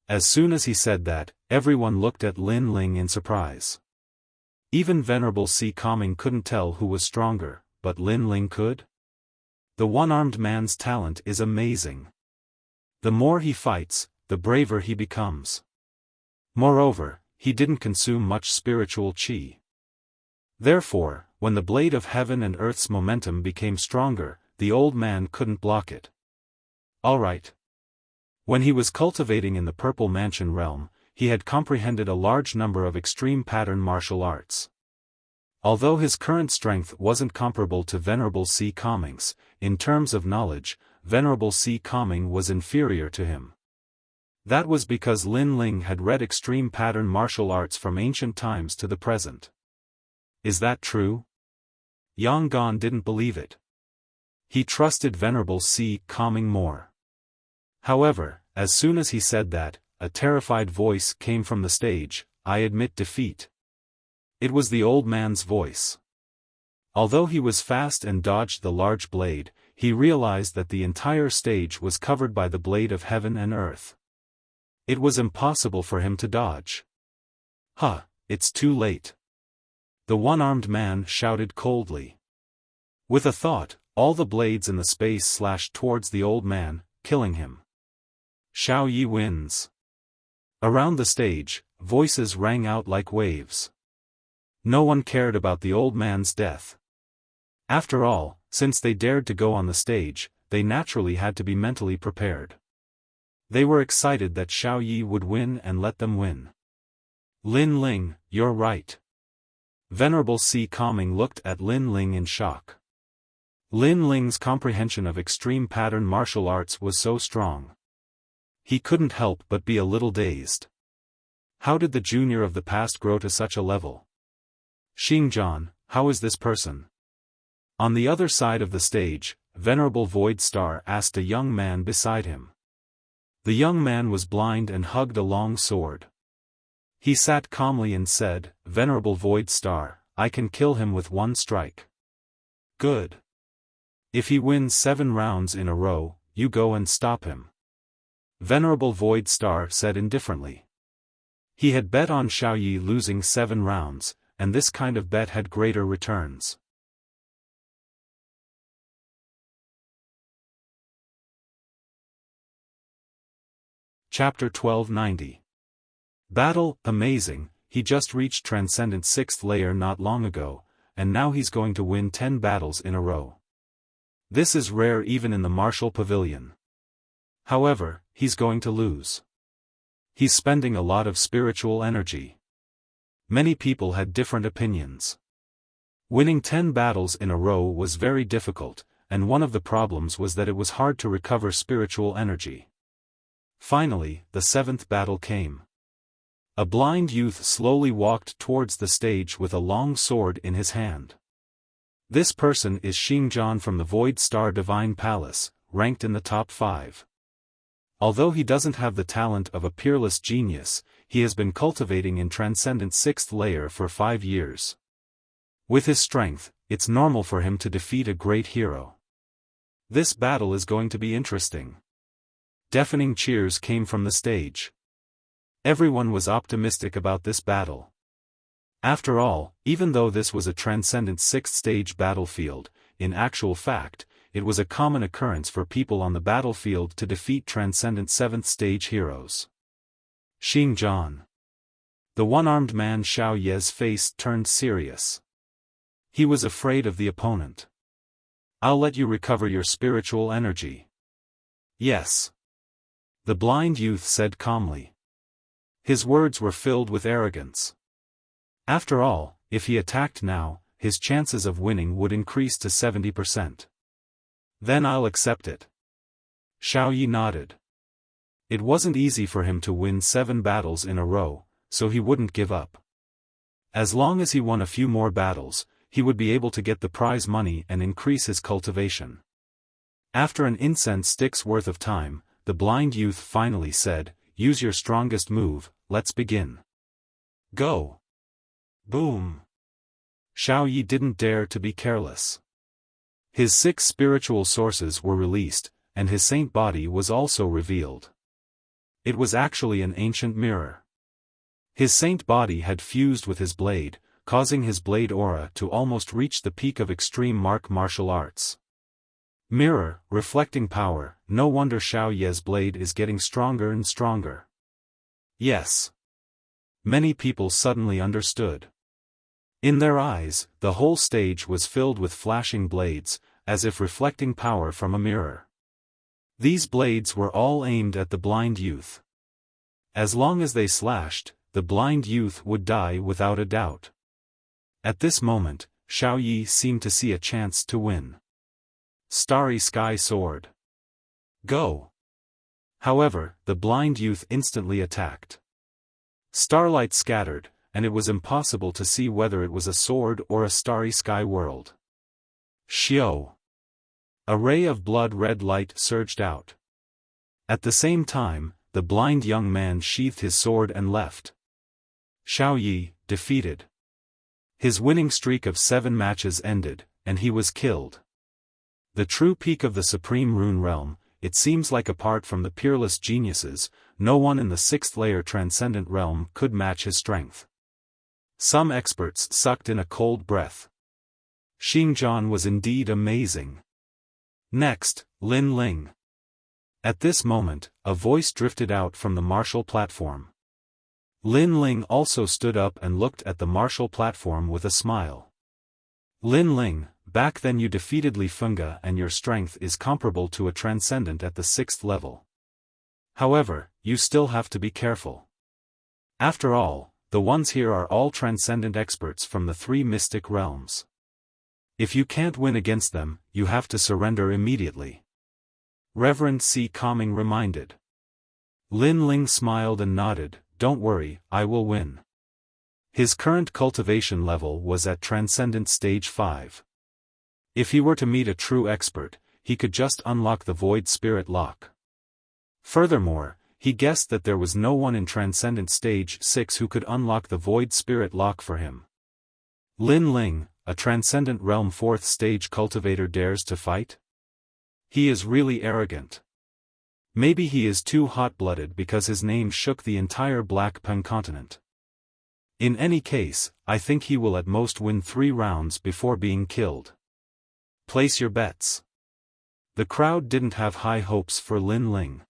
As soon as he said that, everyone looked at Lin Ling in surprise. Even Venerable C calming couldn't tell who was stronger, but Lin Ling could? The one-armed man's talent is amazing. The more he fights, the braver he becomes. Moreover, he didn't consume much spiritual chi. Therefore, when the blade of heaven and earth's momentum became stronger, the old man couldn't block it. Alright. When he was cultivating in the Purple Mansion realm, he had comprehended a large number of extreme pattern martial arts. Although his current strength wasn't comparable to Venerable C Calming's, in terms of knowledge, Venerable C Calming was inferior to him. That was because Lin Ling had read extreme pattern martial arts from ancient times to the present. Is that true? Yang Gan didn't believe it. He trusted Venerable C Calming more. However, as soon as he said that, a terrified voice came from the stage, I admit defeat. It was the old man's voice. Although he was fast and dodged the large blade, he realized that the entire stage was covered by the blade of heaven and earth. It was impossible for him to dodge. It's too late. The one-armed man shouted coldly. With a thought, all the blades in the space slashed towards the old man, killing him. Xiao Yi wins. Around the stage, voices rang out like waves. No one cared about the old man's death. After all, since they dared to go on the stage, they naturally had to be mentally prepared. They were excited that Xiao Yi would win and let them win. Lin Ling, you're right. Venerable C Calming looked at Lin Ling in shock. Lin Ling's comprehension of extreme pattern martial arts was so strong. He couldn't help but be a little dazed. How did the junior of the past grow to such a level? Xingjian, how is this person? On the other side of the stage, Venerable Void Star asked a young man beside him. The young man was blind and hugged a long sword. He sat calmly and said, Venerable Void Star, I can kill him with 1 strike. Good. If he wins 7 rounds in a row, you go and stop him. Venerable Void Star said indifferently. He had bet on Xiao Yi losing 7 rounds, and this kind of bet had greater returns. Chapter 1290. Battle, amazing, he just reached Transcendent 6th layer not long ago, and now he's going to win 10 battles in a row. This is rare even in the martial pavilion. However, he's going to lose. He's spending a lot of spiritual energy. Many people had different opinions. Winning 10 battles in a row was very difficult, and one of the problems was that it was hard to recover spiritual energy. Finally, the 7th battle came. A blind youth slowly walked towards the stage with a long sword in his hand. This person is Xingjian from the Void Star Divine Palace, ranked in the top 5. Although he doesn't have the talent of a peerless genius, he has been cultivating in Transcendent 6th layer for 5 years. With his strength, it's normal for him to defeat a great hero. This battle is going to be interesting. Deafening cheers came from the stage. Everyone was optimistic about this battle. After all, even though this was a Transcendent 6th stage battlefield, in actual fact, it was a common occurrence for people on the battlefield to defeat Transcendent 7th stage heroes. Xingjian. The one-armed man Xiao Ye's face turned serious. He was afraid of the opponent. I'll let you recover your spiritual energy. Yes. The blind youth said calmly. His words were filled with arrogance. After all, if he attacked now, his chances of winning would increase to 70%. Then I'll accept it. Xiao Yi nodded. It wasn't easy for him to win 7 battles in a row, so he wouldn't give up. As long as he won a few more battles, he would be able to get the prize money and increase his cultivation. After an incense stick's worth of time, the blind youth finally said, "Use your strongest move, let's begin." Go! Boom! Xiao Yi didn't dare to be careless. His 6 spiritual sources were released, and his saint body was also revealed. It was actually an ancient mirror. His saint body had fused with his blade, causing his blade aura to almost reach the peak of extreme martial arts. Mirror, reflecting power, no wonder Xiao Ye's blade is getting stronger and stronger. Yes. Many people suddenly understood. In their eyes, the whole stage was filled with flashing blades, as if reflecting power from a mirror. These blades were all aimed at the blind youth. As long as they slashed, the blind youth would die without a doubt. At this moment, Xiao Yi seemed to see a chance to win. Starry Sky Sword. Go! However, the blind youth instantly attacked. Starlight scattered, and it was impossible to see whether it was a sword or a starry sky world. Xiao! A ray of blood-red light surged out. At the same time, the blind young man sheathed his sword and left. Xiao Yi, defeated. His winning streak of 7 matches ended, and he was killed. The true peak of the Supreme Rune Realm, it seems like apart from the peerless geniuses, no one in the 6th layer Transcendent Realm could match his strength. Some experts sucked in a cold breath. Xingjian was indeed amazing. Next, Lin Ling. At this moment, a voice drifted out from the martial platform. Lin Ling also stood up and looked at the martial platform with a smile. Lin Ling, back then you defeated Li Fenga and your strength is comparable to a Transcendent at the 6th level. However, you still have to be careful. After all, the ones here are all Transcendent experts from the 3 mystic realms. If you can't win against them, you have to surrender immediately. Reverend C. Calming reminded. Lin Ling smiled and nodded, "Don't worry, I will win." His current cultivation level was at Transcendent Stage 5. If he were to meet a true expert, he could just unlock the Void Spirit Lock. Furthermore, he guessed that there was no one in Transcendent Stage 6 who could unlock the Void Spirit Lock for him. Lin Ling, a Transcendent Realm 4th stage cultivator, dares to fight? He is really arrogant. Maybe he is too hot-blooded because his name shook the entire Black Pen continent. In any case, I think he will at most win 3 rounds before being killed. Place your bets. The crowd didn't have high hopes for Lin Ling.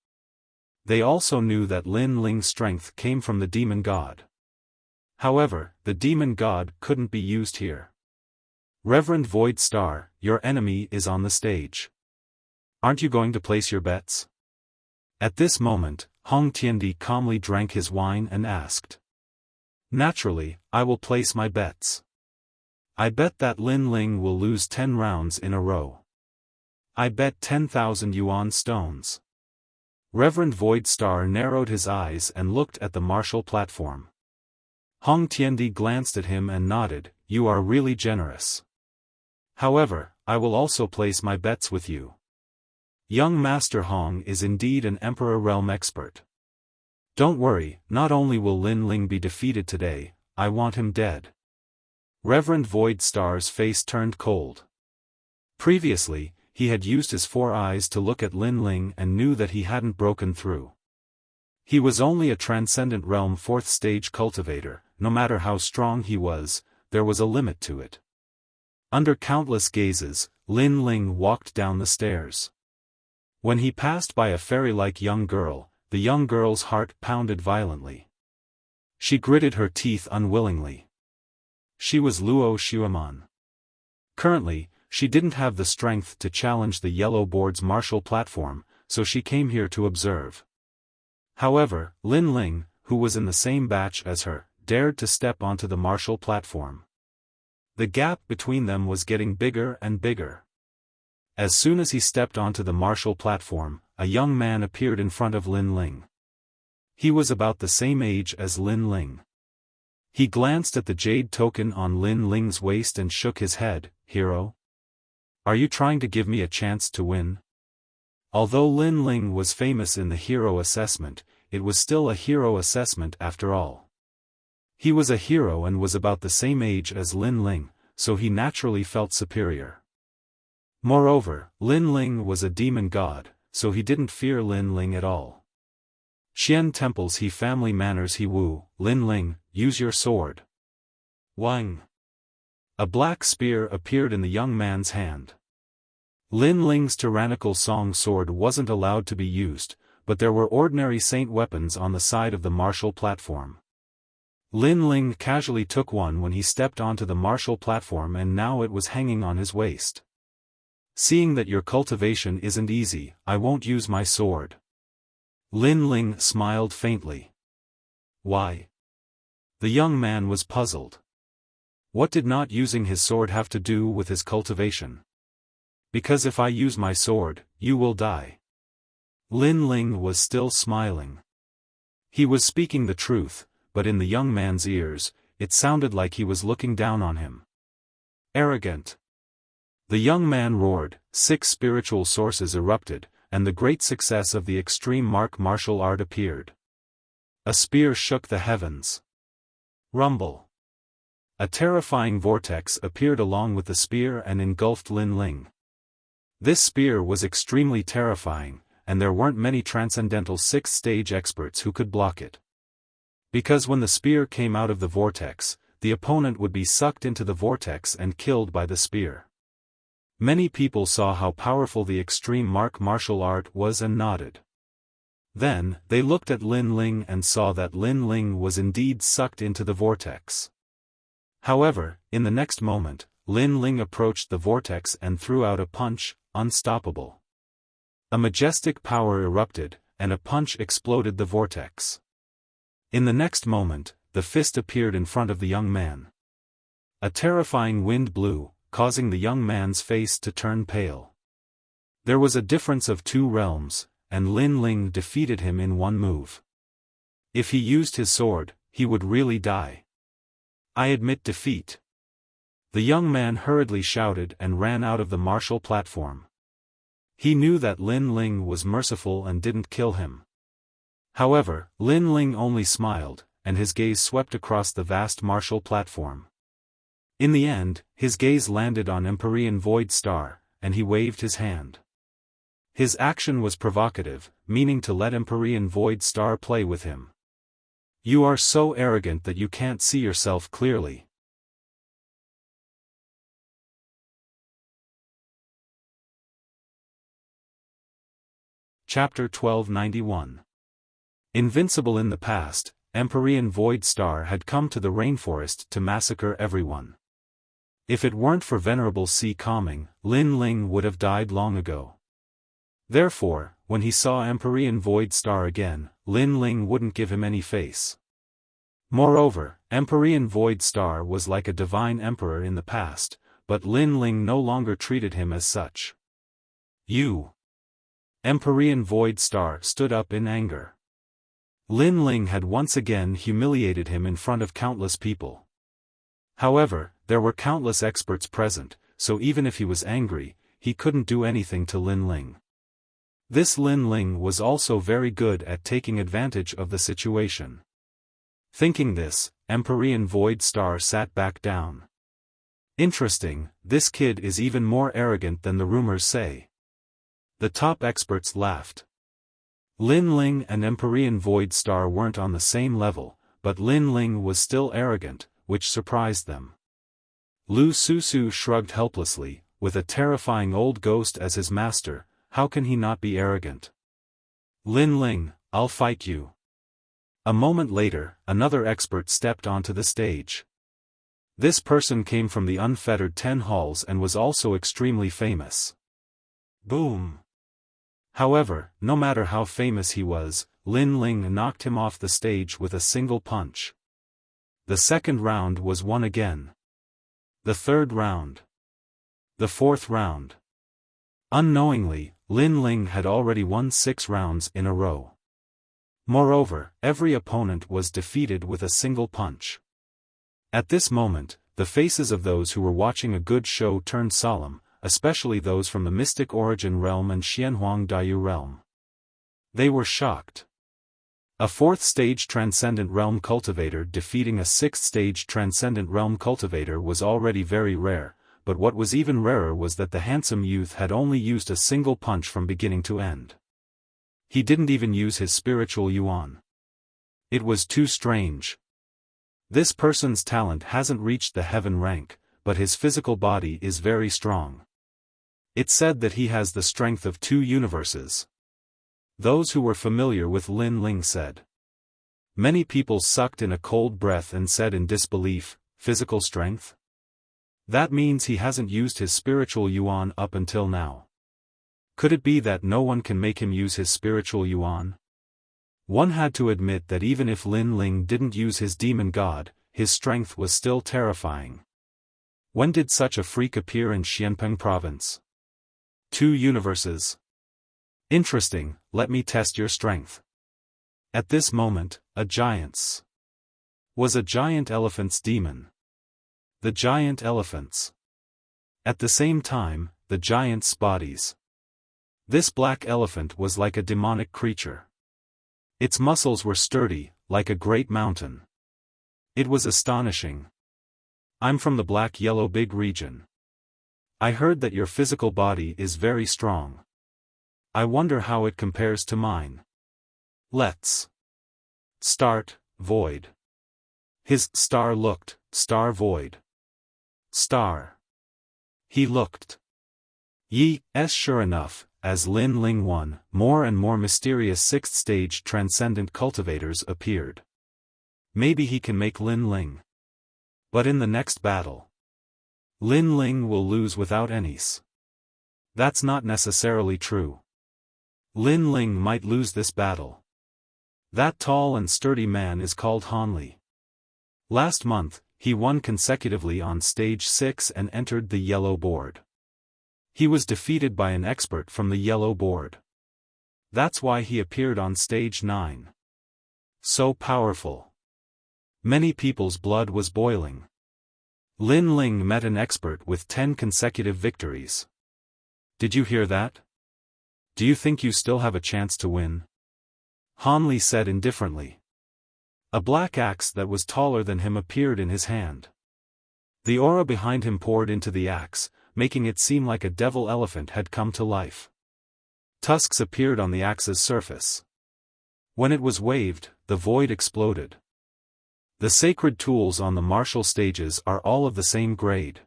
They also knew that Lin Ling's strength came from the demon god. However, the demon god couldn't be used here. Reverend Void Star, your enemy is on the stage. Aren't you going to place your bets? At this moment, Hong Tiandi calmly drank his wine and asked. Naturally, I will place my bets. I bet that Lin Ling will lose 10 rounds in a row. I bet 10,000 yuan stones. Reverend Void Star narrowed his eyes and looked at the martial platform. Hong Tiandi glanced at him and nodded, you are really generous. However, I will also place my bets with you. Young Master Hong is indeed an Emperor Realm expert. Don't worry, not only will Lin Ling be defeated today, I want him dead. Reverend Void Star's face turned cold. Previously, he had used his 4 eyes to look at Lin Ling and knew that he hadn't broken through. He was only a Transcendent Realm 4th stage cultivator. No matter how strong he was, there was a limit to it. Under countless gazes, Lin Ling walked down the stairs. When he passed by a fairy-like young girl, the young girl's heart pounded violently. She gritted her teeth unwillingly. She was Luo Xiaofan. Currently, she didn't have the strength to challenge the Yellow Board's martial platform, so she came here to observe. However, Lin Ling, who was in the same batch as her, dared to step onto the martial platform. The gap between them was getting bigger and bigger. As soon as he stepped onto the martial platform, a young man appeared in front of Lin Ling. He was about the same age as Lin Ling. He glanced at the jade token on Lin Ling's waist and shook his head, hero? Are you trying to give me a chance to win? Although Lin Ling was famous in the hero assessment, it was still a hero assessment after all. He was a hero and was about the same age as Lin Ling, so he naturally felt superior. Moreover, Lin Ling was a demon god, so he didn't fear Lin Ling at all. Xian temples he family manners he woo, Lin Ling, use your sword. Wang. A black spear appeared in the young man's hand. Lin Ling's tyrannical song sword wasn't allowed to be used, but there were ordinary saint weapons on the side of the martial platform. Lin Ling casually took one when he stepped onto the martial platform and now it was hanging on his waist. Seeing that your cultivation isn't easy, I won't use my sword. Lin Ling smiled faintly. Why? The young man was puzzled. What did not using his sword have to do with his cultivation? Because if I use my sword, you will die. Lin Ling was still smiling. He was speaking the truth, but in the young man's ears, it sounded like he was looking down on him. Arrogant. The young man roared, 6 spiritual sources erupted, and the great success of the extreme martial art appeared. A spear shook the heavens. Rumble. A terrifying vortex appeared along with the spear and engulfed Lin Ling. This spear was extremely terrifying, and there weren't many transcendental 6th stage experts who could block it. Because when the spear came out of the vortex, the opponent would be sucked into the vortex and killed by the spear. Many people saw how powerful the extreme martial art was and nodded. Then, they looked at Lin Ling and saw that Lin Ling was indeed sucked into the vortex. However, in the next moment, Lin Ling approached the vortex and threw out a punch, unstoppable. A majestic power erupted, and a punch exploded the vortex. In the next moment, the fist appeared in front of the young man. A terrifying wind blew, causing the young man's face to turn pale. There was a difference of 2 realms, and Lin Ling defeated him in one move. If he used his sword, he would really die. I admit defeat. The young man hurriedly shouted and ran out of the martial platform. He knew that Lin Ling was merciful and didn't kill him. However, Lin Ling only smiled, and his gaze swept across the vast martial platform. In the end, his gaze landed on Empyrean Void Star, and he waved his hand. His action was provocative, meaning to let Empyrean Void Star play with him. You are so arrogant that you can't see yourself clearly. Chapter 1291. Invincible in the past, Empyrean Void Star had come to the rainforest to massacre everyone. If it weren't for Venerable Sea Calming, Lin Ling would have died long ago. Therefore, when he saw Empyrean Void Star again, Lin Ling wouldn't give him any face. Moreover, Empyrean Void Star was like a divine emperor in the past, but Lin Ling no longer treated him as such. You! Empyrean Void Star stood up in anger. Lin Ling had once again humiliated him in front of countless people. However, there were countless experts present, so even if he was angry, he couldn't do anything to Lin Ling. This Lin Ling was also very good at taking advantage of the situation. Thinking this, Empyrean Void Star sat back down. Interesting, this kid is even more arrogant than the rumors say. The top experts laughed. Lin Ling and Empyrean Void Star weren't on the same level, but Lin Ling was still arrogant, which surprised them. Lu Susu shrugged helplessly, with a terrifying old ghost as his master, how can he not be arrogant? Lin Ling, I'll fight you. A moment later, another expert stepped onto the stage. This person came from the unfettered 10 halls and was also extremely famous. Boom! However, no matter how famous he was, Lin Ling knocked him off the stage with a single punch. The second round was won again. The third round. The fourth round. Unknowingly, Lin Ling had already won 6 rounds in a row. Moreover, every opponent was defeated with a single punch. At this moment, the faces of those who were watching a good show turned solemn, especially those from the Mystic Origin Realm and Xianhuang Daiyu Realm. They were shocked. A 4th-stage Transcendent Realm cultivator defeating a 6th-stage Transcendent Realm cultivator was already very rare, but what was even rarer was that the handsome youth had only used a single punch from beginning to end. He didn't even use his spiritual yuan. It was too strange. This person's talent hasn't reached the heaven rank, but his physical body is very strong. It's said that he has the strength of 2 universes. Those who were familiar with Lin Ling said. Many people sucked in a cold breath and said in disbelief, physical strength? That means he hasn't used his spiritual yuan up until now. Could it be that no one can make him use his spiritual yuan? One had to admit that even if Lin Ling didn't use his demon god, his strength was still terrifying. When did such a freak appear in Xianpeng province? 2 universes. Interesting, let me test your strength. At this moment, a giant's was a giant elephant's demon. The giant elephants. At the same time, the giant's bodies. This black elephant was like a demonic creature. Its muscles were sturdy, like a great mountain. It was astonishing. I'm from the Black-Yellow Big region. I heard that your physical body is very strong. I wonder how it compares to mine. Let's start, void. His star looked, star void. Star. He looked. Sure enough, as Lin Ling won, more and more mysterious 6th-stage Transcendent cultivators appeared. Maybe he can make Lin Ling. But in the next battle, Lin Ling will lose without any's. That's not necessarily true. Lin Ling might lose this battle. That tall and sturdy man is called Han Li. Last month, he won consecutively on stage 6 and entered the yellow board. He was defeated by an expert from the yellow board. That's why he appeared on stage 9. So powerful. Many people's blood was boiling. Lin Ling met an expert with 10 consecutive victories. Did you hear that? Do you think you still have a chance to win? Han Li said indifferently. A black axe that was taller than him appeared in his hand. The aura behind him poured into the axe, making it seem like a devil elephant had come to life. Tusks appeared on the axe's surface. When it was waved, the void exploded. The sacred tools on the martial stages are all of the same grade.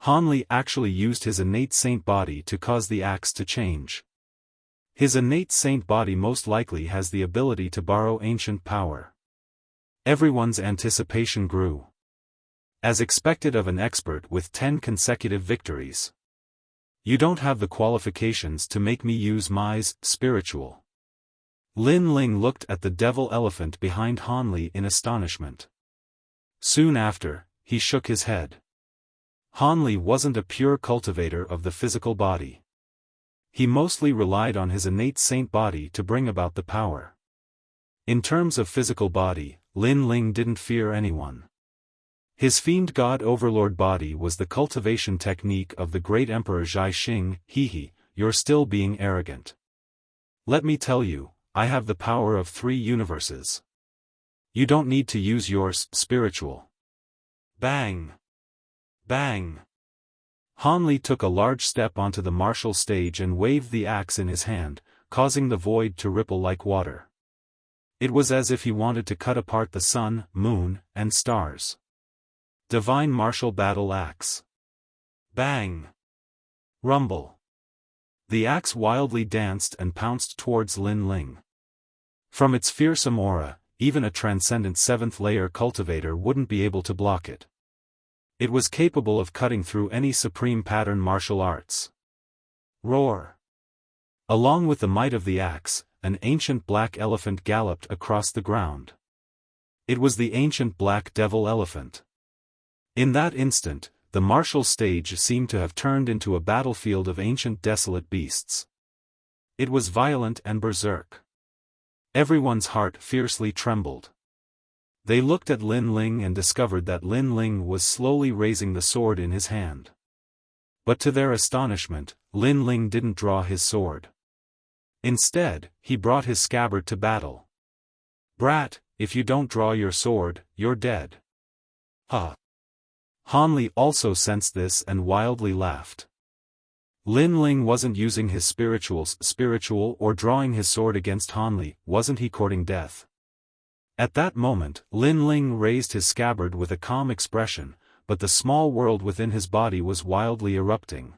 Han Li actually used his innate saint body to cause the axe to change. His innate saint body most likely has the ability to borrow ancient power. Everyone's anticipation grew. As expected of an expert with 10 consecutive victories. You don't have the qualifications to make me use my spiritual. Lin Ling looked at the devil elephant behind Han Li in astonishment. Soon after, he shook his head. Han Li wasn't a pure cultivator of the physical body. He mostly relied on his innate saint body to bring about the power. In terms of physical body, Lin Ling didn't fear anyone. His fiend god overlord body was the cultivation technique of the great emperor Zhai Xing. You're still being arrogant. Let me tell you, I have the power of 3 universes. You don't need to use yours, spiritual. Bang! Bang! Han Li took a large step onto the martial stage and waved the axe in his hand, causing the void to ripple like water. It was as if he wanted to cut apart the sun, moon, and stars. Divine martial battle axe. Bang! Rumble. The axe wildly danced and pounced towards Lin Ling. From its fearsome aura, even a transcendent 7th-layer cultivator wouldn't be able to block it. It was capable of cutting through any supreme pattern martial arts. Roar! Along with the might of the axe, an ancient black elephant galloped across the ground. It was the ancient black devil elephant. In that instant, the martial stage seemed to have turned into a battlefield of ancient desolate beasts. It was violent and berserk. Everyone's heart fiercely trembled. They looked at Lin Ling and discovered that Lin Ling was slowly raising the sword in his hand. But to their astonishment, Lin Ling didn't draw his sword. Instead, he brought his scabbard to battle. Brat, if you don't draw your sword, you're dead. Ha! Han Li also sensed this and wildly laughed. Lin Ling wasn't using his spiritual or drawing his sword against Han Li, wasn't he courting death? At that moment, Lin Ling raised his scabbard with a calm expression, but the small world within his body was wildly erupting.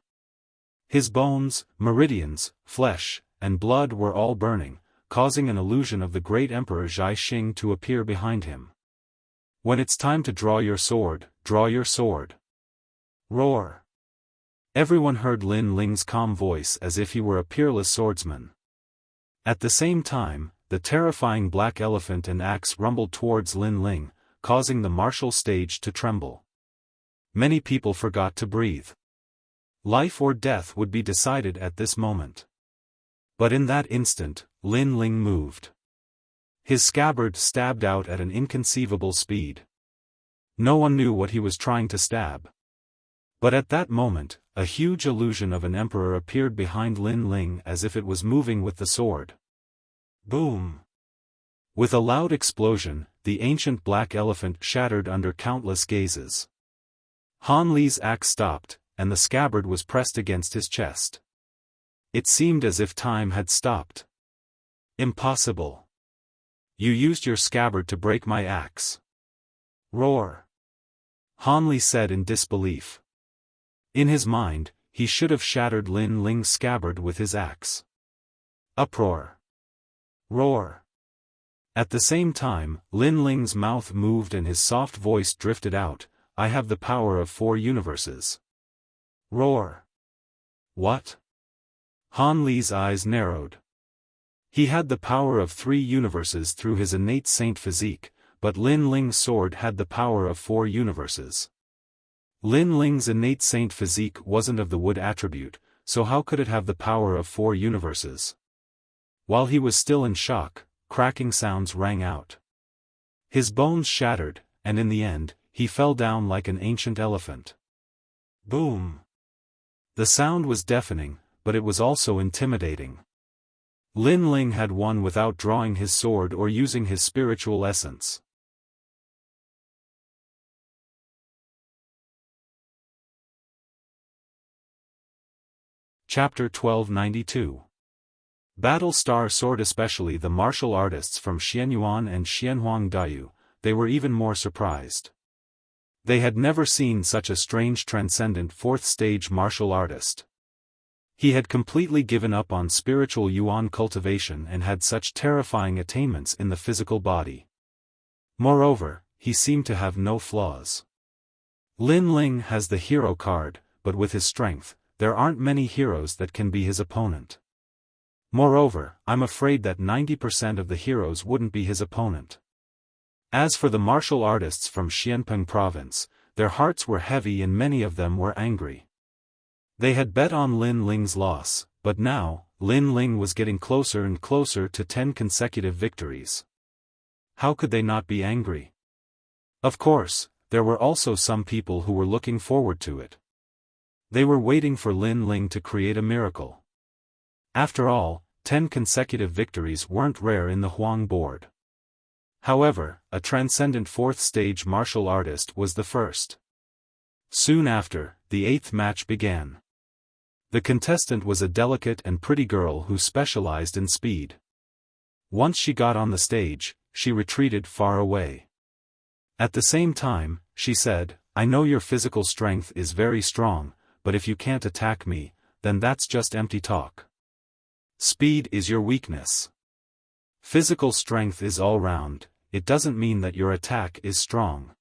His bones, meridians, flesh, and blood were all burning, causing an illusion of the great emperor Zhai Xing to appear behind him. When it's time to draw your sword, draw your sword. Roar! Everyone heard Lin Ling's calm voice as if he were a peerless swordsman. At the same time, the terrifying black elephant and axe rumbled towards Lin Ling, causing the martial stage to tremble. Many people forgot to breathe. Life or death would be decided at this moment. But in that instant, Lin Ling moved. His scabbard stabbed out at an inconceivable speed. No one knew what he was trying to stab. But at that moment, a huge illusion of an emperor appeared behind Lin Ling as if it was moving with the sword. Boom! With a loud explosion, the ancient black elephant shattered under countless gazes. Han Li's axe stopped, and the scabbard was pressed against his chest. It seemed as if time had stopped. Impossible! You used your scabbard to break my axe. Roar! Han Li said in disbelief. In his mind, he should have shattered Lin Ling's scabbard with his axe. Uproar! Roar! At the same time, Lin Ling's mouth moved and his soft voice drifted out, I have the power of 4 universes. Roar! What? Han Li's eyes narrowed. He had the power of 3 universes through his innate saint physique, but Lin Ling's sword had the power of 4 universes. Lin Ling's innate saint physique wasn't of the wood attribute, so how could it have the power of 4 universes? While he was still in shock, cracking sounds rang out. His bones shattered, and in the end, he fell down like an ancient elephant. Boom! The sound was deafening, but it was also intimidating. Lin Ling had won without drawing his sword or using his spiritual essence. Chapter 1292. Battle Star Sword. Especially the martial artists from Xianyuan and Xianhuang Daiyu, they were even more surprised. They had never seen such a strange transcendent 4th stage martial artist. He had completely given up on spiritual yuan cultivation and had such terrifying attainments in the physical body. Moreover, he seemed to have no flaws. Lin Ling has the hero card, but with his strength, there aren't many heroes that can be his opponent. Moreover, I'm afraid that 90% of the heroes wouldn't be his opponent. As for the martial artists from Xianpeng province, their hearts were heavy and many of them were angry. They had bet on Lin Ling's loss, but now, Lin Ling was getting closer and closer to 10 consecutive victories. How could they not be angry? Of course, there were also some people who were looking forward to it. They were waiting for Lin Ling to create a miracle. After all, 10 consecutive victories weren't rare in the Huang board. However, a transcendent 4th stage martial artist was the first. Soon after, the 8th match began. The contestant was a delicate and pretty girl who specialized in speed. Once she got on the stage, she retreated far away. At the same time, she said, "I know your physical strength is very strong, but if you can't attack me, then that's just empty talk. Speed is your weakness. Physical strength is all round, it doesn't mean that your attack is strong."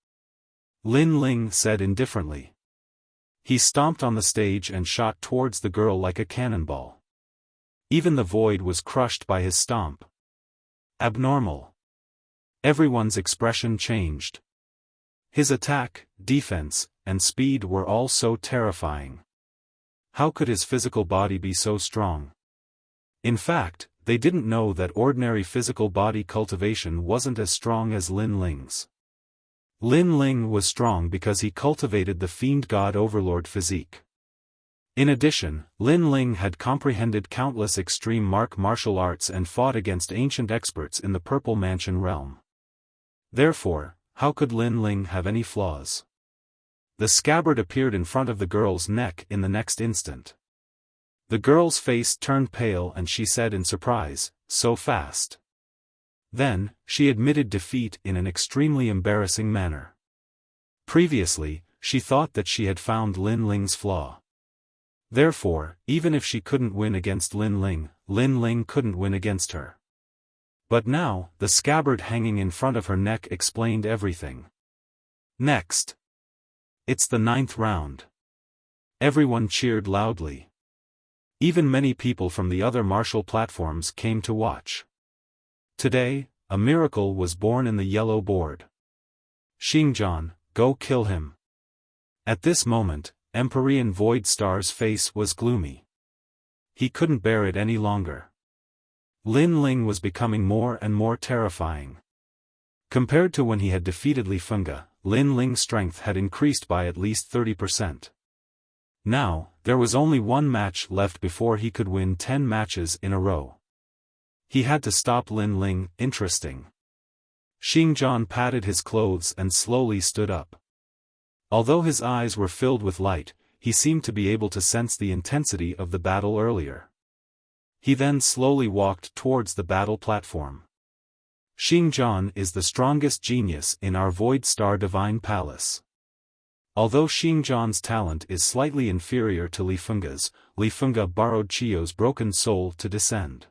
Lin Ling said indifferently. He stomped on the stage and shot towards the girl like a cannonball. Even the void was crushed by his stomp. Abnormal. Everyone's expression changed. His attack, defense, and speed were all so terrifying. How could his physical body be so strong? In fact, they didn't know that ordinary physical body cultivation wasn't as strong as Lin Ling's. Lin Ling was strong because he cultivated the fiend god overlord physique. In addition, Lin Ling had comprehended countless extreme martial arts and fought against ancient experts in the Purple Mansion realm. Therefore, how could Lin Ling have any flaws? The scabbard appeared in front of the girl's neck in the next instant. The girl's face turned pale and she said in surprise, "So fast." Then, she admitted defeat in an extremely embarrassing manner. Previously, she thought that she had found Lin Ling's flaw. Therefore, even if she couldn't win against Lin Ling couldn't win against her. But now, the scabbard hanging in front of her neck explained everything. Next. It's the 9th round. Everyone cheered loudly. Even many people from the other martial platforms came to watch. Today, a miracle was born in the yellow board. Xingjian, go kill him. At this moment, Empyrean Void Star's face was gloomy. He couldn't bear it any longer. Lin Ling was becoming more and more terrifying. Compared to when he had defeated Li Fengge, Lin Ling's strength had increased by at least 30%. Now, there was only one match left before he could win 10 matches in a row. He had to stop Lin Ling. Interesting. Xingjian patted his clothes and slowly stood up. Although his eyes were filled with light, he seemed to be able to sense the intensity of the battle earlier. He then slowly walked towards the battle platform. Xingjian is the strongest genius in our Void Star Divine Palace. Although Xingjian's talent is slightly inferior to Li Fengge's, Li Fengge borrowed Qiu's broken soul to descend.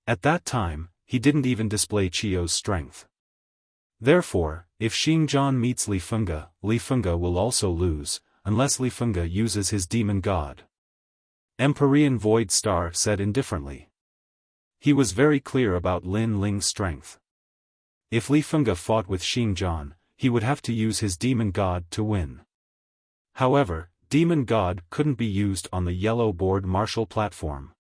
At that time, he didn't even display Qiu's strength. Therefore, if Xingjian meets Li Fengge will also lose, unless Li Fengge uses his demon god. Empyrean Void Star said indifferently. He was very clear about Lin Ling's strength. If Li Fengge fought with Xingjian, he would have to use his demon god to win. However, demon god couldn't be used on the yellow board martial platform.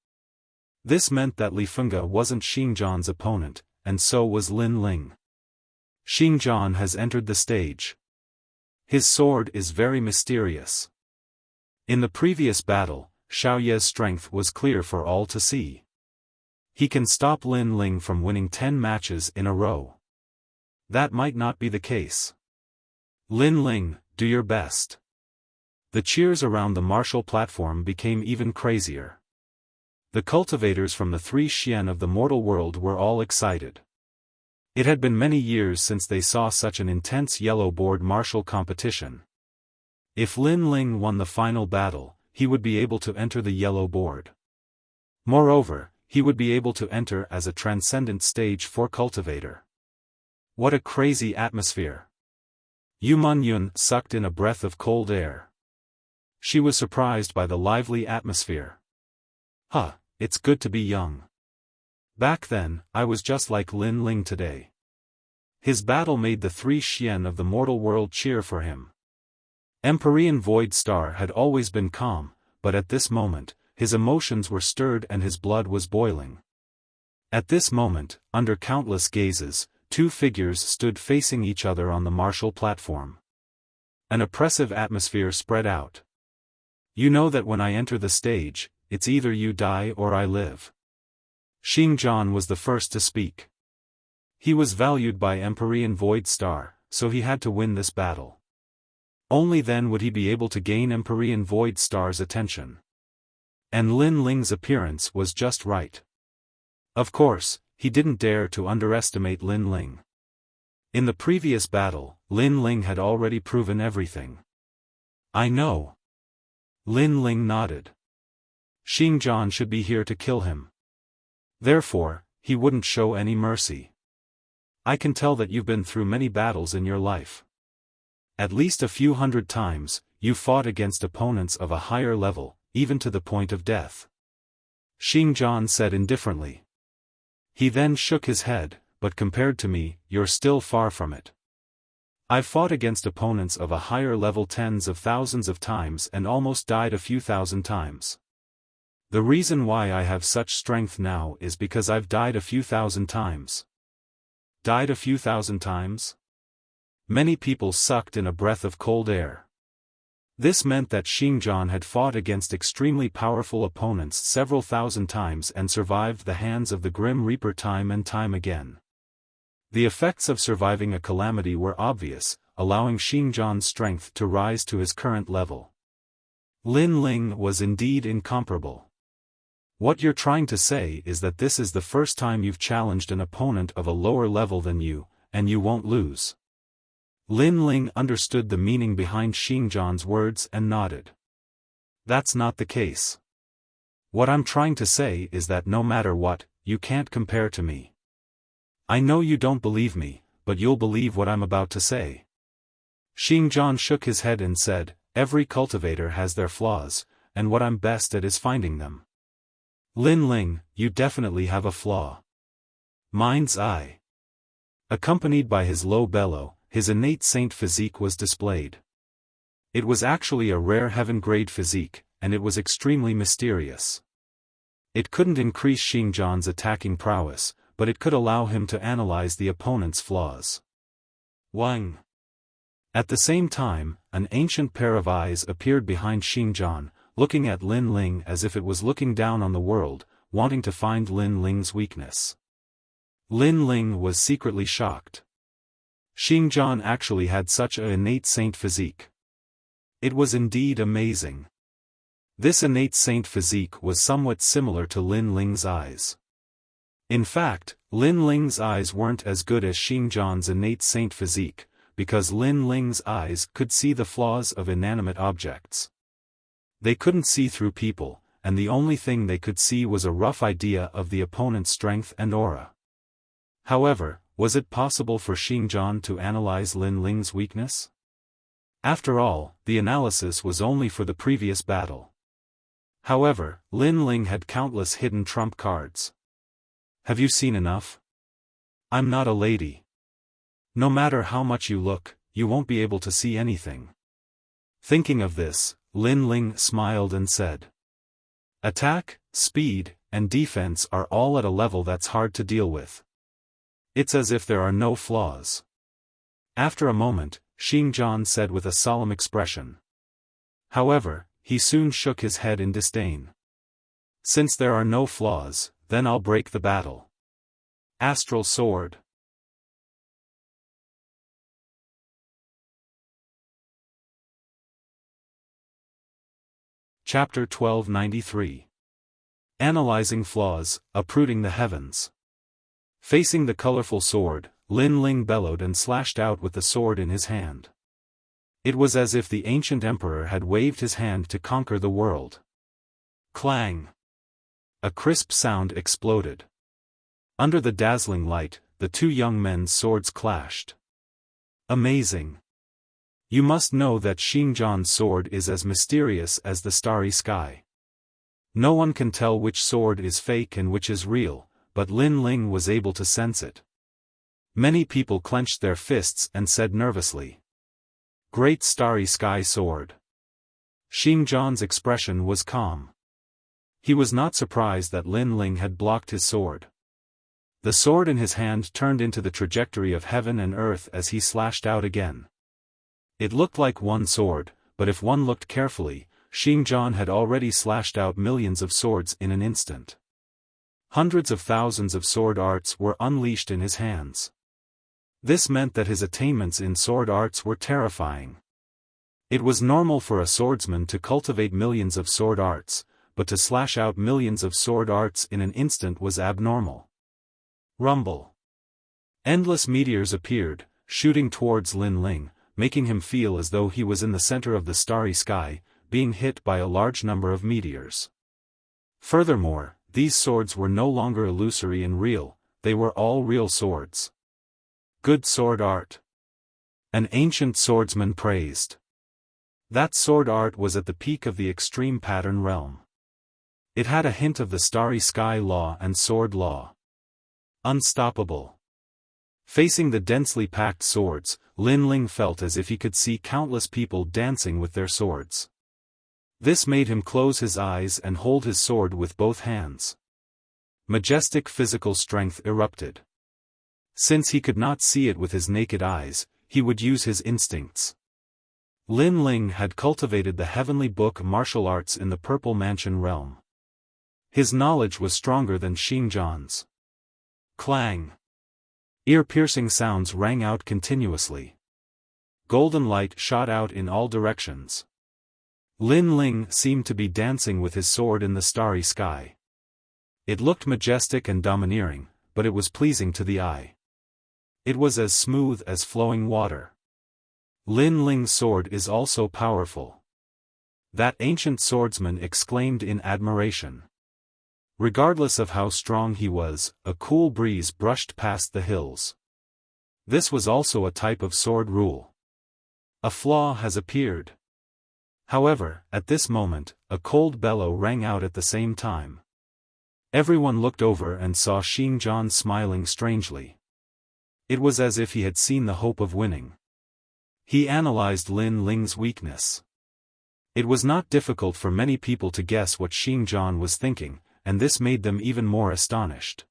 This meant that Li Fengge wasn't Xingjian's opponent, and so was Lin Ling. Xingjian has entered the stage. His sword is very mysterious. In the previous battle, Xiaoye's strength was clear for all to see. He can stop Lin Ling from winning 10 matches in a row. That might not be the case. Lin Ling, do your best. The cheers around the martial platform became even crazier. The cultivators from the 3 Xian of the mortal world were all excited. It had been many years since they saw such an intense yellow board martial competition. If Lin Ling won the final battle, he would be able to enter the yellow board. Moreover, he would be able to enter as a transcendent stage 4 cultivator. What a crazy atmosphere! Yu Mun-yun sucked in a breath of cold air. She was surprised by the lively atmosphere. Huh, it's good to be young. Back then, I was just like Lin Ling today. His battle made the 3 Xian of the mortal world cheer for him. Empyrean Void Star had always been calm, but at this moment, his emotions were stirred and his blood was boiling. At this moment, under countless gazes, 2 figures stood facing each other on the martial platform. An oppressive atmosphere spread out. You know that when I enter the stage, it's either you die or I live. Xingjian was the first to speak. He was valued by Empyrean Void Star, so he had to win this battle. Only then would he be able to gain Empyrean Void Star's attention. And Lin Ling's appearance was just right. Of course, he didn't dare to underestimate Lin Ling. In the previous battle, Lin Ling had already proven everything. I know. Lin Ling nodded. Xingjian should be here to kill him. Therefore, he wouldn't show any mercy. I can tell that you've been through many battles in your life. At least a few hundred times, you fought against opponents of a higher level, even to the point of death. Xingjian said indifferently. He then shook his head, but compared to me, you're still far from it. I've fought against opponents of a higher level tens of thousands of times and almost died a few thousand times. The reason why I have such strength now is because I've died a few thousand times. Died a few thousand times? Many people sucked in a breath of cold air. This meant that Xingjian had fought against extremely powerful opponents several thousand times and survived the hands of the Grim Reaper time and time again. The effects of surviving a calamity were obvious, allowing Xingjian's strength to rise to his current level. Lin Ling was indeed incomparable. What you're trying to say is that this is the first time you've challenged an opponent of a lower level than you, and you won't lose. Lin Ling understood the meaning behind Xingjian's words and nodded. That's not the case. What I'm trying to say is that no matter what, you can't compare to me. I know you don't believe me, but you'll believe what I'm about to say. Xingjian shook his head and said, every cultivator has their flaws, and what I'm best at is finding them. Lin Ling, you definitely have a flaw. Mind's eye. Accompanied by his low bellow, his innate saint physique was displayed. It was actually a rare heaven-grade physique, and it was extremely mysterious. It couldn't increase Xingjian's attacking prowess, but it could allow him to analyze the opponent's flaws. Wang. At the same time, an ancient pair of eyes appeared behind Xingjian, looking at Lin Ling as if it was looking down on the world, wanting to find Lin Ling's weakness. Lin Ling was secretly shocked. Xingjian actually had such an innate saint physique. It was indeed amazing. This innate saint physique was somewhat similar to Lin Ling's eyes. In fact, Lin Ling's eyes weren't as good as Xingjian's innate saint physique, because Lin Ling's eyes could see the flaws of inanimate objects. They couldn't see through people, and the only thing they could see was a rough idea of the opponent's strength and aura. However, was it possible for Xingjian to analyze Lin Ling's weakness? After all, the analysis was only for the previous battle. However, Lin Ling had countless hidden trump cards. Have you seen enough? I'm not a lady. No matter how much you look, you won't be able to see anything. Thinking of this, Lin Ling smiled and said, attack, speed, and defense are all at a level that's hard to deal with. It's as if there are no flaws. After a moment, Xingjian said with a solemn expression. However, he soon shook his head in disdain. Since there are no flaws, then I'll break the battle. Astral Sword. Chapter 1293. Analyzing Flaws, Uprooting the Heavens. Facing the colorful sword, Lin Ling bellowed and slashed out with the sword in his hand. It was as if the ancient emperor had waved his hand to conquer the world. Clang! A crisp sound exploded. Under the dazzling light, the two young men's swords clashed. Amazing! You must know that Xingzhan's sword is as mysterious as the starry sky. No one can tell which sword is fake and which is real, but Lin Ling was able to sense it. Many people clenched their fists and said nervously, "Great starry sky sword." Xingzhan's expression was calm. He was not surprised that Lin Ling had blocked his sword. The sword in his hand turned into the trajectory of heaven and earth as he slashed out again. It looked like one sword, but if one looked carefully, Xingzhan had already slashed out millions of swords in an instant. Hundreds of thousands of sword arts were unleashed in his hands. This meant that his attainments in sword arts were terrifying. It was normal for a swordsman to cultivate millions of sword arts, but to slash out millions of sword arts in an instant was abnormal. Rumble. Endless meteors appeared, shooting towards Lin Ling, making him feel as though he was in the center of the starry sky, being hit by a large number of meteors. Furthermore, these swords were no longer illusory and real, they were all real swords. Good sword art. An ancient swordsman praised. That sword art was at the peak of the extreme pattern realm. It had a hint of the starry sky law and sword law. Unstoppable. Facing the densely packed swords, Lin Ling felt as if he could see countless people dancing with their swords. This made him close his eyes and hold his sword with both hands. Majestic physical strength erupted. Since he could not see it with his naked eyes, he would use his instincts. Lin Ling had cultivated the heavenly book martial arts in the Purple Mansion realm. His knowledge was stronger than Xingzhan's. Clang! Ear-piercing sounds rang out continuously. Golden light shot out in all directions. Lin Ling seemed to be dancing with his sword in the starry sky. It looked majestic and domineering, but it was pleasing to the eye. It was as smooth as flowing water. Lin Ling's sword is also powerful. That ancient swordsman exclaimed in admiration. Regardless of how strong he was, a cool breeze brushed past the hills. This was also a type of sword rule. A flaw has appeared. However, at this moment, a cold bellow rang out at the same time. Everyone looked over and saw Xingzhan smiling strangely. It was as if he had seen the hope of winning. He analyzed Lin Ling's weakness. It was not difficult for many people to guess what Xingzhan was thinking, and this made them even more astonished.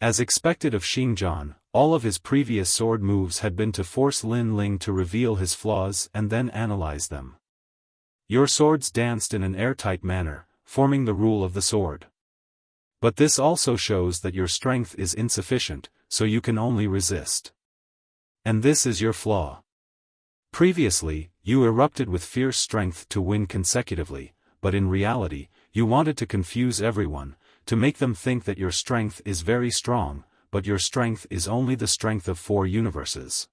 As expected of Xingzhan, all of his previous sword moves had been to force Lin Ling to reveal his flaws and then analyze them. Your swords danced in an airtight manner, forming the rule of the sword. But this also shows that your strength is insufficient, so you can only resist. And this is your flaw. Previously, you erupted with fierce strength to win consecutively, but in reality, you wanted to confuse everyone, to make them think that your strength is very strong, but your strength is only the strength of 4 universes.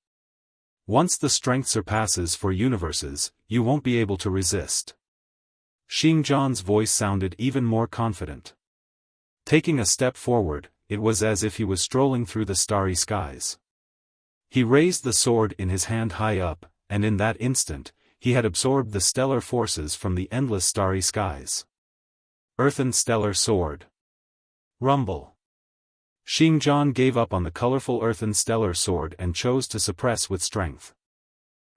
Once the strength surpasses 4 universes, you won't be able to resist. Xingzhan's voice sounded even more confident. Taking a step forward, it was as if he was strolling through the starry skies. He raised the sword in his hand high up, and in that instant, he had absorbed the stellar forces from the endless starry skies. Earthen stellar sword. Rumble. Xingzhan gave up on the colorful earthen stellar sword and chose to suppress with strength.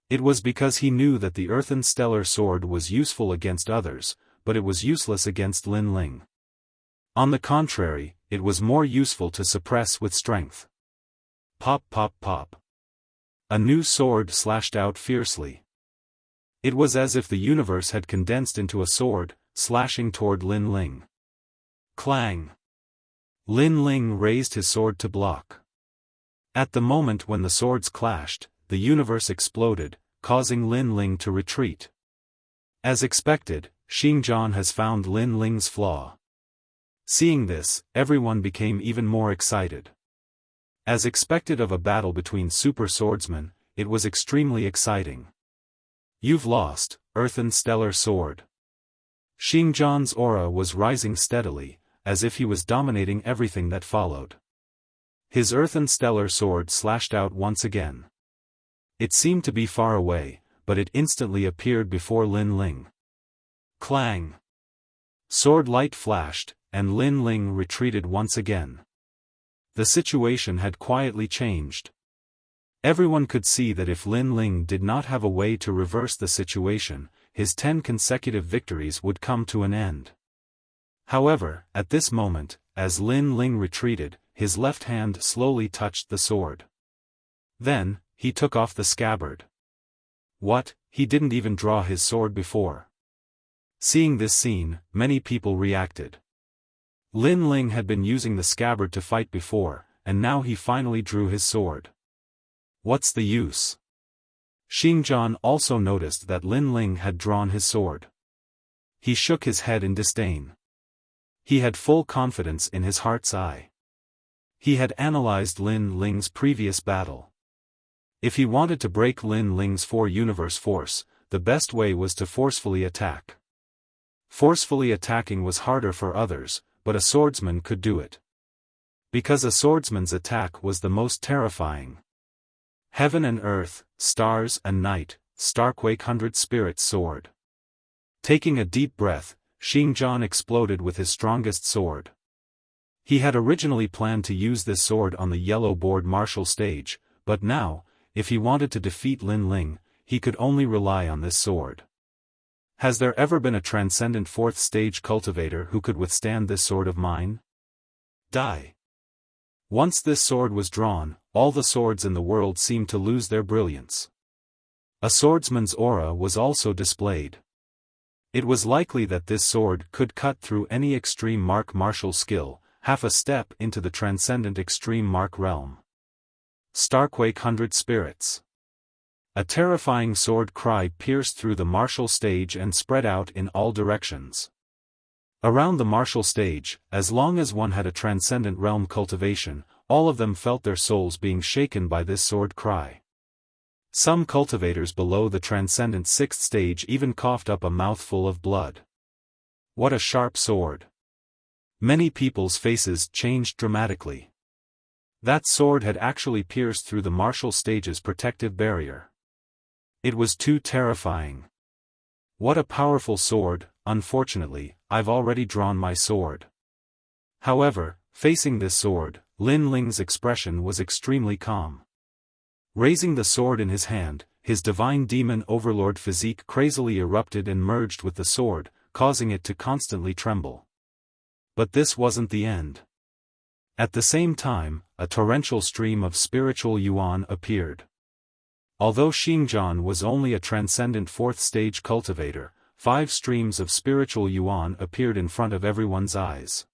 It was because he knew that the earthen stellar sword was useful against others, but it was useless against Lin Ling. On the contrary, it was more useful to suppress with strength. Pop pop pop. A new sword slashed out fiercely. It was as if the universe had condensed into a sword, slashing toward Lin Ling. Clang. Lin Ling raised his sword to block. At the moment when the swords clashed, the universe exploded, causing Lin Ling to retreat. As expected, Xingzhan has found Lin Ling's flaw. Seeing this, everyone became even more excited. As expected of a battle between super swordsmen, it was extremely exciting. You've lost, Earthen Stellar Sword. Xingjian's aura was rising steadily, as if he was dominating everything that followed. His Earthen Stellar Sword slashed out once again. It seemed to be far away, but it instantly appeared before Lin Ling. Clang! Sword light flashed, and Lin Ling retreated once again. The situation had quietly changed. Everyone could see that if Lin Ling did not have a way to reverse the situation, his 10 consecutive victories would come to an end. However, at this moment, as Lin Ling retreated, his left hand slowly touched the sword. Then, he took off the scabbard. What, he didn't even draw his sword before. Seeing this scene, many people reacted. Lin Ling had been using the scabbard to fight before, and now he finally drew his sword. What's the use? Xingjian also noticed that Lin Ling had drawn his sword. He shook his head in disdain. He had full confidence in his heart's eye. He had analyzed Lin Ling's previous battle. If he wanted to break Lin Ling's 4-universe force, the best way was to forcefully attack. Forcefully attacking was harder for others, but a swordsman could do it. Because a swordsman's attack was the most terrifying. Heaven and earth, stars and night, Starquake 100 Spirit's sword. Taking a deep breath, Xingjian exploded with his strongest sword. He had originally planned to use this sword on the yellow board martial stage, but now, if he wanted to defeat Lin Ling, he could only rely on this sword. Has there ever been a transcendent 4th stage cultivator who could withstand this sword of mine? Die. Once this sword was drawn, all the swords in the world seemed to lose their brilliance. A swordsman's aura was also displayed. It was likely that this sword could cut through any extreme martial skill, half a step into the transcendent extreme mark realm. Starquake 100 Spirits. A terrifying sword cry pierced through the martial stage and spread out in all directions. Around the martial stage, as long as one had a transcendent realm cultivation, all of them felt their souls being shaken by this sword cry. Some cultivators below the transcendent 6th stage even coughed up a mouthful of blood. What a sharp sword! Many people's faces changed dramatically. That sword had actually pierced through the martial stage's protective barrier. It was too terrifying. What a powerful sword. Unfortunately, I've already drawn my sword. However, facing this sword, Lin Ling's expression was extremely calm. Raising the sword in his hand, his divine demon overlord physique crazily erupted and merged with the sword, causing it to constantly tremble. But this wasn't the end. At the same time, a torrential stream of spiritual yuan appeared. Although Xingjian was only a transcendent 4th stage cultivator, 5 streams of spiritual yuan appeared in front of everyone's eyes.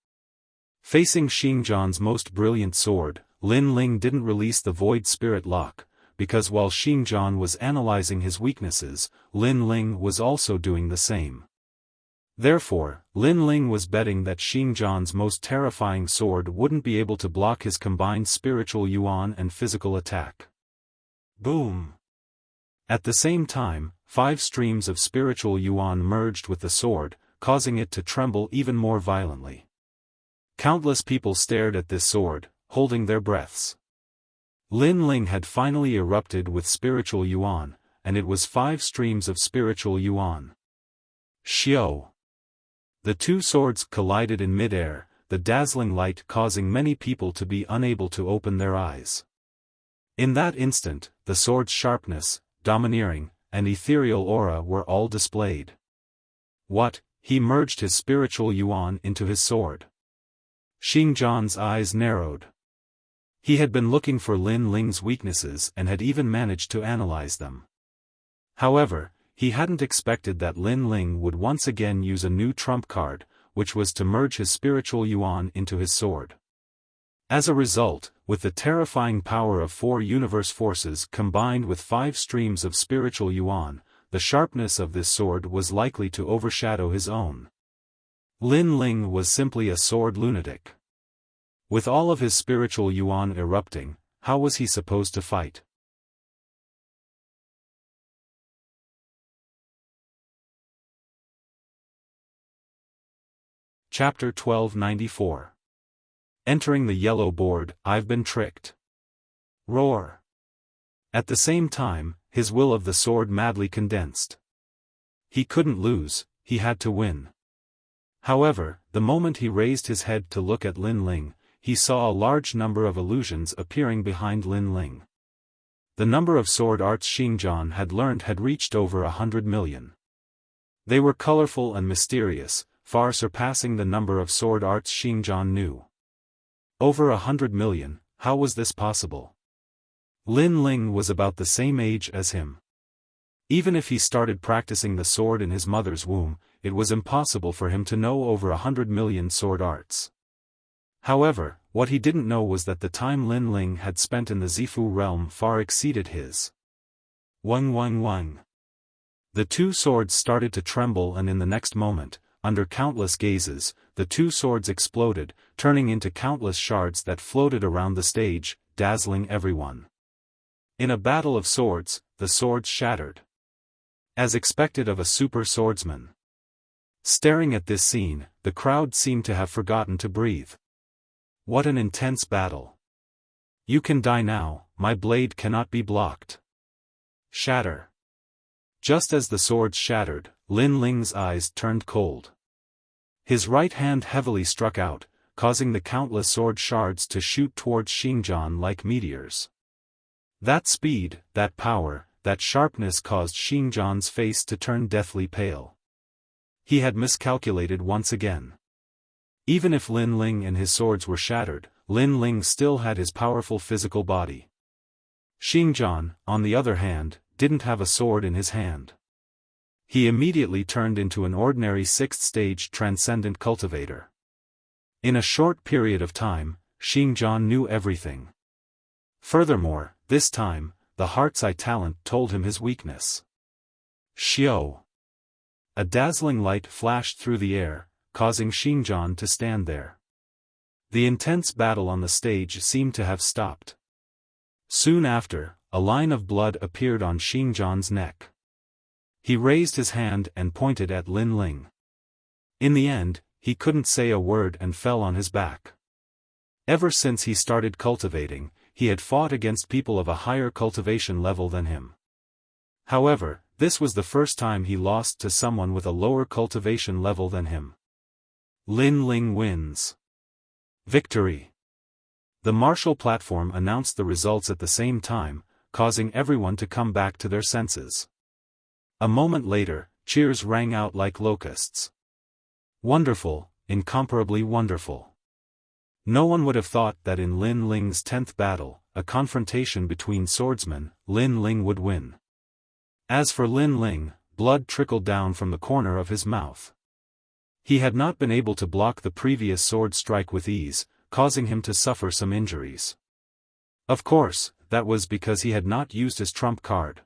Facing Xingjian's most brilliant sword, Lin Ling didn't release the void spirit lock, because while Xingjian was analyzing his weaknesses, Lin Ling was also doing the same. Therefore, Lin Ling was betting that Xingjian's most terrifying sword wouldn't be able to block his combined spiritual yuan and physical attack. Boom! At the same time, 5 streams of spiritual yuan merged with the sword, causing it to tremble even more violently. Countless people stared at this sword, holding their breaths. Lin Ling had finally erupted with spiritual yuan, and it was 5 streams of spiritual yuan. Xiao! The 2 swords collided in midair, the dazzling light causing many people to be unable to open their eyes. In that instant, the sword's sharpness, domineering, and ethereal aura were all displayed. What? He merged his spiritual yuan into his sword. Xingjian's eyes narrowed. He had been looking for Lin Ling's weaknesses and had even managed to analyze them. However, he hadn't expected that Lin Ling would once again use a new trump card, which was to merge his spiritual yuan into his sword. As a result, with the terrifying power of 4 universe forces combined with 5 streams of spiritual yuan, the sharpness of this sword was likely to overshadow his own. Lin Ling was simply a sword lunatic. With all of his spiritual yuan erupting, how was he supposed to fight? Chapter 1294. Entering the yellow board, I've been tricked. Roar. At the same time, his will of the sword madly condensed. He couldn't lose, he had to win. However, the moment he raised his head to look at Lin Ling, he saw a large number of illusions appearing behind Lin Ling. The number of sword arts Xingjian had learned had reached over 100 million. They were colorful and mysterious, far surpassing the number of sword arts Xingjian knew. Over 100 million, how was this possible? Lin Ling was about the same age as him. Even if he started practicing the sword in his mother's womb, it was impossible for him to know over 100 million sword arts. However, what he didn't know was that the time Lin Ling had spent in the Zifu realm far exceeded his. Wang wang wang. The two swords started to tremble, and in the next moment, under countless gazes, the two swords exploded, turning into countless shards that floated around the stage, dazzling everyone. In a battle of swords, the swords shattered. As expected of a super swordsman. Staring at this scene, the crowd seemed to have forgotten to breathe. What an intense battle. You can die now, my blade cannot be blocked. Shatter. Just as the swords shattered, Lin Ling's eyes turned cold. His right hand heavily struck out, causing the countless sword shards to shoot towards Xingjian like meteors. That speed, that power, that sharpness caused Xingjian's face to turn deathly pale. He had miscalculated once again. Even if Lin Ling and his swords were shattered, Lin Ling still had his powerful physical body. Xingjian, on the other hand, didn't have a sword in his hand. He immediately turned into an ordinary 6th-stage Transcendent cultivator. In a short period of time, Xingjian knew everything. Furthermore, this time, the Heart's Eye talent told him his weakness. Xiao. A dazzling light flashed through the air, causing Xingjian to stand there. The intense battle on the stage seemed to have stopped. Soon after, a line of blood appeared on Xingjian's neck. He raised his hand and pointed at Lin Ling. In the end, he couldn't say a word and fell on his back. Ever since he started cultivating, he had fought against people of a higher cultivation level than him. However, this was the first time he lost to someone with a lower cultivation level than him. Lin Ling wins. Victory. The martial platform announced the results at the same time, causing everyone to come back to their senses. A moment later, cheers rang out like locusts. Wonderful, incomparably wonderful. No one would have thought that in Lin Ling's 10th battle, a confrontation between swordsmen, Lin Ling would win. As for Lin Ling, blood trickled down from the corner of his mouth. He had not been able to block the previous sword strike with ease, causing him to suffer some injuries. Of course, that was because he had not used his trump card.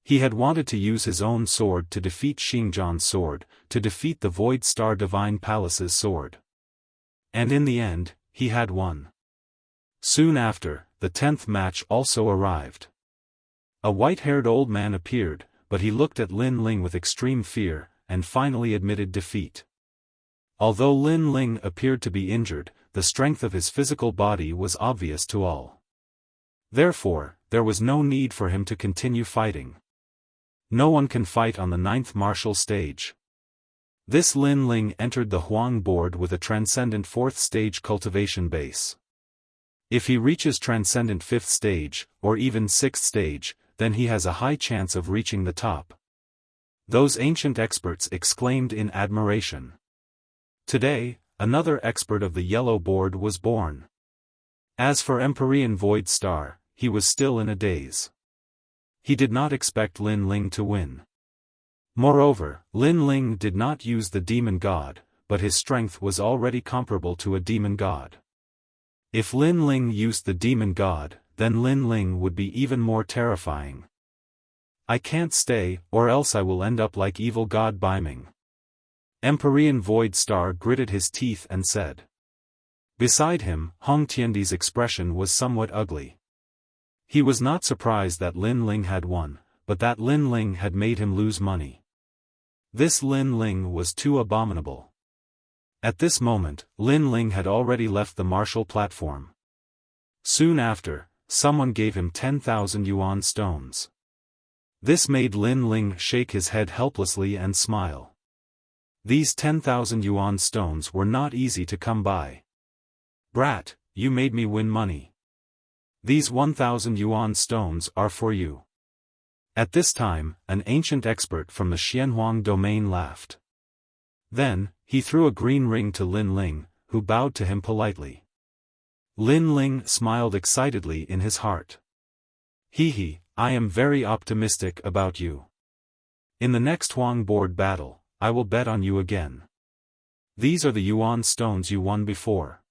He had wanted to use his own sword to defeat Xingjian's sword, to defeat the Void Star Divine Palace's sword. And in the end, he had won. Soon after, the 10th match also arrived. A white-haired old man appeared, but he looked at Lin Ling with extreme fear, and finally admitted defeat. Although Lin Ling appeared to be injured, the strength of his physical body was obvious to all. Therefore, there was no need for him to continue fighting. No one can fight on the 9th martial stage. This Lin Ling entered the Huang board with a Transcendent 4th stage cultivation base. If he reaches Transcendent 5th stage, or even 6th stage, then he has a high chance of reaching the top. Those ancient experts exclaimed in admiration. Today, another expert of the yellow board was born. As for Empyrean Void Star, he was still in a daze. He did not expect Lin Ling to win. Moreover, Lin Ling did not use the demon god, but his strength was already comparable to a demon god. If Lin Ling used the demon god, then Lin Ling would be even more terrifying. I can't stay, or else I will end up like evil god Baiming. Empyrean Void Star gritted his teeth and said. Beside him, Hong Tiandi's expression was somewhat ugly. He was not surprised that Lin Ling had won, but that Lin Ling had made him lose money. This Lin Ling was too abominable. At this moment, Lin Ling had already left the martial platform. Soon after, someone gave him 10,000 yuan stones. This made Lin Ling shake his head helplessly and smile. These 10,000 yuan stones were not easy to come by. Brat, you made me win money. These 1,000 yuan stones are for you. At this time, an ancient expert from the Xianhuang domain laughed. Then, he threw a green ring to Lin Ling, who bowed to him politely. Lin Ling smiled excitedly in his heart. Hee, I am very optimistic about you. In the next Huang board battle, I will bet on you again. These are the yuan stones you won before.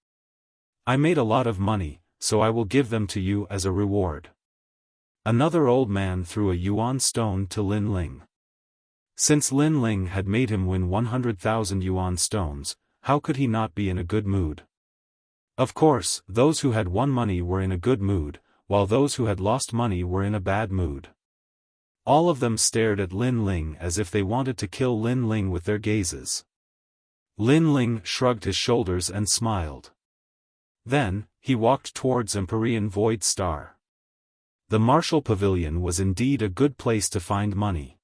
I made a lot of money, so I will give them to you as a reward. Another old man threw a yuan stone to Lin Ling. Since Lin Ling had made him win 100,000 yuan stones, how could he not be in a good mood? Of course, those who had won money were in a good mood, while those who had lost money were in a bad mood. All of them stared at Lin Ling as if they wanted to kill Lin Ling with their gazes. Lin Ling shrugged his shoulders and smiled. Then, he walked towards Empyrean Void Star. The martial pavilion was indeed a good place to find money.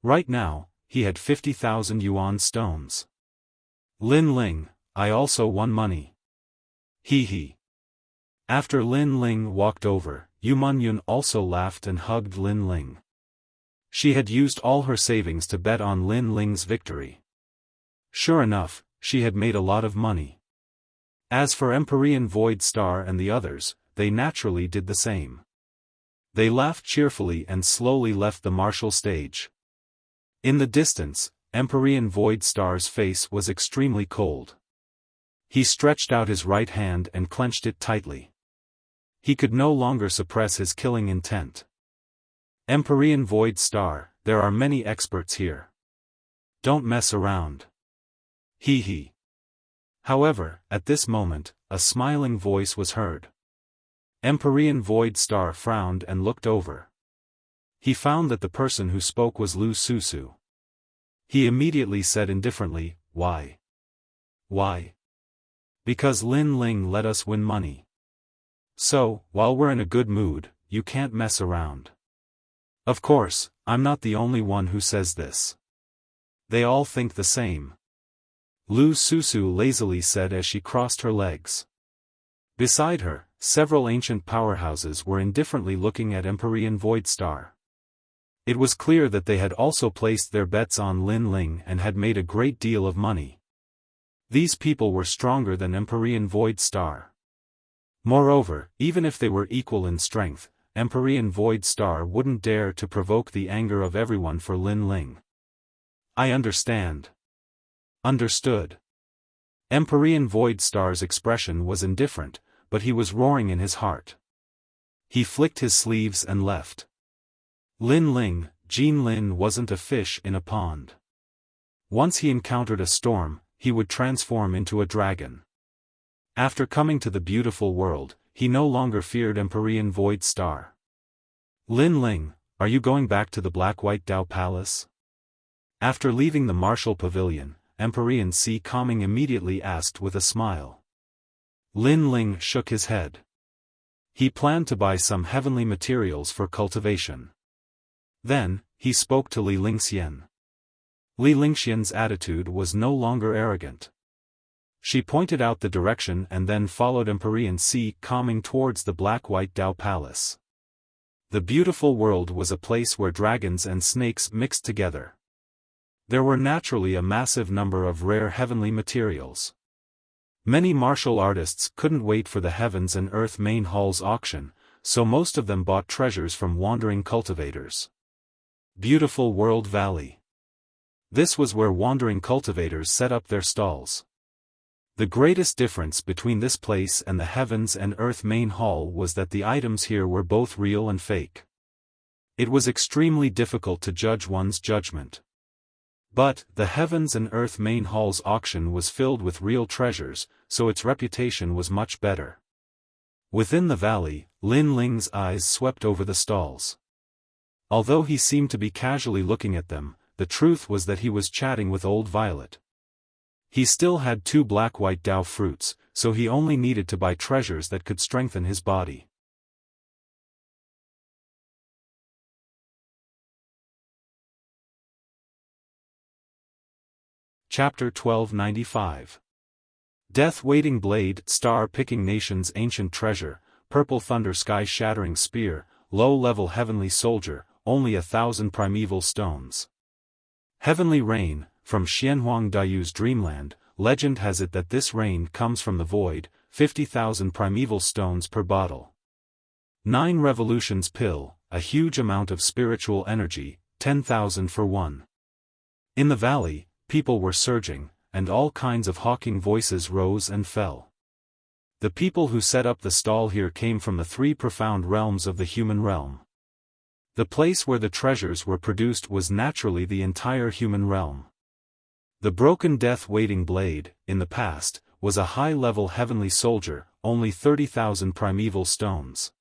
Right now, he had 50,000 yuan stones. Lin Ling, I also won money. Hee. After Lin Ling walked over, Yu Munyun also laughed and hugged Lin Ling. She had used all her savings to bet on Lin Ling's victory. Sure enough, she had made a lot of money. As for Empyrean Void Star and the others, they naturally did the same. They laughed cheerfully and slowly left the martial stage. In the distance, Empyrean Void Star's face was extremely cold. He stretched out his right hand and clenched it tightly. He could no longer suppress his killing intent. Empyrean Void Star, there are many experts here. Don't mess around. Hee. However, at this moment, a smiling voice was heard. Empyrean Void Star frowned and looked over. He found that the person who spoke was Lu Susu. He immediately said indifferently, Why? Why? Because Lin Ling let us win money. So, while we're in a good mood, you can't mess around. Of course, I'm not the only one who says this. They all think the same. Lu Susu lazily said as she crossed her legs. Beside her, several ancient powerhouses were indifferently looking at Empyrean Void Star. It was clear that they had also placed their bets on Lin Ling and had made a great deal of money. These people were stronger than Empyrean Void Star. Moreover, even if they were equal in strength, Empyrean Void Star wouldn't dare to provoke the anger of everyone for Lin Ling. I understand. Understood. Empyrean Void Star's expression was indifferent, but he was roaring in his heart. He flicked his sleeves and left. Lin Ling, Jean Lin wasn't a fish in a pond. Once he encountered a storm, he would transform into a dragon. After coming to the beautiful world, he no longer feared Empyrean Void Star. Lin Ling, are you going back to the Black-White Dao Palace? After leaving the martial pavilion, Empyrean Sea Calming immediately asked with a smile. Lin Ling shook his head. He planned to buy some heavenly materials for cultivation. Then, he spoke to Li Lingxian. Li Lingxian's attitude was no longer arrogant. She pointed out the direction and then followed Empyrean Sea Calming towards the Black-White Dao Palace. The beautiful world was a place where dragons and snakes mixed together. There were naturally a massive number of rare heavenly materials. Many martial artists couldn't wait for the Heavens and Earth Main Hall's auction, so most of them bought treasures from wandering cultivators. Beautiful World Valley. This was where wandering cultivators set up their stalls. The greatest difference between this place and the Heavens and Earth Main Hall was that the items here were both real and fake. It was extremely difficult to judge one's judgment. But, the Heavens and Earth Main Hall's auction was filled with real treasures, so its reputation was much better. Within the valley, Lin Ling's eyes swept over the stalls. Although he seemed to be casually looking at them, the truth was that he was chatting with Old Violet. He still had 2 black-white Dao fruits, so he only needed to buy treasures that could strengthen his body. Chapter 1295. Death-waiting blade, star-picking nation's ancient treasure, purple thunder sky-shattering spear, low-level heavenly soldier, only 1,000 primeval stones. Heavenly rain, from Xianhuang Dayu's dreamland, legend has it that this rain comes from the void, 50,000 primeval stones per bottle. 9 revolutions pill, a huge amount of spiritual energy, 10,000 for one. In the valley, people were surging, and all kinds of hawking voices rose and fell. The people who set up the stall here came from the 3 profound realms of the human realm. The place where the treasures were produced was naturally the entire human realm. The broken death-waiting blade, in the past, was a high-level heavenly soldier, only 30,000 primeval stones.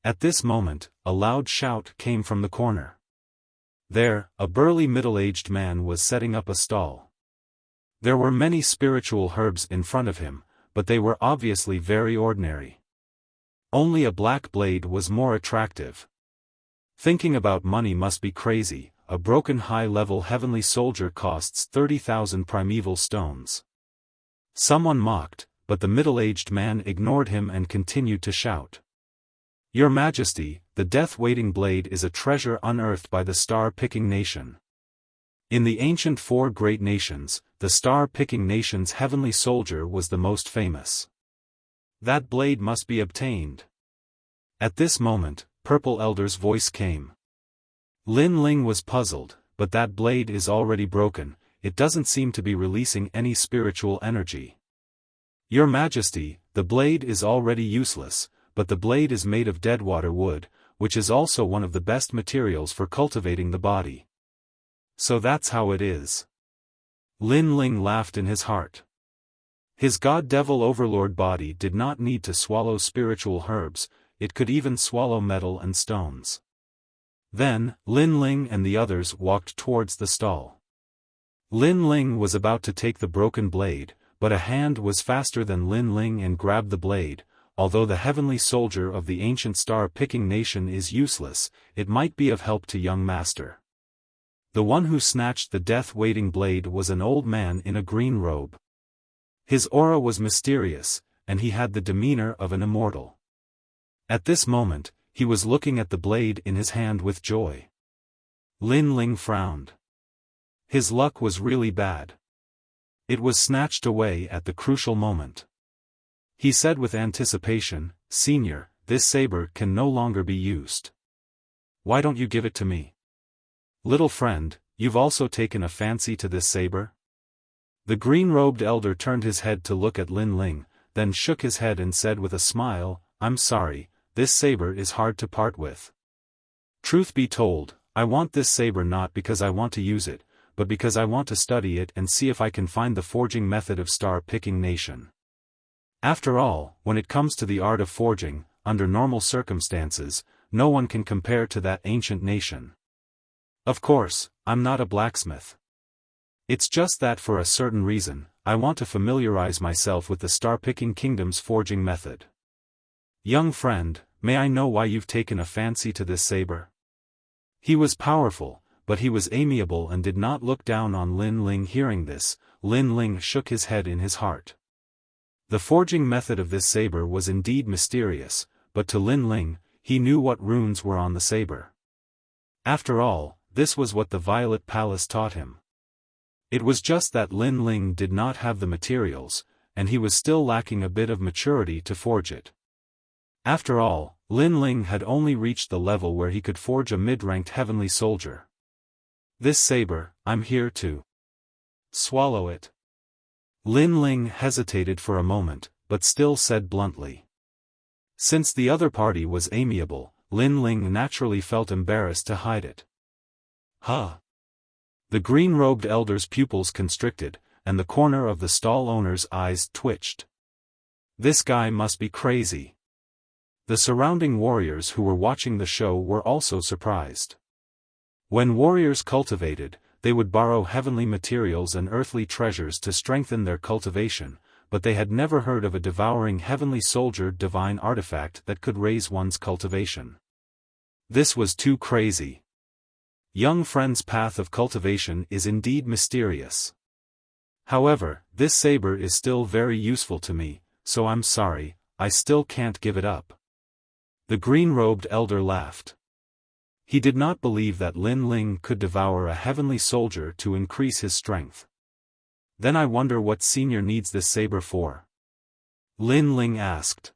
At this moment, a loud shout came from the corner. There, a burly middle-aged man was setting up a stall. There were many spiritual herbs in front of him, but they were obviously very ordinary. Only a black blade was more attractive. Thinking about money must be crazy. A broken high-level heavenly soldier costs 30,000 primeval stones. Someone mocked, but the middle-aged man ignored him and continued to shout. Your Majesty, the death-waiting blade is a treasure unearthed by the star-picking nation. In the ancient 4 great nations, the star-picking nation's heavenly soldier was the most famous. That blade must be obtained. At this moment, Purple Elder's voice came. Lin Ling was puzzled, but that blade is already broken, it doesn't seem to be releasing any spiritual energy. Your Majesty, the blade is already useless, but the blade is made of deadwater wood, which is also one of the best materials for cultivating the body. So that's how it is. Lin Ling laughed in his heart. His god-devil overlord body did not need to swallow spiritual herbs, it could even swallow metal and stones. Then, Lin Ling and the others walked towards the stall. Lin Ling was about to take the broken blade, but a hand was faster than Lin Ling and grabbed the blade. Although the heavenly soldier of the ancient star-picking nation is useless, it might be of help to young master. The one who snatched the death-waiting blade was an old man in a green robe. His aura was mysterious, and he had the demeanor of an immortal. At this moment, he was looking at the blade in his hand with joy. Lin Ling frowned. His luck was really bad. It was snatched away at the crucial moment. He said with anticipation, Senior, this saber can no longer be used. Why don't you give it to me? Little friend, you've also taken a fancy to this saber? The green-robed elder turned his head to look at Lin Ling, then shook his head and said with a smile, I'm sorry, this saber is hard to part with. Truth be told, I want this saber not because I want to use it, but because I want to study it and see if I can find the forging method of star-picking nation. After all, when it comes to the art of forging, under normal circumstances, no one can compare to that ancient nation. Of course, I'm not a blacksmith. It's just that for a certain reason, I want to familiarize myself with the star-picking kingdom's forging method. Young friend, may I know why you've taken a fancy to this saber? He was powerful, but he was amiable and did not look down on Lin Ling. Hearing this, Lin Ling shook his head in his heart. The forging method of this saber was indeed mysterious, but to Lin Ling, he knew what runes were on the saber. After all, this was what the Violet Palace taught him. It was just that Lin Ling did not have the materials, and he was still lacking a bit of maturity to forge it. After all, Lin Ling had only reached the level where he could forge a mid-ranked heavenly soldier. This saber, I'm here to swallow it. Lin Ling hesitated for a moment, but still said bluntly. Since the other party was amiable, Lin Ling naturally felt embarrassed to hide it. Huh? The green-robed elder's pupils constricted, and the corner of the stall owner's eyes twitched. This guy must be crazy. The surrounding warriors who were watching the show were also surprised. When warriors cultivated, they would borrow heavenly materials and earthly treasures to strengthen their cultivation, but they had never heard of a devouring heavenly soldier divine artifact that could raise one's cultivation. This was too crazy. Young friend's path of cultivation is indeed mysterious. However, this saber is still very useful to me, so I'm sorry, I still can't give it up. The green-robed elder laughed. He did not believe that Lin Ling could devour a heavenly soldier to increase his strength. Then I wonder what senior needs this saber for? Lin Ling asked.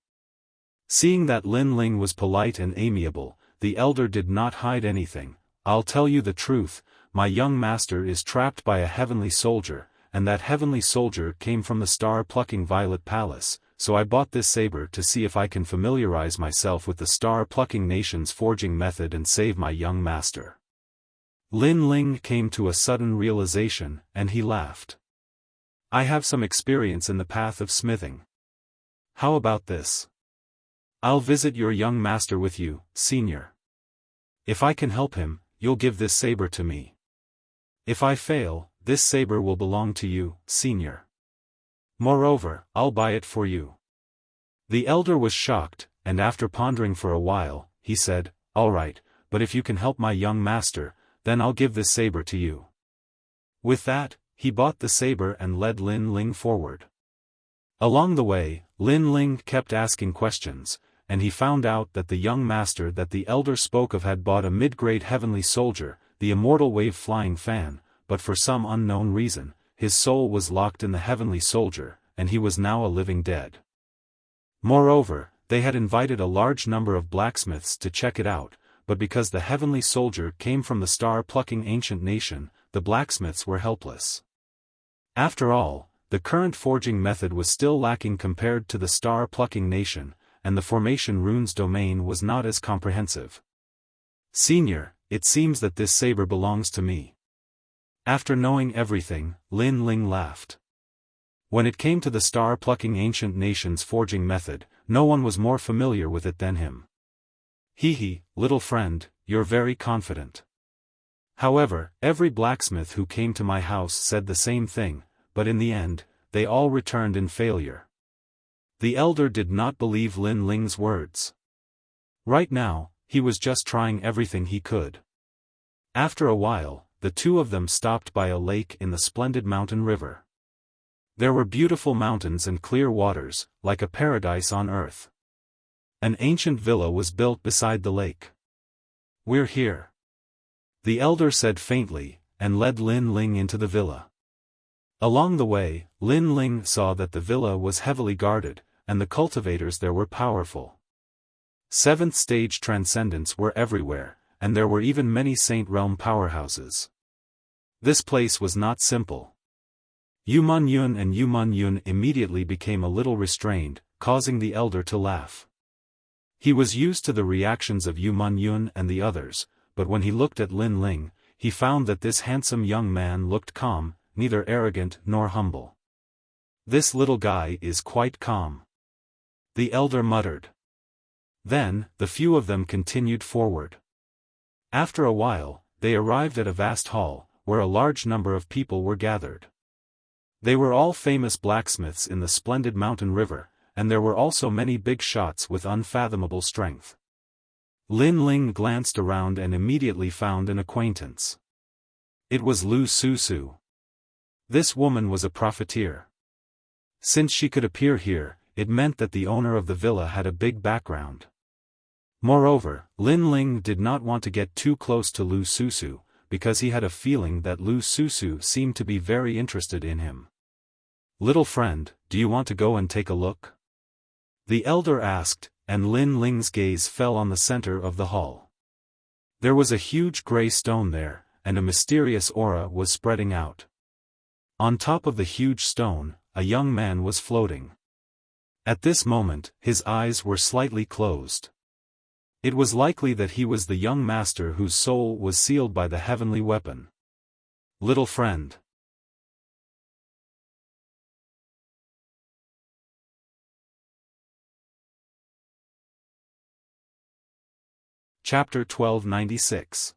Seeing that Lin Ling was polite and amiable, the elder did not hide anything. I'll tell you the truth, my young master is trapped by a heavenly soldier, and that heavenly soldier came from the star-plucking Violet Palace, so I bought this saber to see if I can familiarize myself with the star-plucking nation's forging method and save my young master. Lin Ling came to a sudden realization, and he laughed. I have some experience in the path of smithing. How about this? I'll visit your young master with you, senior. If I can help him, you'll give this saber to me. If I fail, this saber will belong to you, senior. Moreover, I'll buy it for you. The elder was shocked, and after pondering for a while, he said, all right, but if you can help my young master, then I'll give this saber to you. With that, he bought the saber and led Lin Ling forward. Along the way, Lin Ling kept asking questions, and he found out that the young master that the elder spoke of had bought a mid-grade heavenly soldier, the immortal wave-flying fan, but for some unknown reason, his soul was locked in the heavenly soldier, and he was now a living dead. Moreover, they had invited a large number of blacksmiths to check it out, but because the heavenly soldier came from the star-plucking ancient nation, the blacksmiths were helpless. After all, the current forging method was still lacking compared to the star-plucking nation, and the formation runes domain was not as comprehensive. Senior, it seems that this saber belongs to me. After knowing everything, Lin Ling laughed. When it came to the star-plucking ancient nation's forging method, no one was more familiar with it than him. Hee, little friend, you're very confident. However, every blacksmith who came to my house said the same thing, but in the end, they all returned in failure. The elder did not believe Lin Ling's words. Right now, he was just trying everything he could. After a while, the two of them stopped by a lake in the splendid mountain river. There were beautiful mountains and clear waters, like a paradise on earth. An ancient villa was built beside the lake. We're here. The elder said faintly, and led Lin Ling into the villa. Along the way, Lin Ling saw that the villa was heavily guarded, and the cultivators there were powerful. Seventh-stage transcendents were everywhere, and there were even many Saint Realm powerhouses. This place was not simple. Yu Man Yun and Yu Man Yun immediately became a little restrained, causing the elder to laugh. He was used to the reactions of Yu Man Yun and the others, but when he looked at Lin Ling, he found that this handsome young man looked calm, neither arrogant nor humble. This little guy is quite calm. The elder muttered. Then, the few of them continued forward. After a while, they arrived at a vast hall, where a large number of people were gathered. They were all famous blacksmiths in the splendid mountain river, and there were also many big shots with unfathomable strength. Lin Ling glanced around and immediately found an acquaintance. It was Lu Susu. This woman was a profiteer. Since she could appear here, it meant that the owner of the villa had a big background. Moreover, Lin Ling did not want to get too close to Lu Susu, because he had a feeling that Lu Susu seemed to be very interested in him. Little friend, do you want to go and take a look? The elder asked, and Lin Ling's gaze fell on the center of the hall. There was a huge gray stone there, and a mysterious aura was spreading out. On top of the huge stone, a young man was floating. At this moment, his eyes were slightly closed. It was likely that he was the young master whose soul was sealed by the heavenly weapon. Little friend. Chapter 1296.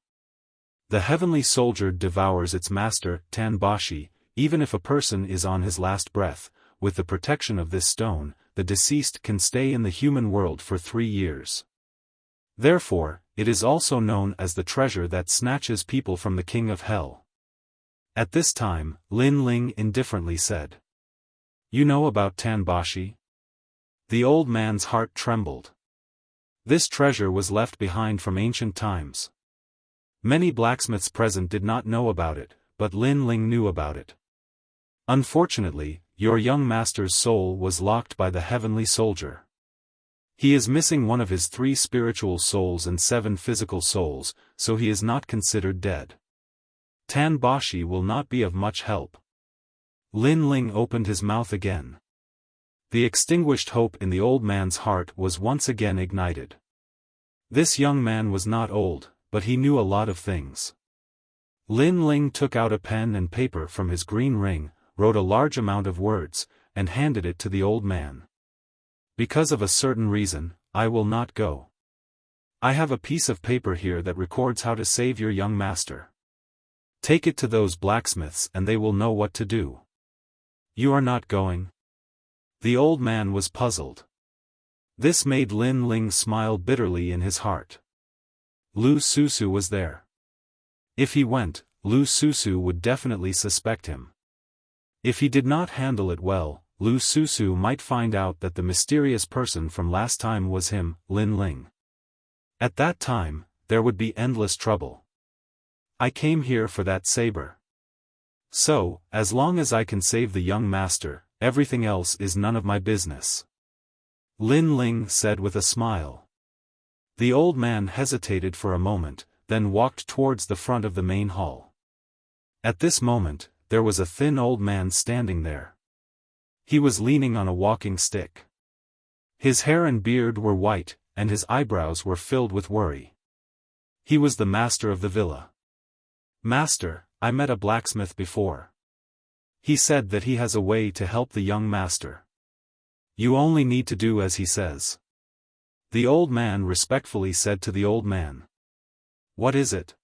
The heavenly soldier devours its master, Tanbashi, even if a person is on his last breath. With the protection of this stone, the deceased can stay in the human world for 3 years. Therefore, it is also known as the treasure that snatches people from the king of hell. At this time, Lin Ling indifferently said, "You know about Tanbashi?" The old man's heart trembled. This treasure was left behind from ancient times. Many blacksmiths present did not know about it, but Lin Ling knew about it. "Unfortunately, your young master's soul was locked by the heavenly soldier. He is missing one of his 3 spiritual souls and 7 physical souls, so he is not considered dead. Tanbashi will not be of much help." Lin Ling opened his mouth again. The extinguished hope in the old man's heart was once again ignited. This young man was not old, but he knew a lot of things. Lin Ling took out a pen and paper from his green ring, wrote a large amount of words, and handed it to the old man. "Because of a certain reason, I will not go. I have a piece of paper here that records how to save your young master. Take it to those blacksmiths and they will know what to do." "You are not going?" The old man was puzzled. This made Lin Ling smile bitterly in his heart. Lu Susu was there. If he went, Lu Susu would definitely suspect him. If he did not handle it well, Lu Susu might find out that the mysterious person from last time was him, Lin Ling. At that time, there would be endless trouble. "I came here for that saber. So, as long as I can save the young master, everything else is none of my business," Lin Ling said with a smile. The old man hesitated for a moment, then walked towards the front of the main hall. At this moment, there was a thin old man standing there. He was leaning on a walking stick. His hair and beard were white, and his eyebrows were filled with worry. He was the master of the villa. "Master, I met a blacksmith before. He said that he has a way to help the young master. You only need to do as he says." The old man respectfully said to the old man. "What is it?"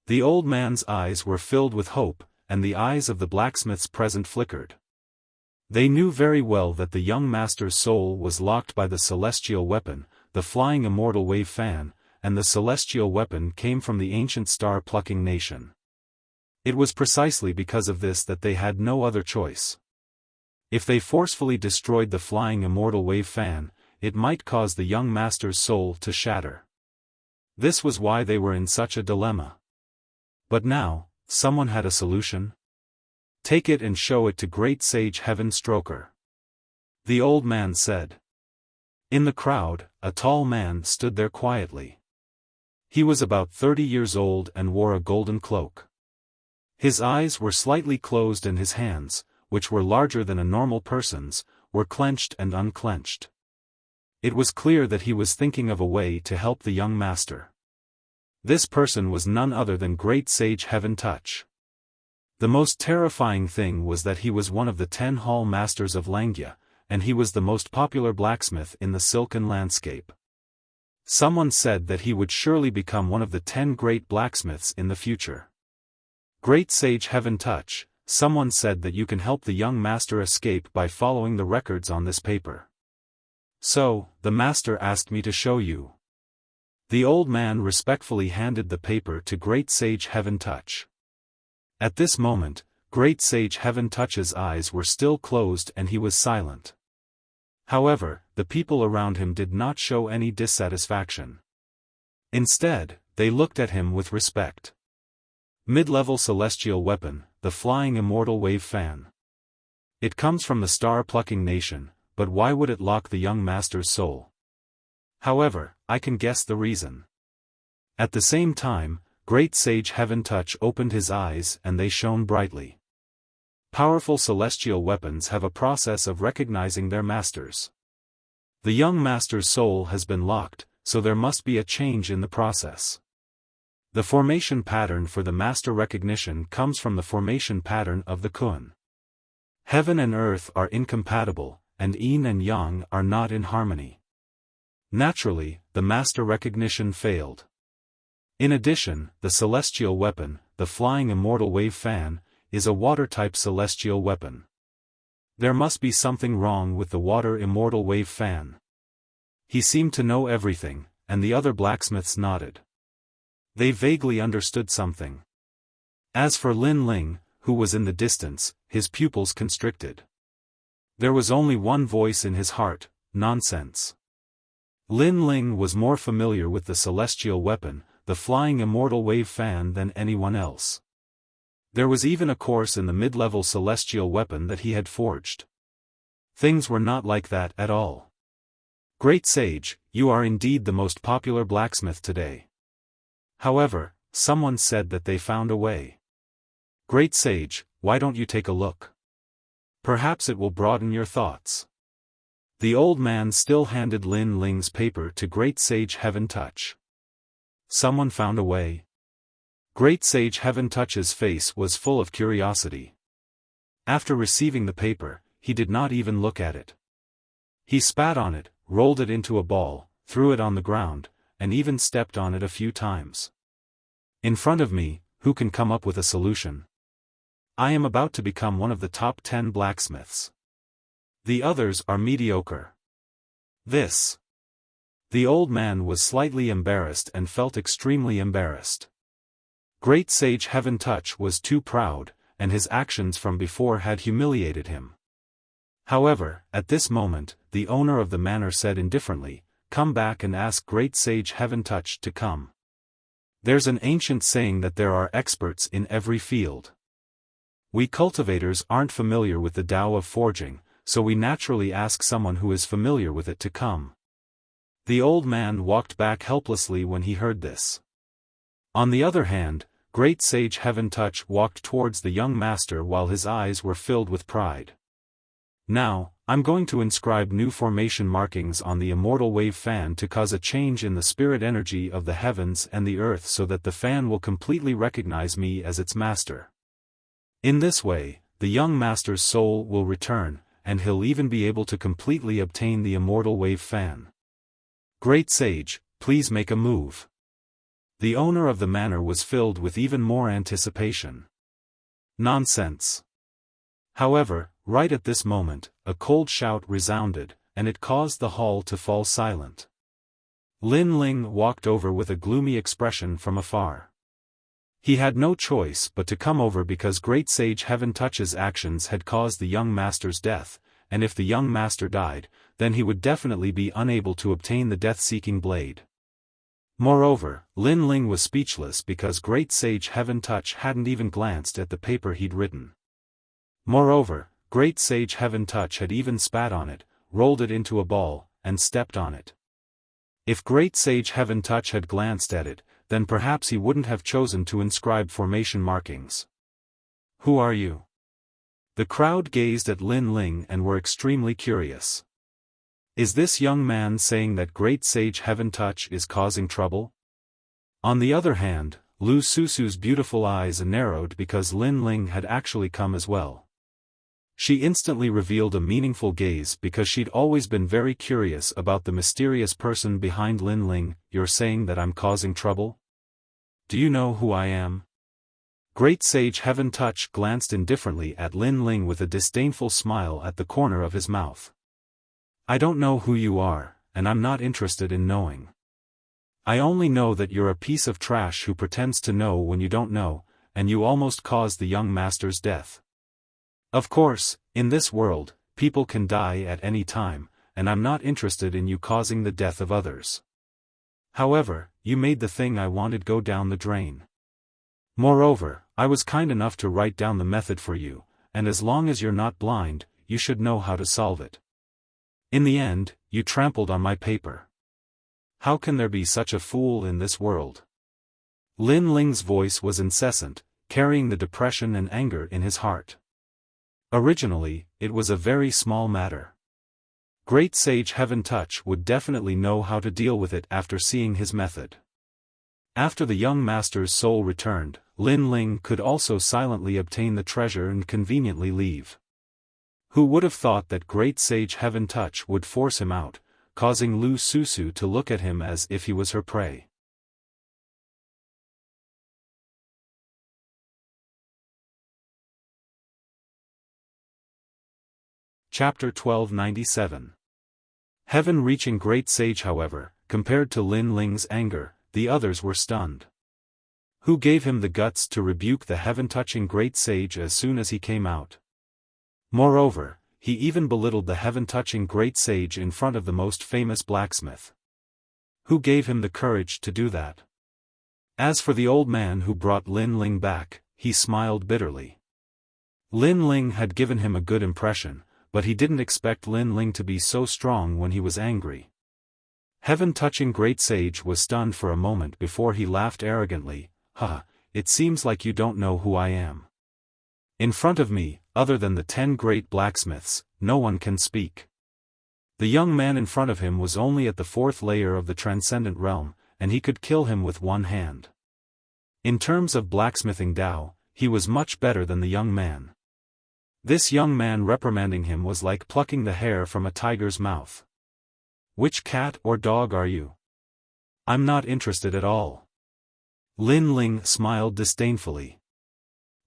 The old man's eyes were filled with hope, and the eyes of the blacksmiths present flickered. They knew very well that the young master's soul was locked by the celestial weapon, the flying immortal wave fan, and the celestial weapon came from the ancient star-plucking nation. It was precisely because of this that they had no other choice. If they forcefully destroyed the flying immortal wave fan, it might cause the young master's soul to shatter. This was why they were in such a dilemma. But now, someone had a solution. "Take it and show it to Great Sage Heaven Stroker," the old man said. In the crowd, a tall man stood there quietly. He was about 30 years old and wore a golden cloak. His eyes were slightly closed and his hands, which were larger than a normal person's, were clenched and unclenched. It was clear that he was thinking of a way to help the young master. This person was none other than Great Sage Heaven Touch. The most terrifying thing was that he was one of the 10 hall masters of Langya, and he was the most popular blacksmith in the silken landscape. Someone said that he would surely become one of the 10 great blacksmiths in the future. Great Sage Heaven Touch, someone said that you can help the young master escape by following the records on this paper. So, the master asked me to show you. The old man respectfully handed the paper to Great Sage Heaven Touch. At this moment, Great Sage Heaven Touch's eyes were still closed and he was silent. However, the people around him did not show any dissatisfaction. Instead, they looked at him with respect. Mid-level celestial weapon, the flying immortal wave fan. It comes from the star-plucking nation, but why would it lock the young master's soul? However, I can guess the reason. At the same time, Great Sage Heaven Touch opened his eyes and they shone brightly. Powerful celestial weapons have a process of recognizing their masters. The young master's soul has been locked, so there must be a change in the process. The formation pattern for the master recognition comes from the formation pattern of the Kun. Heaven and earth are incompatible, and yin and yang are not in harmony. Naturally, the master recognition failed. In addition, the celestial weapon, the flying immortal wave fan, is a water-type celestial weapon. There must be something wrong with the water immortal wave fan. He seemed to know everything, and the other blacksmiths nodded. They vaguely understood something. As for Lin Ling, who was in the distance, his pupils constricted. There was only one voice in his heart: nonsense. Lin Ling was more familiar with the celestial weapon, the flying immortal wave fan, than anyone else. There was even a course in the mid-level celestial weapon that he had forged. Things were not like that at all. Great Sage, you are indeed the most popular blacksmith today. However, someone said that they found a way. Great Sage, why don't you take a look? Perhaps it will broaden your thoughts. The old man still handed Lin Ling's paper to Great Sage Heaven Touch. Someone found a way. Great Sage Heaven Touch's face was full of curiosity. After receiving the paper, he did not even look at it. He spat on it, rolled it into a ball, threw it on the ground, and even stepped on it a few times. In front of me, who can come up with a solution? I am about to become one of the top 10 blacksmiths. The others are mediocre. This. The old man was slightly embarrassed and felt extremely embarrassed. Great Sage Heaven Touch was too proud, and his actions from before had humiliated him. However, at this moment, the owner of the manor said indifferently, "Come back and ask Great Sage Heaven Touch to come." There's an ancient saying that there are experts in every field. We cultivators aren't familiar with the Tao of forging, so we naturally ask someone who is familiar with it to come. The old man walked back helplessly when he heard this. On the other hand, Great Sage Heaven Touch walked towards the young master while his eyes were filled with pride. Now, I'm going to inscribe new formation markings on the immortal wave fan to cause a change in the spirit energy of the heavens and the earth so that the fan will completely recognize me as its master. In this way, the young master's soul will return, and he'll even be able to completely obtain the immortal wave fan. Great Sage, please make a move. The owner of the manor was filled with even more anticipation. Nonsense. However, right at this moment, a cold shout resounded, and it caused the hall to fall silent. Lin Ling walked over with a gloomy expression from afar. He had no choice but to come over because Great Sage Heaven Touch's actions had caused the young master's death, and if the young master died, then he would definitely be unable to obtain the death-seeking blade. Moreover, Lin Ling was speechless because Great Sage Heaven Touch hadn't even glanced at the paper he'd written. Moreover, Great Sage Heaven Touch had even spat on it, rolled it into a ball, and stepped on it. If Great Sage Heaven Touch had glanced at it, then perhaps he wouldn't have chosen to inscribe formation markings. Who are you? The crowd gazed at Lin Ling and were extremely curious. Is this young man saying that Great Sage Heaven Touch is causing trouble? On the other hand, Lu Susu's beautiful eyes narrowed because Lin Ling had actually come as well. She instantly revealed a meaningful gaze because she'd always been very curious about the mysterious person behind Lin Ling. You're saying that I'm causing trouble? Do you know who I am? Great Sage Heaven Touch glanced indifferently at Lin Ling with a disdainful smile at the corner of his mouth. I don't know who you are, and I'm not interested in knowing. I only know that you're a piece of trash who pretends to know when you don't know, and you almost caused the young master's death. Of course, in this world, people can die at any time, and I'm not interested in you causing the death of others. However, you made the thing I wanted go down the drain. Moreover, I was kind enough to write down the method for you, and as long as you're not blind, you should know how to solve it. In the end, you trampled on my paper. How can there be such a fool in this world? Lin Ling's voice was incessant, carrying the depression and anger in his heart. Originally, it was a very small matter. Great Sage Heaven Touch would definitely know how to deal with it after seeing his method. After the young master's soul returned, Lin Ling could also silently obtain the treasure and conveniently leave. Who would have thought that Great Sage Heaven Touch would force him out, causing Lu Susu to look at him as if he was her prey. Chapter 1297. Heaven-reaching great sage. However, compared to Lin Ling's anger, the others were stunned. Who gave him the guts to rebuke the heaven-touching great sage as soon as he came out? Moreover, he even belittled the heaven-touching great sage in front of the most famous blacksmith. Who gave him the courage to do that? As for the old man who brought Lin Ling back, he smiled bitterly. Lin Ling had given him a good impression, but he didn't expect Lin Ling to be so strong when he was angry. Heaven-touching great sage was stunned for a moment before he laughed arrogantly. "Haha, it seems like you don't know who I am. In front of me, other than the 10 great blacksmiths, no one can speak." The young man in front of him was only at the 4th layer of the Transcendent realm, and he could kill him with one hand. In terms of blacksmithing Dao, he was much better than the young man. This young man reprimanding him was like plucking the hair from a tiger's mouth. "Which cat or dog are you? I'm not interested at all." Lin Ling smiled disdainfully.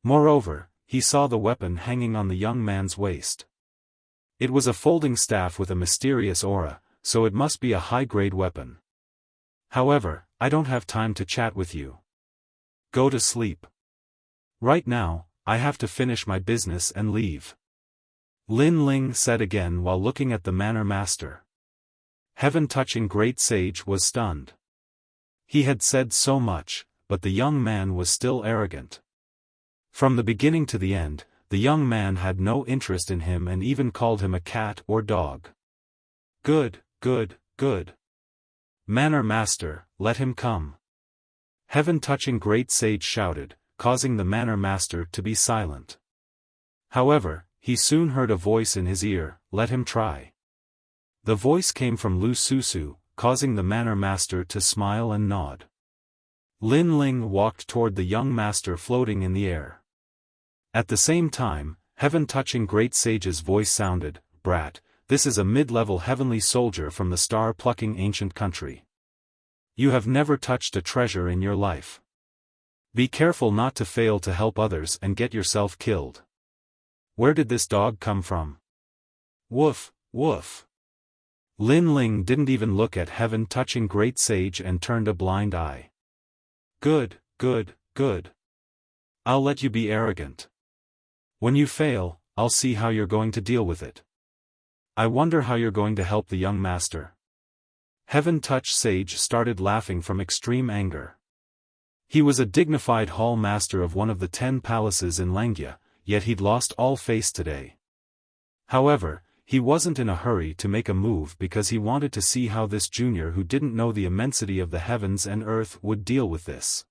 Moreover, he saw the weapon hanging on the young man's waist. It was a folding staff with a mysterious aura, so it must be a high-grade weapon. "However, I don't have time to chat with you. Go to sleep. Right now, I have to finish my business and leave," Lin Ling said again while looking at the manor master. Heaven-touching great sage was stunned. He had said so much, but the young man was still arrogant. From the beginning to the end, the young man had no interest in him and even called him a cat or dog. Good, good, good. Manor master, let him come," Heaven-touching great sage shouted, causing the manor master to be silent. However, he soon heard a voice in his ear, "Let him try." The voice came from Lu Susu, causing the manor master to smile and nod. Lin Ling walked toward the young master floating in the air. At the same time, heaven-touching great sage's voice sounded, "Brat, this is a mid-level heavenly soldier from the star-plucking ancient country. You have never touched a treasure in your life. Be careful not to fail to help others and get yourself killed. Where did this dog come from?" Woof, woof. Lin Ling didn't even look at heaven-touching great sage and turned a blind eye. Good, good, good. I'll let you be arrogant. When you fail, I'll see how you're going to deal with it. I wonder how you're going to help the young master. Heaven-touched sage started laughing from extreme anger. He was a dignified hall master of one of the 10 palaces in Langya, yet he'd lost all face today. However, he wasn't in a hurry to make a move because he wanted to see how this junior who didn't know the immensity of the heavens and earth would deal with this.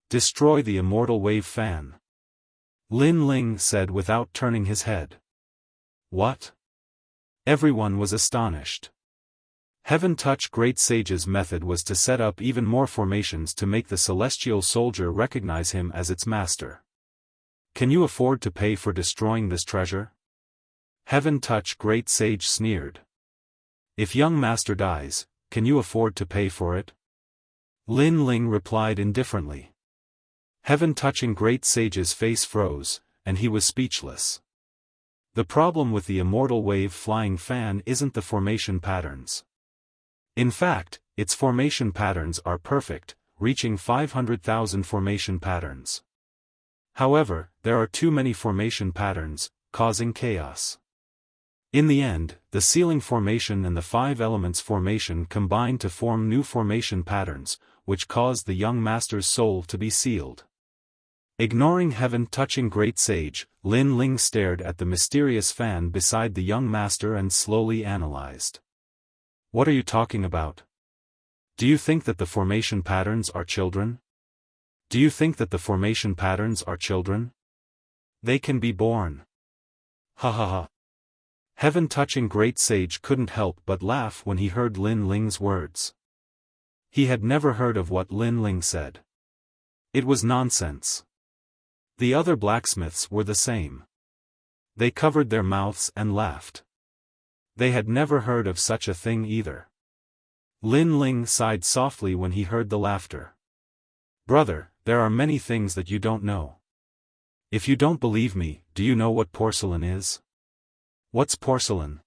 "Destroy the immortal wave fan," Lin Ling said without turning his head. What? Everyone was astonished. Heaven-touch great sage's method was to set up even more formations to make the celestial soldier recognize him as its master. "Can you afford to pay for destroying this treasure?" Heaven-touch great sage sneered. "If young master dies, can you afford to pay for it?" Lin Ling replied indifferently. Heaven-touching great sage's face froze, and he was speechless. The problem with the immortal wave flying fan isn't the formation patterns. In fact, its formation patterns are perfect, reaching 500,000 formation patterns. However, there are too many formation patterns, causing chaos. In the end, the ceiling formation and the 5 elements formation combine to form new formation patterns, which caused the young master's soul to be sealed. Ignoring heaven-touching great sage, Lin Ling stared at the mysterious fan beside the young master and slowly analyzed. "What are you talking about? Do you think that the formation patterns are children? Do you think that the formation patterns are children? They can be born." Ha ha ha. Heaven-touching great sage couldn't help but laugh when he heard Lin Ling's words. He had never heard of what Lin Ling said. It was nonsense. The other blacksmiths were the same. They covered their mouths and laughed. They had never heard of such a thing either. Lin Ling sighed softly when he heard the laughter. "Brother, there are many things that you don't know. If you don't believe me, do you know what porcelain is?" What's porcelain?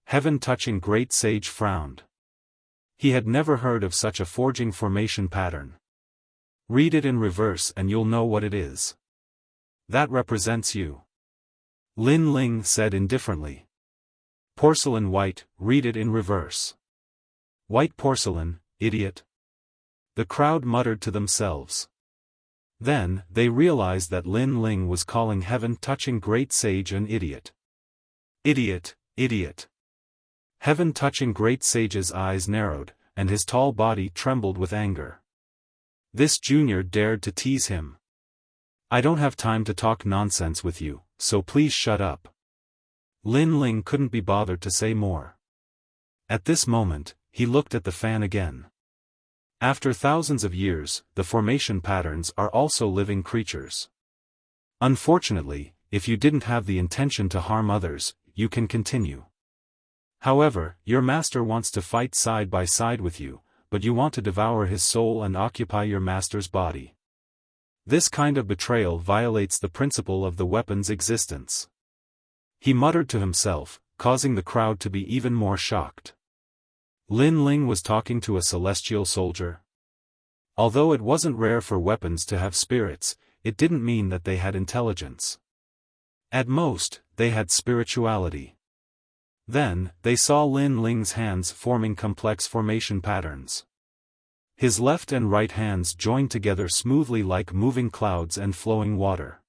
Heaven-touching great sage frowned. He had never heard of such a forging formation pattern. Read it in reverse and you'll know what it is. That represents you. Lin Ling said indifferently. Porcelain white, read it in reverse. White porcelain, idiot. The crowd muttered to themselves. Then, they realized that Lin Ling was calling heaven-touching great sage an idiot. Idiot, idiot. Heaven-touching great sage's eyes narrowed, and his tall body trembled with anger. This junior dared to tease him. I don't have time to talk nonsense with you, so please shut up. Lin Ling couldn't be bothered to say more. At this moment, he looked at the fan again. After thousands of years, the formation patterns are also living creatures. Unfortunately, if you didn't have the intention to harm others, you can continue. However, your master wants to fight side by side with you, but you want to devour his soul and occupy your master's body. This kind of betrayal violates the principle of the weapon's existence. He muttered to himself, causing the crowd to be even more shocked. Lin Ling was talking to a celestial soldier. Although it wasn't rare for weapons to have spirits, it didn't mean that they had intelligence. At most, they had spirituality. Then, they saw Lin Ling's hands forming complex formation patterns. His left and right hands joined together smoothly like moving clouds and flowing water.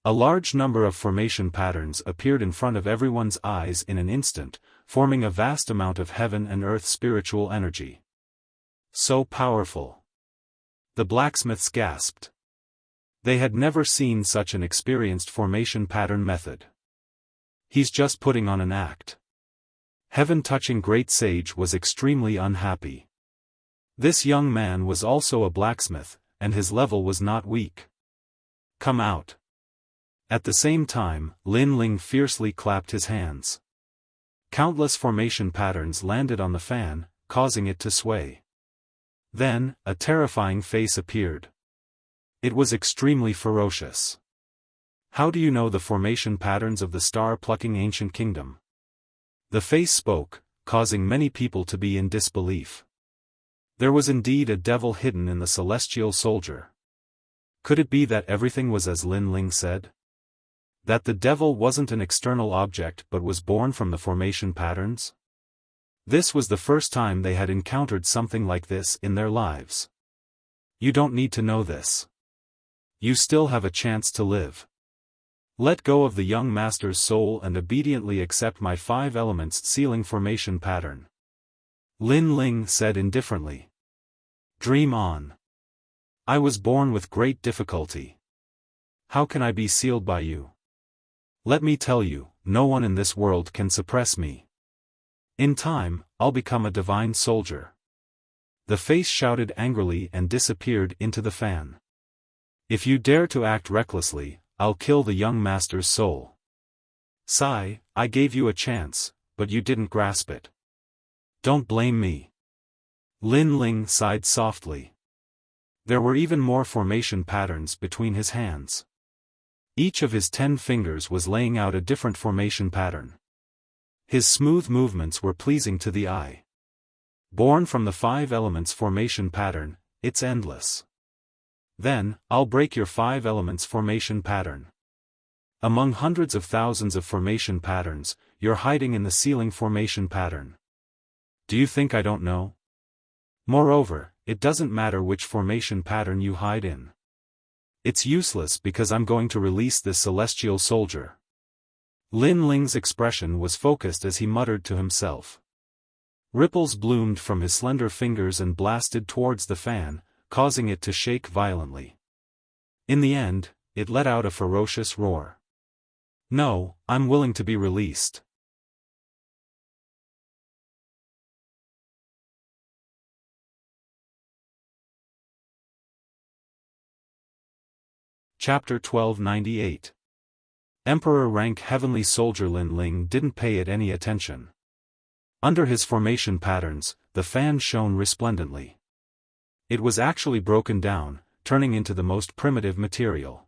A large number of formation patterns appeared in front of everyone's eyes in an instant, forming a vast amount of heaven and earth spiritual energy. So powerful. The blacksmiths gasped. They had never seen such an experienced formation pattern method. He's just putting on an act. Heaven-touching great sage was extremely unhappy. This young man was also a blacksmith, and his level was not weak. Come out. At the same time, Lin Ling fiercely clapped his hands. Countless formation patterns landed on the fan, causing it to sway. Then, a terrifying face appeared. It was extremely ferocious. How do you know the formation patterns of the star-plucking ancient kingdom? The face spoke, causing many people to be in disbelief. There was indeed a devil hidden in the celestial soldier. Could it be that everything was as Lin Ling said? That the devil wasn't an external object but was born from the formation patterns? This was the first time they had encountered something like this in their lives. You don't need to know this. You still have a chance to live. Let go of the young master's soul and obediently accept my 5 elements sealing formation pattern. Lin Ling said indifferently. Dream on. I was born with great difficulty. How can I be sealed by you? Let me tell you, no one in this world can suppress me. In time, I'll become a divine soldier. The face shouted angrily and disappeared into the fan. If you dare to act recklessly, I'll kill the young master's soul. Sigh, I gave you a chance, but you didn't grasp it. Don't blame me. Lin Ling sighed softly. There were even more formation patterns between his hands. Each of his 10 fingers was laying out a different formation pattern. His smooth movements were pleasing to the eye. Born from the 5 elements formation pattern, it's endless. Then, I'll break your 5 elements formation pattern. Among hundreds of thousands of formation patterns, you're hiding in the sealing formation pattern. Do you think I don't know? Moreover, it doesn't matter which formation pattern you hide in. It's useless because I'm going to release this celestial soldier. Lin Ling's expression was focused as he muttered to himself. Ripples bloomed from his slender fingers and blasted towards the fan, causing it to shake violently. In the end, it let out a ferocious roar. No, I'm willing to be released. Chapter 1298. Emperor rank heavenly soldier Lin Ling didn't pay it any attention. Under his formation patterns, the fan shone resplendently. It was actually broken down, turning into the most primitive material.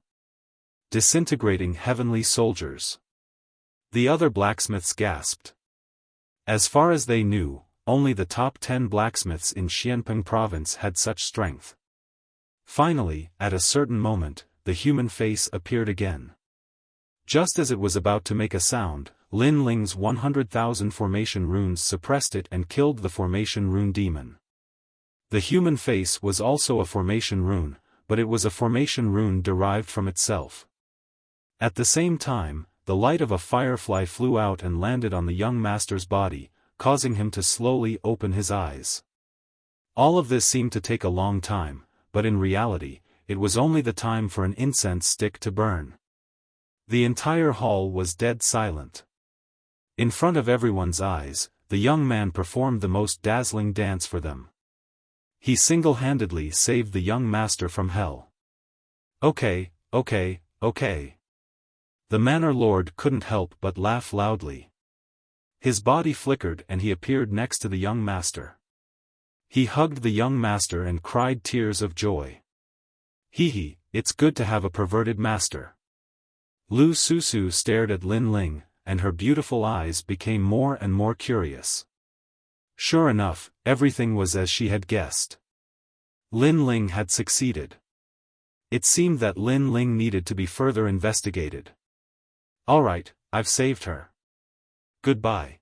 Disintegrating heavenly soldiers. The other blacksmiths gasped. As far as they knew, only the top 10 blacksmiths in Xianpeng province had such strength. Finally, at a certain moment, the human face appeared again. Just as it was about to make a sound, Lin Ling's 100,000 formation runes suppressed it and killed the formation rune demon. The human face was also a formation rune, but it was a formation rune derived from itself. At the same time, the light of a firefly flew out and landed on the young master's body, causing him to slowly open his eyes. All of this seemed to take a long time, but in reality, it was only the time for an incense stick to burn. The entire hall was dead silent. In front of everyone's eyes, the young man performed the most dazzling dance for them. He single-handedly saved the young master from hell. Okay. The Manor Lord couldn't help but laugh loudly. His body flickered and he appeared next to the young master. He hugged the young master and cried tears of joy. Hee, it's good to have a perverted master. Lu Susu stared at Lin Ling, and her beautiful eyes became more and more curious. Sure enough, everything was as she had guessed. Lin Ling had succeeded. It seemed that Lin Ling needed to be further investigated. Alright, I've saved her. Goodbye.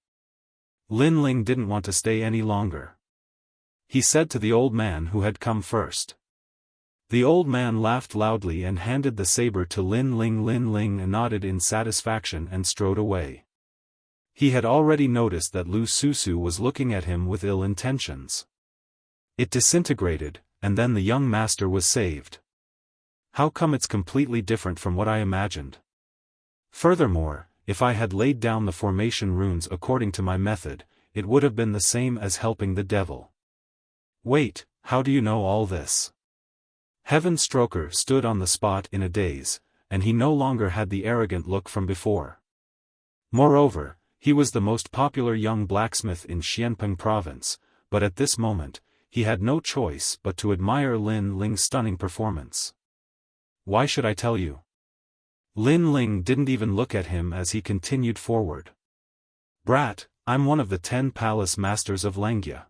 Lin Ling didn't want to stay any longer. He said to the old man who had come first. The old man laughed loudly and handed the saber to Lin Ling. Lin Ling nodded in satisfaction and strode away. He had already noticed that Lu Susu was looking at him with ill intentions. It disintegrated, and then the young master was saved. How come it's completely different from what I imagined? Furthermore, if I had laid down the formation runes according to my method, it would have been the same as helping the devil. Wait, how do you know all this? Heaven Stroker stood on the spot in a daze, and he no longer had the arrogant look from before. Moreover, he was the most popular young blacksmith in Xianpeng province, but at this moment, he had no choice but to admire Lin Ling's stunning performance. Why should I tell you? Lin Ling didn't even look at him as he continued forward. Brat, I'm one of the 10 palace masters of Langia.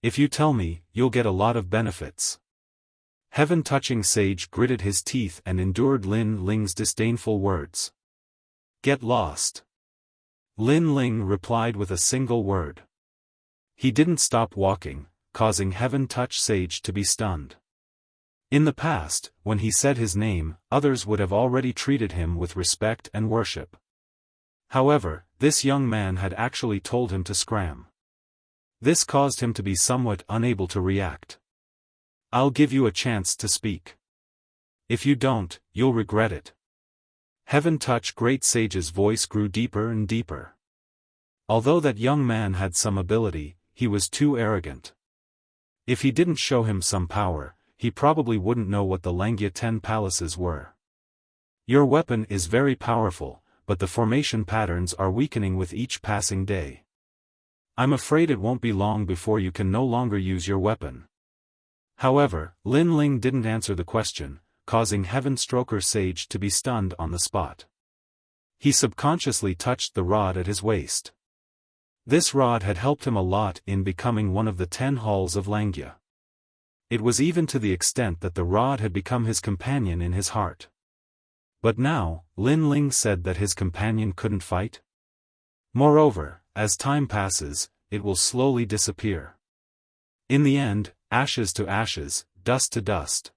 If you tell me, you'll get a lot of benefits. Heaven-touching sage gritted his teeth and endured Lin Ling's disdainful words. Get lost. Lin Ling replied with a single word. He didn't stop walking, causing Heaven-touch sage to be stunned. In the past, when he said his name, others would have already treated him with respect and worship. However, this young man had actually told him to scram. This caused him to be somewhat unable to react. I'll give you a chance to speak. If you don't, you'll regret it. Heaven-touch great sage's voice grew deeper and deeper. Although that young man had some ability, he was too arrogant. If he didn't show him some power, he probably wouldn't know what the Langia 10 palaces were. Your weapon is very powerful, but the formation patterns are weakening with each passing day. I'm afraid it won't be long before you can no longer use your weapon. However, Lin Ling didn't answer the question, causing Heaven Stroker Sage to be stunned on the spot. He subconsciously touched the rod at his waist. This rod had helped him a lot in becoming one of the 10 halls of Langia. It was even to the extent that the rod had become his companion in his heart. But now, Lin Ling said that his companion couldn't fight? Moreover, as time passes, it will slowly disappear. In the end, ashes to ashes, dust to dust.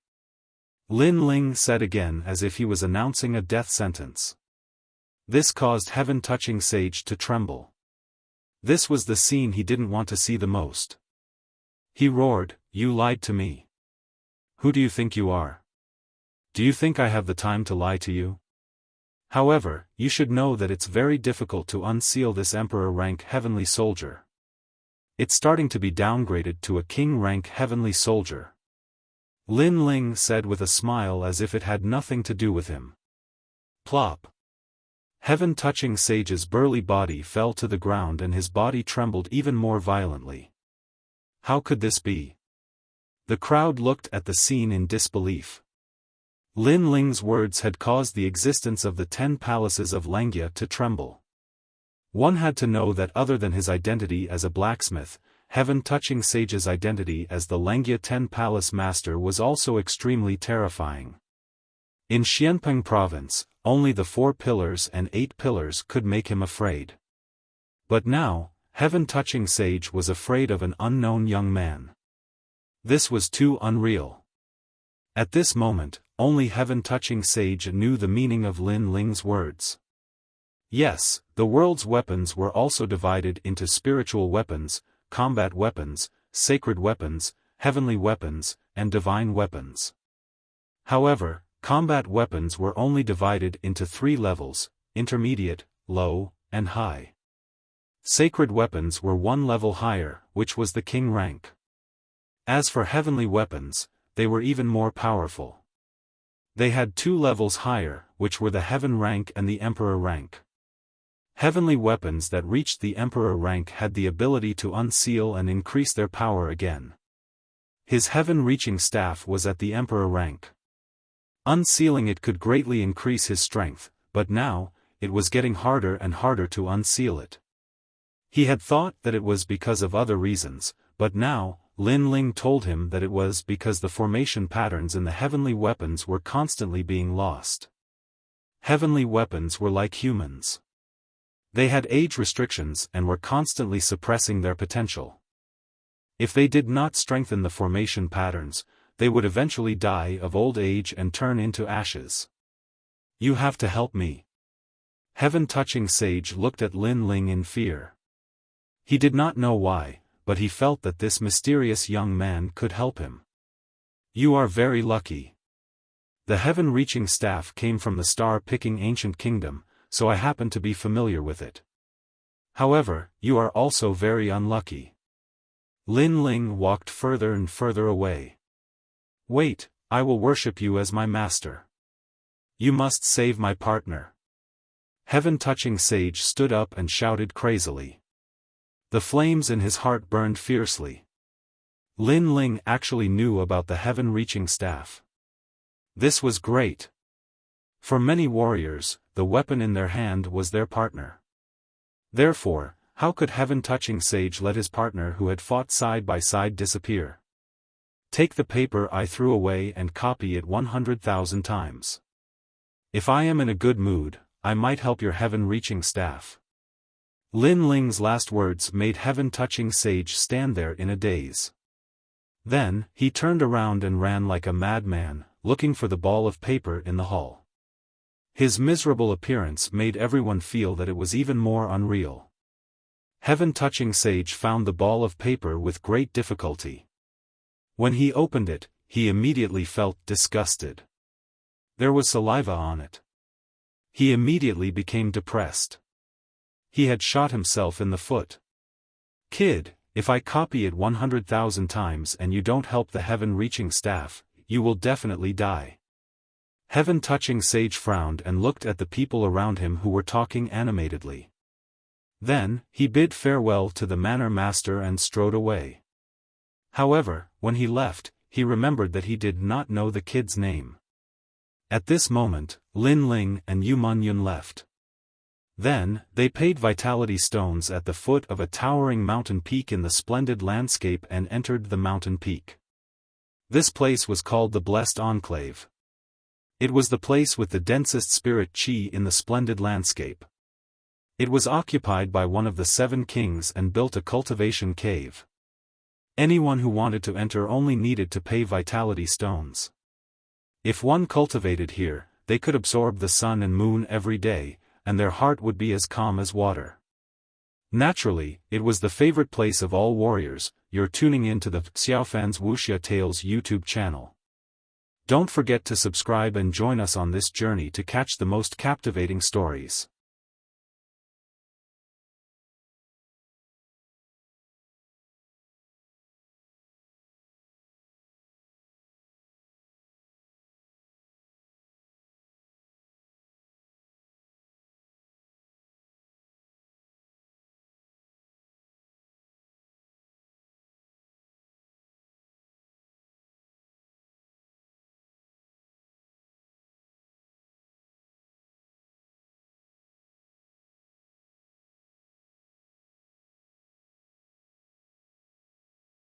Lin Ling said again as if he was announcing a death sentence. This caused Heaven-touching sage to tremble. This was the scene he didn't want to see the most. He roared, "You lied to me. Who do you think you are? Do you think I have the time to lie to you? However, you should know that it's very difficult to unseal this emperor rank heavenly soldier. It's starting to be downgraded to a king rank heavenly soldier." Lin Ling said with a smile as if it had nothing to do with him. Plop. Heaven-touching sage's burly body fell to the ground and his body trembled even more violently. How could this be? The crowd looked at the scene in disbelief. Lin Ling's words had caused the existence of the 10 palaces of Langia to tremble. One had to know that other than his identity as a blacksmith, heaven-touching sage's identity as the Lengia 10 Palace Master was also extremely terrifying. In Xianpeng Province, only the 4 pillars and 8 pillars could make him afraid. But now, heaven-touching sage was afraid of an unknown young man. This was too unreal. At this moment, only heaven-touching sage knew the meaning of Lin Ling's words. Yes, the world's weapons were also divided into spiritual weapons, combat weapons, sacred weapons, heavenly weapons, and divine weapons. However, combat weapons were only divided into 3 levels: intermediate, low, and high. Sacred weapons were 1 level higher, which was the king rank. As for heavenly weapons, they were even more powerful. They had 2 levels higher, which were the heaven rank and the emperor rank. Heavenly weapons that reached the emperor rank had the ability to unseal and increase their power again. His heaven-reaching staff was at the emperor rank. Unsealing it could greatly increase his strength, but now, it was getting harder and harder to unseal it. He had thought that it was because of other reasons, but now, Lin Ling told him that it was because the formation patterns in the heavenly weapons were constantly being lost. Heavenly weapons were like humans. They had age restrictions and were constantly suppressing their potential. If they did not strengthen the formation patterns, they would eventually die of old age and turn into ashes. You have to help me. Heaven-touching sage looked at Lin Ling in fear. He did not know why, but he felt that this mysterious young man could help him. You are very lucky. The heaven-reaching staff came from the star-picking ancient kingdom, so I happen to be familiar with it. However, you are also very unlucky. Lin Ling walked further and further away. Wait, I will worship you as my master. You must save my partner. Heaven-touching sage stood up and shouted crazily. The flames in his heart burned fiercely. Lin Ling actually knew about the heaven-reaching staff. This was great. For many warriors, the weapon in their hand was their partner. Therefore, how could heaven-touching sage let his partner who had fought side by side disappear? Take the paper I threw away and copy it 100,000 times. If I am in a good mood, I might help your heaven-reaching staff. Lin Ling's last words made heaven-touching sage stand there in a daze. Then, he turned around and ran like a madman, looking for the ball of paper in the hall. His miserable appearance made everyone feel that it was even more unreal. Heaven-touching sage found the ball of paper with great difficulty. When he opened it, he immediately felt disgusted. There was saliva on it. He immediately became depressed. He had shot himself in the foot. Kid, if I copy it 100,000 times and you don't help the heaven-reaching staff, you will definitely die. Heaven-touching sage frowned and looked at the people around him who were talking animatedly. Then, he bid farewell to the manor master and strode away. However, when he left, he remembered that he did not know the kid's name. At this moment, Lin Ling and Yu Munyun left. Then, they paid vitality stones at the foot of a towering mountain peak in the splendid landscape and entered the mountain peak. This place was called the Blessed Enclave. It was the place with the densest spirit chi in the splendid landscape. It was occupied by one of the 7 kings and built a cultivation cave. Anyone who wanted to enter only needed to pay vitality stones. If one cultivated here, they could absorb the sun and moon every day, and their heart would be as calm as water. Naturally, it was the favorite place of all warriors. You're tuning in to the Xiaofan's Wuxia Tales YouTube channel. Don't forget to subscribe and join us on this journey to catch the most captivating stories.